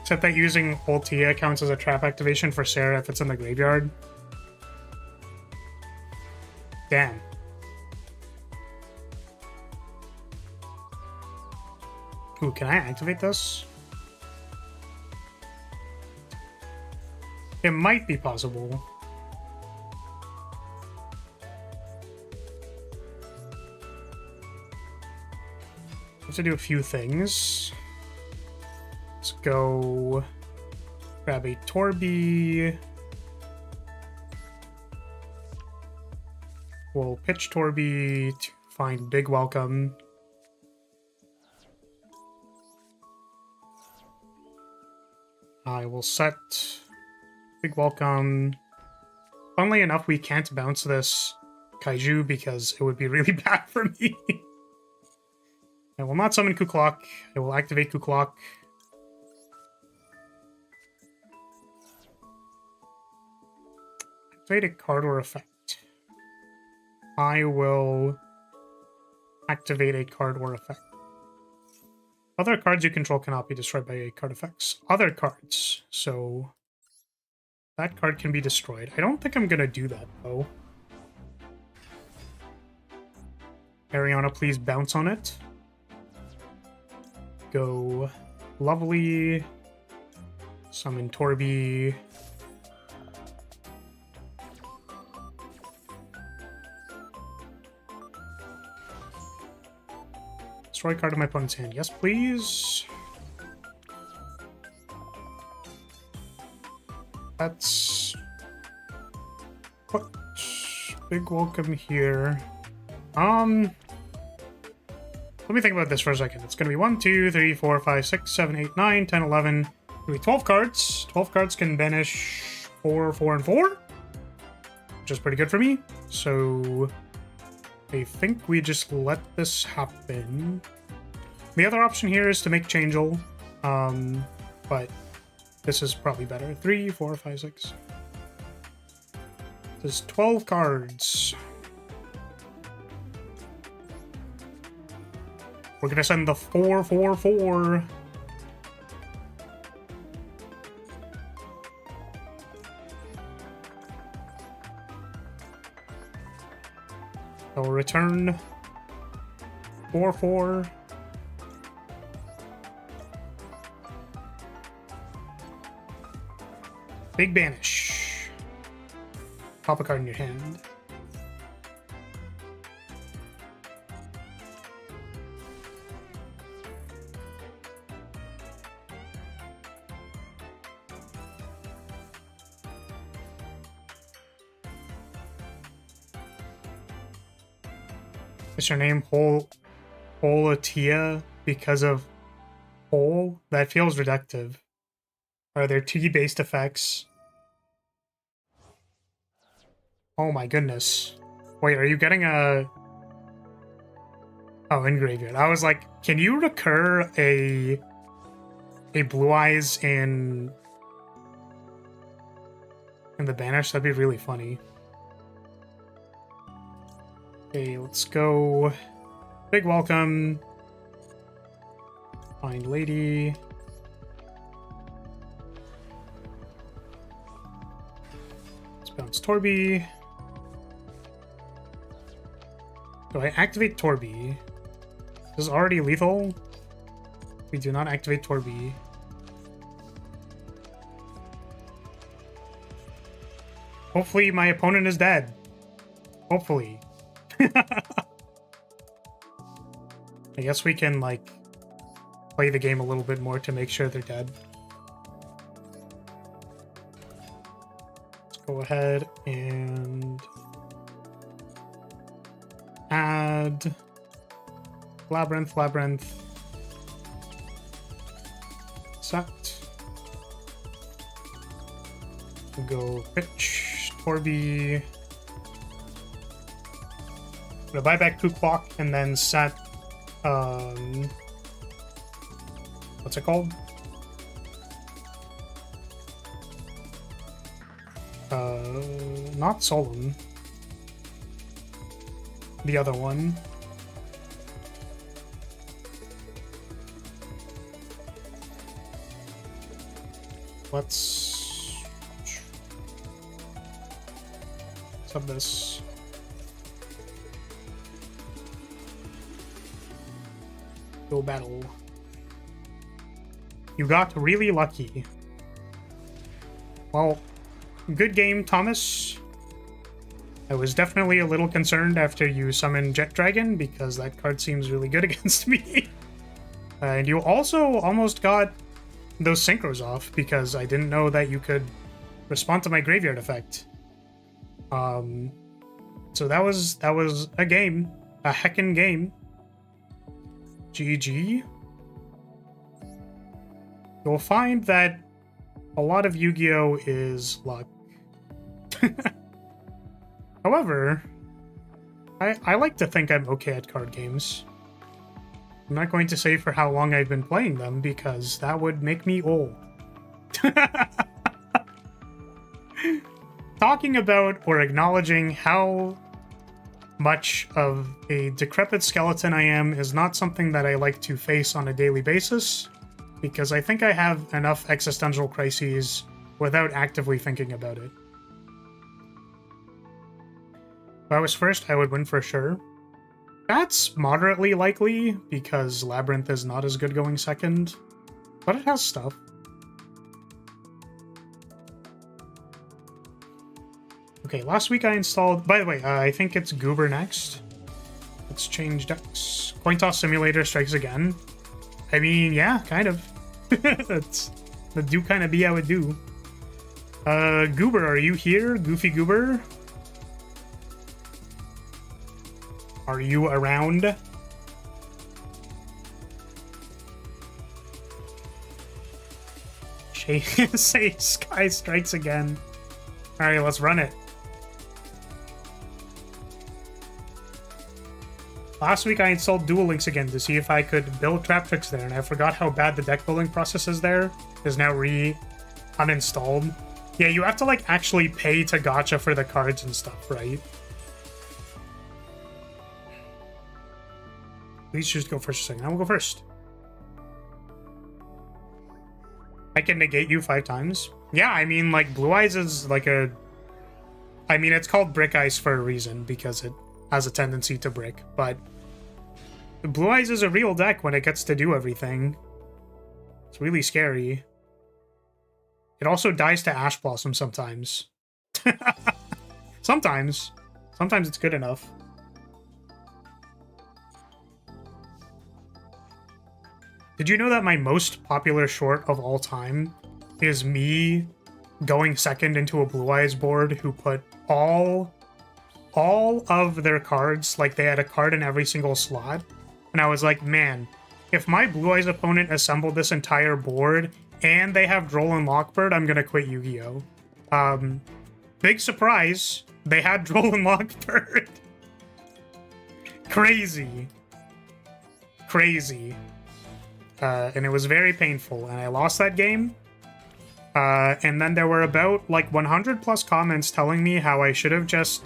Except that using Ultia counts as a trap activation for Sarah if it's in the graveyard. Damn. Ooh, can I activate this? It might be possible. I have to do a few things. Let's go grab a Torby. We'll pitch Torby to find Big Welcome. I will set Big Welcome. Funnily enough, we can't bounce this Kaiju because it would be really bad for me. I will not summon Kuklok. I will activate Kuklok. Activate a card or effect. I will activate a card or effect. Other cards you control cannot be destroyed by card effects. Other cards. So that card can be destroyed. I don't think I'm gonna do that, though. Ariana, please bounce on it. Go Lovely. Summon Torby. Destroy card in my opponent's hand. Yes, please. Let's put Big Welcome here. Let me think about this for a second. It's going to be 1, 2, 3, 4, 5, 6, 7, 8, 9, 10, 11. It'll be 12 cards. 12 cards can banish 4, 4, and 4. Which is pretty good for me. So I think we just let this happen. The other option here is to make Changeable. But this is probably better. 3, 4, 5, 6. There's 12 cards. We're gonna send the 4, 4, 4. I'll return 4, 4. Big banish. Pop a card in your hand. Is her name Holatia because of hole? That feels reductive. Are there tea-based effects? Oh my goodness. Wait, are you getting a... Oh, in graveyard. I was like, can you recur a Blue Eyes in the Banish? That'd be really funny. Okay, let's go. Big welcome. Find lady. Let's bounce Torby. Do I activate Torby? This is already lethal. We do not activate Torby. Hopefully my opponent is dead. Hopefully. I guess we can, like, play the game a little bit more to make sure they're dead. Let's go ahead and add Labyrinth. Set. We'll go pitch, Torby. I'm gonna buy back Pooklock and then set what's it called? Not Solemn. The other one. Let's sub this. Go battle. You got really lucky. Well, good game, Thomas. I was definitely a little concerned after you summoned Jet Dragon because that card seems really good against me. And you also almost got those synchros off because I didn't know that you could respond to my graveyard effect. So that was a game, a heckin' game. GG. You'll find that a lot of Yu-Gi-Oh! Is luck. However, I like to think I'm okay at card games. I'm not going to say for how long I've been playing them, because that would make me old. Talking about or acknowledging how much of a decrepit skeleton I am is not something that I like to face on a daily basis, because I think I have enough existential crises without actively thinking about it. If I was first, I would win for sure. That's moderately likely, because Labyrinth is not as good going second, but it has stuff. Okay, last week I installed... By the way, I think it's Goober next. Let's change decks. Coin Toss Simulator strikes again. I mean, yeah, kind of. That do kind of be how it do. Goober, are you here? Goofy Goober? Are you around? Say Sky strikes again. Alright, let's run it. Last week I installed Duel Links again to see if I could build Trap Tricks there, and I forgot how bad the deck building process is there. Is now uninstalled. Yeah, you have to like actually pay to gacha for the cards and stuff, right? Please just go first a second. I will go first. I can negate you 5 times. Yeah, I mean, like, Blue Eyes is like a... I mean, it's called Brick Eyes for a reason, because it has a tendency to brick, but... Blue Eyes is a real deck when it gets to do everything. It's really scary. It also dies to Ash Blossom sometimes. Sometimes. Sometimes it's good enough. Did you know that my most popular short of all time is me going second into a Blue Eyes board who put all all of their cards, like they had a card in every single slot. And I was like, man, if my Blue Eyes opponent assembled this entire board and they have Droll and Lockbird, I'm gonna quit Yu-Gi-Oh! Big surprise, they had Droll and Lockbird. Crazy. Crazy. And it was very painful, and I lost that game. And then there were about like 100 plus comments telling me how I should have just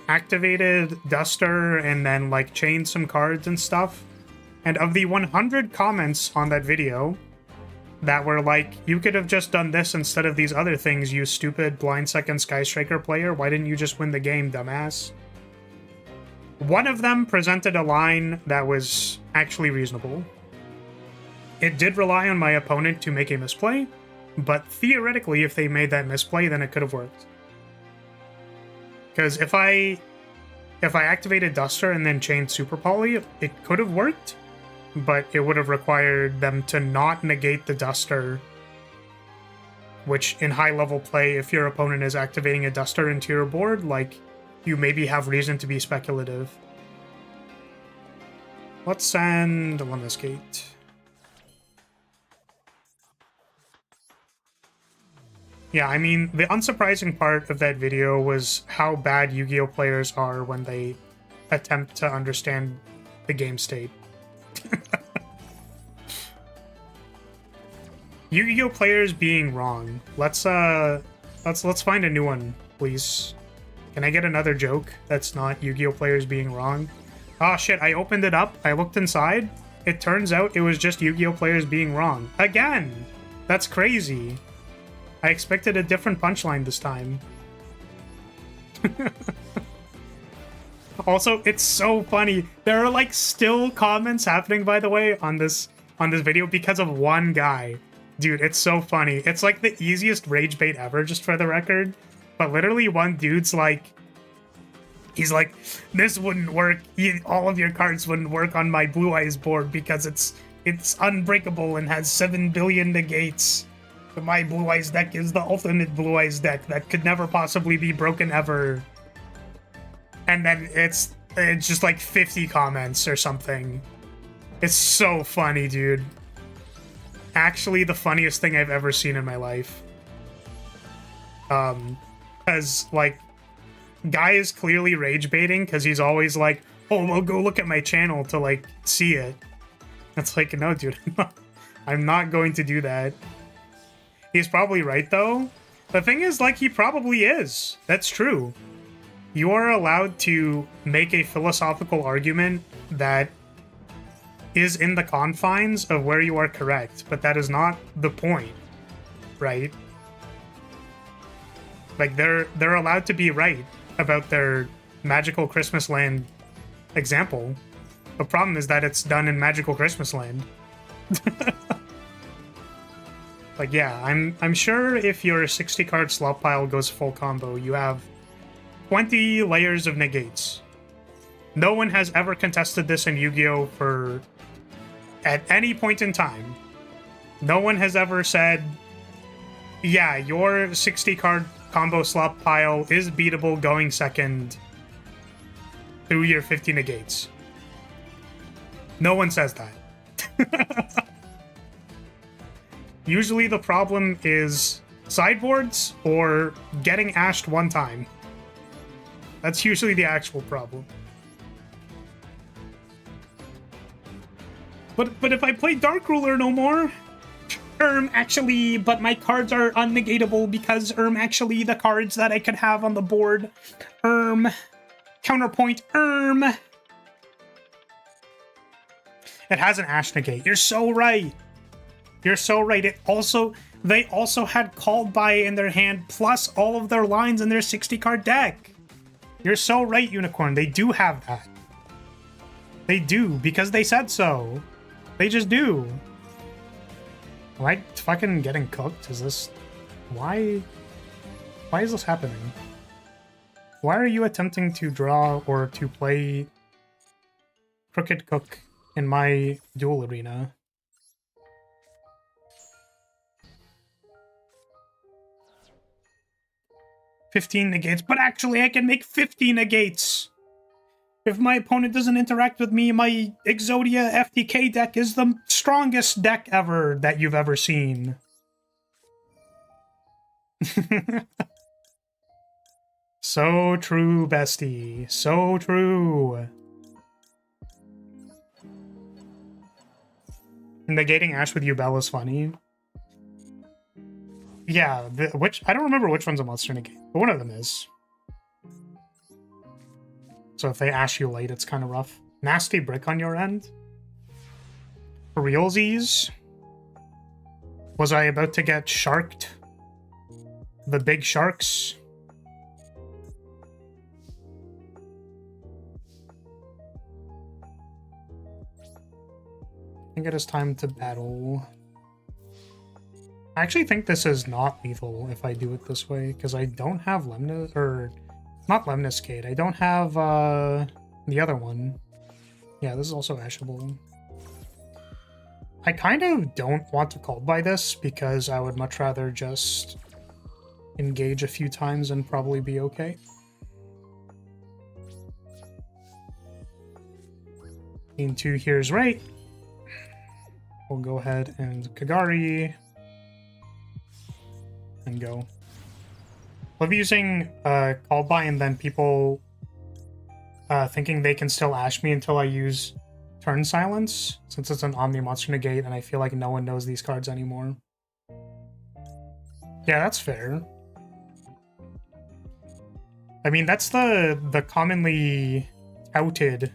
activated Duster and then like chained some cards and stuff. And of the 100 comments on that video that were like, you could have just done this instead of these other things, you stupid blind second Sky Striker player, why didn't you just win the game, dumbass? One of them presented a line that was actually reasonable. It did rely on my opponent to make a misplay, but theoretically, if they made that misplay, then it could have worked. Because if I activated Duster and then chained Super Poly, it could have worked, but it would have required them to not negate the Duster, which in high-level play, if your opponent is activating a Duster into your board, like, you maybe have reason to be speculative. Let's send Lemnis Gate. Yeah, I mean, the unsurprising part of that video was how bad Yu-Gi-Oh! Players are when they attempt to understand the game state. Yu-Gi-Oh! Players being wrong. Let's find a new one, please. Can I get another joke that's not Yu-Gi-Oh! Players being wrong? Oh shit, I opened it up, I looked inside. It turns out it was just Yu-Gi-Oh! Players being wrong. Again! That's crazy. I expected a different punchline this time. Also, it's so funny. There are like still comments happening, by the way, on this video because of one guy. Dude, it's so funny. It's like the easiest rage bait ever, just for the record. But literally one dude's like, he's like, this wouldn't work. All of your cards wouldn't work on my Blue Eyes board because it's unbreakable and has 7 billion negates. My Blue Eyes deck is the ultimate Blue Eyes deck that could never possibly be broken ever. And then it's just like 50 comments or something. It's so funny, dude. Actually, the funniest thing I've ever seen in my life. Because, like, guy is clearly rage baiting because he's always like, oh, well, go look at my channel to, like, see it. It's like, no, dude, I'm not going to do that. He's probably right, though. The thing is, like, he probably is. That's true. You are allowed to make a philosophical argument that is in the confines of where you are correct, but that is not the point, right? Like, they're allowed to be right about their Magical Christmas Land example. The problem is that it's done in Magical Christmas Land. Like, yeah, I'm sure if your 60-card slot pile goes full combo, you have 20 layers of negates. No one has ever contested this in Yu-Gi-Oh! At any point in time. No one has ever said, yeah, your 60-card combo slot pile is beatable going second through your 50 negates. No one says that. Usually the problem is sideboards or getting ashed one time. That's usually the actual problem. But if I play Dark Ruler no more, actually, but my cards are unnegatable because, actually, the cards that I could have on the board, counterpoint, It has an ash negate. You're so right. You're so right. They also had Called By in their hand, plus all of their lines in their 60-card deck. You're so right, Unicorn. They do have that. They do, because they said so. They just do. Am I fucking getting cooked? Is this... Why is this happening? Why are you attempting to draw or to play Crooked Cook in my Duel arena? 15 negates, but actually I can make 50 negates. If my opponent doesn't interact with me, my Exodia FTK deck is the strongest deck ever that you've ever seen. So true, bestie. So true. Negating Ash with Yubel is funny. Yeah, I don't remember which one's a monster negate, but one of them is. So if they Ash you late, it's kind of rough. Nasty brick on your end? For realsies? Was I about to get sharked? The big sharks? I think it is time to battle. I actually think this is not lethal if I do it this way, because I don't have Lemnis, or not Lemniscate. I don't have the other one. Yeah, this is also ashable. I kind of don't want to Cold by this because I would much rather just engage a few times and probably be okay. Scene 2 here is right. We'll go ahead and Kagari and go. Love using Call By and then people thinking they can still Ash me until I use Turn Silence, since it's an Omni Monster Negate and I feel like no one knows these cards anymore. Yeah, that's fair. I mean, that's the commonly touted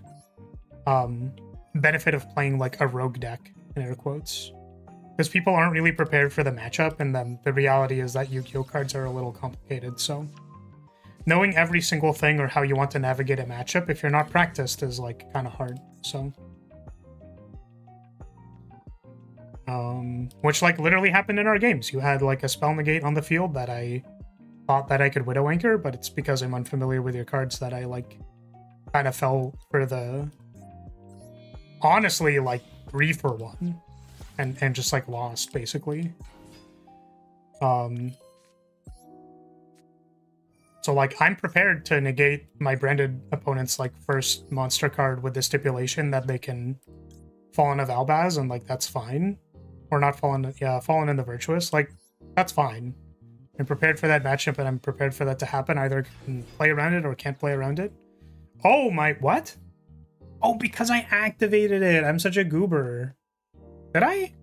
benefit of playing like a rogue deck, in air quotes. Because people aren't really prepared for the matchup, and then the reality is that Yu-Gi-Oh cards are a little complicated, so knowing every single thing or how you want to navigate a matchup if you're not practiced is like kind of hard, so which like literally happened in our games. You had like a spell negate on the field that I thought that I could Widow Anchor, but it's because I'm unfamiliar with your cards that I like kind of fell for the honestly like 3-for-1 and just like lost basically. So like I'm prepared to negate my branded opponent's like first monster card with the stipulation that they can fall in a Valbaz, and like that's fine. Or not fallen, yeah, fallen in the Virtuous, like that's fine. I'm prepared for that matchup and I'm prepared for that to happen. Either can play around it or can't play around it. Oh my, what? Oh, because I activated it. I'm such a goober. Did I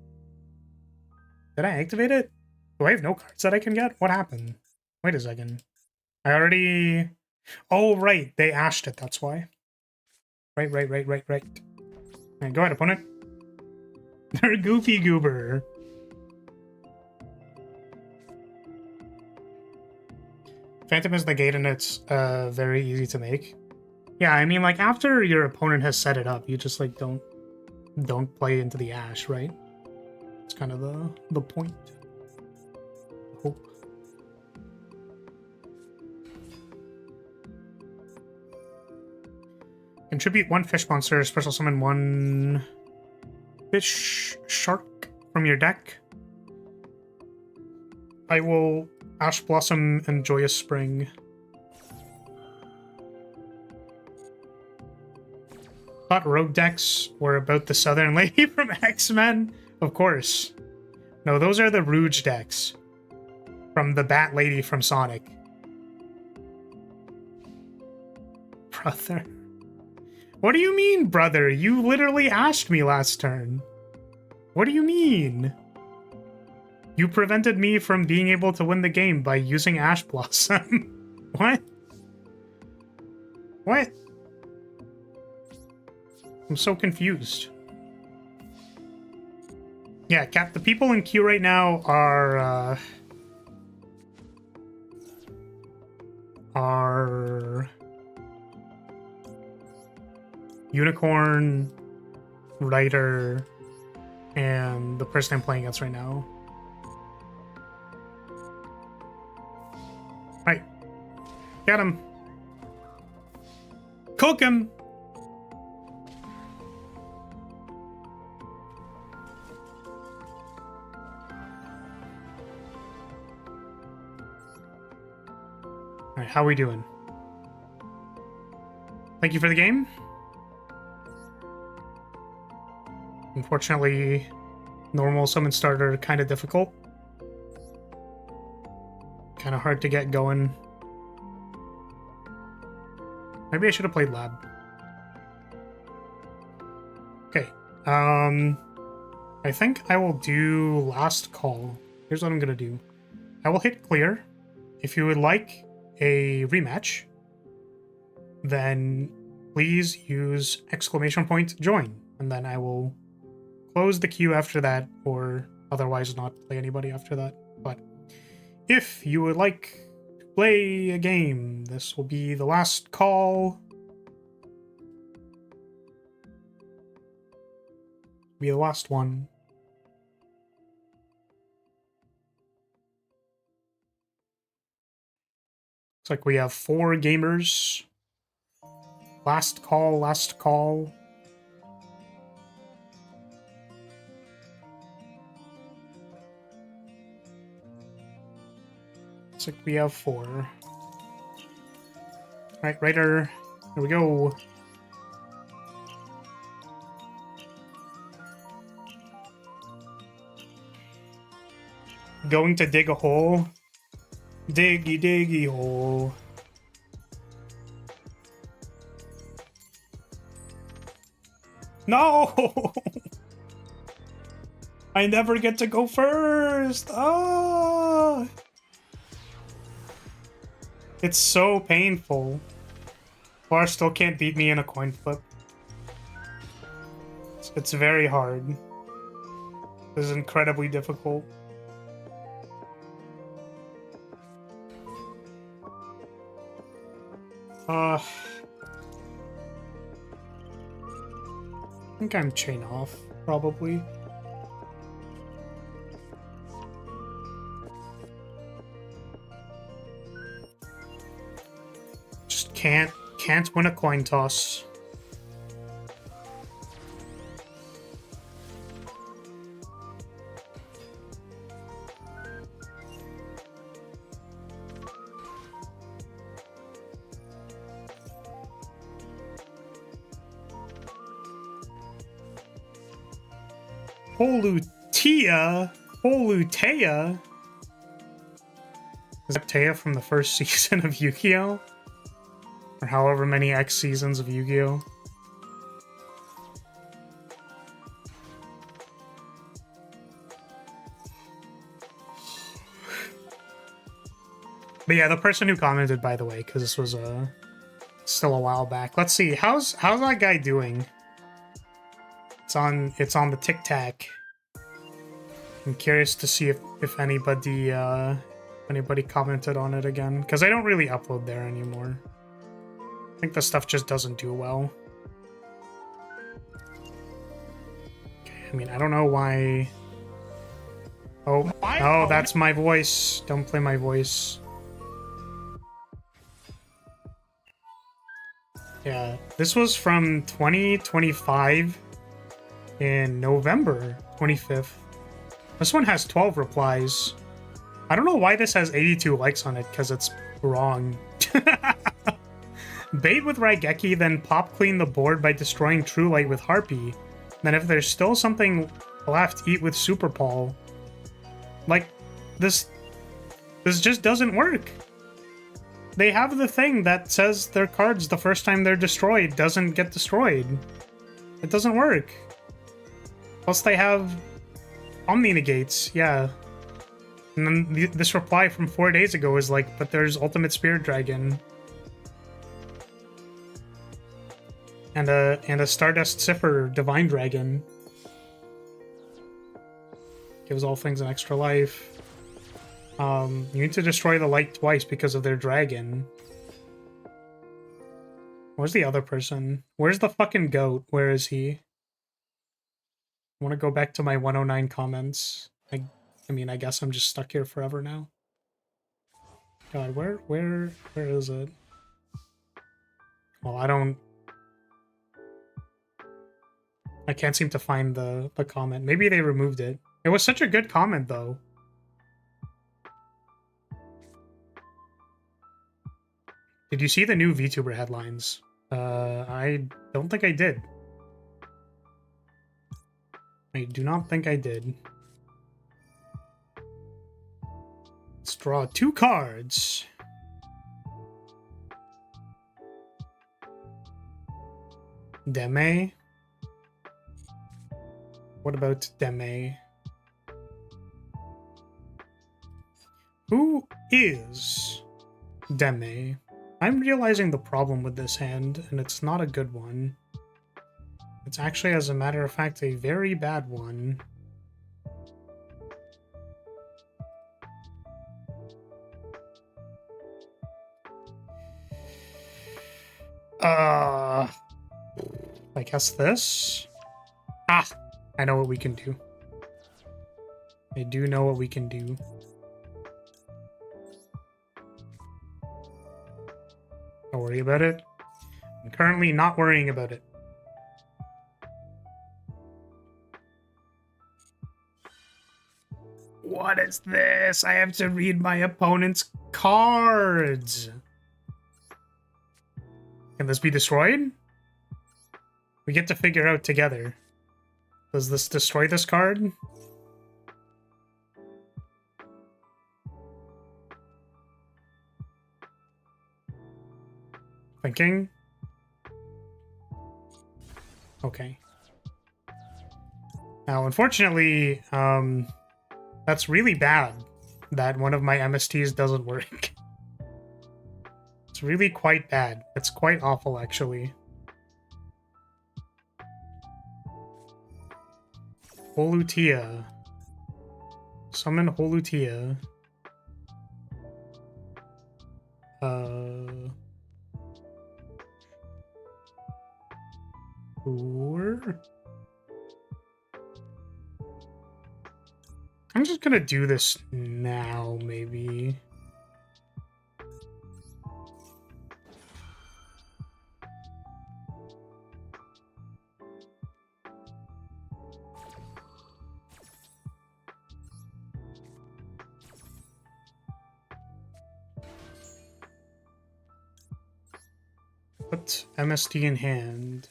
activate it? Do I have no cards that I can get? What happened? Wait a second. I already... Oh, right. They ashed it. That's why. Right. Right, go ahead, opponent. They're a goofy goober. Phantom is the gate and it's very easy to make. Yeah, I mean, like, after your opponent has set it up, you just, like, don't play into the ash, right? It's kind of the point. Hope. Contribute 1 fish monster, special summon 1 fish shark from your deck. I will Ash Blossom and Joyous Spring. Thought rogue decks were about the Southern Lady from X-Men? Of course. No, those are the Rouge decks. From the Bat Lady from Sonic. Brother. What do you mean, brother? You literally asked me last turn. What do you mean? You prevented me from being able to win the game by using Ash Blossom. What? What? I'm so confused. Yeah, Cap, the people in queue right now are Unicorn, Ryder, and the person I'm playing against right now. Right. Get him. Cook him. Alright, how we doing? Thank you for the game. Unfortunately, normal summon starter kind of difficult. Kind of hard to get going. Maybe I should have played lab. Okay. I think I will do last call. Here's what I'm gonna do. I will hit clear. If you would like a rematch, then please use !join, and then I will close the queue after that, or otherwise not play anybody after that. But if you would like to play a game, this will be the last call. Be the last one. Looks like we have 4 gamers. Last call, last call. Looks like we have 4. Alright, Raider. Here we go. Going to dig a hole. Diggy, diggy hole. No! I never get to go first! Ah! It's so painful. Bar still can't beat me in a coin flip. It's very hard. This is incredibly difficult. I think I'm chain off, probably. Just can't win a coin toss. Holutea? Is that Taya from the first season of Yu-Gi-Oh? Or however many X seasons of Yu-Gi-Oh? But yeah, the person who commented, by the way, because this was still a while back. Let's see, how's that guy doing? It's on the Tic Tac. I'm curious to see if anybody commented on it again, because I don't really upload there anymore. I think the stuff just doesn't do well. Okay, I mean, I don't know why. Oh, no, that's my voice. Don't play my voice. Yeah, this was from 2025 in November 25th. This one has 12 replies. I don't know why this has 82 likes on it, because it's wrong. Bait with Raigeki, then pop clean the board by destroying True Light with Harpy. Then if there's still something left, eat with Super Paul. Like, this just doesn't work. They have the thing that says their cards the first time they're destroyed doesn't get destroyed. It doesn't work. Plus they have Omni Negates, yeah. And then this reply from 4 days ago is like, but there's Ultimate Spirit Dragon. And a Stardust Cipher Divine Dragon. Gives all things an extra life. You need to destroy the light twice because of their dragon. Where's the other person? Where's the fucking goat? Where is he? I want to go back to my 109 comments. I mean, I guess I'm just stuck here forever now. God, where is it? Well, I can't seem to find the comment. Maybe they removed it. It was such a good comment, though. Did you see the new VTuber headlines? I don't think I did. I do not think I did. Let's draw 2 cards. Deme. What about Deme? Who is Deme? I'm realizing the problem with this hand, and it's not a good one. It's actually, as a matter of fact, a very bad one. I guess this? Ah! I know what we can do. I do know what we can do. Don't worry about it. I'm currently not worrying about it. What is this? I have to read my opponent's cards. Can this be destroyed? We get to figure out together. Does this destroy this card? Thinking? Okay. Now, unfortunately, that's really bad that one of my MSTs doesn't work. It's really quite bad. It's quite awful, actually. Holutia. Summon Holutia. Sure. I'm just gonna do this now, maybe. Put MST in hand.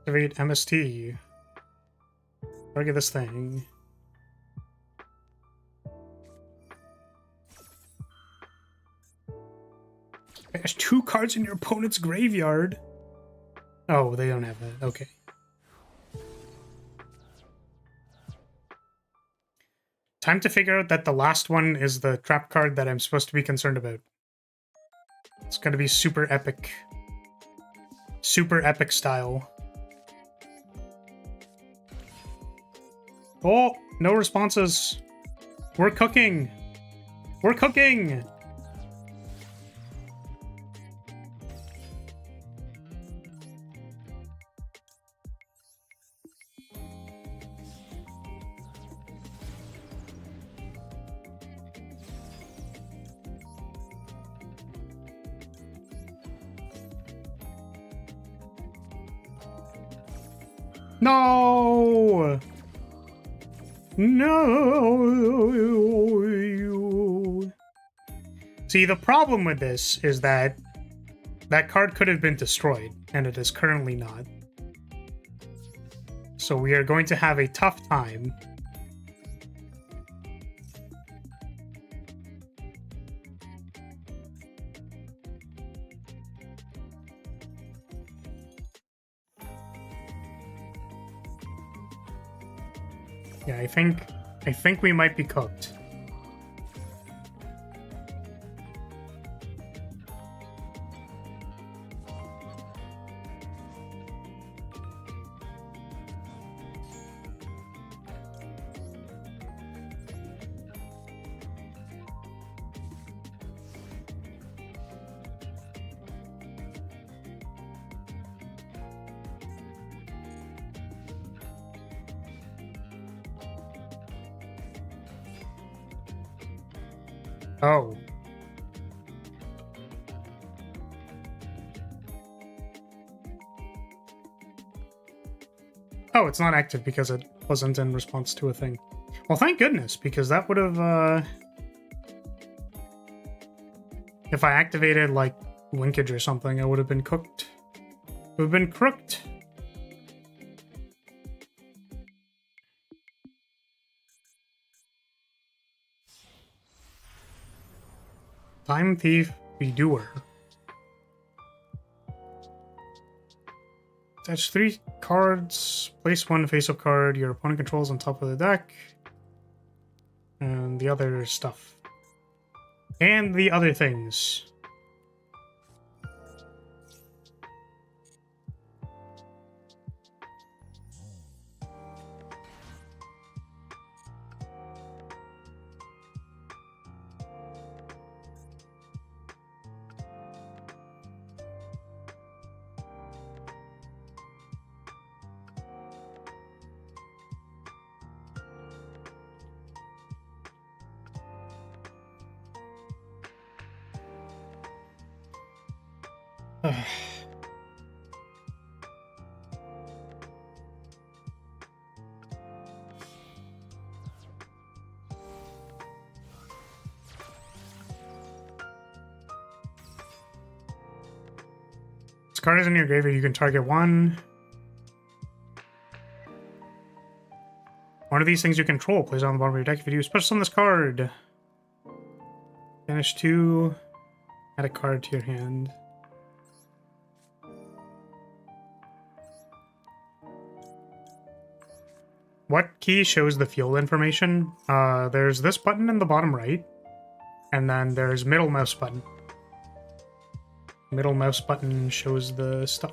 Activate MST. Target this thing. There's 2 cards in your opponent's graveyard. Oh, they don't have that. Okay. Time to figure out that the last one is the trap card that I'm supposed to be concerned about. It's gonna be super epic. Super epic style. Oh, no responses. We're cooking. We're cooking. No. No. See, the problem with this is that that card could have been destroyed, and it is currently not. So we are going to have a tough time. Yeah, I think we might be cooked. Oh. Oh, it's not active because it wasn't in response to a thing. Well, thank goodness, because that would have, If I activated, like, linkage or something, I would have been cooked. Would have been crooked. Time Thief, the Doer. Attach 3 cards. Place 1 face-up card your opponent controls on top of the deck. And the other stuff. And the other things. This card is in your graveyard. You can target one. One of these things you control plays on the bottom of your deck. If you do, special summon this card. Banish 2. Add a card to your hand. What key shows the field information? There's this button in the bottom right, and then there's middle mouse button. Middle mouse button shows the stuff.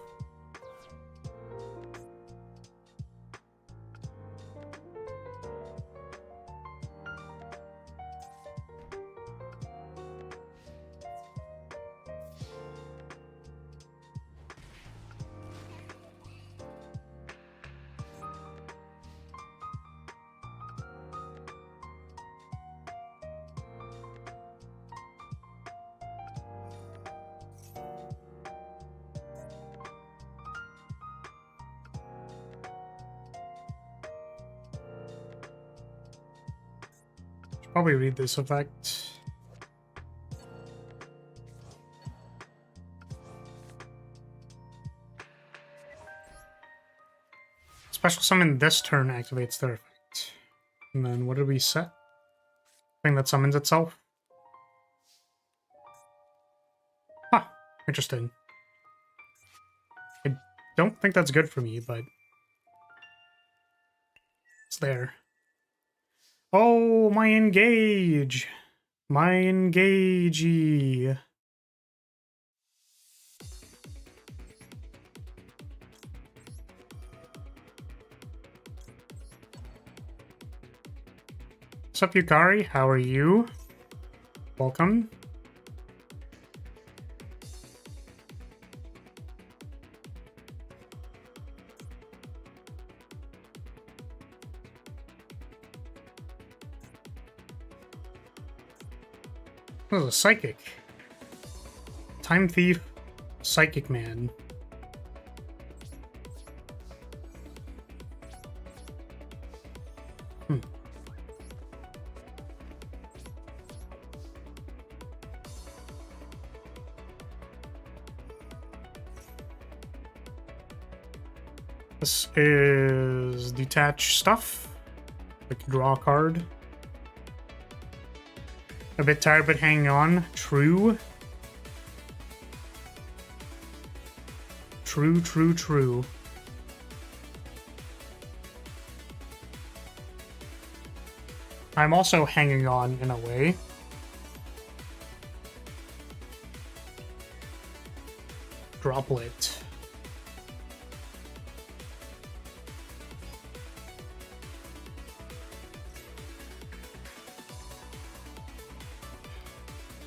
Probably read this effect. Special summon this turn activates their effect. And then what did we set? Thing that summons itself? Huh, interesting. I don't think that's good for me, but it's there. Oh, my engage! My engagey! What's up, Yukari? How are you? Welcome. This is a psychic. Time Thief, Psychic Man. This is detach stuff. Like draw a card. A bit tired, but hanging on. True. True, true, true. I'm also hanging on in a way. Droplet.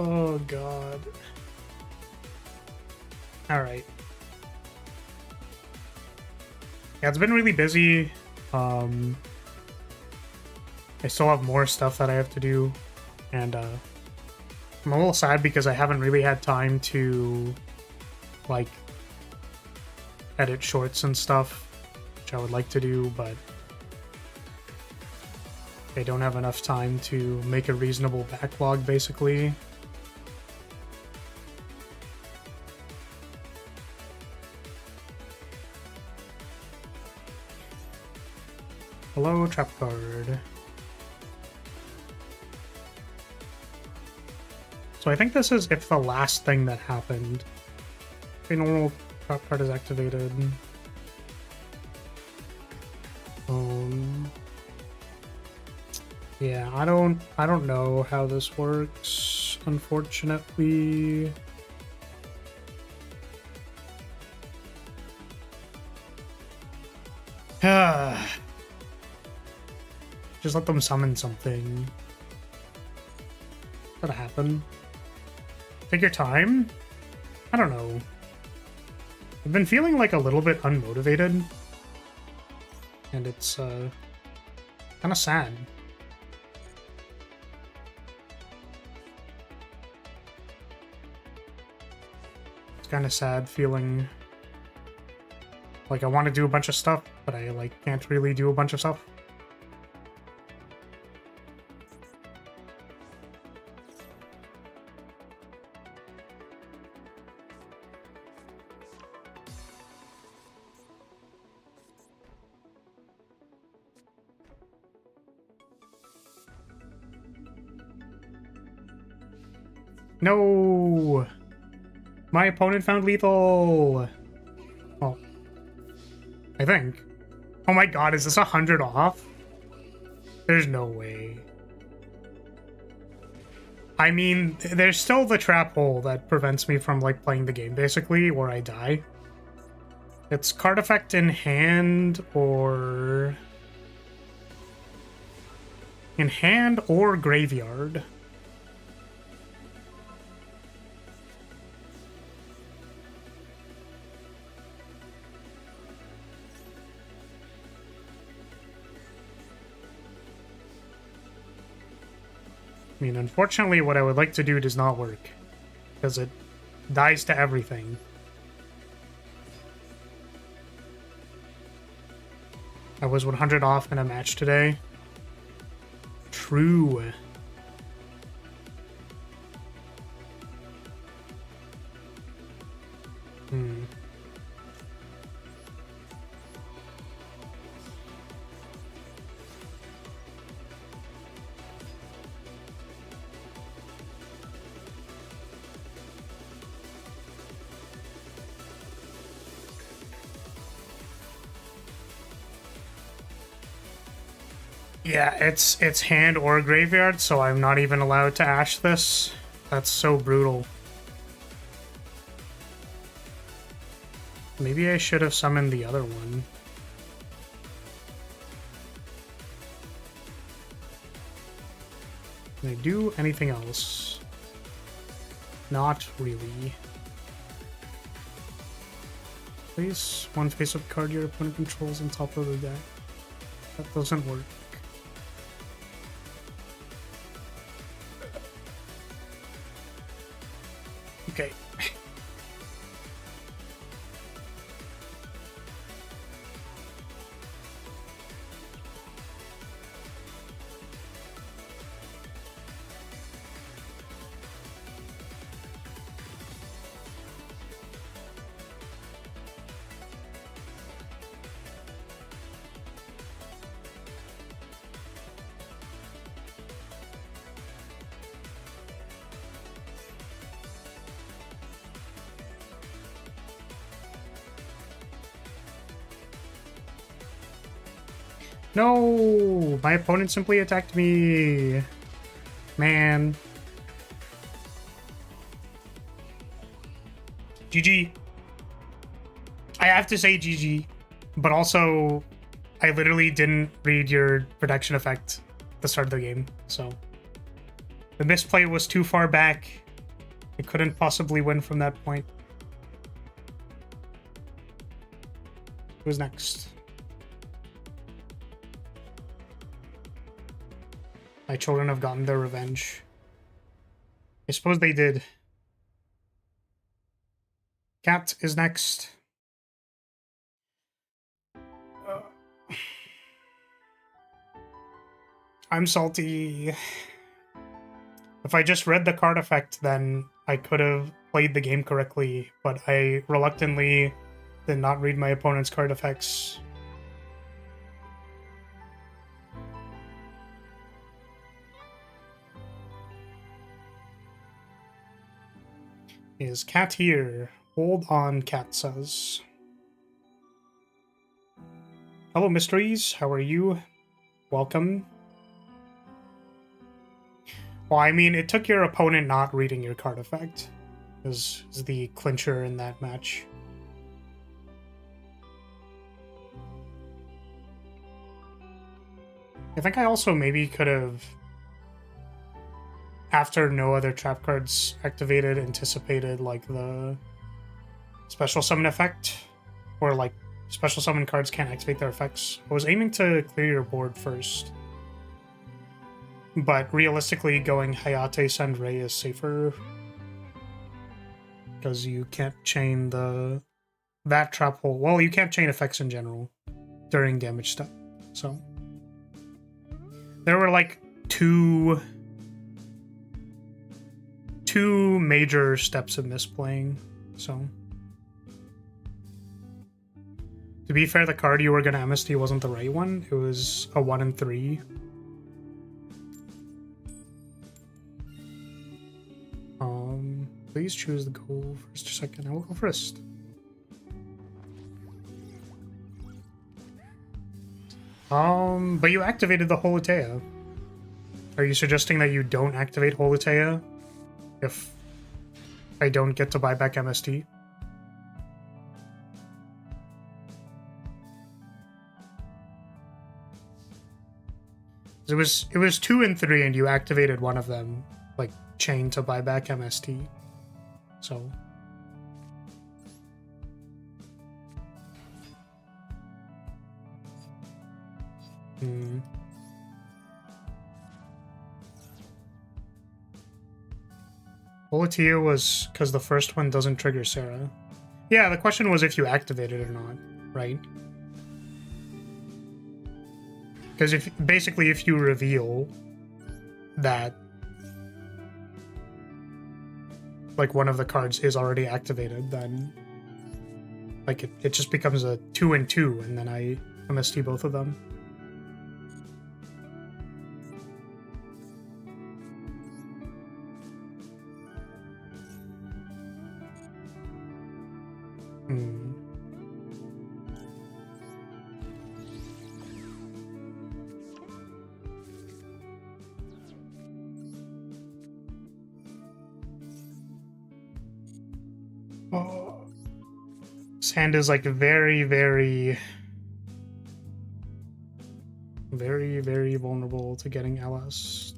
Oh god. Alright. Yeah, it's been really busy. I still have more stuff that I have to do. And I'm a little sad because I haven't really had time to like edit shorts and stuff, which I would like to do, but I don't have enough time to make a reasonable backlog, basically. Hello, trap card. So I think this is if the last thing that happened. Okay, normal trap card is activated. Yeah, I don't know how this works, unfortunately. Just let them summon something. That'll happen. Take your time? I don't know. I've been feeling like a little bit unmotivated. And it's kind of sad. It's kind of sad feeling like I want to do a bunch of stuff, but I like can't really do a bunch of stuff. No! My opponent found lethal! Well, I think. Oh my god, is this 100 off? There's no way. I mean, there's still the trap hole that prevents me from, like, playing the game, basically, or I die. It's card effect in hand or... in hand or graveyard. I mean, unfortunately, what I would like to do does not work, because it dies to everything. I was 100 off in a match today. True. Yeah, it's hand or graveyard, so I'm not even allowed to ash this. That's so brutal. Maybe I should have summoned the other one. Can I do anything else? Not really. Place one face-up card your opponent controls on top of the deck. That doesn't work. Okay. No! My opponent simply attacked me! Man. GG. I have to say GG, but also I literally didn't read your protection effect at the start of the game, so the misplay was too far back. I couldn't possibly win from that point. Who's next? My children have gotten their revenge. I suppose they did. Cat is next. I'm salty. If I just read the card effect, then I could have played the game correctly, but I reluctantly did not read my opponent's card effects. Is Cat here? Hold on, Cat says. Hello, Mysteries. How are you? Welcome. Well, I mean, it took your opponent not reading your card effect. Is the clincher in that match. I think I also maybe could have, after no other trap cards activated, anticipated like the special summon effect, or like special summon cards can't activate their effects. I was aiming to clear your board first, but realistically going Hayate Send Ray is safer because you can't chain that trap hole. Well, you can't chain effects in general during damage step, so there were like two major steps of misplaying, so. To be fair, the card you were going to MST wasn't the right one. It was a 1 and 3. Please choose the go first or second. I will go first. But you activated the Holitea. Are you suggesting that you don't activate Holitea if I don't get to buy back MST? It was 2 and 3, and you activated one of them, like chain to buy back MST. So. Holitea was because the first one doesn't trigger Sarah. Yeah, the question was if you activate it or not, right? Because if you reveal that like one of the cards is already activated, then like it just becomes a 2 and 2, and then I MST both of them. This hand is like very, very, very, very vulnerable to getting LS.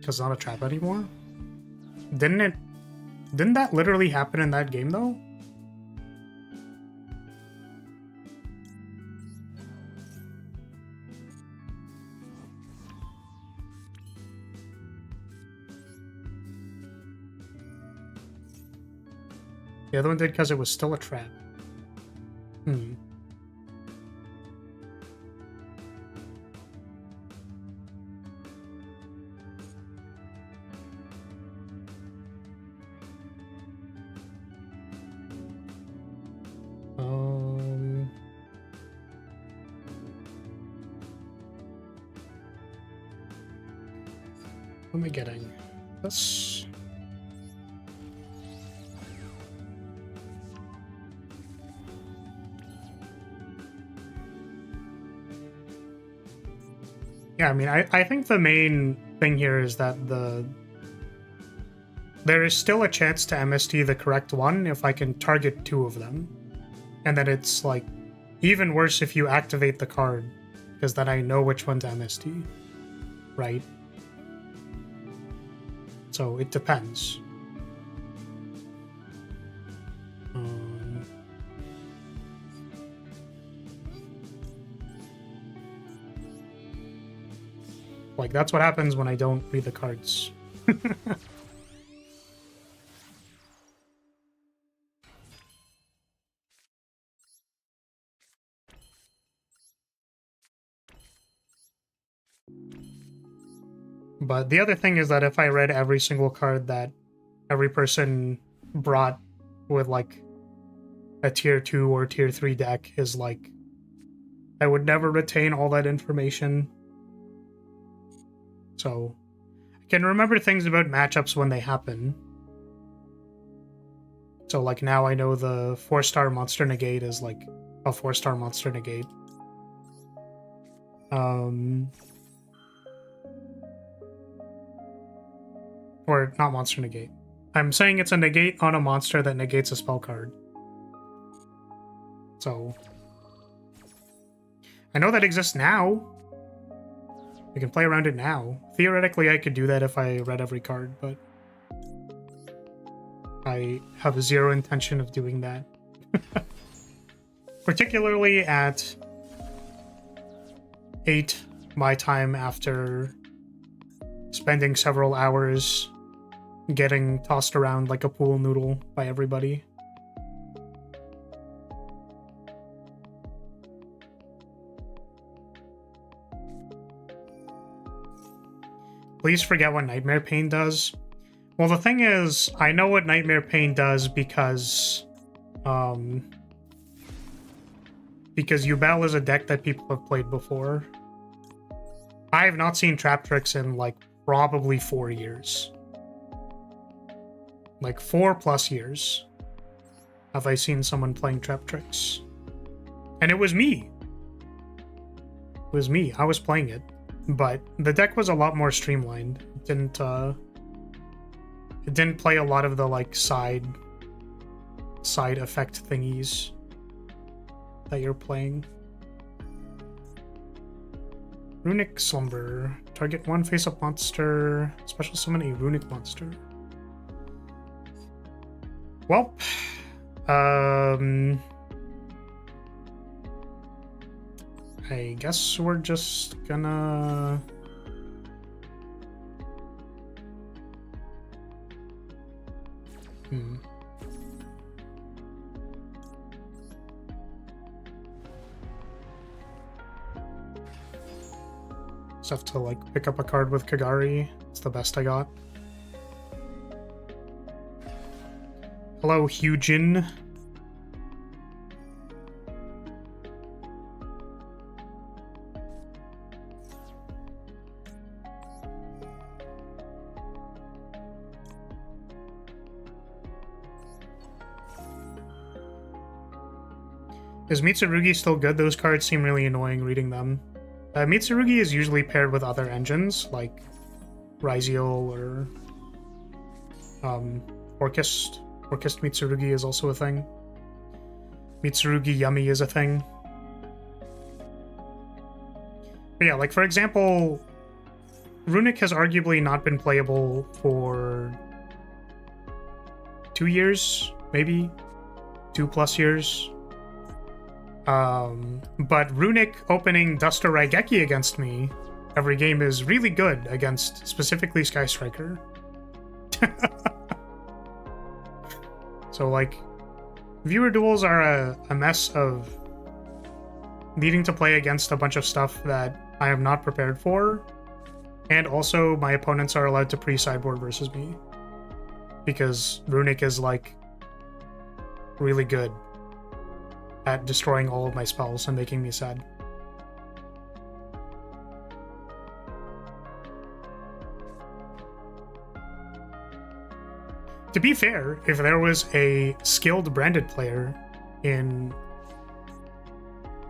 Because it's not a trap anymore? Didn't that literally happen in that game though? The other one did because it was still a trap. What am I getting? This. Yeah, I mean, I think the main thing here is that there is still a chance to MST the correct one if I can target 2 of them. And then it's, like, even worse if you activate the card, because then I know which one to MST, right? So it depends. Like, that's what happens when I don't read the cards. But the other thing is that if I read every single card that every person brought with, like, a tier 2 or tier 3 deck is, like, I would never retain all that information. So, I can remember things about matchups when they happen. So, like, now I know the 4-star monster negate is, like, a 4-star monster negate. Or not monster negate. I'm saying it's a negate on a monster that negates a spell card. So, I know that exists now. I can play around it now. Theoretically, I could do that if I read every card, but I have zero intention of doing that. Particularly at 8 my time, after spending several hours getting tossed around like a pool noodle by everybody. Please forget what Nightmare Pain does. Well, the thing is, I know what Nightmare Pain does because Yubel is a deck that people have played before. I have not seen Trap Tricks in, like, probably 4 years. Like, 4+ years have I seen someone playing Trap Tricks. And it was me. It was me. I was playing it. But the deck was a lot more streamlined. It didn't play a lot of the, like, side effect thingies that you're playing. Runic Slumber. Target one face-up monster. Special summon a runic monster. Well, I guess we're just gonna... Just have to, like, pick up a card with Kagari. It's the best I got. Hello, Hyujin. Is Mitsurugi still good? Those cards seem really annoying reading them. Mitsurugi is usually paired with other engines, like Ryziel or Orchist. Orchist Mitsurugi is also a thing. Mitsurugi Yummy is a thing. But yeah, like, for example, Runic has arguably not been playable for 2 years, maybe 2+ years. But Runic opening Duster Raigeki against me every game is really good against specifically Sky Striker. So, like, viewer duels are a mess of needing to play against a bunch of stuff that I am not prepared for, and also my opponents are allowed to pre-sideboard versus me because Runic is, like, really good at destroying all of my spells and making me sad. To be fair, if there was a skilled branded player in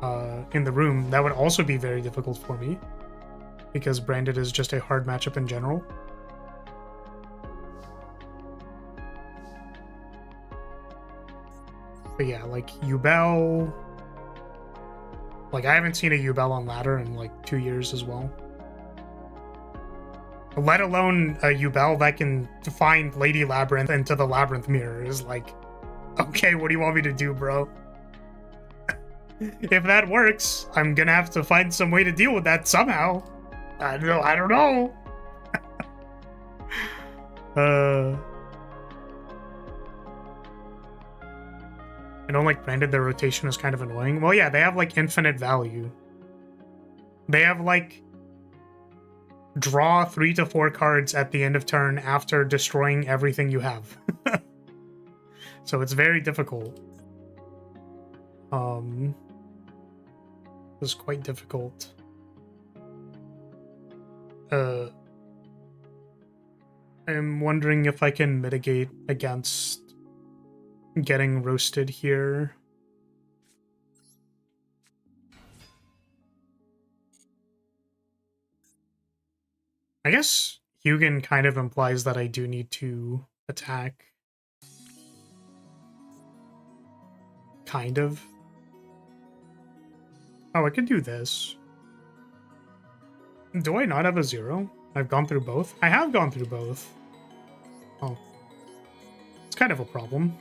the room, that would also be very difficult for me, because branded is just a hard matchup in general. But yeah, like, Yubel... Like, I haven't seen a Yubel on ladder in, like, 2 years as well. Let alone a Yubel that can find Lady Labyrinth into the Labyrinth Mirror is like, okay, what do you want me to do, bro? If that works, I'm gonna have to find some way to deal with that somehow. I don't know. I don't like branded, their rotation is kind of annoying. Well, yeah, they have, like, infinite value. They have, like, draw 3 to 4 cards at the end of turn after destroying everything you have. So it's very difficult. It's quite difficult. I'm wondering if I can mitigate against getting roasted here. I guess Hugin kind of implies that I do need to attack. Kind of. Oh, I could do this. Do I not have a 0? I've gone through both? I have gone through both. Oh. It's kind of a problem.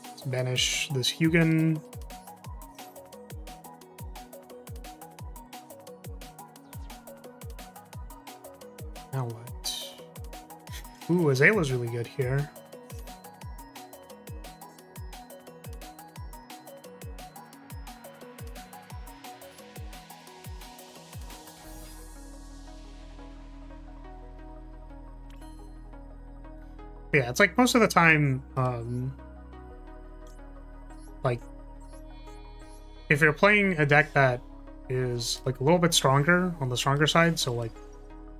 Let's banish this Hugin. Now what? Ooh, Azala's really good here. Yeah, it's like most of the time, like, if you're playing a deck that is like a little bit stronger, on the stronger side, so like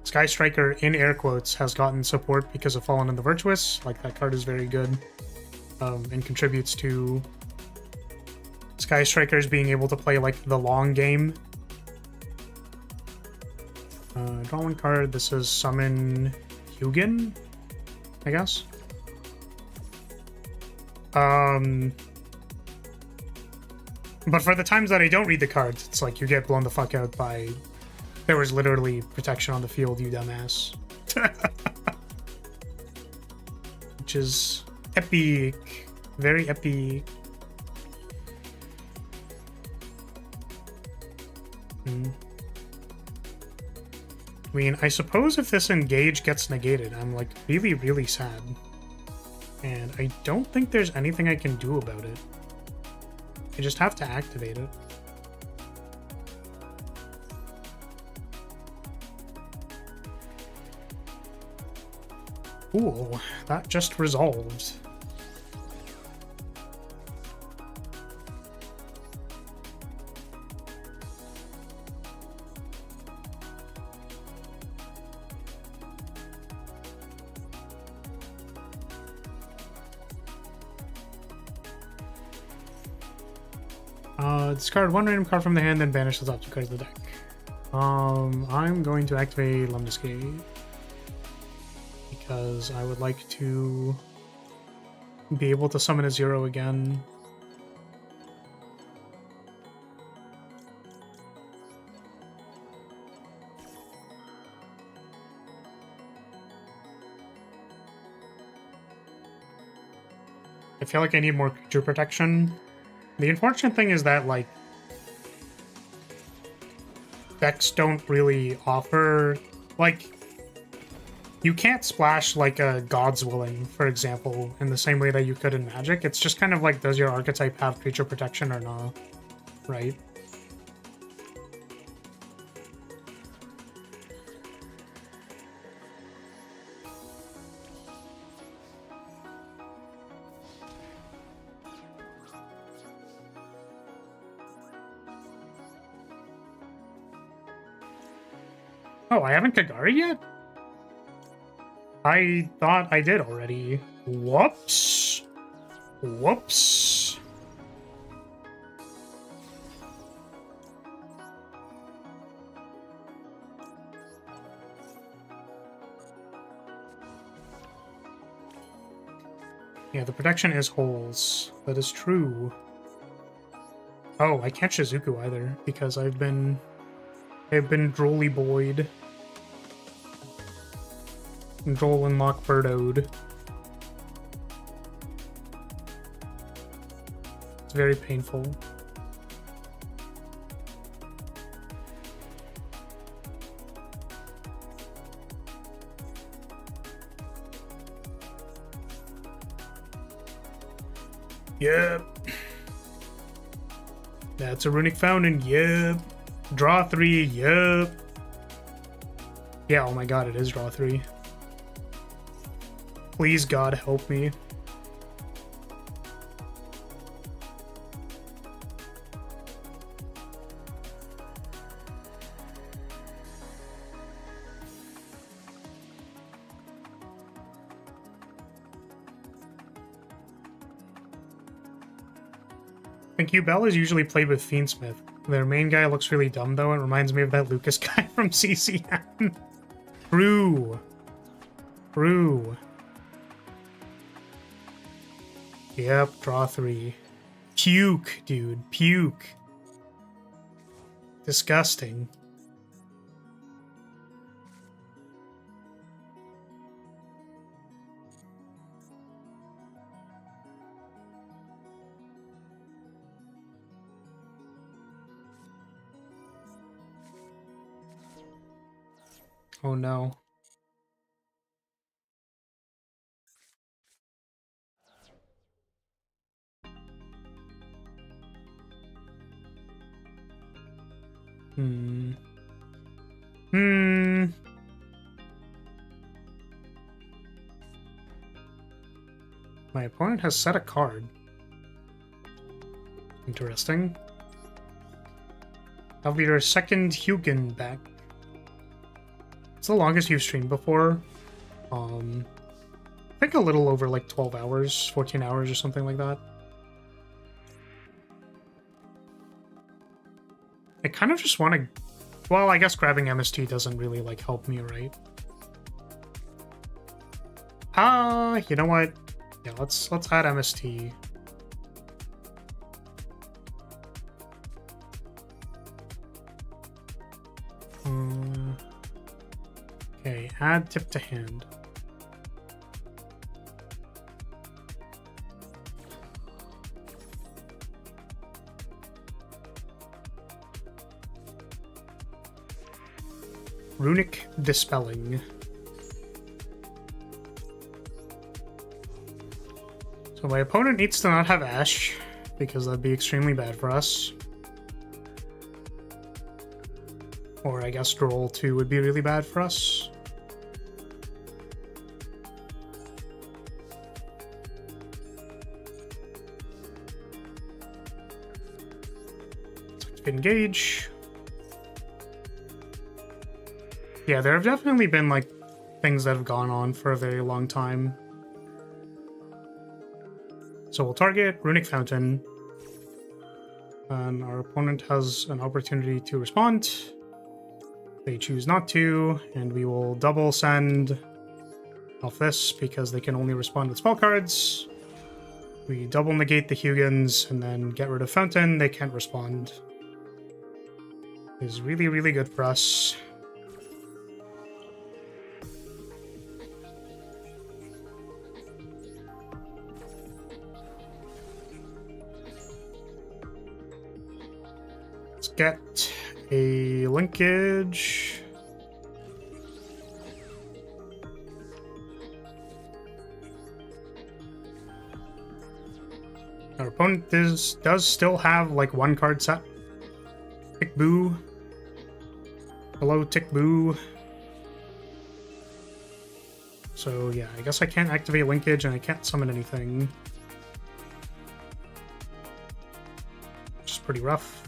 Sky Striker, in air quotes, has gotten support because of Fallen and the Virtuous. Like, that card is very good, and contributes to Sky Strikers being able to play, like, the long game. Draw one card. This is Summon Hugin, I guess. But for the times that I don't read the cards, it's like you get blown the fuck out by... There was literally protection on the field, you dumbass. Which is epic. Very epic. I mean, I suppose if this engage gets negated, I'm like really, really sad. And I don't think there's anything I can do about it. I just have to activate it. Ooh, that just resolved. Discard one random card from the hand, then banish the top 2 cards of the deck. I'm going to activate Lemniscate because I would like to be able to summon a 0 again. I feel like I need more creature protection. The unfortunate thing is that, like, decks don't really offer, like, you can't splash, like, a God's Willing, for example, in the same way that you could in Magic. It's just kind of like, does your archetype have creature protection or not, right? Oh, I haven't Kagari yet? I thought I did already. Whoops. Whoops. Yeah, the protection is holes. That is true. Oh, I can't Shizuku either, because I've been drolly boyed. Droll and Lockbirdoed. It's very painful. Yep. That's a runic fountain. Yep. Draw 3. Yep. Yeah, oh my god, it is draw 3. Please, God, help me. Thank you. Bell is usually played with Fiendsmith. Their main guy looks really dumb, though. It reminds me of that Lucas guy from CCM. True. True. Yep, draw 3. Puke, dude. Puke. Disgusting. Oh no. My opponent has set a card. Interesting. I'll be your second Hugin back. It's the longest you've streamed before. I think a little over like 12 hours, 14 hours or something like that. I kind of just want to... Well, I guess grabbing MST doesn't really like help me, right? You know what? Yeah, let's add MST. Okay, add tip to hand. Runic Dispelling. So my opponent needs to not have Ash, because that'd be extremely bad for us. Or I guess Droll 2 would be really bad for us. So engage. Yeah, there have definitely been, like, things that have gone on for a very long time. So we'll target Runic Fountain. And our opponent has an opportunity to respond. They choose not to, and we will double send off this because they can only respond with spell cards. We double negate the Hugins and then get rid of Fountain. They can't respond. Is really, really good for us. Let's get a linkage. Our opponent does still have like one card set. Tick Boo. Hello, Tick Boo. So yeah, I guess I can't activate linkage and I can't summon anything. Which is pretty rough.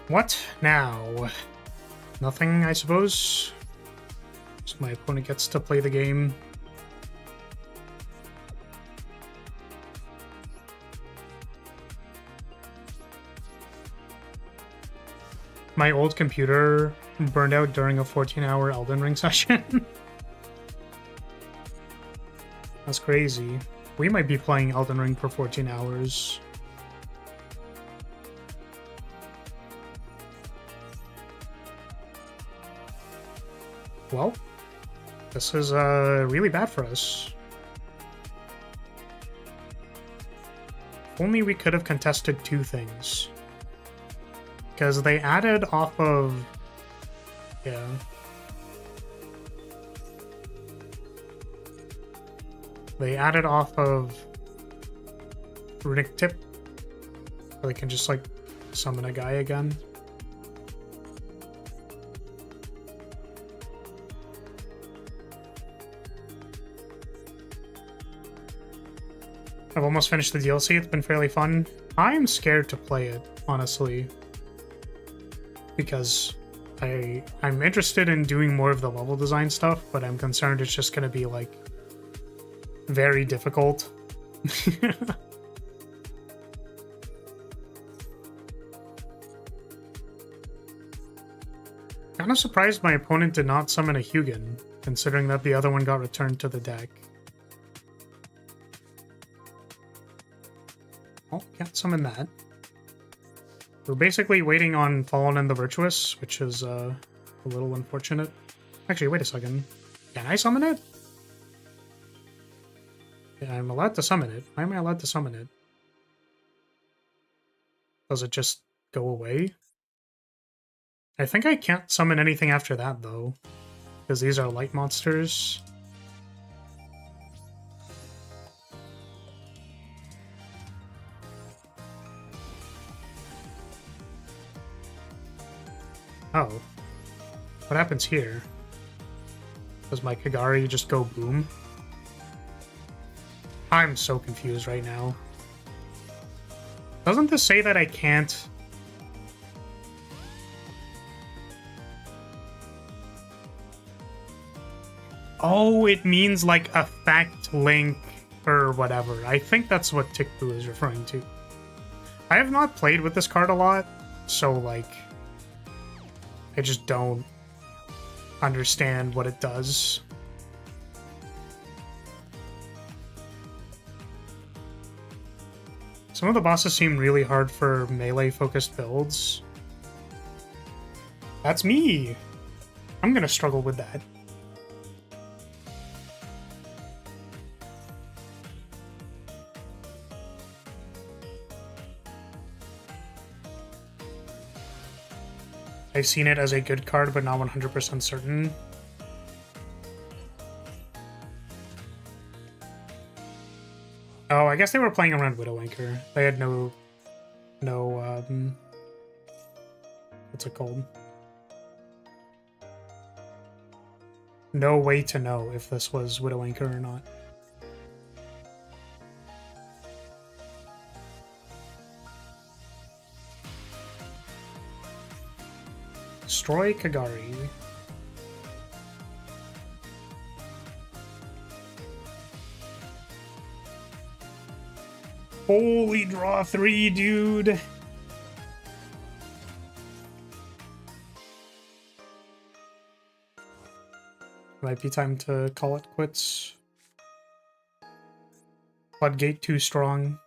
What now? Nothing, I suppose. So my opponent gets to play the game. My old computer burned out during a 14-hour Elden Ring session. That's crazy. We might be playing Elden Ring for 14 hours. Well, this is really bad for us. If only we could have contested two things. Because they added off of... Yeah. They added off of Runic Tip. So they can just, like, summon a guy again. I've almost finished the DLC. It's been fairly fun. I'm scared to play it, honestly. Because I'm interested in doing more of the level design stuff, but I'm concerned it's just going to be, like, very difficult. Kind of surprised my opponent did not summon a Hugin, considering that the other one got returned to the deck. Oh, can't summon that. We're basically waiting on Fallen and the Virtuous, which is a little unfortunate. Actually, wait a second. Can I summon it? Yeah, I'm allowed to summon it. Why am I allowed to summon it? Does it just go away? I think I can't summon anything after that, though. Because these are light monsters. Oh. What happens here? Does my Kagari just go boom? I'm so confused right now. Doesn't this say that I can't... Oh, it means like effect link or whatever. I think that's what Tikbu is referring to. I have not played with this card a lot, so like I just don't understand what it does. Some of the bosses seem really hard for melee-focused builds. That's me! I'm gonna struggle with that. I've seen it as a good card, but not 100% certain. Oh, I guess they were playing around Widow Anchor. They had no, what's it called? No way to know if this was Widow Anchor or not. Destroy Kagari. Holy draw 3, dude. Might be time to call it quits. Floodgate too strong.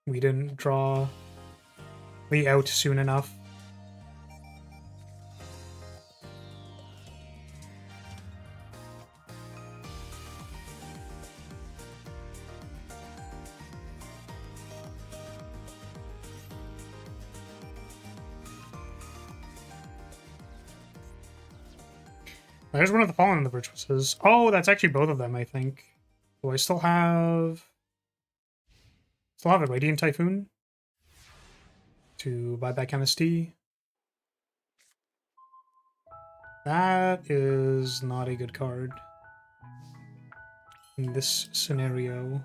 We didn't draw Lee out soon enough. There's one of the Fallen and the Virtuouses. Oh, that's actually both of them, I think. Do I still have... Still have a Radiant Typhoon? To buy back MST? That is not a good card. In this scenario.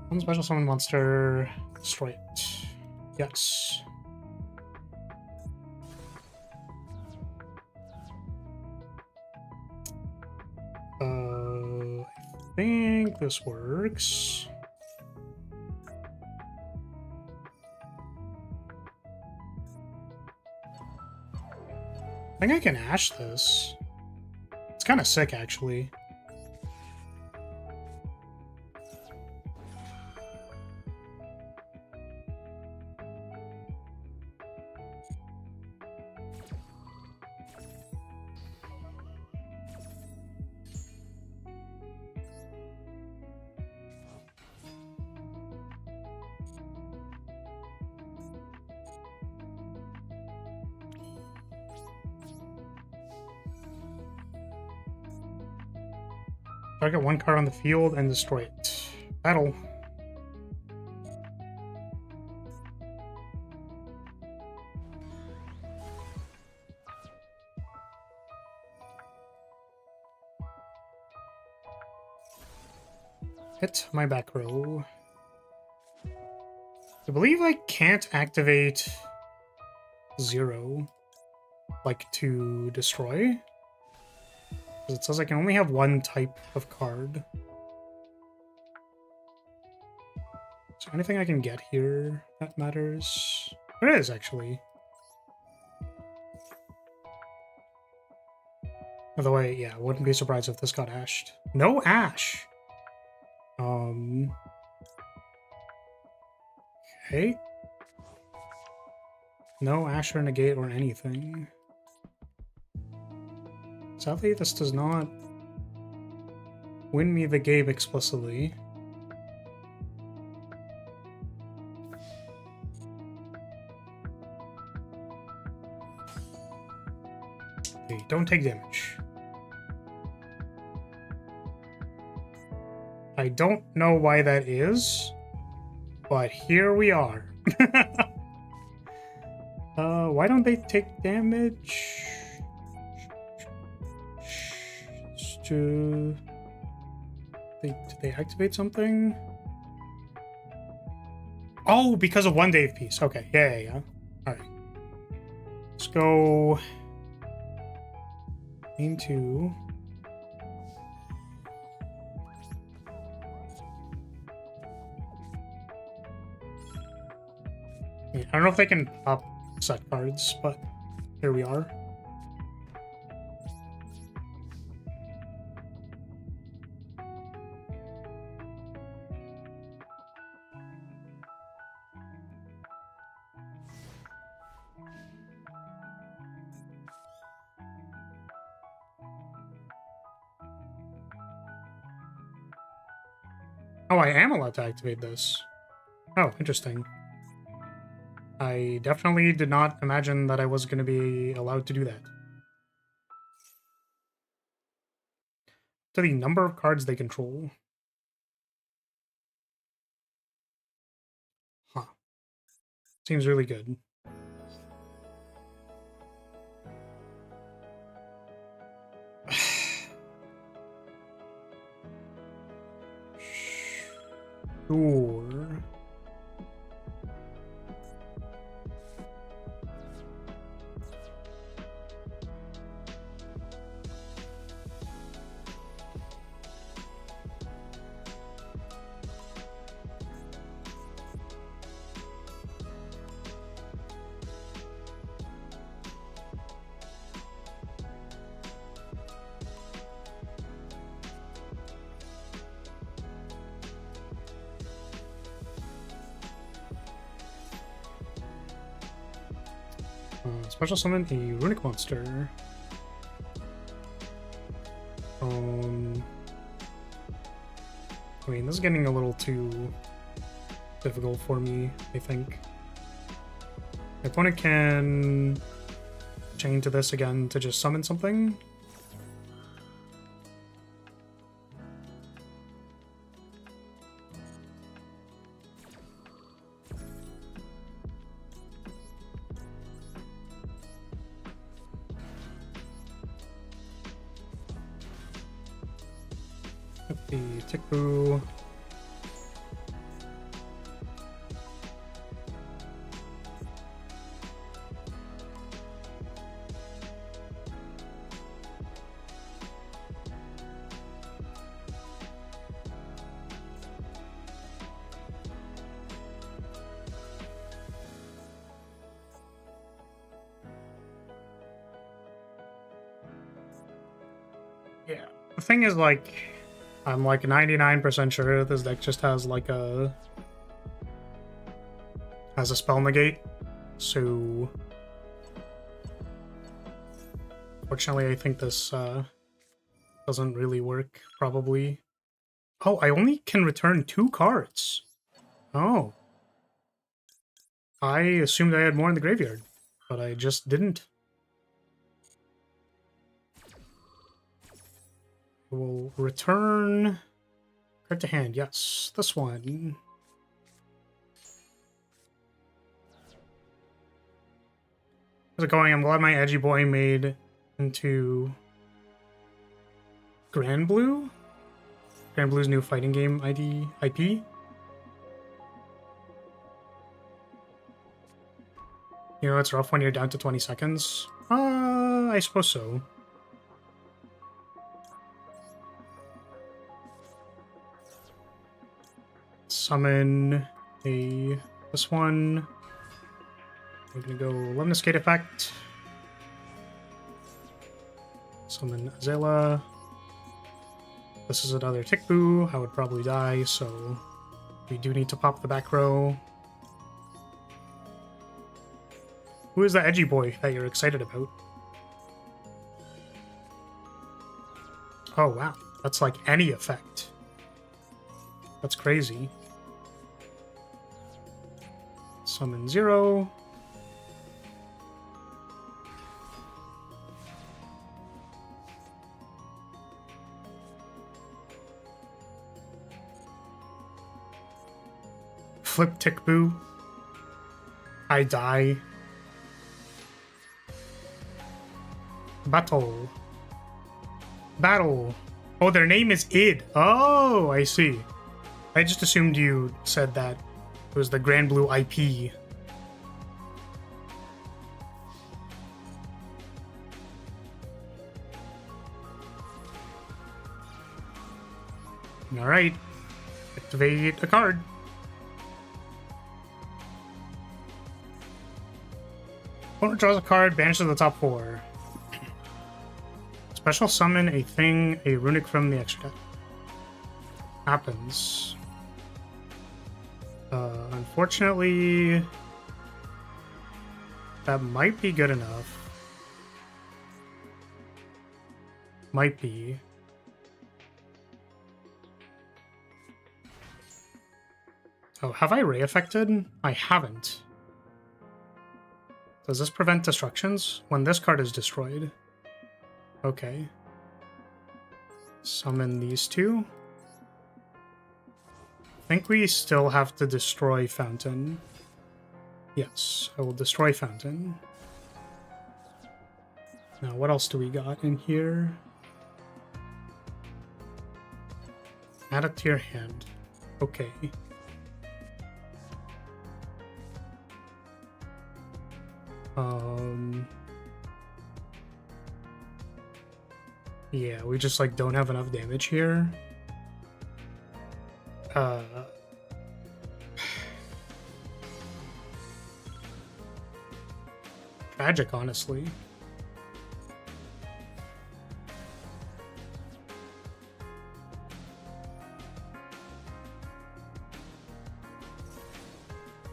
One special summon monster, destroy it. Yes. I think this works. I think I can Ash this. It's kind of sick, actually. Target one card on the field and destroy it. Battle. hit my back row. I believe I can't activate 0, like, to destroy. Because it says I can only have one type of card. Is there anything I can get here that matters? There is, actually. By the way, yeah, wouldn't be surprised if this got ashed. No ash! Okay. No ash or negate or anything. Sadly, this does not win me the game explicitly. Okay, don't take damage. I don't know why that is, but here we are. Why don't they take damage? Did they activate something? Oh, because of 1 Dave piece. Okay, yeah. Alright. Let's go into... Yeah, I don't know if they can pop set cards, but here we are. Oh, I am allowed to activate this. Oh, interesting. I definitely did not imagine that I was going to be allowed to do that. To the number of cards they control. Huh. Seems really good. Sure. Special summon a runic monster. I mean, this is getting a little too difficult for me, I think. My opponent can chain to this again to just summon something. The Tikbu. Yeah. The thing is, like, I'm like 99% sure this deck just has like a spell negate, so fortunately I think this doesn't really work, probably. Oh, I only can return 2 cards. Oh. I assumed I had more in the graveyard, but I just didn't. We'll return card to hand. Yes, this one. How's it going? I'm glad my edgy boy made into Grand Blue. Grand Blue's new fighting game IP? You know, it's rough when you're down to 20 seconds. I suppose so. Summon this one. We're gonna go Lemniscate effect. Summon Azela. This is another Tickboo. I would probably die, so we do need to pop the back row. Who is that edgy boy that you're excited about? Oh wow, that's like any effect. That's crazy. Summon 0. Flip Tickboo. I die. Battle. Oh, their name is Id. Oh, I see. I just assumed you said that it was the Grand Blue IP. Alright. Activate a card. Opponent draws a card, banishes the top 4. Special summon a thing, a runic from the extra deck. Happens. Unfortunately, that might be good enough. Might be. Oh, have I Ray affected? I haven't. Does this prevent destructions? When this card is destroyed. Okay. Summon these two. I think we still have to destroy Fountain. Yes, I will destroy Fountain. Now, what else do we got in here? Add it to your hand. Okay. Yeah, we just like don't have enough damage here. Tragic, honestly.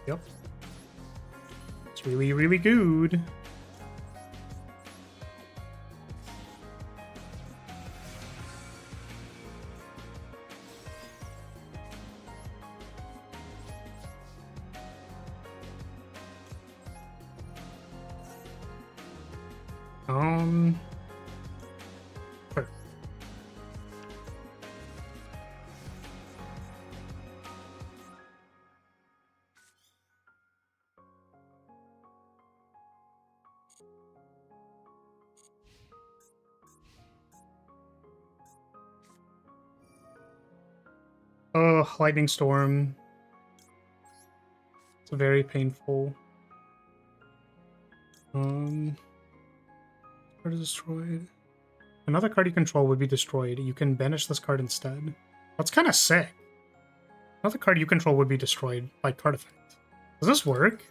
Yep. It's really, really good. Sure. Oh, lightning storm. It's very painful. Card is destroyed. Another card you control would be destroyed. You can banish this card instead. That's kind of sick. Another card you control would be destroyed by card effect. Does this work?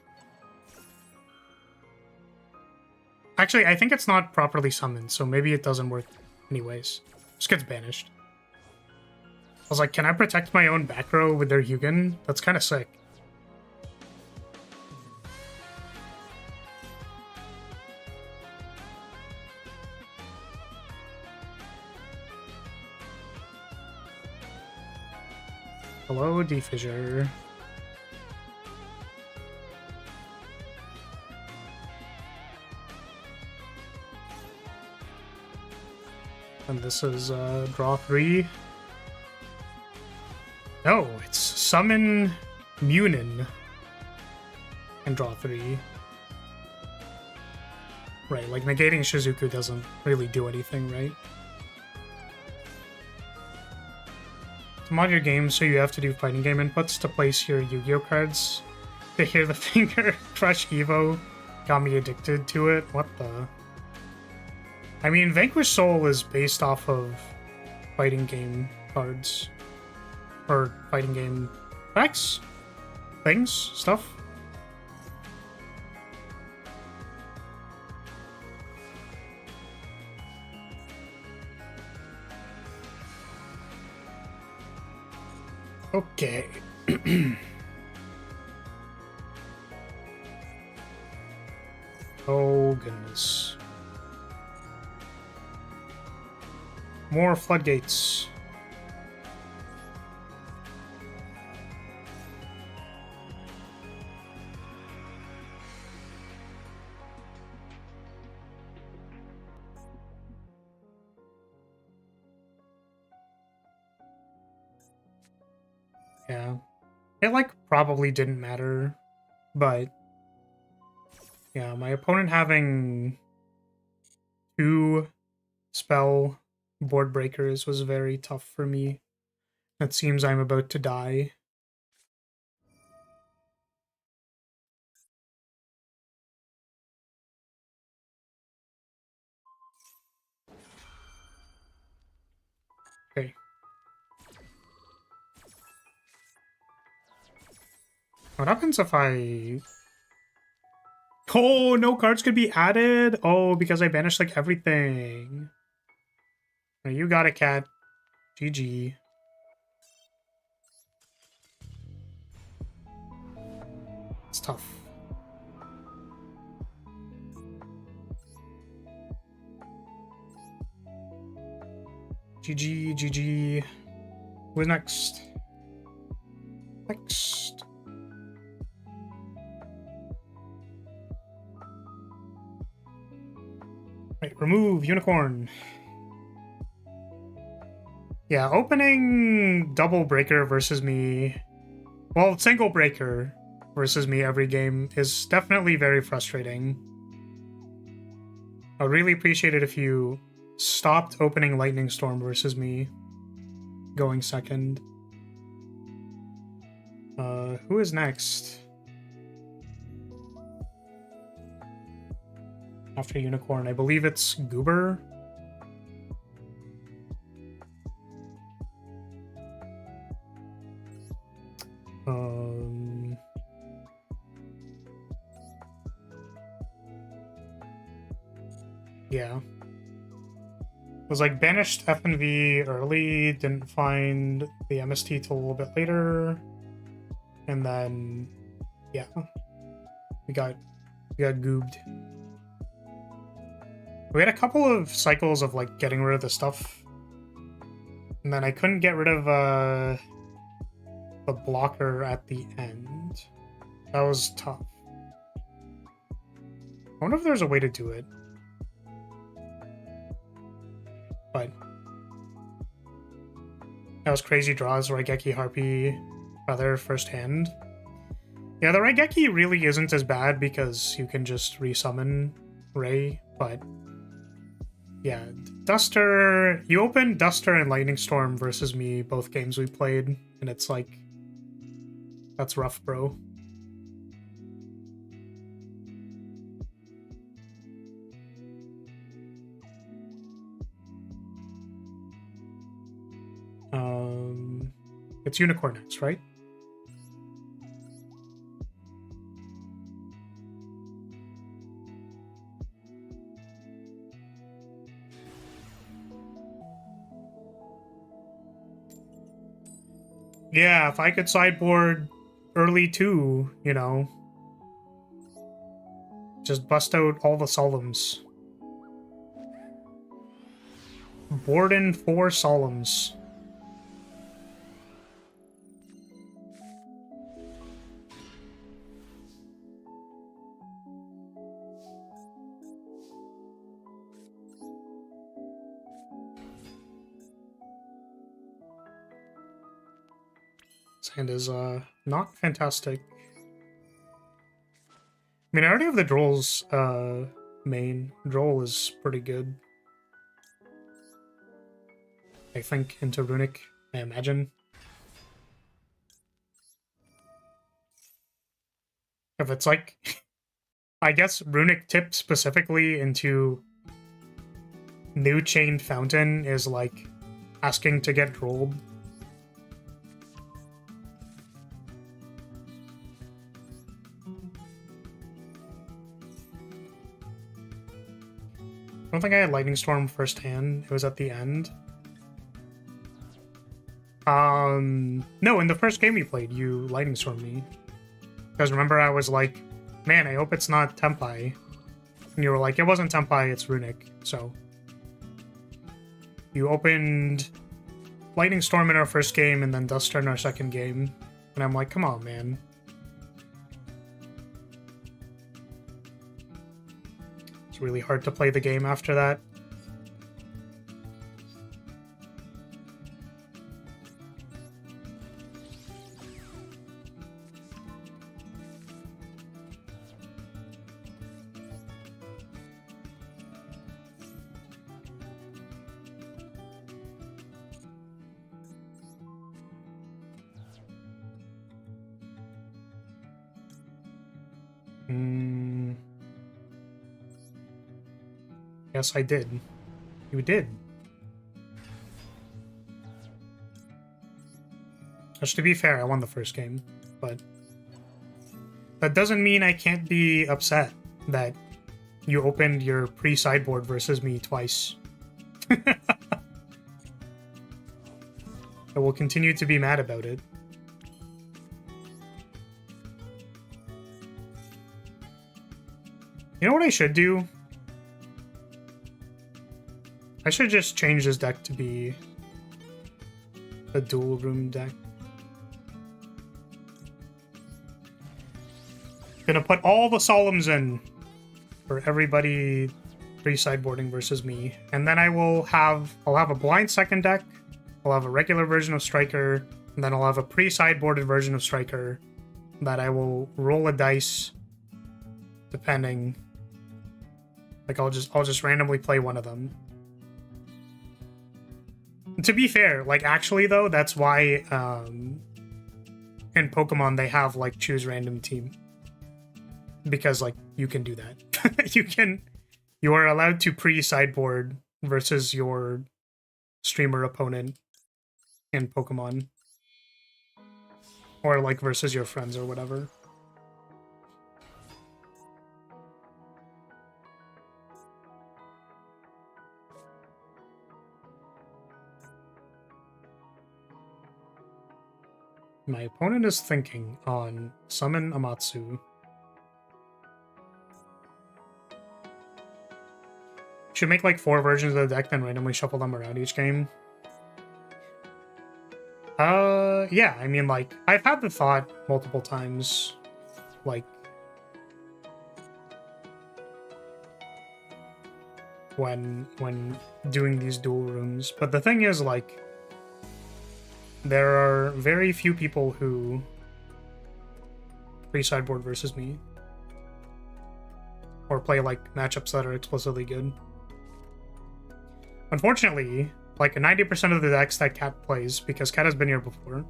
Actually, I think it's not properly summoned, so maybe it doesn't work anyways. Just gets banished. I was like, can I protect my own back row with their Hugin? That's kind of sick. Hello, Defissure. And this is draw 3. No, it's summon Munin and draw 3. Right, like negating Shizuku doesn't really do anything, right? To mod your game, so you have to do fighting game inputs to place your Yu-Gi-Oh cards. To hear the finger crush Evo got me addicted to it. What the? I mean, Vanquish Soul is based off of fighting game cards. Or fighting game packs? Things? Stuff? Okay. Oh, goodness. More floodgates. Yeah. It, like, probably didn't matter, but... yeah, my opponent having 2 spell board breakers was very tough for me. It seems I'm about to die. Okay. What happens if I... oh, no cards could be added? Oh, because I banished, like, everything. You got it, cat. GG. It's tough. GG, GG. Who's next? Next. Right, remove unicorn. Yeah, opening double breaker versus me, well, single breaker versus me every game is definitely very frustrating. I'd really appreciate it if you stopped opening Lightning Storm versus me going second. Who is next? After Unicorn, I believe it's Goober. Yeah. Was like banished F and V early, didn't find the MST till a little bit later. And then yeah. We got goobed. We had a couple of cycles of like getting rid of the stuff. And then I couldn't get rid of the blocker at the end. That was tough. I wonder if there's a way to do it. But that was crazy draws, Raigeki Harpy Feather first hand. Yeah, the Raigeki really isn't as bad because you can just resummon Ray, but yeah, Duster, you open Duster and Lightning Storm versus me both games we played, and it's like, that's rough, bro. It's Unicorn next, right? Yeah, if I could sideboard early too, you know. Just bust out all the Solemns. Board in 4 Solemns. This hand is not fantastic. I mean, I already have the Droll's main. Droll is pretty good. I think into Runic, I imagine. If it's like, I guess runic tip specifically into new chained fountain is like asking to get rolled. I don't think I had Lightning Storm firsthand. It was at the end. No, in the first game we played, you Lightning Stormed me. Because remember, I was like, man, I hope it's not Tempai. And you were like, it wasn't Tempai, it's Runic. So you opened Lightning Storm in our first game and then Duster in our second game. And I'm like, come on, man. It's really hard to play the game after that. Yes, I did. You did. Which, to be fair, I won the first game, but that doesn't mean I can't be upset that you opened your pre-sideboard versus me twice. I will continue to be mad about it. You know what I should do? I should just change this deck to be a dual room deck. Gonna put all the Solemns in for everybody pre-sideboarding versus me. And then I'll have a blind second deck, I'll have a regular version of Striker, and then I'll have a pre-sideboarded version of Striker that I will roll a dice depending. Like I'll just randomly play one of them. To be fair, like actually though, that's why in Pokemon they have like choose random team. Because like you can do that. You are allowed to pre-sideboard versus your streamer opponent in Pokemon. Or like versus your friends or whatever. My opponent is thinking on Summon Amatsu. Should make like 4 versions of the deck, then randomly shuffle them around each game. Yeah, I mean, like, I've had the thought multiple times, like, when doing these dual rooms, but the thing is, like, there are very few people who pre-sideboard versus me. Or play, like, matchups that are explicitly good. Unfortunately, like, 90% of the decks that Cat plays, because Cat has been here before,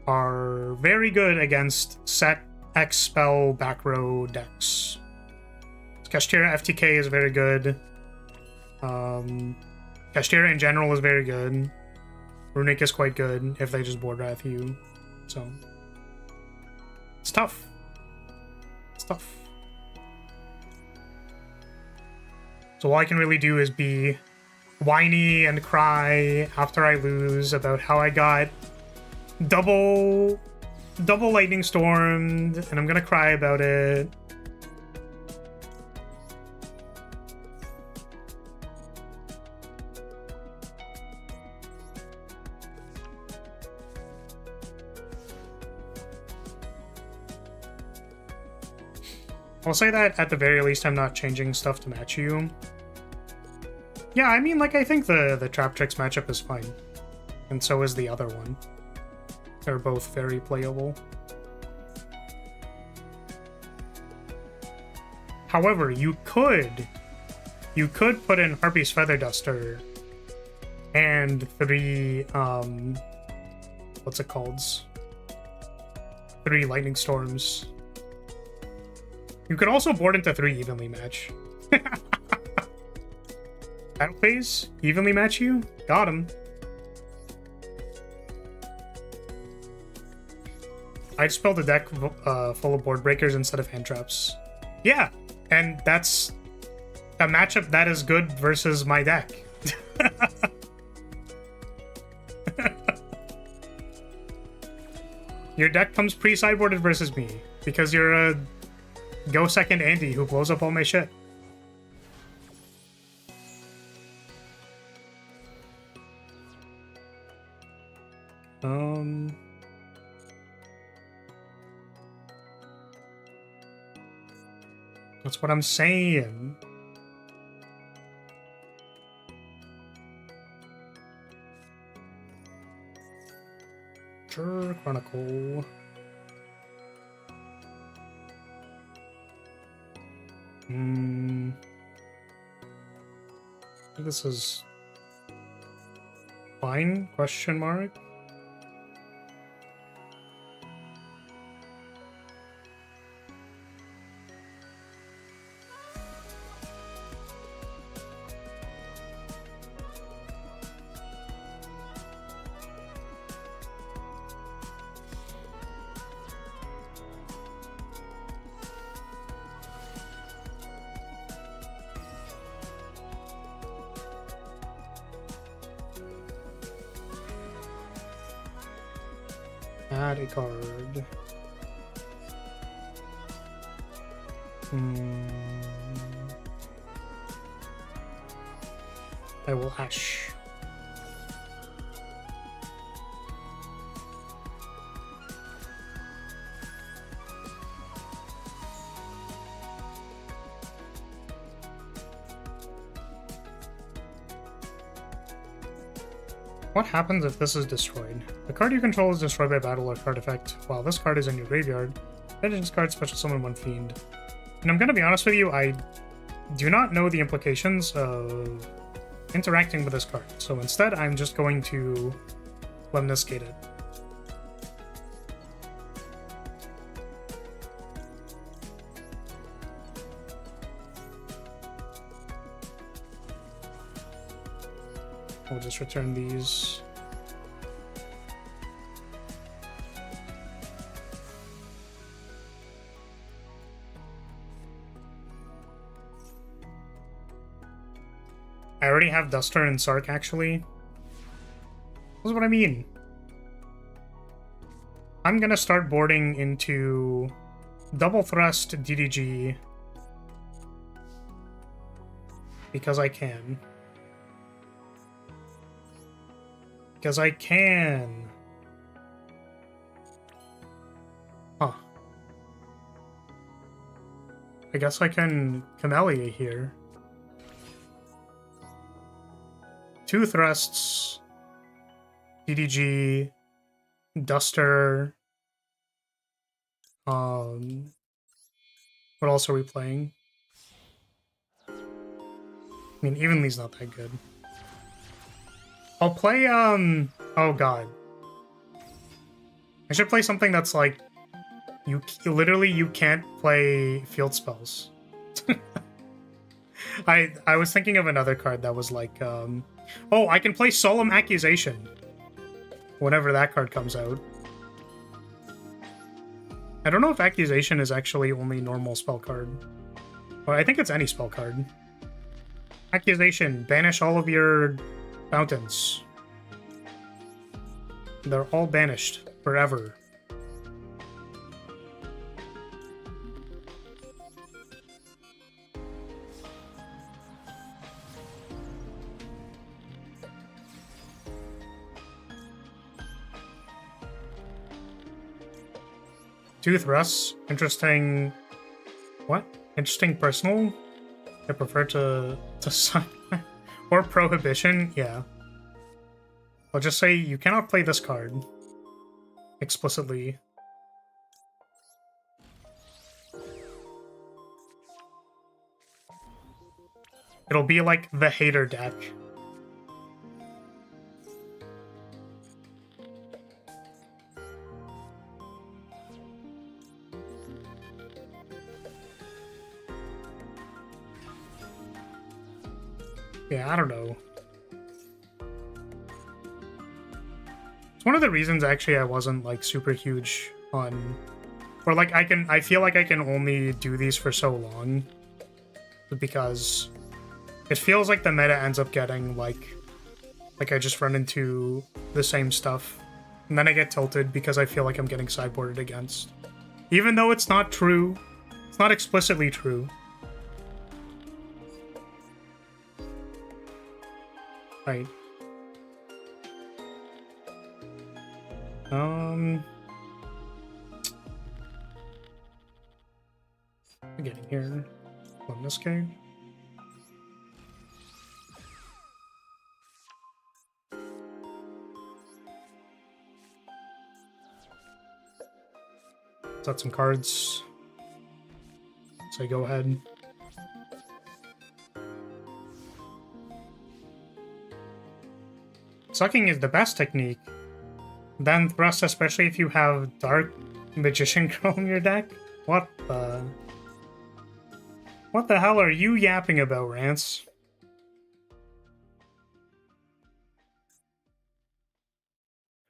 are very good against set X spell back row decks. Kashtira FTK is very good. Kashtira in general is very good. Runic is quite good if they just board wrath you. So it's tough. It's tough. So all I can really do is be whiny and cry after I lose about how I got double lightning stormed, and I'm gonna cry about it. I'll say that at the very least I'm not changing stuff to match you. Yeah, I mean, like, I think the Trap Tricks matchup is fine. And so is the other one. They're both very playable. However, you could put in Harpy's Feather Duster and 3, what's it called? 3 Lightning Storms You could also board into 3 evenly match. Battle phase? Evenly match you? Got him. I just built a deck full of board breakers instead of hand traps. Yeah, and that's a matchup that is good versus my deck. Your deck comes pre-sideboarded versus me because you're a go second Andy who blows up all my shit. That's what I'm saying. Sure, Chronicle. This is fine? Question mark. Add a card. I will hash. What happens if this is destroyed? The card you control is destroyed by battle or card effect, while this card is in your graveyard. This card special summon 1 fiend. And I'm gonna be honest with you, I do not know the implications of interacting with this card, so instead I'm just going to lemniscate it. We'll just return these. I already have Duster and Sark, actually. That's what I mean. I'm gonna start boarding into Double Thrust DDG because I can. Because I can. Huh. I guess I can Camellia here. 2 thrusts. DDG. Duster. What else are we playing? I mean, Evenly's not that good. I'll play, oh god. I should play something that's like, you literally, you can't play field spells. I was thinking of another card that was like, oh, I can play Solemn Accusation. Whenever that card comes out. I don't know if Accusation is actually only normal spell card. But I think it's any spell card. Accusation, banish all of your fountains. They're all banished forever. Two thrusts. Interesting. What? Interesting personal? I prefer to sign. Or prohibition? Yeah. I'll just say you cannot play this card. Explicitly. It'll be like the hater deck. Yeah, I don't know. It's one of the reasons actually I wasn't like super huge on, or like I feel like I can only do these for so long because it feels like the meta ends up getting like I just run into the same stuff and then I get tilted because I feel like I'm getting sideboarded against. Even though it's not true. It's not explicitly true. Right. Getting here on this game. Set some cards. So go ahead. Sucking is the best technique. Then thrust, especially if you have Dark Magician Girl in your deck. What the hell are you yapping about, Rance?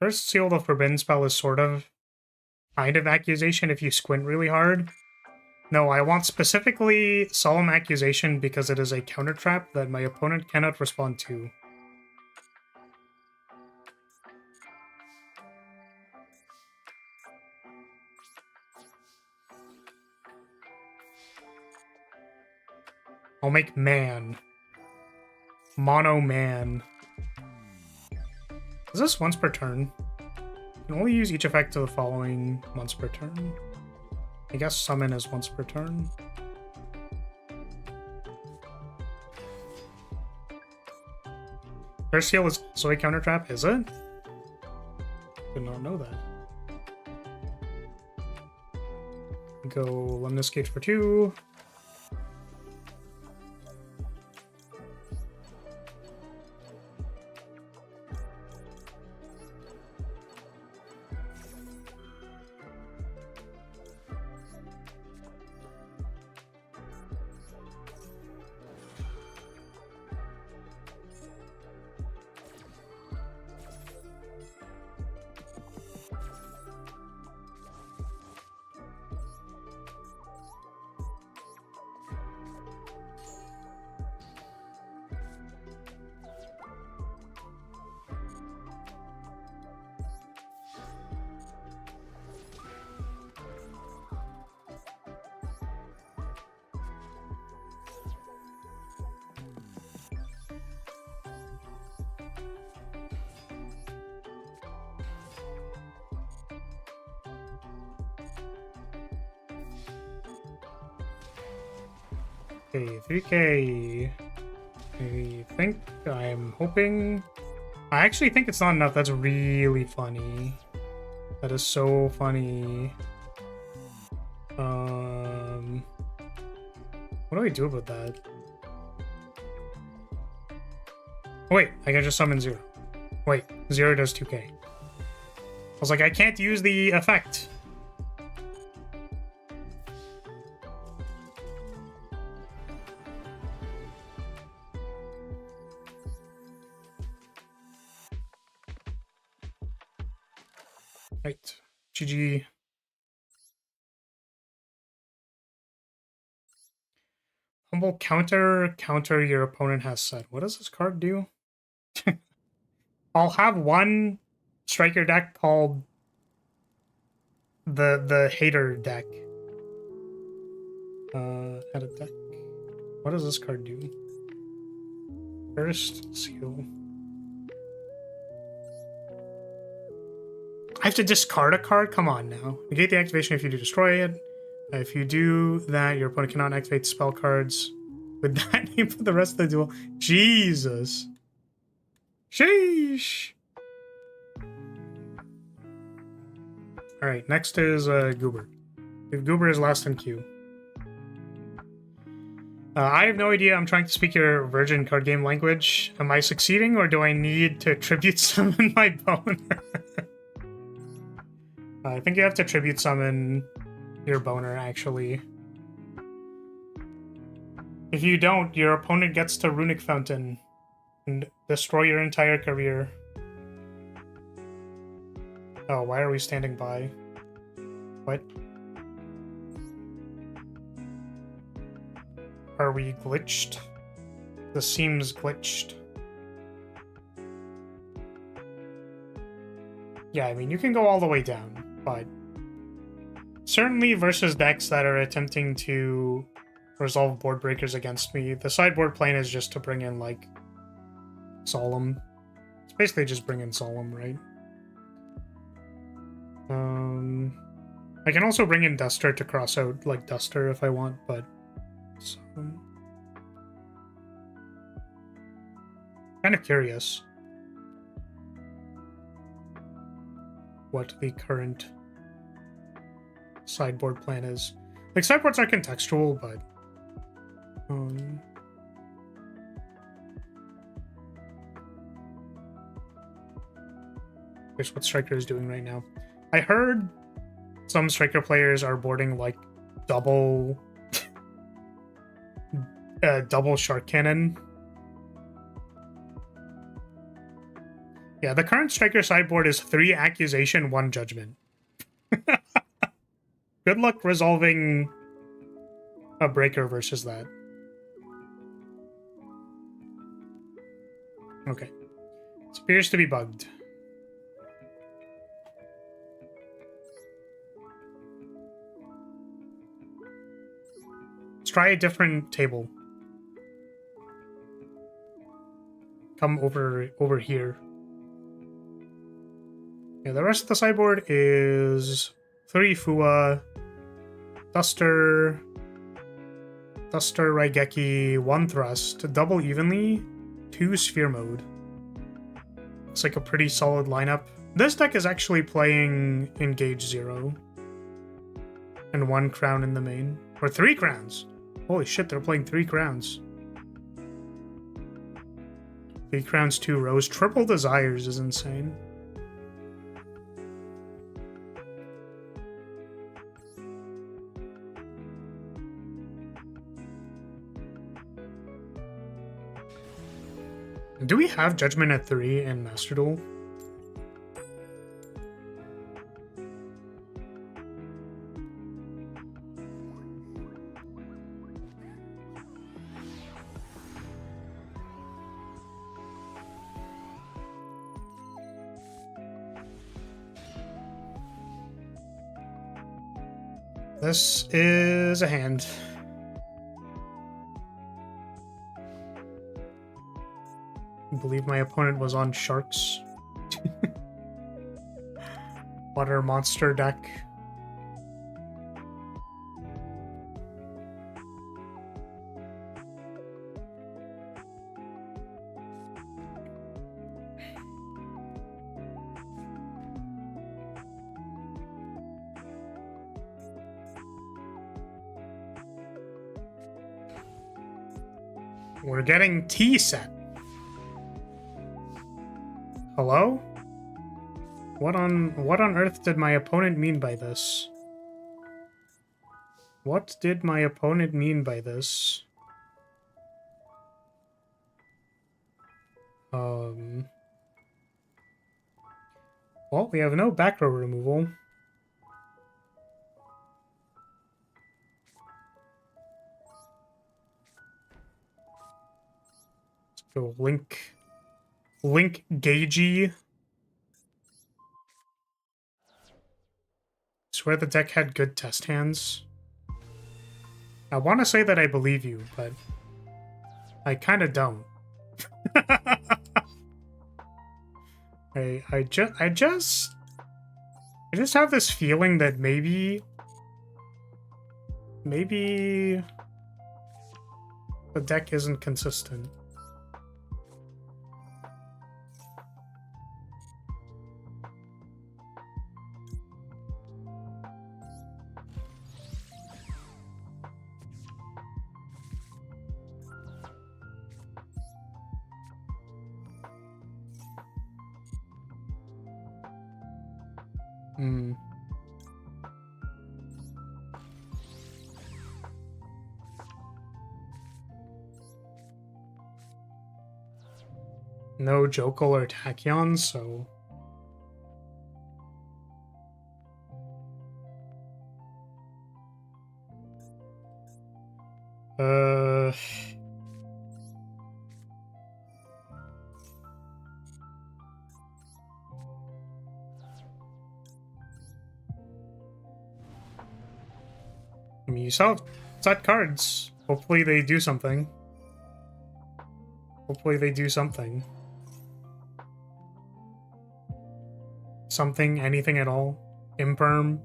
First Seal of Forbidden Spell is sort of kind of accusation if you squint really hard. No, I want specifically Solemn Accusation because it is a counter trap that my opponent cannot respond to. I'll make man. Mono man. Is this once per turn? You can only use each effect to the following once per turn. I guess summon is once per turn. First Seal is also a counter trap, is it? Did not know that. Go Lemnis Gate for 2. Okay, 3k. I'm hoping... I actually think it's not enough. That's really funny. That is so funny. What do I do about that? Oh, wait, I can just summon 0. Wait, 0 does 2k. I was like, I can't use the effect. Right, GG. Humble counter your opponent has set. What does this card do? I'll have one striker deck called the hater deck. Edit deck. What does this card do? First Seal. I have to discard a card? Come on now. Negate the activation if you do destroy it. If you do that, your opponent cannot activate spell cards with that name for the rest of the duel. Jesus. Sheesh. Alright, next is Goober. If Goober is last in queue. I have no idea. I'm trying to speak your virgin card game language. Am I succeeding or do I need to tribute summon my boner? I think you have to tribute summon your boner, actually. If you don't, your opponent gets to Runic Fountain and destroy your entire career. Oh, why are we standing by? What? Are we glitched? This seems glitched. Yeah, I mean, you can go all the way down, but certainly versus decks that are attempting to resolve board breakers against me, the sideboard plan is just to bring in, like, Solemn. It's basically just bring in Solemn, right? I can also bring in Duster to cross out, like, Duster if I want, but... So, kind of curious what the current sideboard plan is. Like, sideboards are contextual, but... Here's what Striker is doing right now. I heard some Striker players are boarding, like, double... double Shark Cannon. Yeah, the current Striker sideboard is 3 Accusation, 1 Judgment. Good luck resolving a breaker versus that. Okay. It appears to be bugged. Let's try a different table. Come over here. Yeah, the rest of the sideboard is 3 Fua, Duster, Raigeki, 1 Thrust, double evenly, 2 Sphere Mode. Looks like a pretty solid lineup. This deck is actually playing Engage 0. And 1 Crown in the main. Or 3 Crowns! Holy shit, they're playing 3 Crowns. 3 Crowns, 2 Rose. Triple Desires is insane. Do we have Judgment at 3 in Master Duel? This is a hand. I believe my opponent was on Sharks. Water monster deck. We're getting T set. Hello? What on earth did my opponent mean by this? What did my opponent mean by this? Well, we have no back row removal. Let's go Link Gagey. Swear the deck had good test hands. I want to say that I believe you, but I kind of don't. I just have this feeling that maybe the deck isn't consistent. no Jokel or Tachyon, so... I mean, you saw set cards. Hopefully they do something. Hopefully they do something. Something, anything at all. Imperm.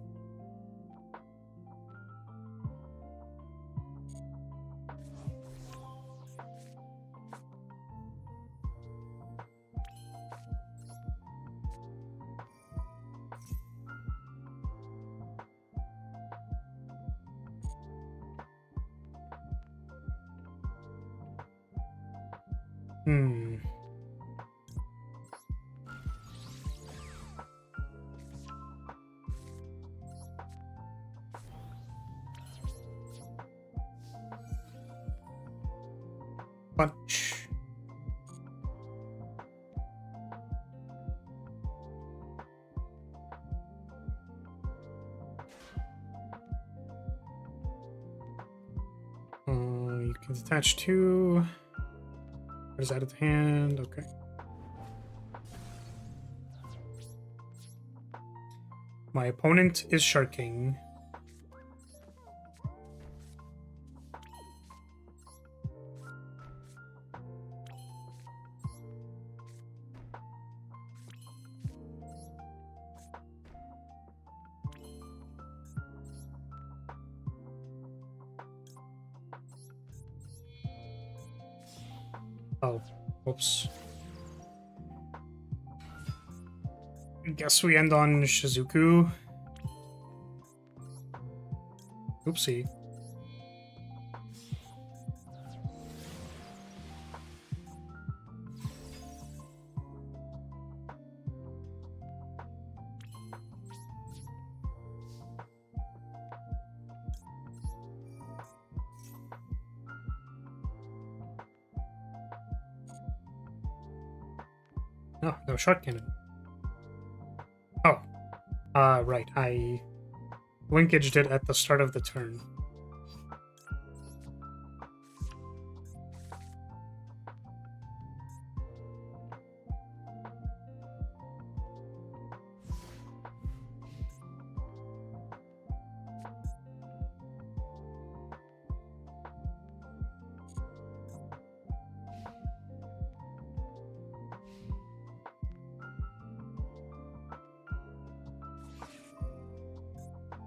Punch. You can attach two. Where's that at the hand? Okay. My opponent is sharking. Oh, whoops. I guess we end on Shizuku. Oopsie. No, no short cannon. Oh. Right. I linkaged it at the start of the turn.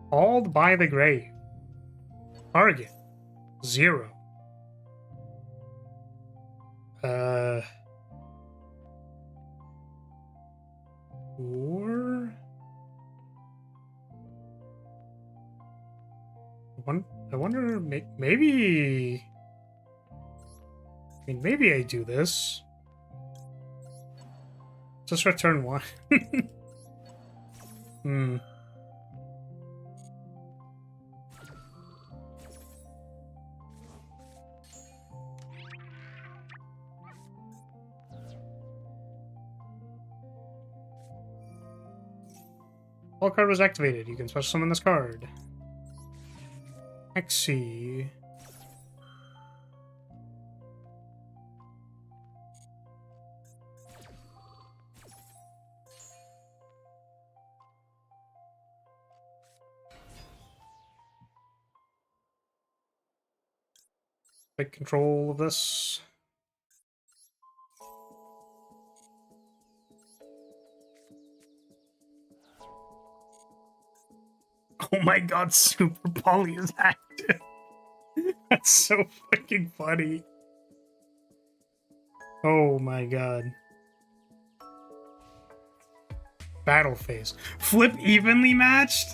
Called by the grave. Target 0. Or I wonder, maybe. I mean, maybe I do this. Just return 1. All card was activated. You can special summon this card. Xyz. Take control of this. Oh my god, Super Poly is active. That's so freaking funny. Oh my god. Battle phase. Flip evenly matched?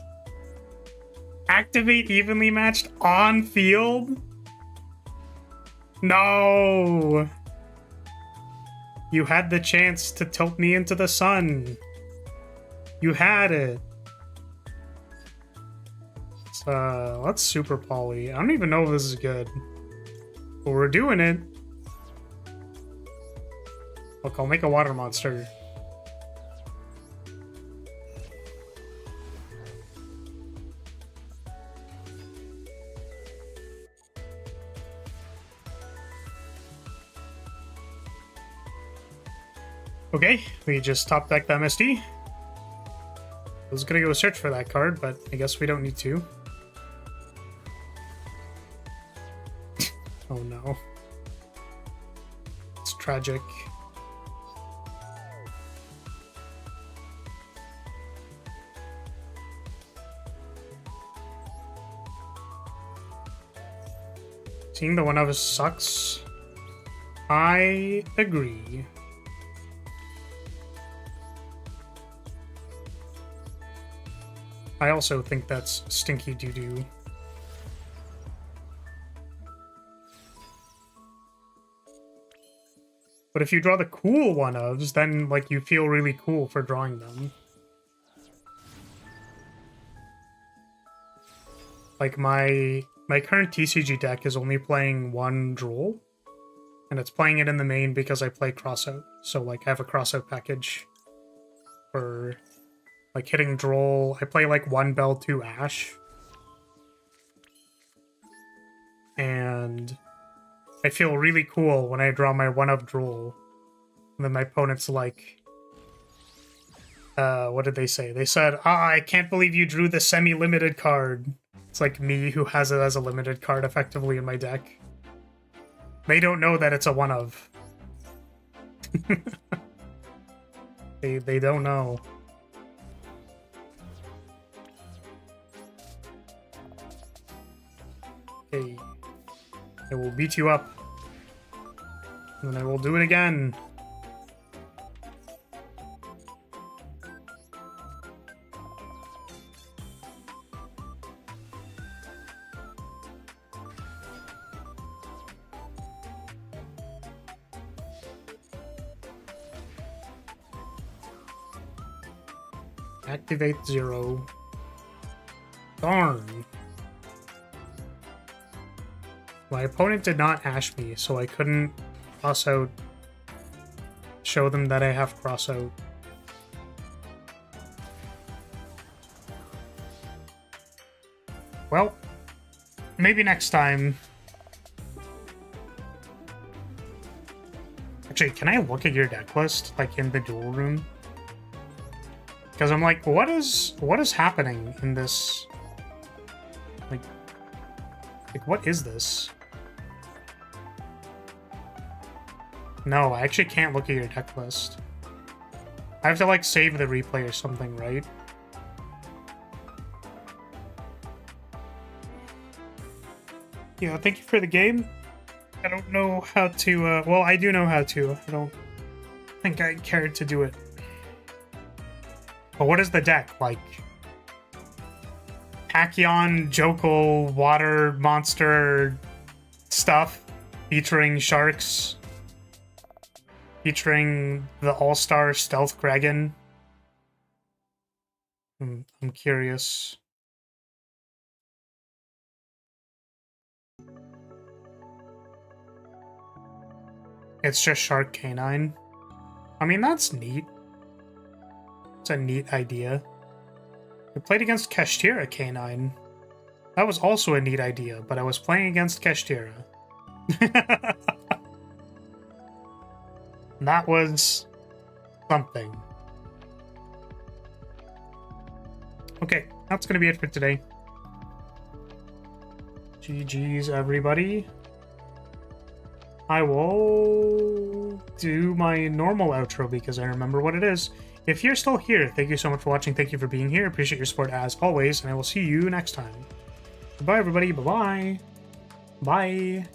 Activate evenly matched on field? No! You had the chance to tilt me into the sun. You had it. Let's Super Poly. I don't even know if this is good. But we're doing it. Look, I'll make a water monster. Okay, we just top decked the MSD. I was gonna go search for that card, but I guess we don't need to. Oh no. It's tragic. Seeing the one of us sucks. I agree. I also think that's stinky doo-doo. But if you draw the cool one-ofs, then, like, you feel really cool for drawing them. Like, my current TCG deck is only playing one Duel, and it's playing it in the main because I play crossout. So, like, I have a crossout package for... like, hitting Droll. I play, like, 1 Bell, 2 Ash. And I feel really cool when I draw my 1-of Droll. And then my opponent's like... what did they say? They said, I can't believe you drew the semi-limited card. It's like me who has it as a limited card effectively in my deck. They don't know that it's a 1-of. They don't know. Okay. I will beat you up. And then I will do it again. Activate 0. Darn. My opponent did not ash me, so I couldn't cross out, show them that I have cross out. Well, maybe next time. Actually, can I look at your deck list, like, in the duel room? Because I'm like, what is happening in this? Like, what is this? No, I actually can't look at your deck list. I have to, like, save the replay or something, right? Yeah, thank you for the game. I don't know how to, well, I do know how to. I don't think I cared to do it. But what is the deck? Like, Tachyon, Jokul, water monster stuff featuring sharks. Featuring the All-Star Stealth Dragon. I'm curious. It's just Shark Canine. I mean, that's neat. It's a neat idea. I played against Kashtira Canine. That was also a neat idea, but I was playing against Kashtira. That was something. Okay, that's going to be it for today. GG's, everybody. I will do my normal outro because I remember what it is. If you're still here, thank you so much for watching. Thank you for being here. Appreciate your support as always, and I will see you next time. Goodbye, everybody. Bye-bye. Bye.